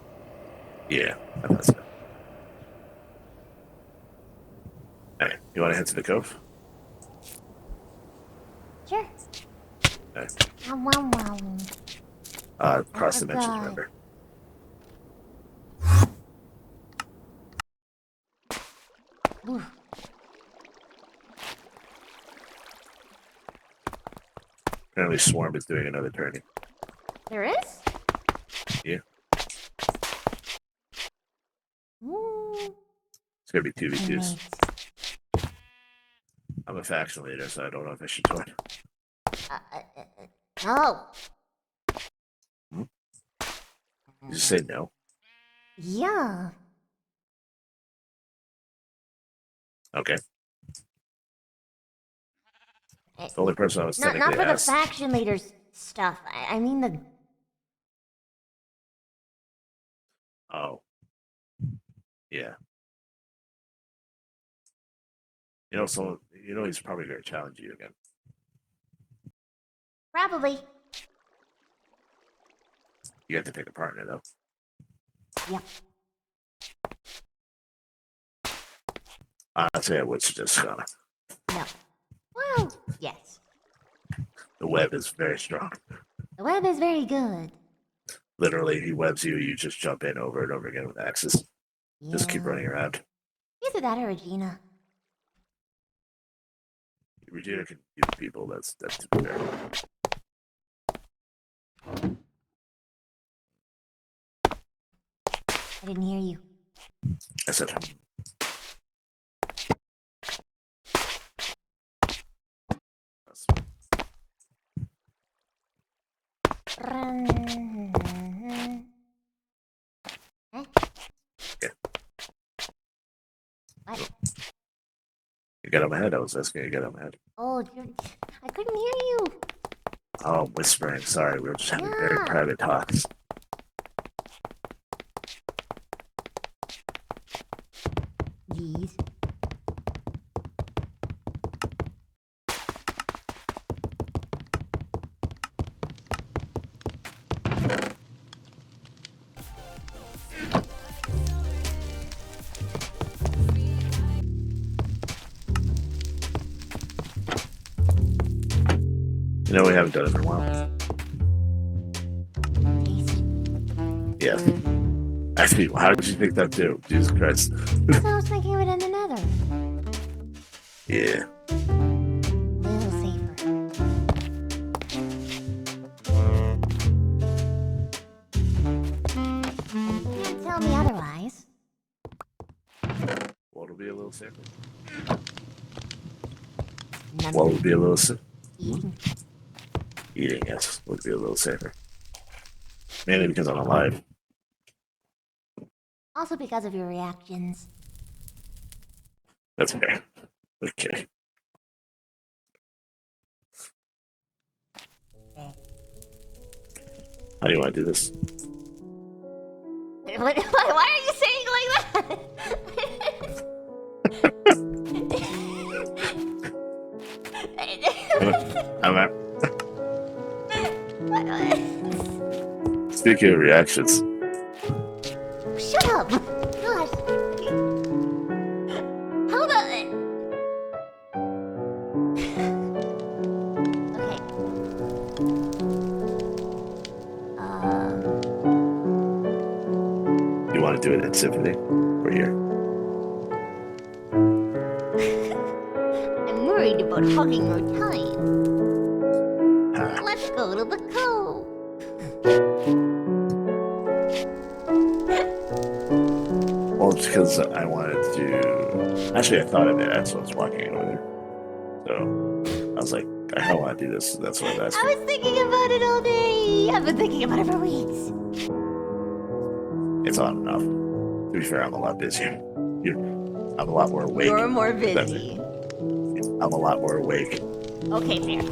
Yeah, I thought so. Hey, you want to head to the cove? Sure. Okay. Wow, wow. Cross Oh, dimensions, God. remember? Ooh. Apparently Swarm is doing another turning. There is? Yeah. Ooh. It's gonna be 2v2s. Inmates. I'm a faction leader, so I don't know if I should join. No. You just say no. Yeah. Okay. The only person I was Not technically for the asked. faction leaders stuff. I mean the... Oh. Yeah. He's probably gonna challenge you again. Probably. You have to pick a partner though. Yep. Honestly, I would suggest Shauna. No. Well, yes. The web is very strong. The web is very good. Literally, he webs you. You just jump in over and over again with axes. Just keep running around. Either that or Regina. Regina can use people. That's fair. I didn't hear you. I said. Huh? Yeah. What? You got on my head. I was asking you to get on my head. Oh, I couldn't hear you. Oh, I'm whispering. Sorry, we were just having very private talks. Jeez. You know, we haven't done it in a while. Yeah. Actually, how did you think that too? Jesus Christ. I was thinking of it in another. Yeah. A little safer. You can't tell me otherwise. What will be a little safer? None What would be a little safer? Eating. Eating, yes, would be a little safer. Mainly because I'm alive. Also because of your reactions. That's fair. Okay. How do you want to do this? Why are you saying like that? I'm at. Speaking of reactions, Shut up! Gosh. How about it? Okay. you want to do it in symphony? We're here. I'm worried about hogging your time. Let's go to the cove. Well, it's because I wanted to. Actually, I thought of it as I was walking over there. So I was like, I kind of want to do this. That's what I was asking. I was thinking about it all day. I've been thinking about it for weeks. It's on enough. To be fair, I'm a lot busier. I'm a lot more awake. You're more busy. I'm a lot more awake. Okay, fair.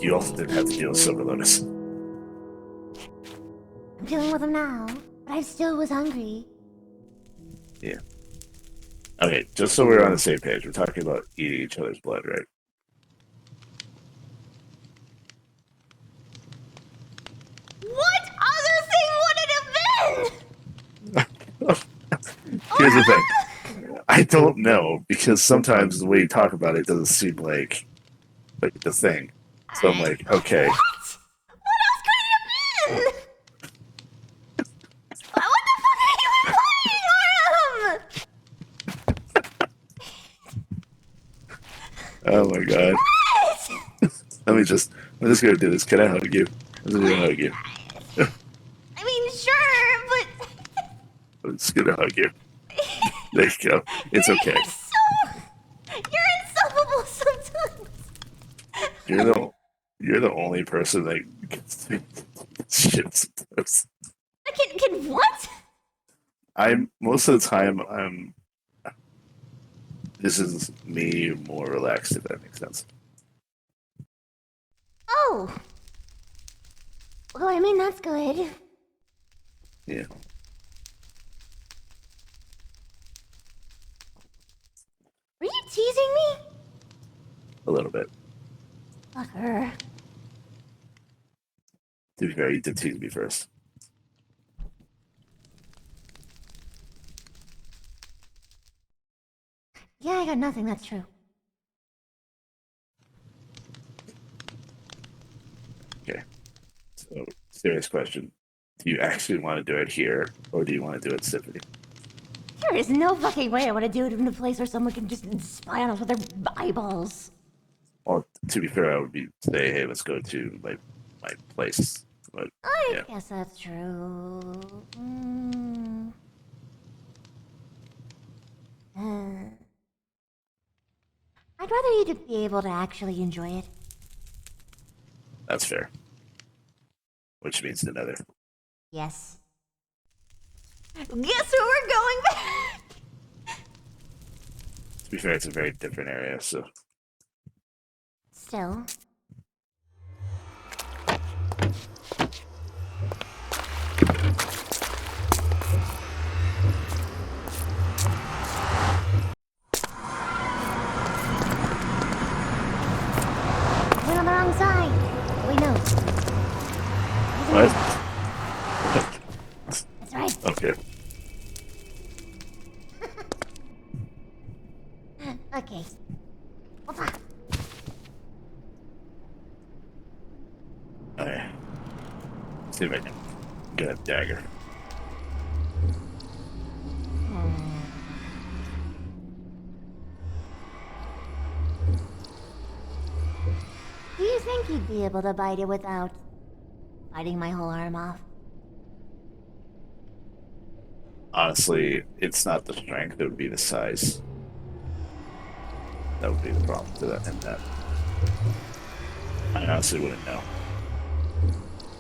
You also didn't have to deal with Silver Lotus. I'm dealing with them now, but I still was hungry. Yeah. Okay, just so we're on the same page, we're talking about eating each other's blood, right? What other thing would it have been? Here's the thing. I don't know, because sometimes the way you talk about it doesn't seem like the thing. So I'm like, okay. What? What else could it have been? What the fuck are you implying, Autumn? Oh my god. What? I'm just gonna do this. Can I hug you? I'm just gonna hug you. I mean, sure, but... I'm just gonna hug you. There you go. It's okay. You're insufferable sometimes. You're the only person that gets to shit sometimes. Can what? Most of the time this is me more relaxed, if that makes sense. Oh. Well, I mean, that's good. Yeah. Were you teasing me? A little bit. Fucker. To be fair, you did tease me first. Yeah, I got nothing, that's true. Okay. So, serious question. Do you actually want to do it here, or do you want to do it Symphony? There is no fucking way I want to do it in a place where someone can just spy on us with their eyeballs. Well, to be fair, I would be say, hey, let's go to my place. But I guess that's true. I'd rather you to be able to actually enjoy it. that's fair. Which means the Nether. Yes. Guess where we're going back? To be fair, it's a very different area, so. Still. We're on the wrong side. Wait, no. What? That's right. Okay. Okay. Opa. Alright. See if I can get a dagger. Do you think you'd be able to bite it without biting my whole arm off? Honestly, it's not the strength, it would be the size. That would be the problem to that and that. I honestly wouldn't know.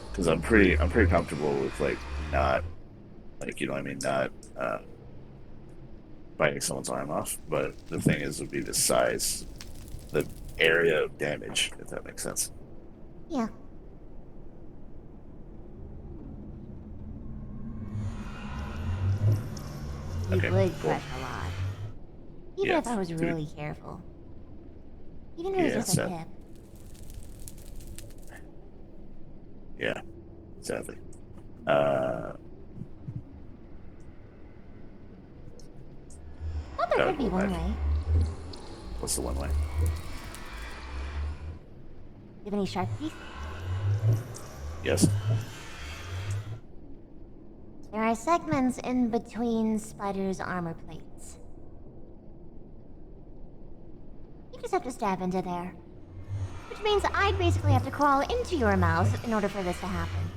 Because I'm pretty comfortable with like not you know what I mean, not biting someone's arm off, but the thing is would be the size, the area of damage, if that makes sense. Yeah. You Okay, would cool. crush a lot. Even Yeah, if I was dude. really careful. Even if it was Yeah, just a so- tip. Yeah, sadly. Well, there That could be would one work. way. What's the one way? You have any sharp teeth? Yes. There are segments in between Spider's armor plates. You just have to stab into there. Which means I'd basically have to crawl into your mouth in order for this to happen.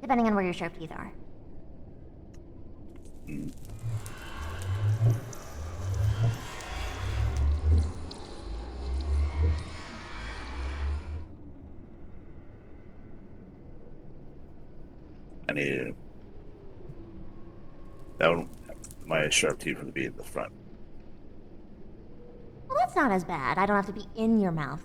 Depending on where your sharp teeth are. I need to. That one, my sharp teeth would be in the front. Well, that's not as bad. I don't have to be in your mouth.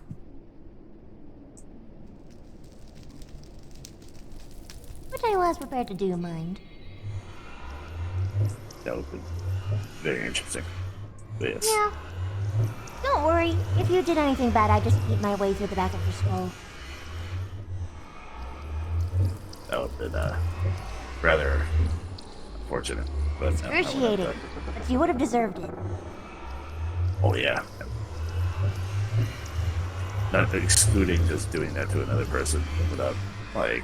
Which I was prepared to do, mind. That would be very interesting. But yes. Yeah. Don't worry. If you did anything bad, I'd just eat my way through the back of your skull. That would have been rather unfortunate. But no, I wouldn't have Excruciating. done it. But you would have deserved it. Oh yeah. Not excluding just doing that to another person without like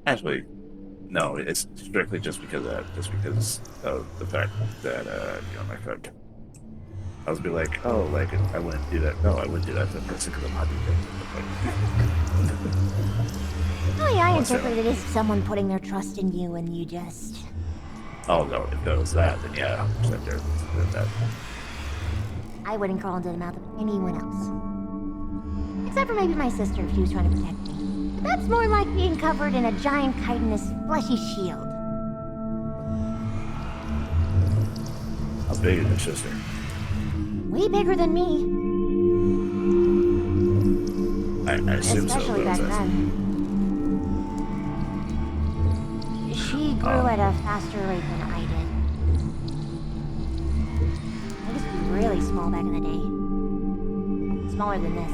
actually no, it's strictly just because of the fact that you're my friend. I was be like, oh, like I wouldn't do that. No, I wouldn't do that to a person because I'm not doing that. Oh yeah, I What's that? interpreted it as someone putting their trust in you and you just... Oh no, if that was that, then yeah, 100% there was that. I wouldn't crawl into the mouth of anyone else. Except for maybe my sister if she was trying to protect me. But that's more like being covered in a giant chitinous fleshy shield. How big is your sister? Way bigger than me. I assume so. Especially But back I was asking. then. She grew at a faster rate than I did. I used to be really small back in the day. Smaller than this.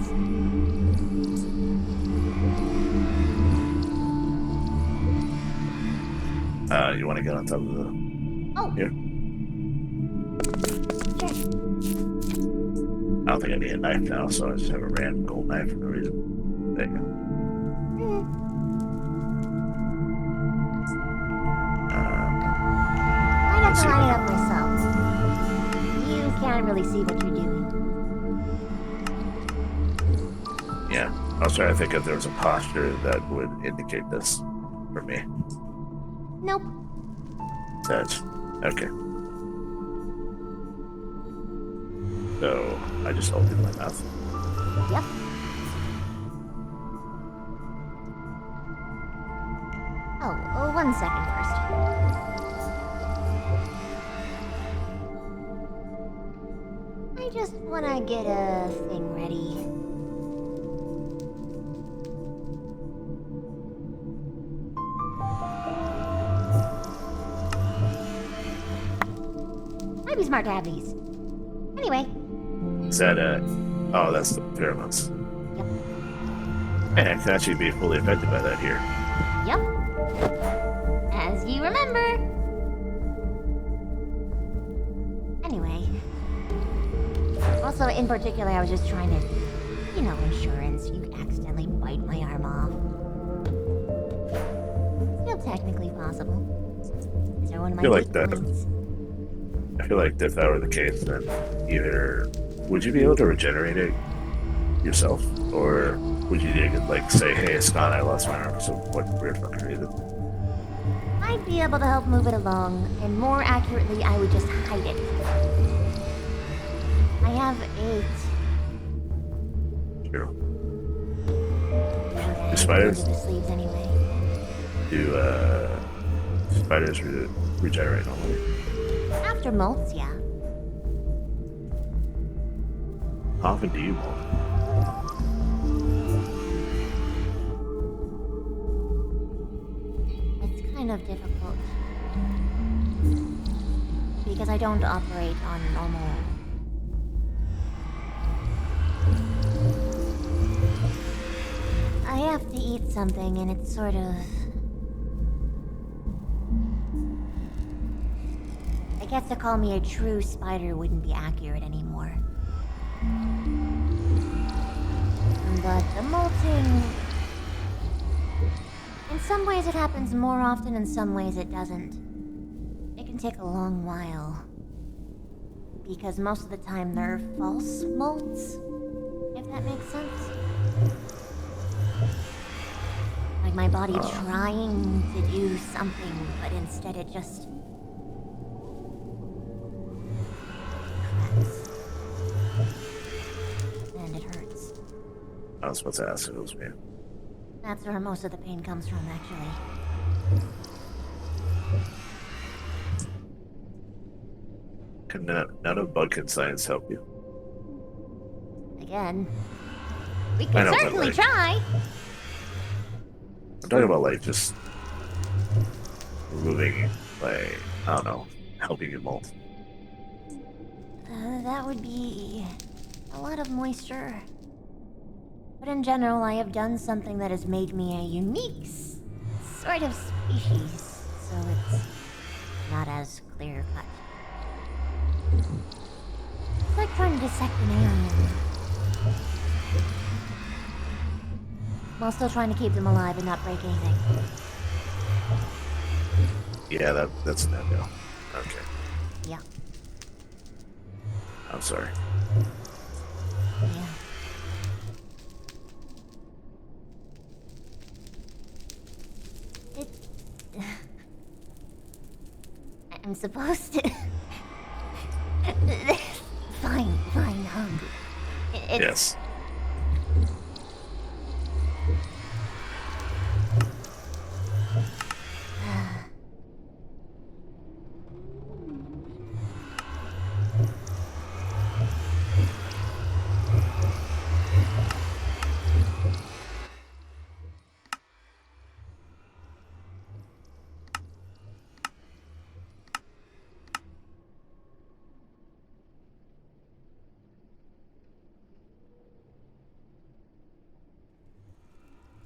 You want to get on top of the? Oh. Here. Sure. I don't think I need a knife now, so I just have a random gold knife for no reason. There you go. I'd have to line it up myself. You can't really see what you're doing. Yeah, I was trying to think if there was a posture that would indicate this for me. Nope. That's okay. So I just opened my mouth. Yep. Oh, 1 second first. I just wanna get a thing ready. Might be smart to have these. Anyway. Is that oh, that's the pheromones. Yep. And I can actually be fully affected by that here. Yep. As you remember. Anyway. Also, in particular, I was just trying to, you know, insurance. You accidentally bite my arm off. Still technically possible. Is there one of my I feel like weak that. points? I feel like if that were the case, then either would you be able to regenerate it yourself, or would you like say, "Hey, Scott, I lost my arm for some weird fucking reason"? I'd be able to help move it along, and more accurately, I would just hide it. I have 8. True. Do spiders? The sleeves anyway. Do spiders regenerate normally? After molts, yeah. How often do you molt? It's kind of difficult. Because I don't operate on normal. I have to eat something, and it's sort of. I guess to call me a true spider wouldn't be accurate anymore. But the molting. In some ways it happens more often, in some ways it doesn't. It can take a long while. Because most of the time they're false molts, if that makes sense. Like my body trying to do something, but instead it just cracks. And it hurts. I was supposed to ask if it was me. That's where most of the pain comes from, actually. Can none of Bugkin science help you? Again, we I can know, but, certainly like, try. I'm talking about like just removing, like, I don't know, helping you molt. That would be a lot of moisture. But in general, I have done something that has made me a unique sort of species, so it's not as clear cut. It's like trying to dissect an alien. While still trying to keep them alive and not break anything. Yeah, that's a no. Okay. Yeah. I'm sorry. Yeah. I'm supposed to. Fine, hug. Yes.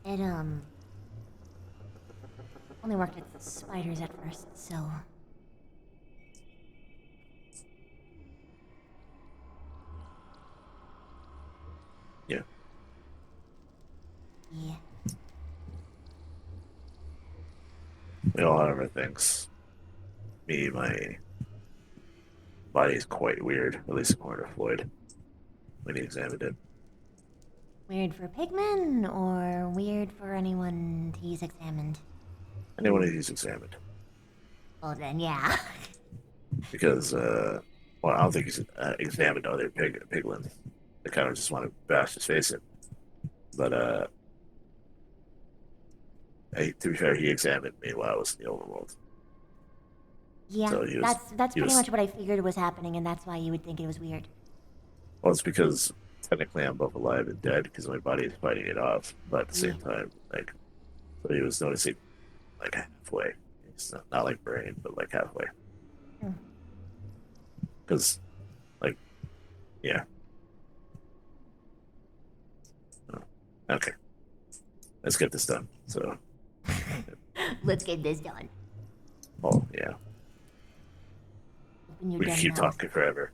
It, only worked with spiders at first, so... a lot of our things, my body is quite weird, at least according to Floyd, when he examined it. Weird for pigmen, or weird for anyone he's examined? Anyone he's examined. Well then, yeah. Because, well, I don't think he's examined other piglins. They kind of just want to bash his face in. But, to be fair, he examined me while I was in the overworld. Yeah, So that's pretty much what I figured was happening, and that's why you would think it was weird. Well, it's because technically I'm both alive and dead because my body is fighting it off, but at the same time, like, so he was noticing, like, halfway. It's not like brain, but like halfway. Because, like, yeah. Oh, okay. Let's get this done. So. Let's get this done. Oh, yeah. Open your We dumb keep mouth. talking forever.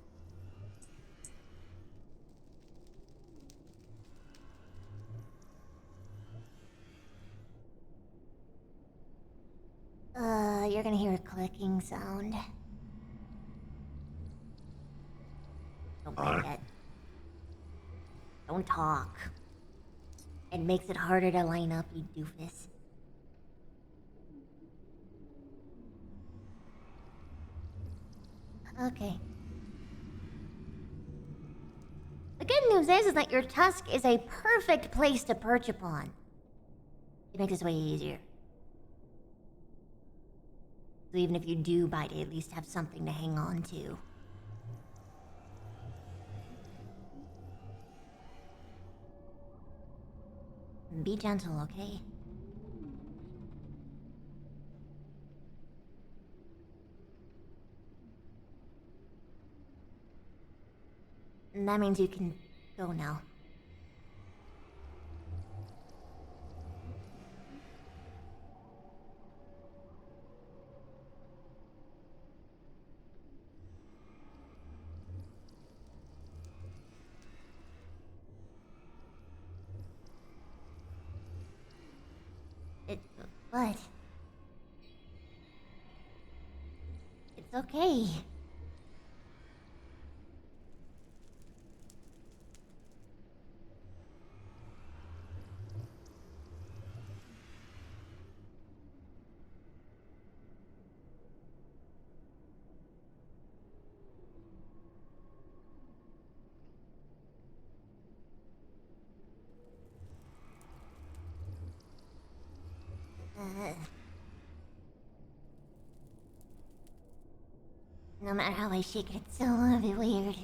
You're gonna hear a clicking sound. Don't like it. Don't talk. It makes it harder to line up, you doofus. Okay. The good news is that your tusk is a perfect place to perch upon. It makes this way easier. So even if you do bite it, at least have something to hang on to. Be gentle, okay? And that means you can go now. What? It's okay. No matter how I shake it, it's still a little bit weird.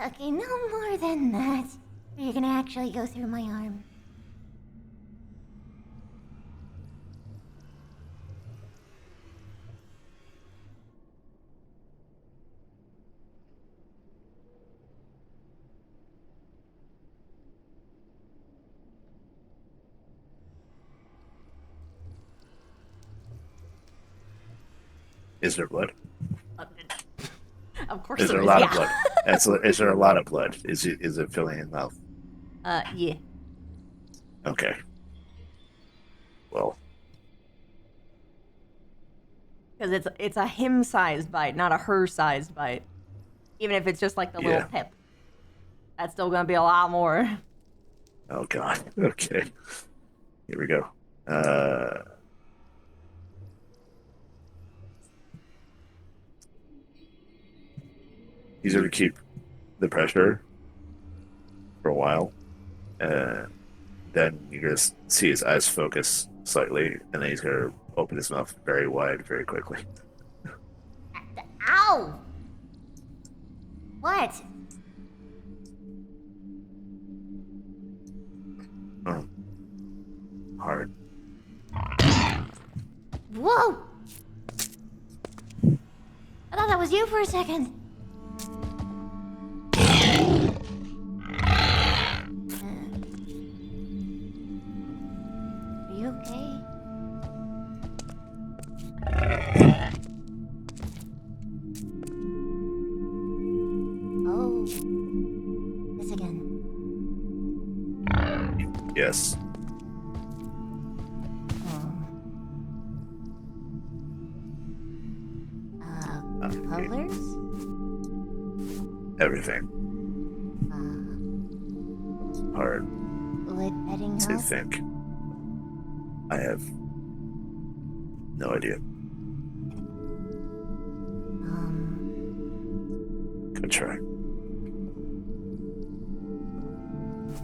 Okay, no more than that. You're gonna actually go through my arm. Is there blood? Of course Is there a is, lot yeah. of blood? Is there a lot of blood? Is it filling his mouth? Yeah. Okay. Well, Because it's a him-sized bite, not a her-sized bite. Even if it's just like the little Yeah. pip. That's still gonna be a lot more. oh god. Okay. Here we go. He's going to keep the pressure for a while. Then you're going to see his eyes focus slightly, and then he's going to open his mouth very wide very quickly. Ow! What? Oh. Hard. Whoa! I thought that was you for a second. Are you okay? Yes. Colors? Everything. Hard Would petting to help? think. I have no idea. Could try.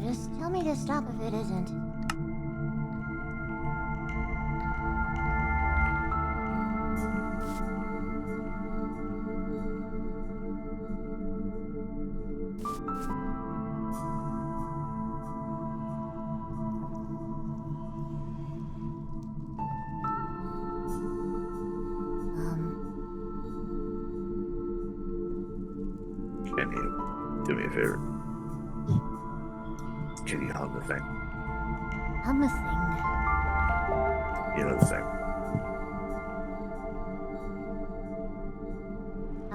Just tell me to stop if it isn't. Can you do me a favor? Can you hum the thing? Hum a thing. You know the thing.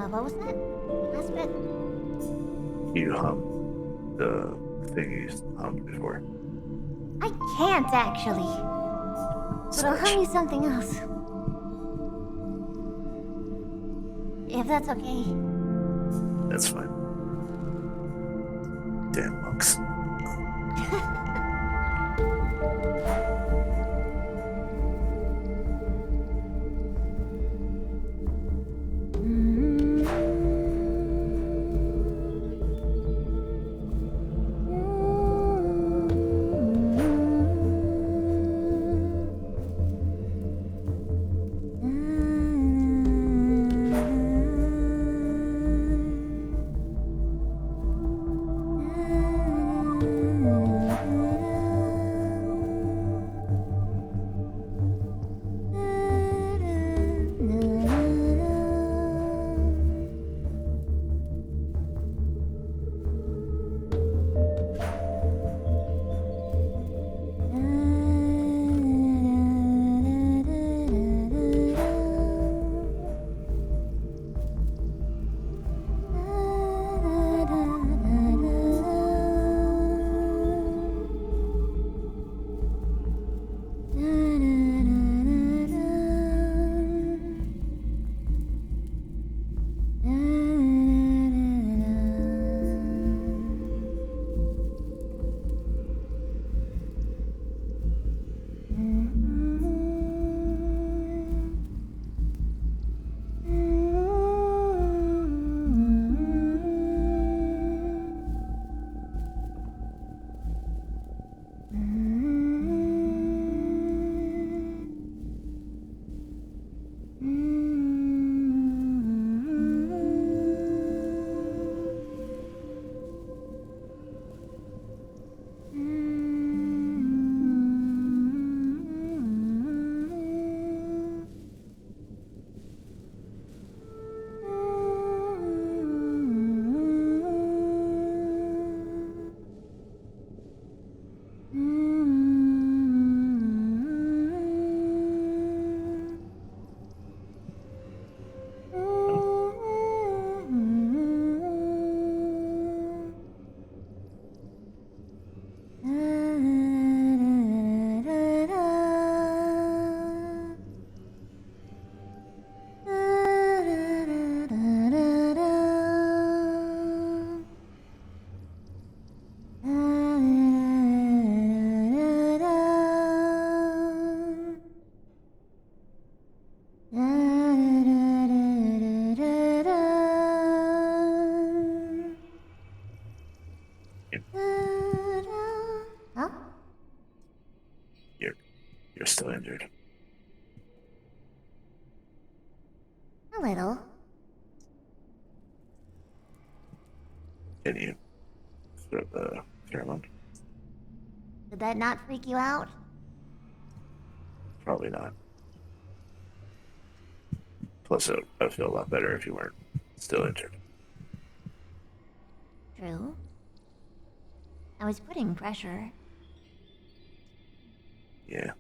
What was that? Last bit? You hum the thing you hummed before. I can't, actually. But I'll hum you something else. If that's okay. That's fine. Damn monks. Huh? You're still injured. A little. Can you throw the pheromone? Did that not freak you out? Probably not. Plus, I'd feel a lot better if you weren't still injured. True. I was putting pressure. Yeah.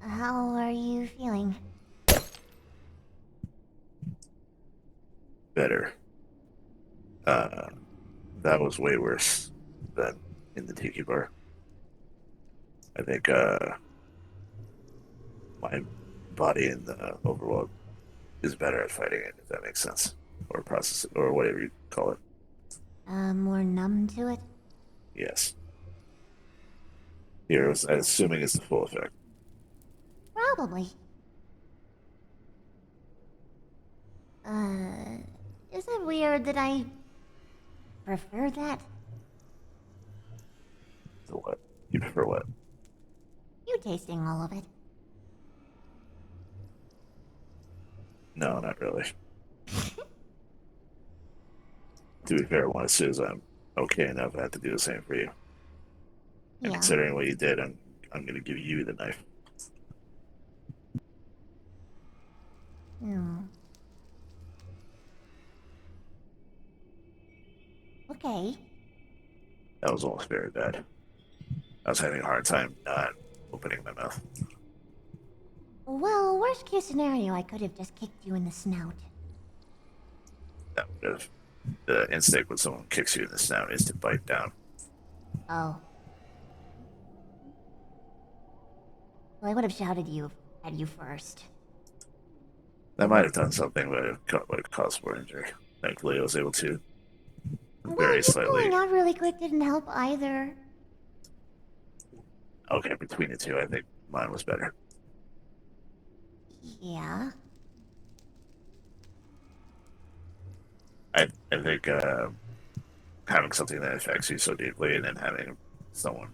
How are you feeling? better. That was way worse than in the tiki bar. I think my body in the overworld is better at fighting it, if that makes sense, or process it, or whatever you call it. More numb to it? Yes. Here, I'm assuming it's the full effect. Probably. Is it weird that I prefer that? So what? You prefer what? You tasting all of it. No, not really. To be fair, one assumes I'm okay enough. I have to do the same for you. And Yeah. considering what you did, I'm going to give you the knife. Hmm. Okay. That was almost very bad. I was having a hard time not opening my mouth. Well, worst case scenario, I could have just kicked you in the snout. That would have. The instinct when someone kicks you in the snout is to bite down. Oh. Well, I would have shouted at you first. That might have done something, but it would have caused more injury. Thankfully, I was able to very Well, slightly. pulling out really quick didn't help either. Okay, between the two, I think mine was better. Yeah. I think having something that affects you so deeply, and then having someone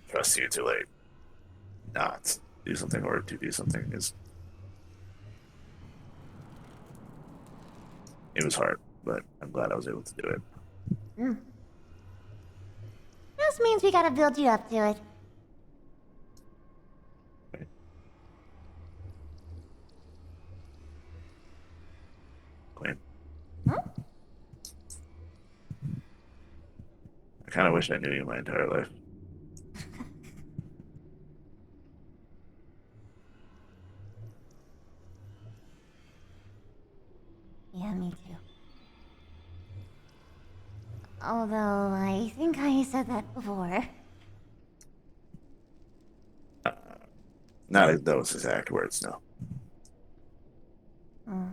trust you to like not do something or to do something is. It was hard, but I'm glad I was able to do it. This means we gotta build you up to it. Queen. Huh? I kind of wish I knew you my entire life. Yeah, me too. Although, I think I said that before. Not those exact words, no. Hmm.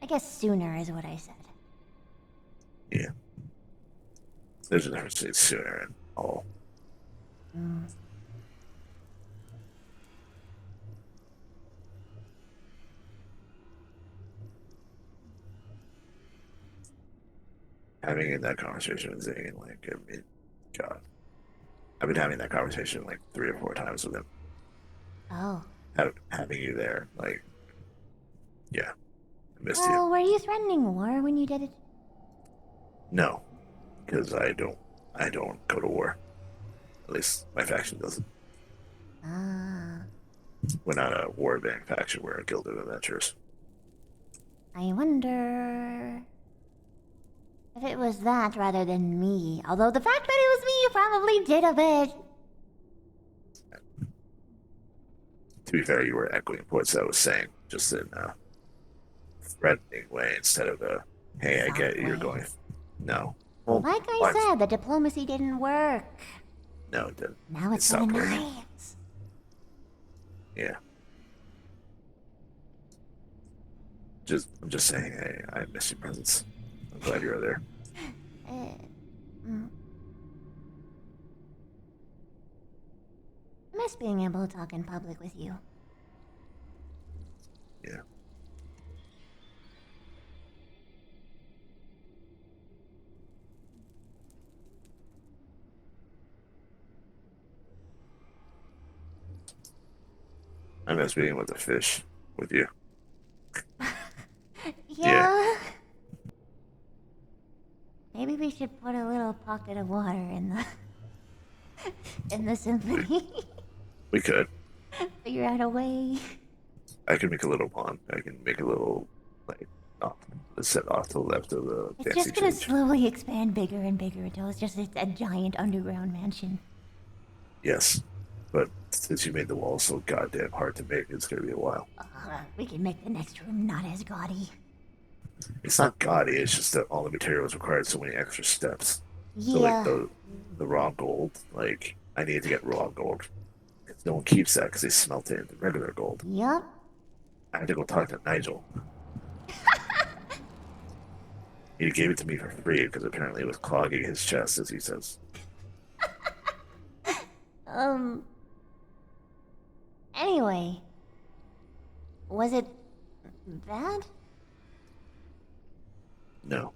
I guess sooner is what I said. Yeah. There's a difference between sooner and all. Hmm. Having that conversation with Zane, like, I mean, God. I've been having that conversation like 3 or 4 times with him. Oh. Having you there, like, yeah. I missed you. Well, were you threatening war when you did it? No. Because I don't go to war. At least my faction doesn't. Ah. We're not a war-bang faction, we're a guild of adventurers. I wonder if it was that rather than me. Although the fact that it was me, you probably did a bit. To be fair, you were echoing points I was saying, just in a threatening way instead of a, hey, I get it, you're going. No. Well, Like I said, the diplomacy didn't work. No, it didn't. Now it's stopped for the working. knives. Yeah. I'm just saying, hey, I miss your presence. I'm glad you're there. I miss being able to talk in public with you. Yeah. I miss being with the fish with you. Yeah. Maybe we should put a little pocket of water in the symphony. We could. Figure out a way. I can make a little pond. I can make a little, like, set off to the left of the It's dancing just gonna stage. slowly expand bigger and bigger until it's a giant underground mansion. Yes. But since you made the wall so goddamn hard to make, it's gonna be a while. We can make the next room not as gaudy. It's not gaudy, it's just that all the materials required so many extra steps. So Yeah. like the raw gold, like I need to get raw gold. No one keeps that because they smelt it into regular gold. Yup. I had to go talk to Nigel. He gave it to me for free because apparently it was clogging his chest, as he says. Anyway. Was it bad? No.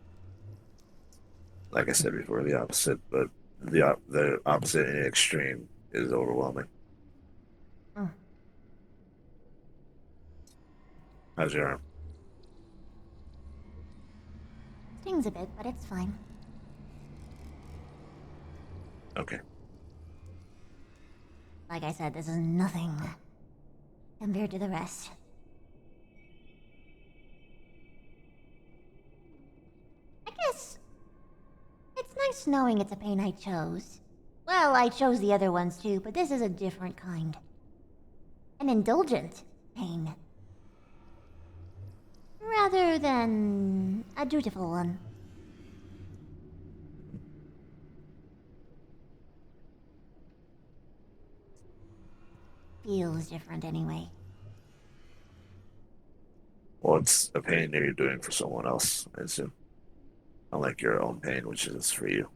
Like I said before, the opposite, but the opposite in the extreme is overwhelming. How's your arm? Stings a bit, but it's fine. Okay. Like I said, this is nothing compared to the rest. I guess it's nice knowing it's a pain I chose. Well, I chose the other ones too, but this is a different kind. An indulgent pain. Rather than a dutiful one. Feels different anyway. Well, it's a pain that you're doing for someone else, I assume. Unlike your own pain, which is for you.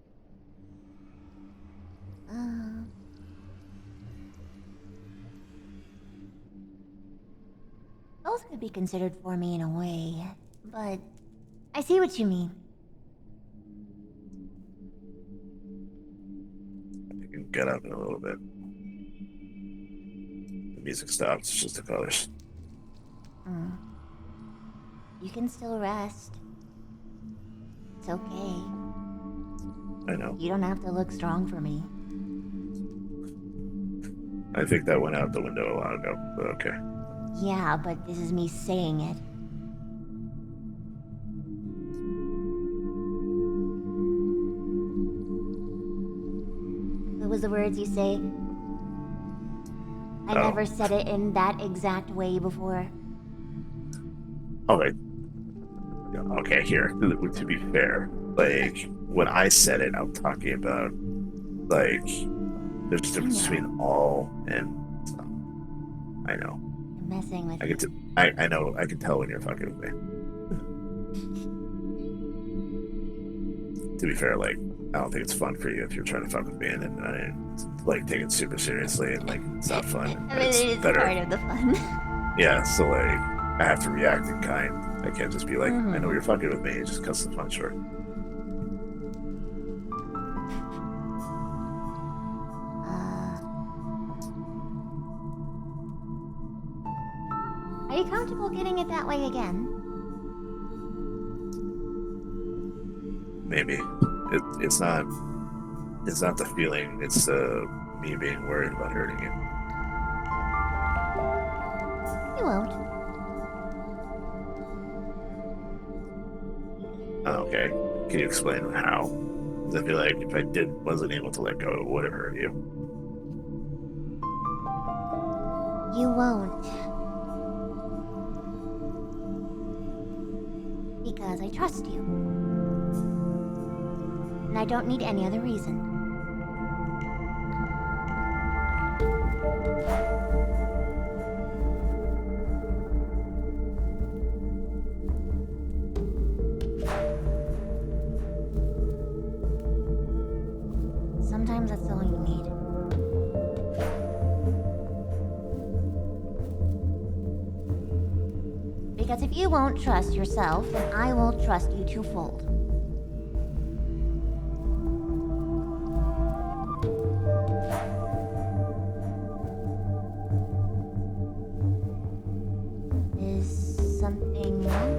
Both could be considered for me in a way, but I see what you mean. You can get up in a little bit. The music stops, it's just the colors. You can still rest. It's okay. I know. You don't have to look strong for me. I think that went out the window a while ago, but okay. Yeah, but this is me saying it. What was the words you say? I never said it in that exact way before. Okay. Okay, here. To be fair, like, when I said it, I'm talking about, like, there's a difference between all and some. I know. I'm messing with you. I know, I can tell when you're fucking with me. To be fair, like, I don't think it's fun for you if you're trying to fuck with me and then like, take it super seriously and, like, it's not fun. I mean, It's it is better. part of the fun. Yeah, so, like, I have to react in kind. I can't just be like, I know you're fucking with me, just cuts the fun short. Are you comfortable getting it that way again? Maybe. It's not the feeling, it's me being worried about hurting you. You won't. Okay. Can you explain how? 'Cause I feel like if I wasn't able to let go, it would have hurt you. You won't. Because I trust you. And I don't need any other reason. Sometimes that's all you need. Because if you won't trust yourself, then I won't trust you twofold. Is something wrong?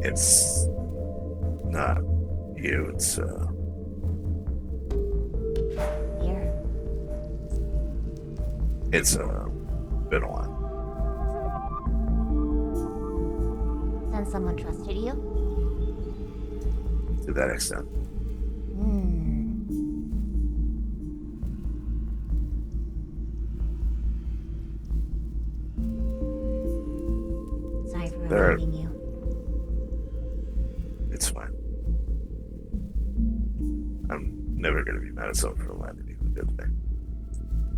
It's not you, it's Here. it's been a while. Then someone trusted you? to that extent. Sorry for There- reminding you. It's fine. I'm never gonna be mad at someone for reminding me of a good thing,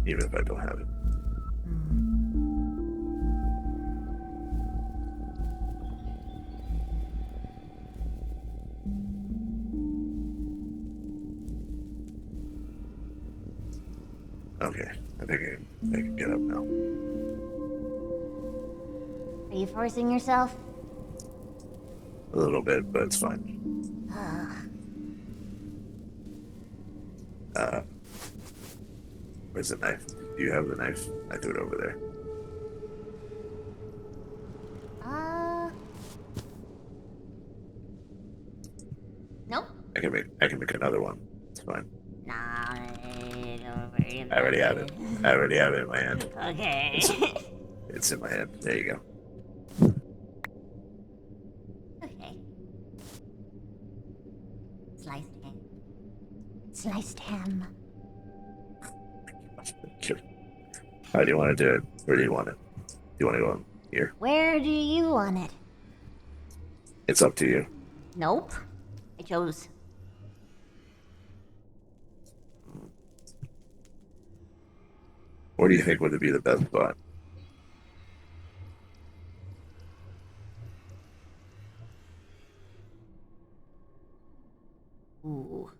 even if I don't have it. Okay, I think I can get up now. Are you forcing yourself? A little bit, but it's fine. Where's the knife? Do you have the knife? I threw it over there. Nope. I can make another one. It's fine. Nah, don't worry I already have it. I already have it in my hand. Okay. It's in my hand. There you go. Okay. Sliced ham. Sliced ham. How do you want to do it? Where do you want it? Do you want to go here? Where do you want it? It's up to you. Nope. I chose. Where do you think would be the best spot? Ooh.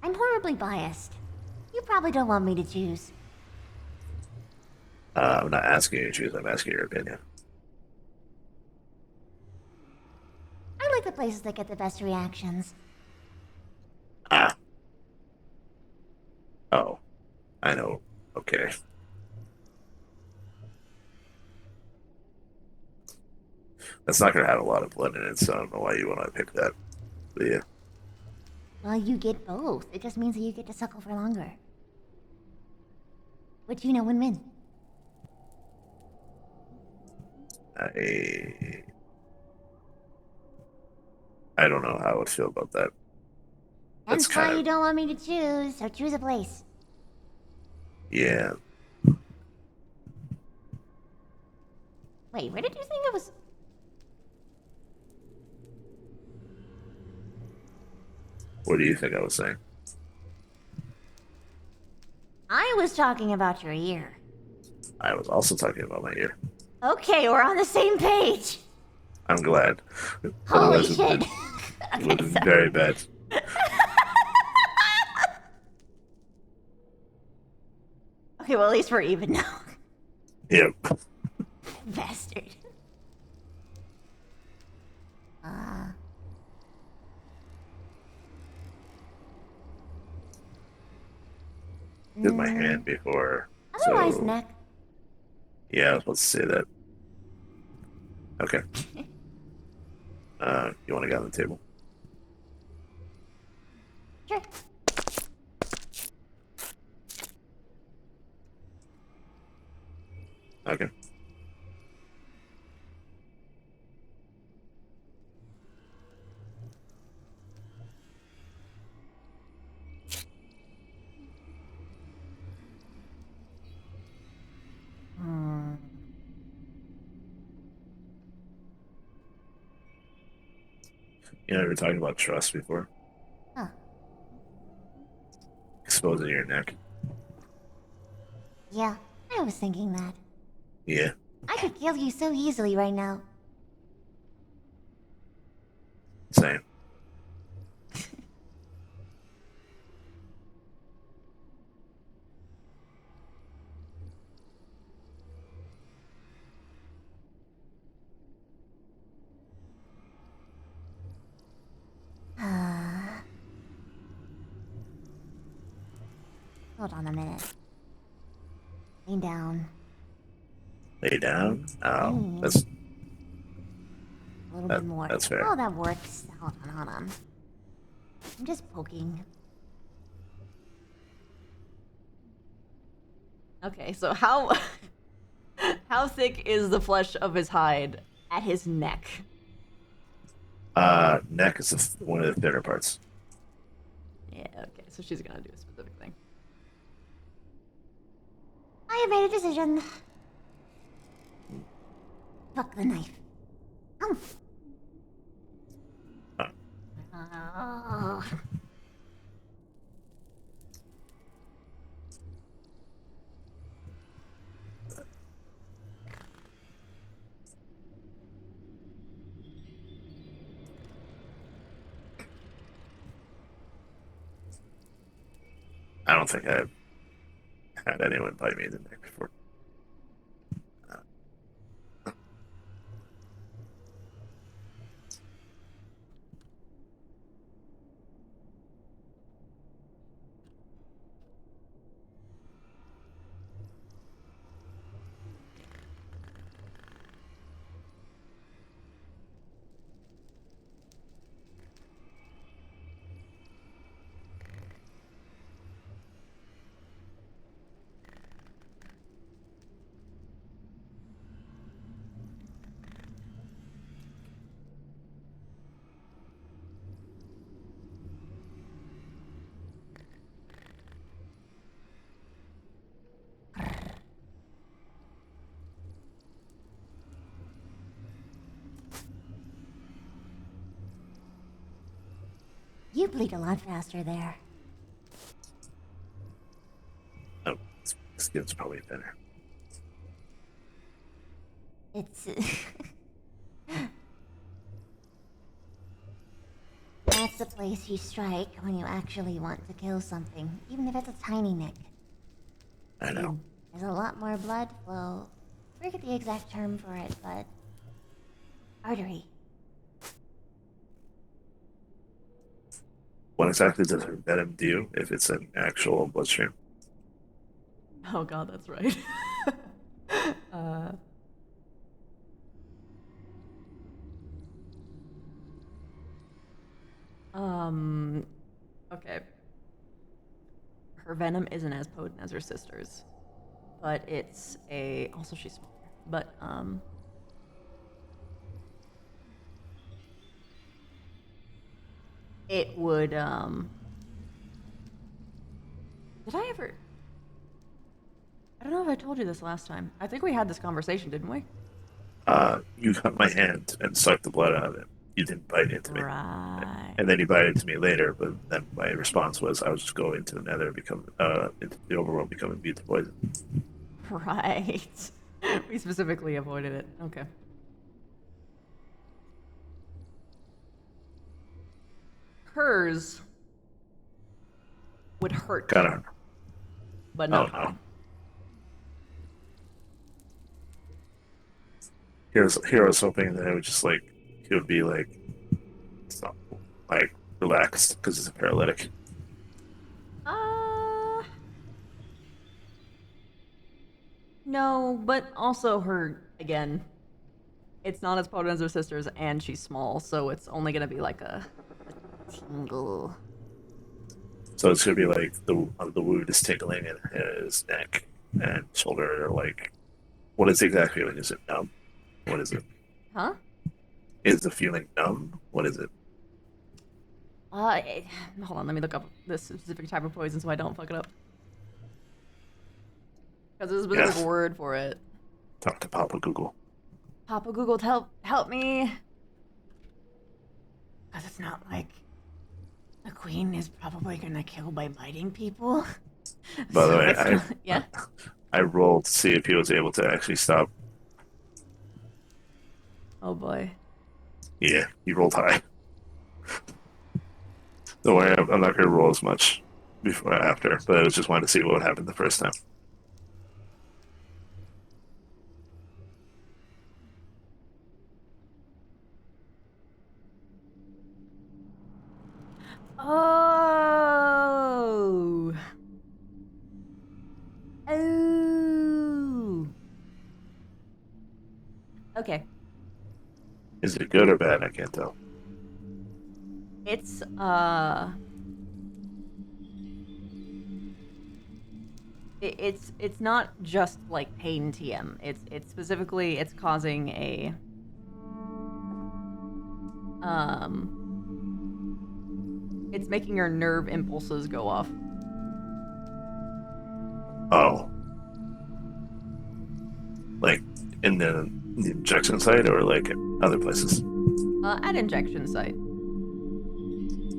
I'm horribly biased. You probably don't want me to choose. I'm not asking you to choose. I'm asking your opinion. I like the places that get the best reactions. Oh, I know. Okay. That's not gonna have a lot of blood in it, so I don't know why you want to pick that. But yeah. Well, you get both. It just means that you get to suckle for longer. Which, you know, win-win. I don't know how I would feel about that. That's That's why kind you of don't want me to choose, so choose a place. yeah. Wait, where did you think it was? What do you think I was saying? I was talking about your ear. I was also talking about my ear. Okay, we're on the same page. I'm glad. Holy Otherwise, shit. it would have been very bad. Okay, well, at least we're even now. Yep. Bastard. Did my hand before. Otherwise, so neck. yeah, I was supposed to say that. Okay. You want to get on the table? Sure. Okay. You know, we were talking about trust before. Huh. Exposing your neck. Yeah, I was thinking that. Yeah. I could kill you so easily right now. Same. Hold on a minute. Lean down. Lay down. Oh, that's A little bit more. that's fair. Oh, that works. Hold on. I'm just poking. Okay, so how how thick is the flesh of his hide at his neck? Neck is one of the thinner parts. Yeah, okay, so she's gonna do a specific thing. I have made a decision. Fuck the knife. Oh. I don't think I've had anyone bite me in the neck before. You bleed a lot faster there. Oh, skin's probably thinner. It's... That's the place you strike when you actually want to kill something, even if it's a tiny nick. I know. There's a lot more blood flow. I forget the exact term for it, but... artery. What exactly does her venom do if it's an actual bloodstream? Oh god, that's right. Okay. Her venom isn't as potent as her sister's, but it's a... also she's smaller, but, it would, did I ever... I don't know if I told you this last time. I think we had this conversation, didn't we? You cut my hand and sucked the blood out of it. You didn't bite into me. Right. And then you bite into me later, but then my response was I was just going to the nether and become, into the overworld, becoming immune to poison. Right. We specifically avoided it. Okay. Hers would hurt. Got it. But not Oh, no. harm. Here I was hoping that it would just like he would be like, stop, like relaxed because he's a paralytic. No, but also her, again, it's not as potent as her sister's, and she's small, so it's only gonna be like a tingle. So it's gonna be like the wound is tingling in his neck and shoulder. Like, what is exactly? Like, is it numb? What is it? Huh? Is the feeling numb? What is it? Hold on, let me look up this specific type of poison so I don't fuck it up. Because there's a specific word for it. Talk to Papa Google. Papa Google, help me. Because it's not like the queen is probably gonna kill by biting people. By the So way, it's not- yeah. I rolled to see if he was able to actually stop. Oh boy. Yeah, he rolled high. Don't worry, I'm not gonna roll as much before after, but I just wanted to see what would happen the first time. Oh. Oh. Okay. Is it good or bad? I can't tell. It's it's not just like pain TM. It's specifically it's causing a It's making your nerve impulses go off. Oh. Like in the injection site or like other places? At injection site.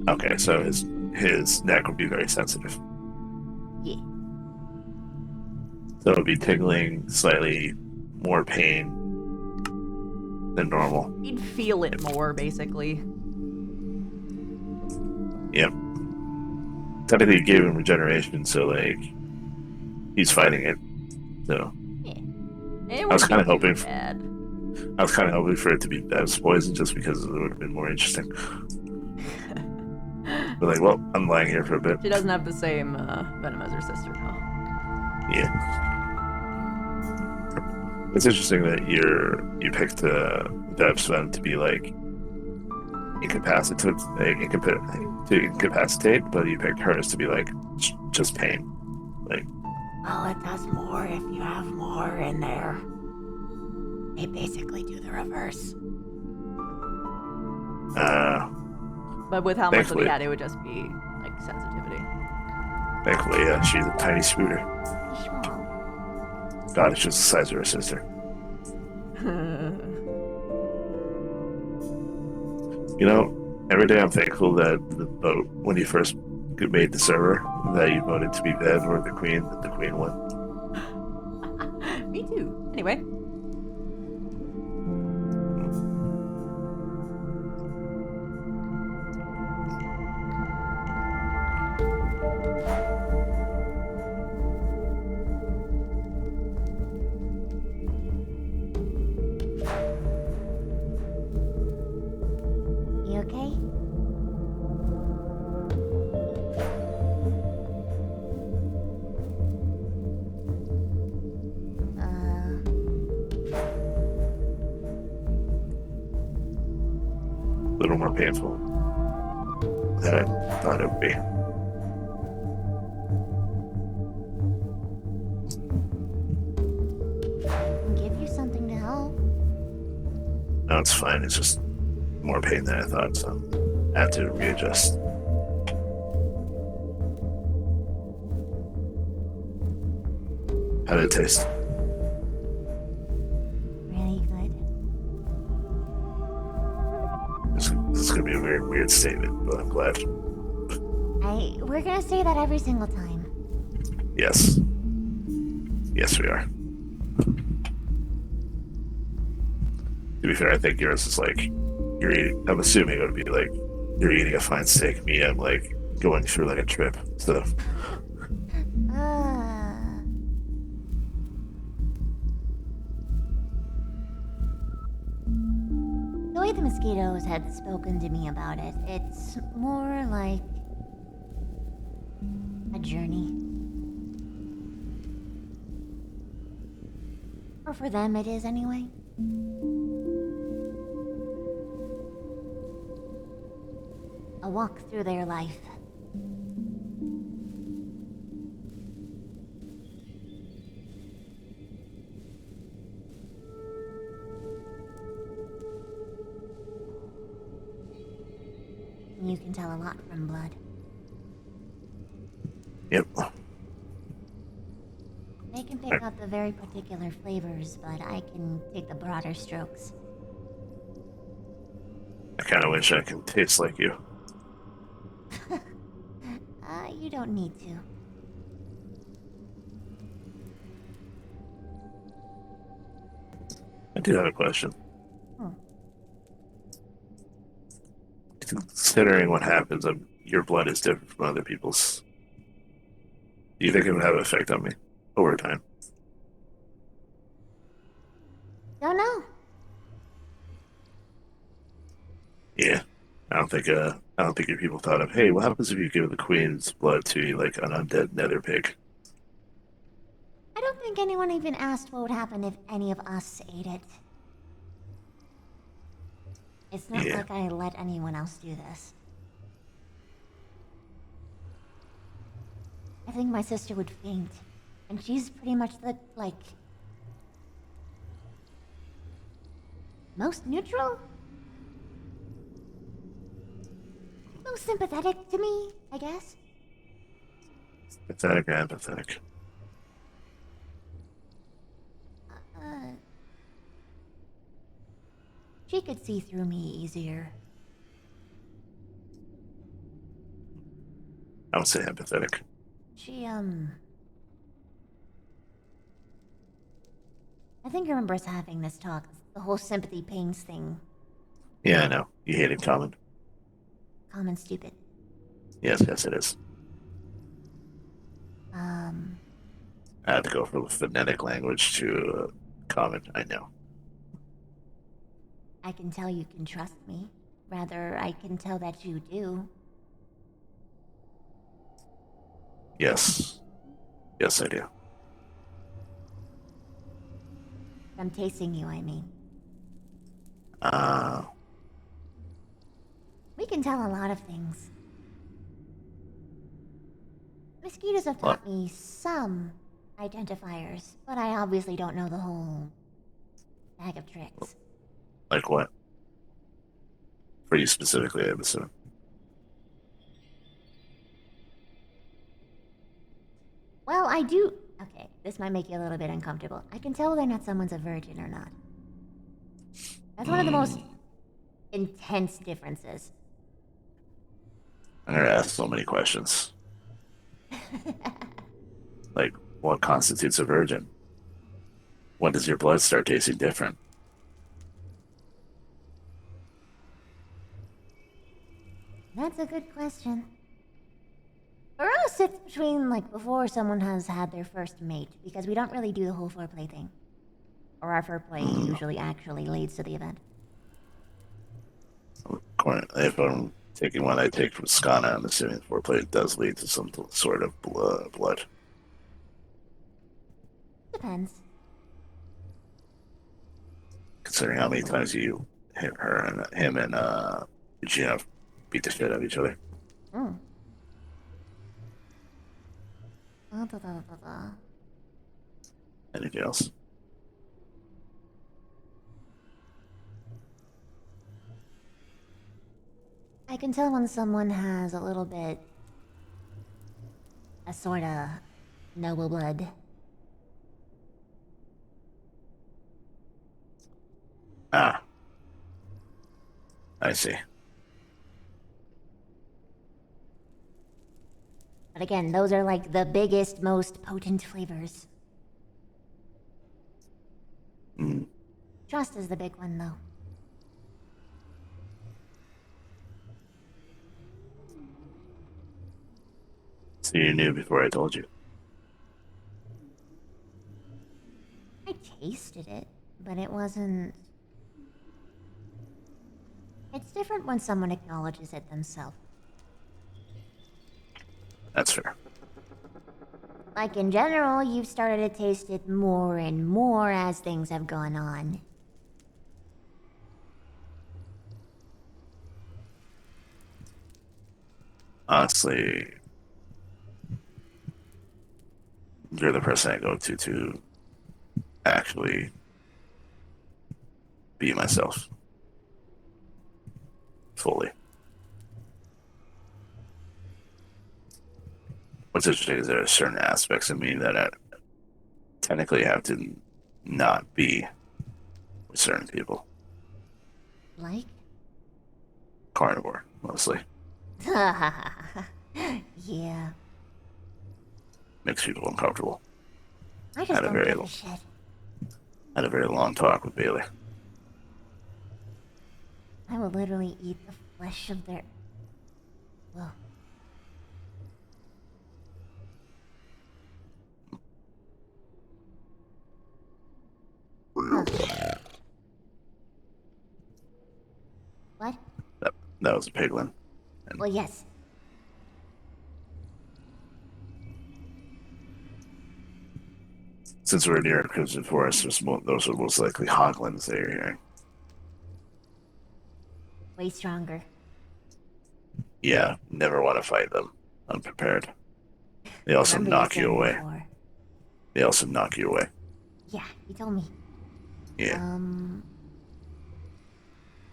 Okay, so his neck would be very sensitive. Yeah. So it would be tingling, slightly more pain than normal. You'd feel it more, basically. Yep. Technically, you gave him regeneration, so like he's fighting it. So It I was kind of wouldn't be hoping. too bad. I was kind of hoping for it to be Bev's poison, just because it would have been more interesting. But like, well, I'm lying here for a bit. She doesn't have the same venom as her sister, no. Yeah. It's interesting that you picked Bev's venom to be like to incapacitate, but you picked hers to be like just pain. Like, Oh, it does more if you have more in there. They basically do the reverse. But with how much that he Thankfully. had, it would just be like sensitivity. thankfully, yeah, she's a tiny scooter. God, it's just the size of her sister. You know, every day I'm thankful that the vote, when you first made the server, that you voted to be Bev or the Queen, that the Queen won. Me too. Anyway. You okay? A little more painful than I thought it would be. I'll give you something to help. No, it's fine. It's just more pain than I thought, so I have to readjust. How did it taste? Really good. This is going to be a very weird statement, but I'm glad. We're gonna say that every single time. Yes. Yes, we are. To be fair, I think yours is like, you're eating, I'm assuming it would be like, you're eating a fine steak. Me, I'm like, going through like a trip. So, The way the mosquitoes had spoken to me about it, it's more like a journey. Or for them, it is anyway. A walk through their life. You can tell a lot from blood. yep. They can pick up the very particular flavors, but I can take the broader strokes. I kind of wish I could taste like you. You don't need to. I do have a question. Considering what happens, your blood is different from other people's. Do you think it would have an effect on me over time? Don't know. Yeah, I don't think your people thought of, hey, what happens if you give the queen's blood to like an undead nether pig? I don't think anyone even asked what would happen if any of us ate it. It's not Yeah. like I let anyone else do this. I think my sister would faint, and she's pretty much the, like, most neutral? So sympathetic to me, I guess. Pathetic and pathetic. She could see through me easier. I would say empathetic. She, I think I remember us having this talk. The whole sympathy pains thing. Yeah, I know. You hated Common. Common stupid. Yes, yes, it is. I had to go from phonetic language to Common. I know. I can tell you can trust me. Rather, I can tell that you do. Yes. Yes, I do. I'm tasting you, I mean. We can tell a lot of things. Mosquitoes have taught me some identifiers, but I obviously don't know the whole bag of tricks. Like what? For you specifically, I'm assuming. Well, I do... Okay, this might make you a little bit uncomfortable. I can tell whether or not someone's a virgin or not. That's one of the most intense differences. I'm gonna ask so many questions. Like, what constitutes a virgin? When does your blood start tasting different? That's a good question. For us, it's between, like, before someone has had their first mate, because we don't really do the whole foreplay thing. Or our foreplay usually actually leads to the event. If I'm taking one I take from Skana, I'm assuming foreplay does lead to some sort of blood. Depends. Considering how many times you hit her and him and Eugenia beat the shit out of each other. Mm. Anything else? I can tell when someone has a little bit... a sort of noble blood. Ah. I see. But again, those are like the biggest, most potent flavors. Mm. Trust is the big one, though. So you knew before I told you. I tasted it, but it wasn't... It's different when someone acknowledges it themselves. That's fair. Like, in general, you've started to taste it more and more as things have gone on. Honestly, you're the person I go to actually be myself. Fully. What's interesting is there are certain aspects of me that I technically have to not be with certain people. Like? Carnivore, mostly. Yeah. Makes people uncomfortable. I just don't give a shit. Had a very long talk with Bailey. I will literally eat the flesh of their... Well... What? That was a piglin. Well, yes. Since we're near a Crimson Forest, those are most likely hoglins that you're hearing. Way stronger. Yeah, never want to fight them unprepared. They also knock you away. Before. They also knock you away. Yeah, you told me. Yeah.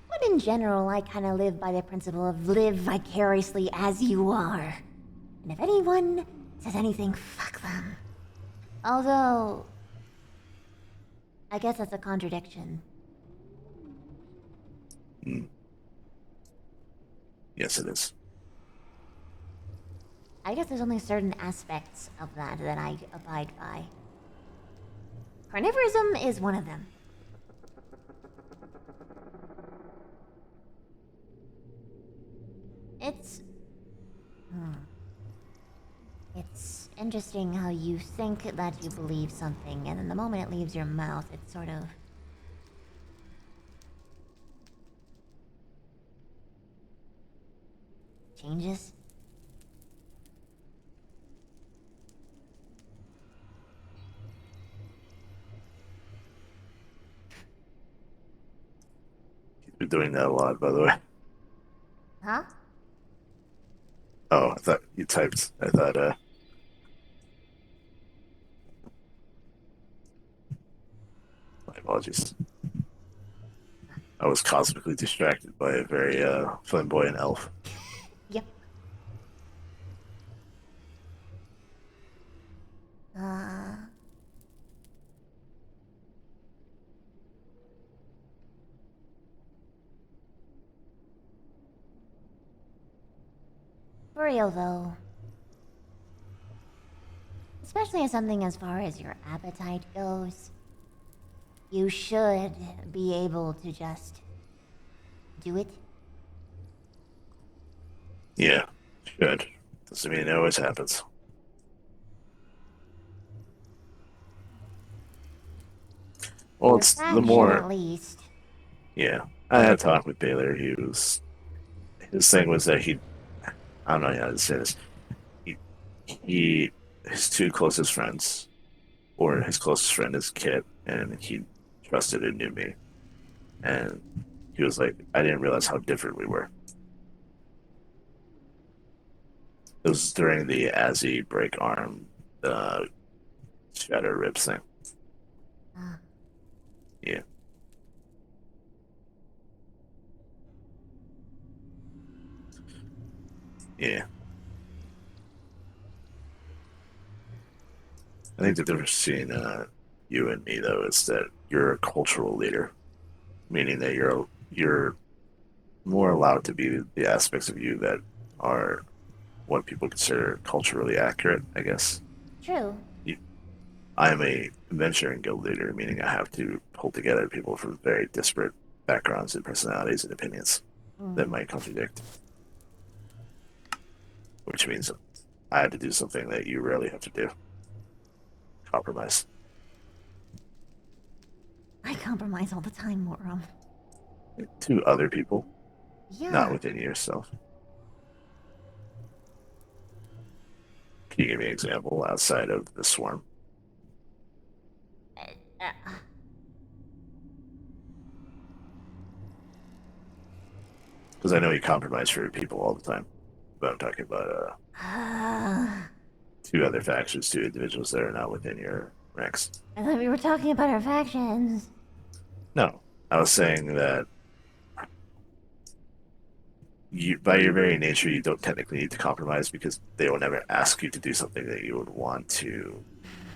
What in general, I kind of live by the principle of live vicariously as you are. And if anyone says anything, fuck them. Although, I guess that's a contradiction. Yes, it is. I guess there's only certain aspects of that that I abide by. Carnivorism is one of them. It's interesting how you think that you believe something, and then the moment it leaves your mouth, it sort of... changes. He's been doing that a lot, by the way. Huh? Oh, I thought you typed. I thought, my apologies. I was cosmically distracted by a very, flamboyant elf. Yep. For real, though. Especially in something as far as your appetite goes. You should be able to just do it. Yeah, should. Doesn't mean it always happens. Well, it's the more... at least. Yeah, I had a talk with Baylor. His thing was that I don't know how to say this. His two closest friends, or his closest friend is Kit, and he trusted and knew me. And he was like, I didn't realize how different we were. It was during the Azzy break arm, shatter ribs thing. Yeah. Yeah. I think the difference between you and me, though, is that you're a cultural leader, meaning that you're more allowed to be the aspects of you that are what people consider culturally accurate, I guess. True. I'm a adventuring guild leader, meaning I have to pull together people from very disparate backgrounds and personalities and opinions that might contradict. Which means I had to do something that you rarely have to do. Compromise. I compromise all the time, Moram. To other people. Yeah. Not within yourself. Can you give me an example outside of the swarm? Because I know you compromise for people all the time. But I'm talking about two other factions, two individuals that are not within your ranks. I thought we were talking about our factions. No, I was saying that you, by your very nature, you don't technically need to compromise because they will never ask you to do something that you would want to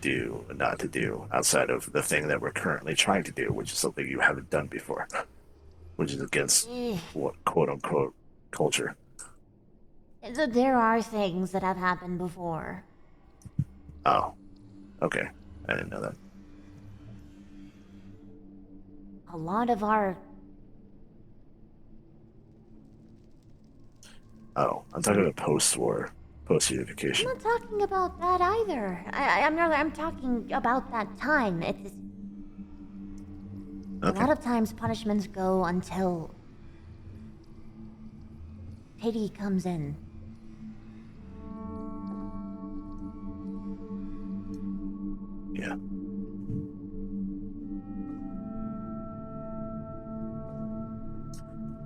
do and not to do outside of the thing that we're currently trying to do, which is something you haven't done before, which is against what quote unquote culture. So there are things that have happened before. Oh, okay. I didn't know that. A lot of our... Oh, I'm talking about post-war, post-unification. I'm not talking about that either. I'm talking about that time. It's... Okay. A lot of times punishments go until pity comes in. Yeah.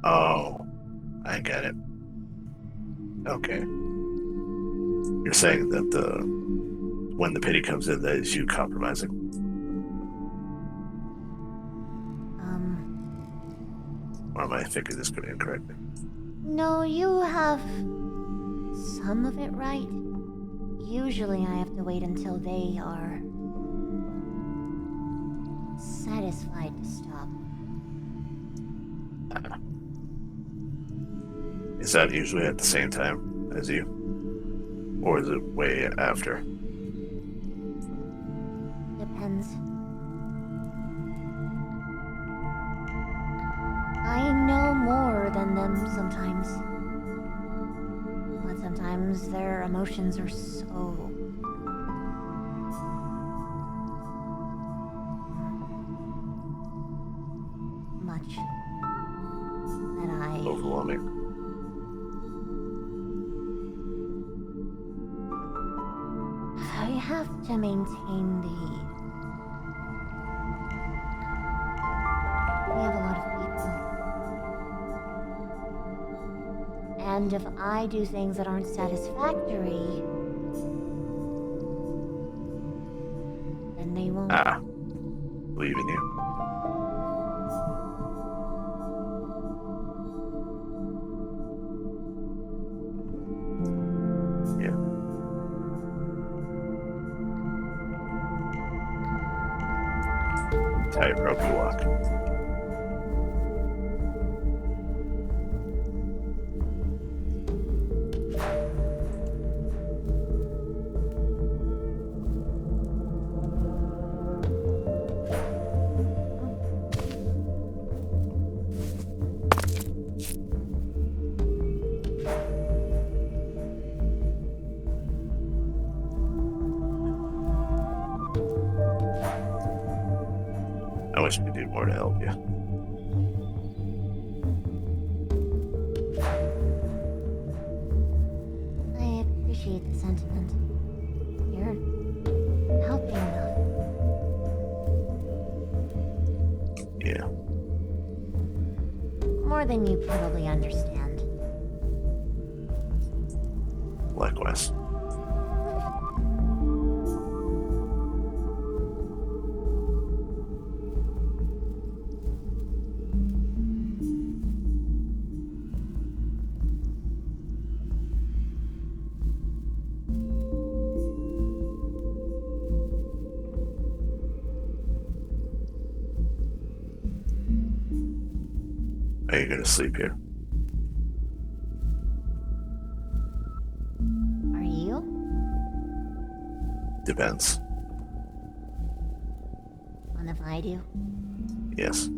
Oh, I get it. Okay. You're saying that when the pity comes in, that is you compromising. Or am I thinking this incorrectly? No, you have some of it right. Usually I have to wait until they are satisfied to stop. Is that usually at the same time as you? Or is it way after? Depends. I know more than them sometimes. But sometimes their emotions are so... much that I... Overwhelming. I have to maintain the... We have a lot of people. And if I do things that aren't satisfactory, then they won't. Believe in you. Tightrope walk. I wish we could do more to help you. I appreciate the sentiment. You're helping enough. Yeah. More than you probably understand. Likewise. Are you gonna sleep here? Are you? Depends. On if I do? Yes.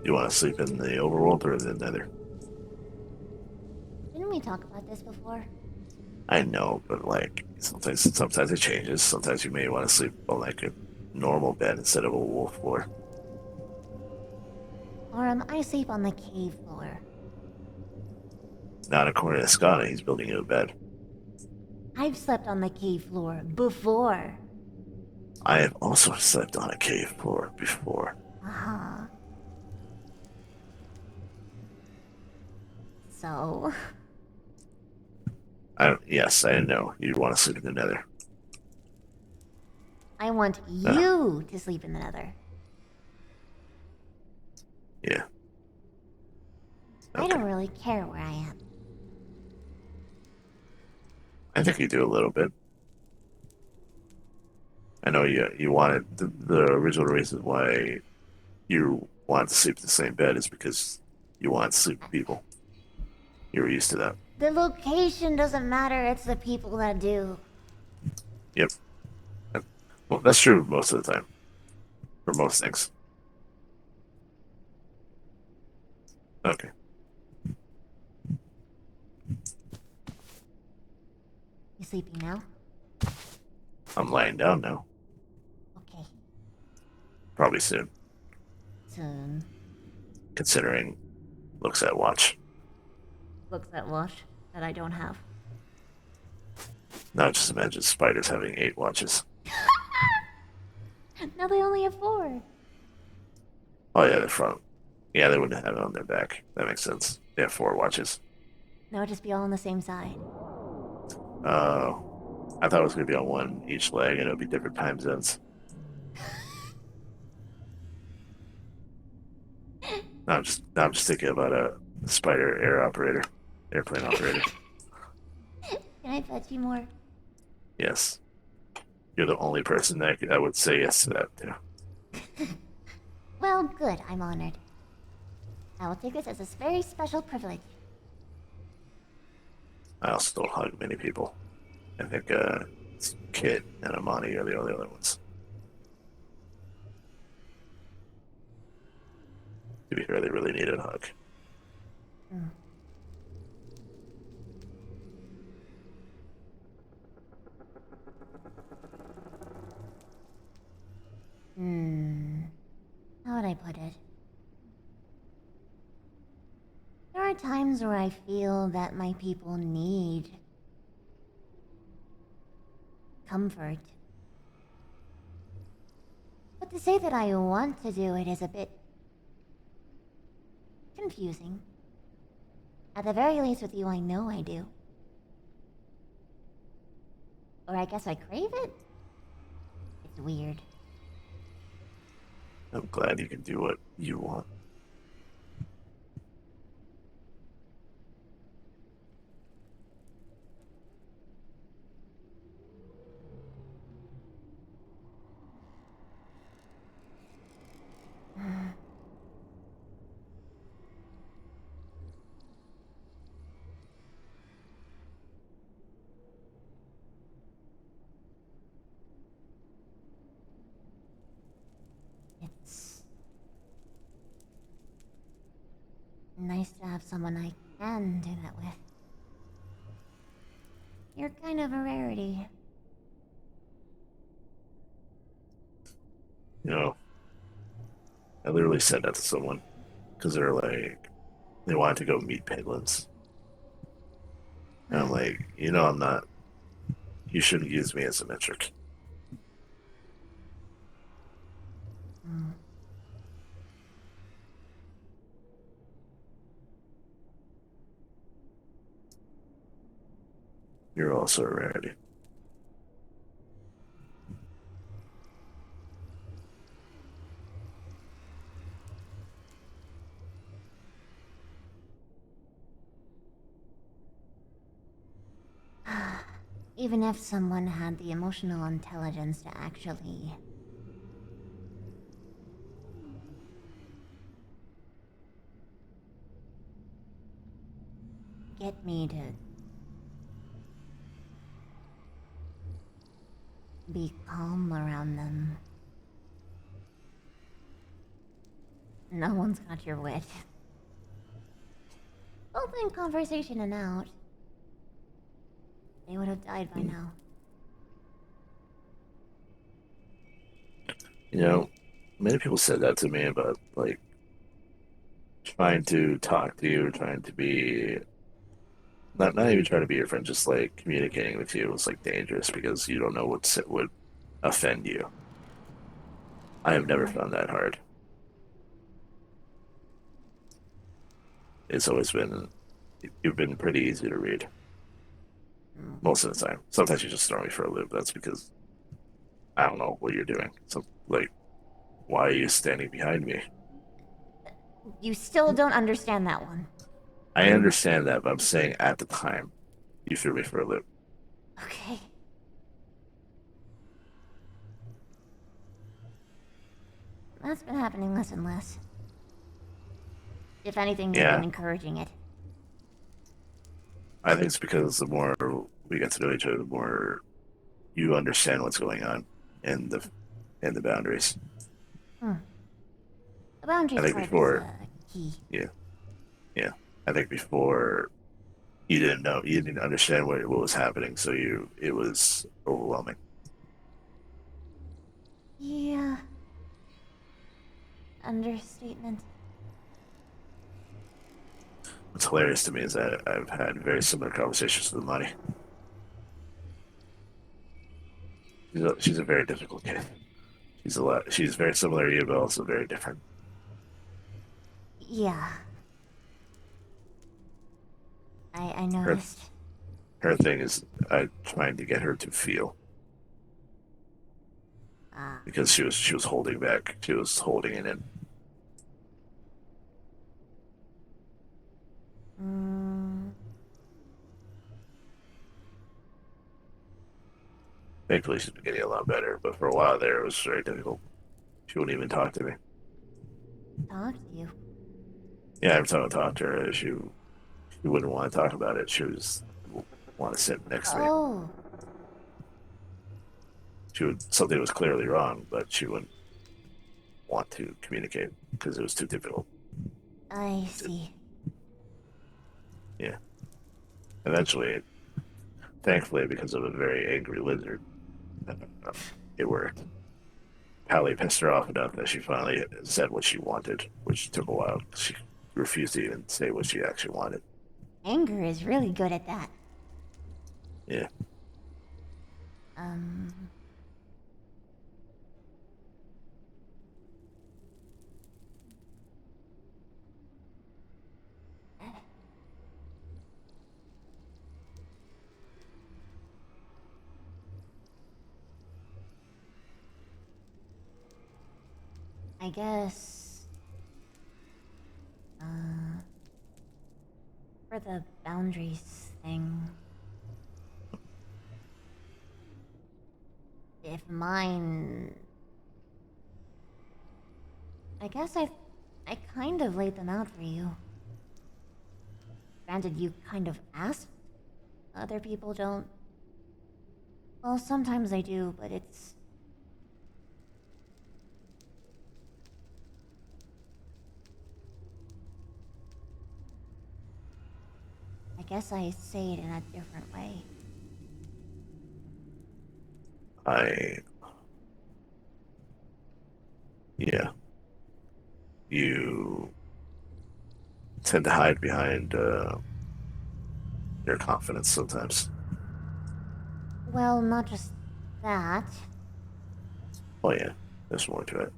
You want to sleep in the overworld or the nether? Didn't we talk about this before? I know, but like sometimes it changes. Sometimes you may want to sleep on like a normal bed instead of a wool floor. Or I sleep on the cave floor. Not according to Skana, he's building you a bed. I've slept on the cave floor before. I have also slept on a cave floor before. Uh-huh. So... Yes, I know. You want to sleep in the nether. I want you to sleep in the nether. Yeah. I don't really care where I am. I think you do a little bit. I know you wanted the original reason why you wanted to sleep in the same bed is because you want to sleep with people. You were used to that. The location doesn't matter, it's the people that do. Yep. Well, that's true most of the time. For most things. Okay. You sleeping now? I'm lying down now. Okay. Probably soon. Soon. Considering looks at watch. Looks at watch that I don't have. Now just imagine spiders having 8 watches. Now they only have 4. Oh yeah, the front. Yeah, they wouldn't have it on their back. That makes sense. They have 4 watches. Now it'll just be all on the same side. I thought it was gonna be on one each leg, and it would be different time zones. I'm just thinking about a spider airplane operator. Can I pet you more? Yes, you're the only person that I would say yes to that too. Well, good. I'm honored. I will take this as a very special privilege. I also don't hug many people. I think Kit and Amani are the only other ones. To be fair, they really need a hug. How would I put it? There are times where I feel that my people need comfort. But to say that I want to do it is a bit confusing. At the very least with you, I know I do. Or I guess I crave it? It's weird. I'm glad you can do what you want. It's nice to have someone I can do that with. You're kind of a rarity. You know, I literally said that to someone because they're like, they wanted to go meet piglins. And I'm like, I'm not. You shouldn't use me as a metric. You're also a rarity. Even if someone had the emotional intelligence to actually get me to be calm around them. No one's got your wit. Both in conversation and out. They would have died by now. Many people said that to me about, like, trying to talk to you, trying to be not even trying to be your friend, just like communicating with you was like dangerous because you don't know what would offend you. I have never found that hard. It's always been, you've been pretty easy to read. Most of the time. Sometimes you just throw me for a loop. That's because I don't know what you're doing. So, like, why are you standing behind me? You still don't understand that one. I understand that, but I'm saying at the time, you threw me for a loop. Okay. That's been happening less and less. If anything, you've been encouraging it. I think it's because the more we get to know each other, the more you understand what's going on in the boundaries. The boundaries I think part before, is key. Yeah. I think before you didn't understand what was happening, so it was overwhelming. Yeah. Understatement. What's hilarious to me is that I've had very similar conversations with Money. She's a very difficult kid. She's very similar to you, but also very different. Yeah. I noticed. Her thing is trying to get her to feel. Because she was holding back. She was holding it in. Thankfully, she's been getting a lot better, but for a while there, it was very difficult. She wouldn't even talk to me. Talk to you? Yeah, every time I talked to her, she wouldn't want to talk about it. She would want to sit next to me. Oh. Something was clearly wrong, but she wouldn't want to communicate because it was too difficult. I see. Yeah. Eventually, thankfully, because of a very angry lizard, it worked. Pally pissed her off enough that she finally said what she wanted, which took a while. She refused to even say what she actually wanted. Anger is really good at that. Yeah. I guess, for the boundaries thing, if mine, I guess I kind of laid them out for you. Granted, you kind of asked. Other people don't. Well, sometimes I do, but it's... I guess I say it in a different way. Yeah. You tend to hide behind your confidence sometimes. Well, not just that. Oh yeah, there's more to it.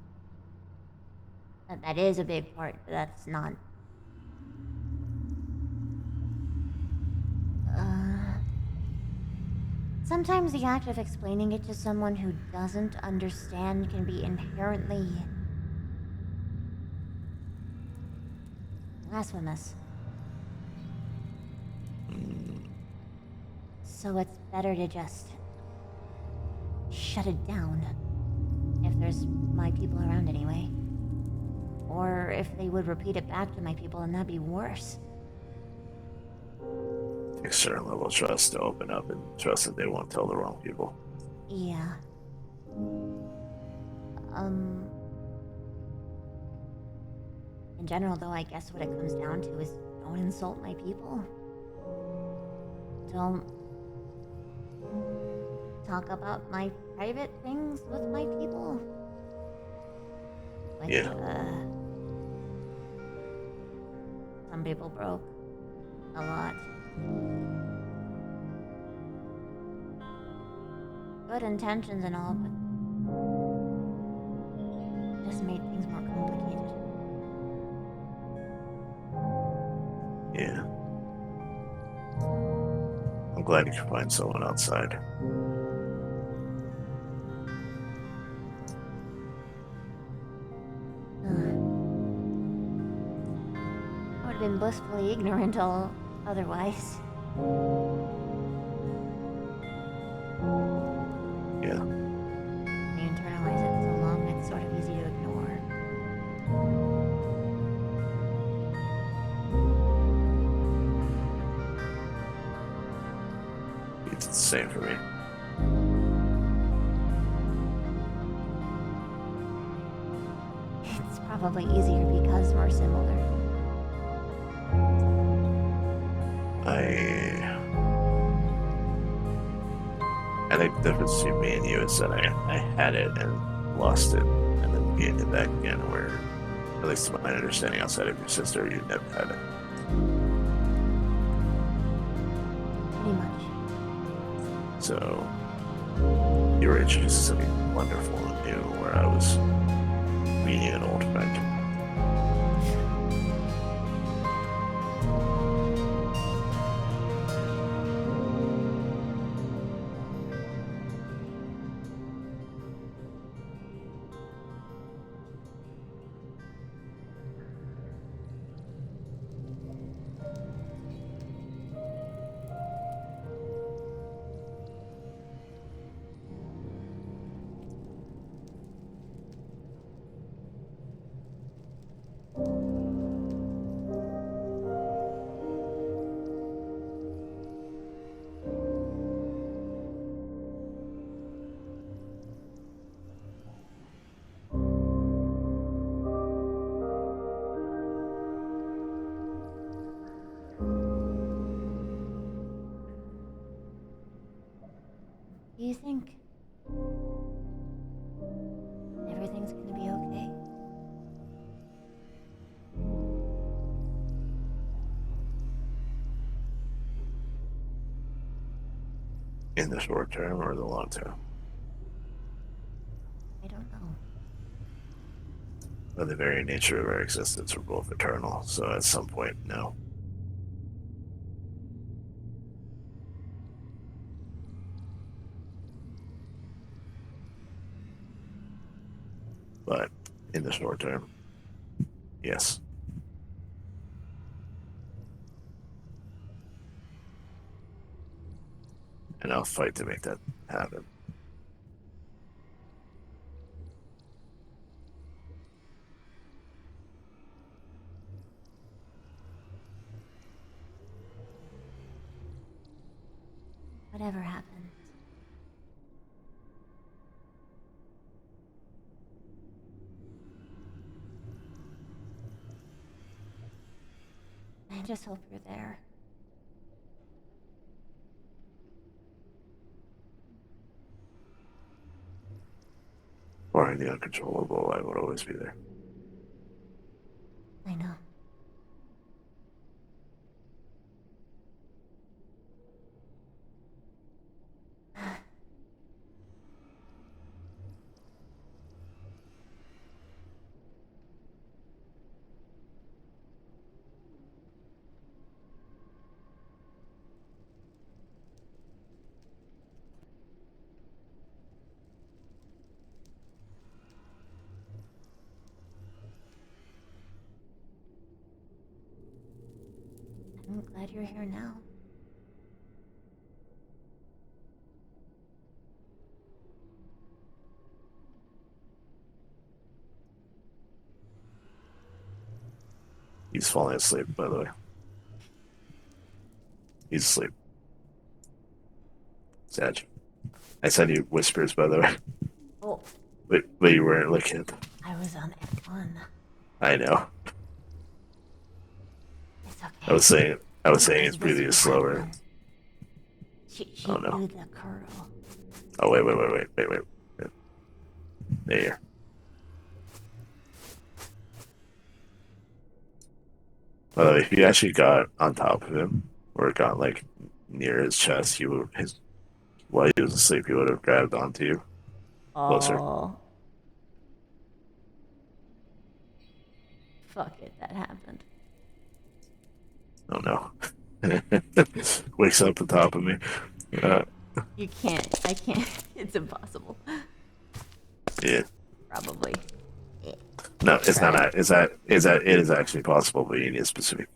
That is a big part, but that's not... Sometimes the act of explaining it to someone who doesn't understand can be inherently... blasphemous. So it's better to just... shut it down. If there's my people around anyway. Or if they would repeat it back to my people, and that'd be worse. A certain level of trust to open up and trust that they won't tell the wrong people. Yeah. In general, though, I guess what it comes down to is don't insult my people. Don't talk about my private things with my people. Which, some people broke a lot. Good intentions and all, but just made things more complicated. Yeah. I'm glad you can find someone outside. I would have been blissfully ignorant all otherwise. Yeah. You internalize it so long, it's sort of easy to ignore. It's the same for me. It's probably easier because we're similar. I think the difference between me and you is that I had it and lost it and then gained it back again, where, at least to my understanding outside of your sister, you never had it. Pretty much. So, you were introduced to something wonderful and new, where I was meeting an old friend. Do you think everything's gonna be okay? In the short term or the long term? I don't know. By the very nature of our existence, we're both eternal, so at some point, no. But in the short term, yes. And I'll fight to make that happen. Whatever happens. I just hope you're there. Barring the uncontrollable, I would always be there. I know. I'm glad you're here now. He's falling asleep, by the way. He's asleep. Sag. I sent you whispers, by the way. Oh. But you weren't looking. I was on F1. I know. It's okay. I was saying his breathing is slower. She Oh no. did the curl. Oh wait. There. By the way, if you actually got on top of him, or got like near his chest, while he was asleep, he would have grabbed onto you. Closer. Oh. Fuck it, that happened. Oh no. Wakes up on top of me. You can't. I can't. It's impossible. Yeah. Probably. No, it's not. It is actually possible, but you need specific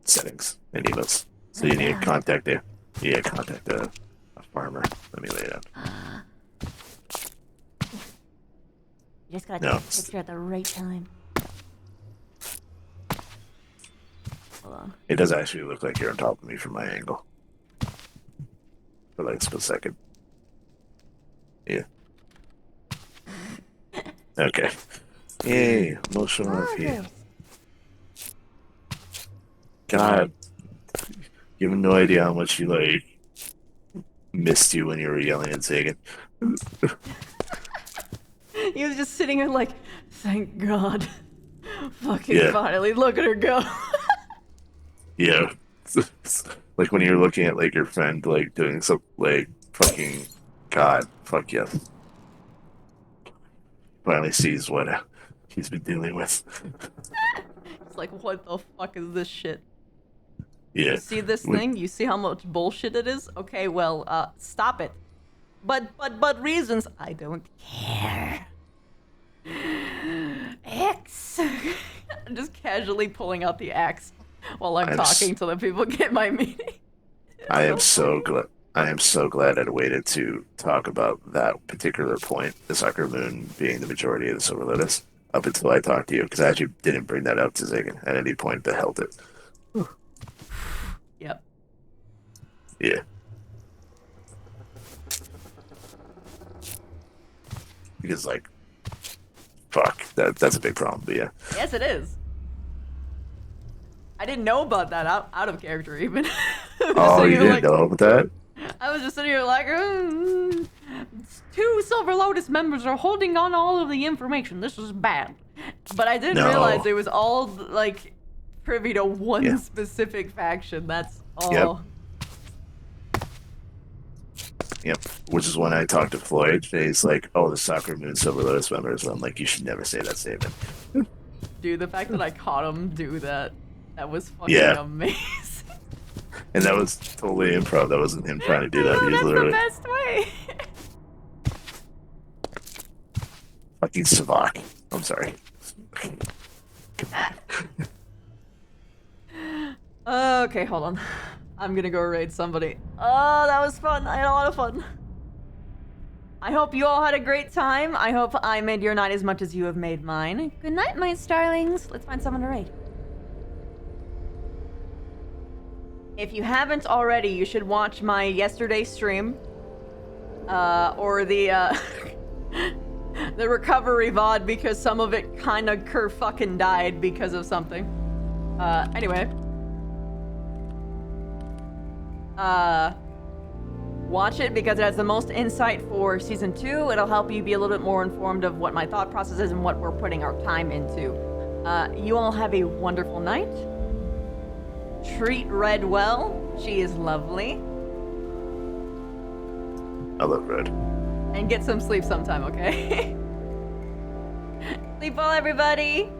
settings and emotes. So you need to contact a farmer. Let me lay it out. You just gotta take a picture at the right time. Hold on. It does actually look like you're on top of me from my angle. For like a split second. Yeah. Okay. Yay, emotional RP. God. You have no idea how much he like missed you when you were yelling at Sagan. He was just sitting there like, thank God. Fucking finally, look at her go. Yeah. Like when you're looking at like your friend like doing something like fucking God, fuck yes. finally sees what he's been dealing with. It's like, what the fuck is this shit? Yeah. You see this thing? You see how much bullshit it is? Okay, well, stop it. But reasons. I don't care. X. I'm just casually pulling out the axe while I'm talking so that people get my meaning. I am so glad. I am so glad I waited to talk about that particular point, the Soccer Moon being the majority of the Silver Lotus, up until I talked to you, because I actually didn't bring that up to Zagan at any point, but held it. Yep. Yeah. Because, like, fuck, that's a big problem, but yeah. Yes, it is. I didn't know about that out of character, even. Oh, you didn't know about that? I was just sitting here like, 2 Silver Lotus members are holding on all of the information. This is bad. But I didn't realize it was all, like, privy to one specific faction. That's all. Yep. Which is when I talked to Floyd, and he's like, oh, the Soccer Moon Silver Lotus members. And I'm like, you should never say that statement. Dude, the fact that I caught him do that was fucking amazing. And that was totally improv. That wasn't him trying to do that. He was That's literally the best way. fucking Savak. I'm sorry. Okay, hold on. I'm gonna go raid somebody. Oh, that was fun. I had a lot of fun. I hope you all had a great time. I hope I made your night as much as you have made mine. Good night, my starlings. Let's find someone to raid. If you haven't already, you should watch my yesterday stream. Or the, the recovery VOD, because some of it kinda fucking died because of something. Anyway. Watch it because it has the most insight for Season 2. It'll help you be a little bit more informed of what my thought process is and what we're putting our time into. You all have a wonderful night. Treat Red well. She is lovely. I love Red. And get some sleep sometime, okay? Sleep well, everybody!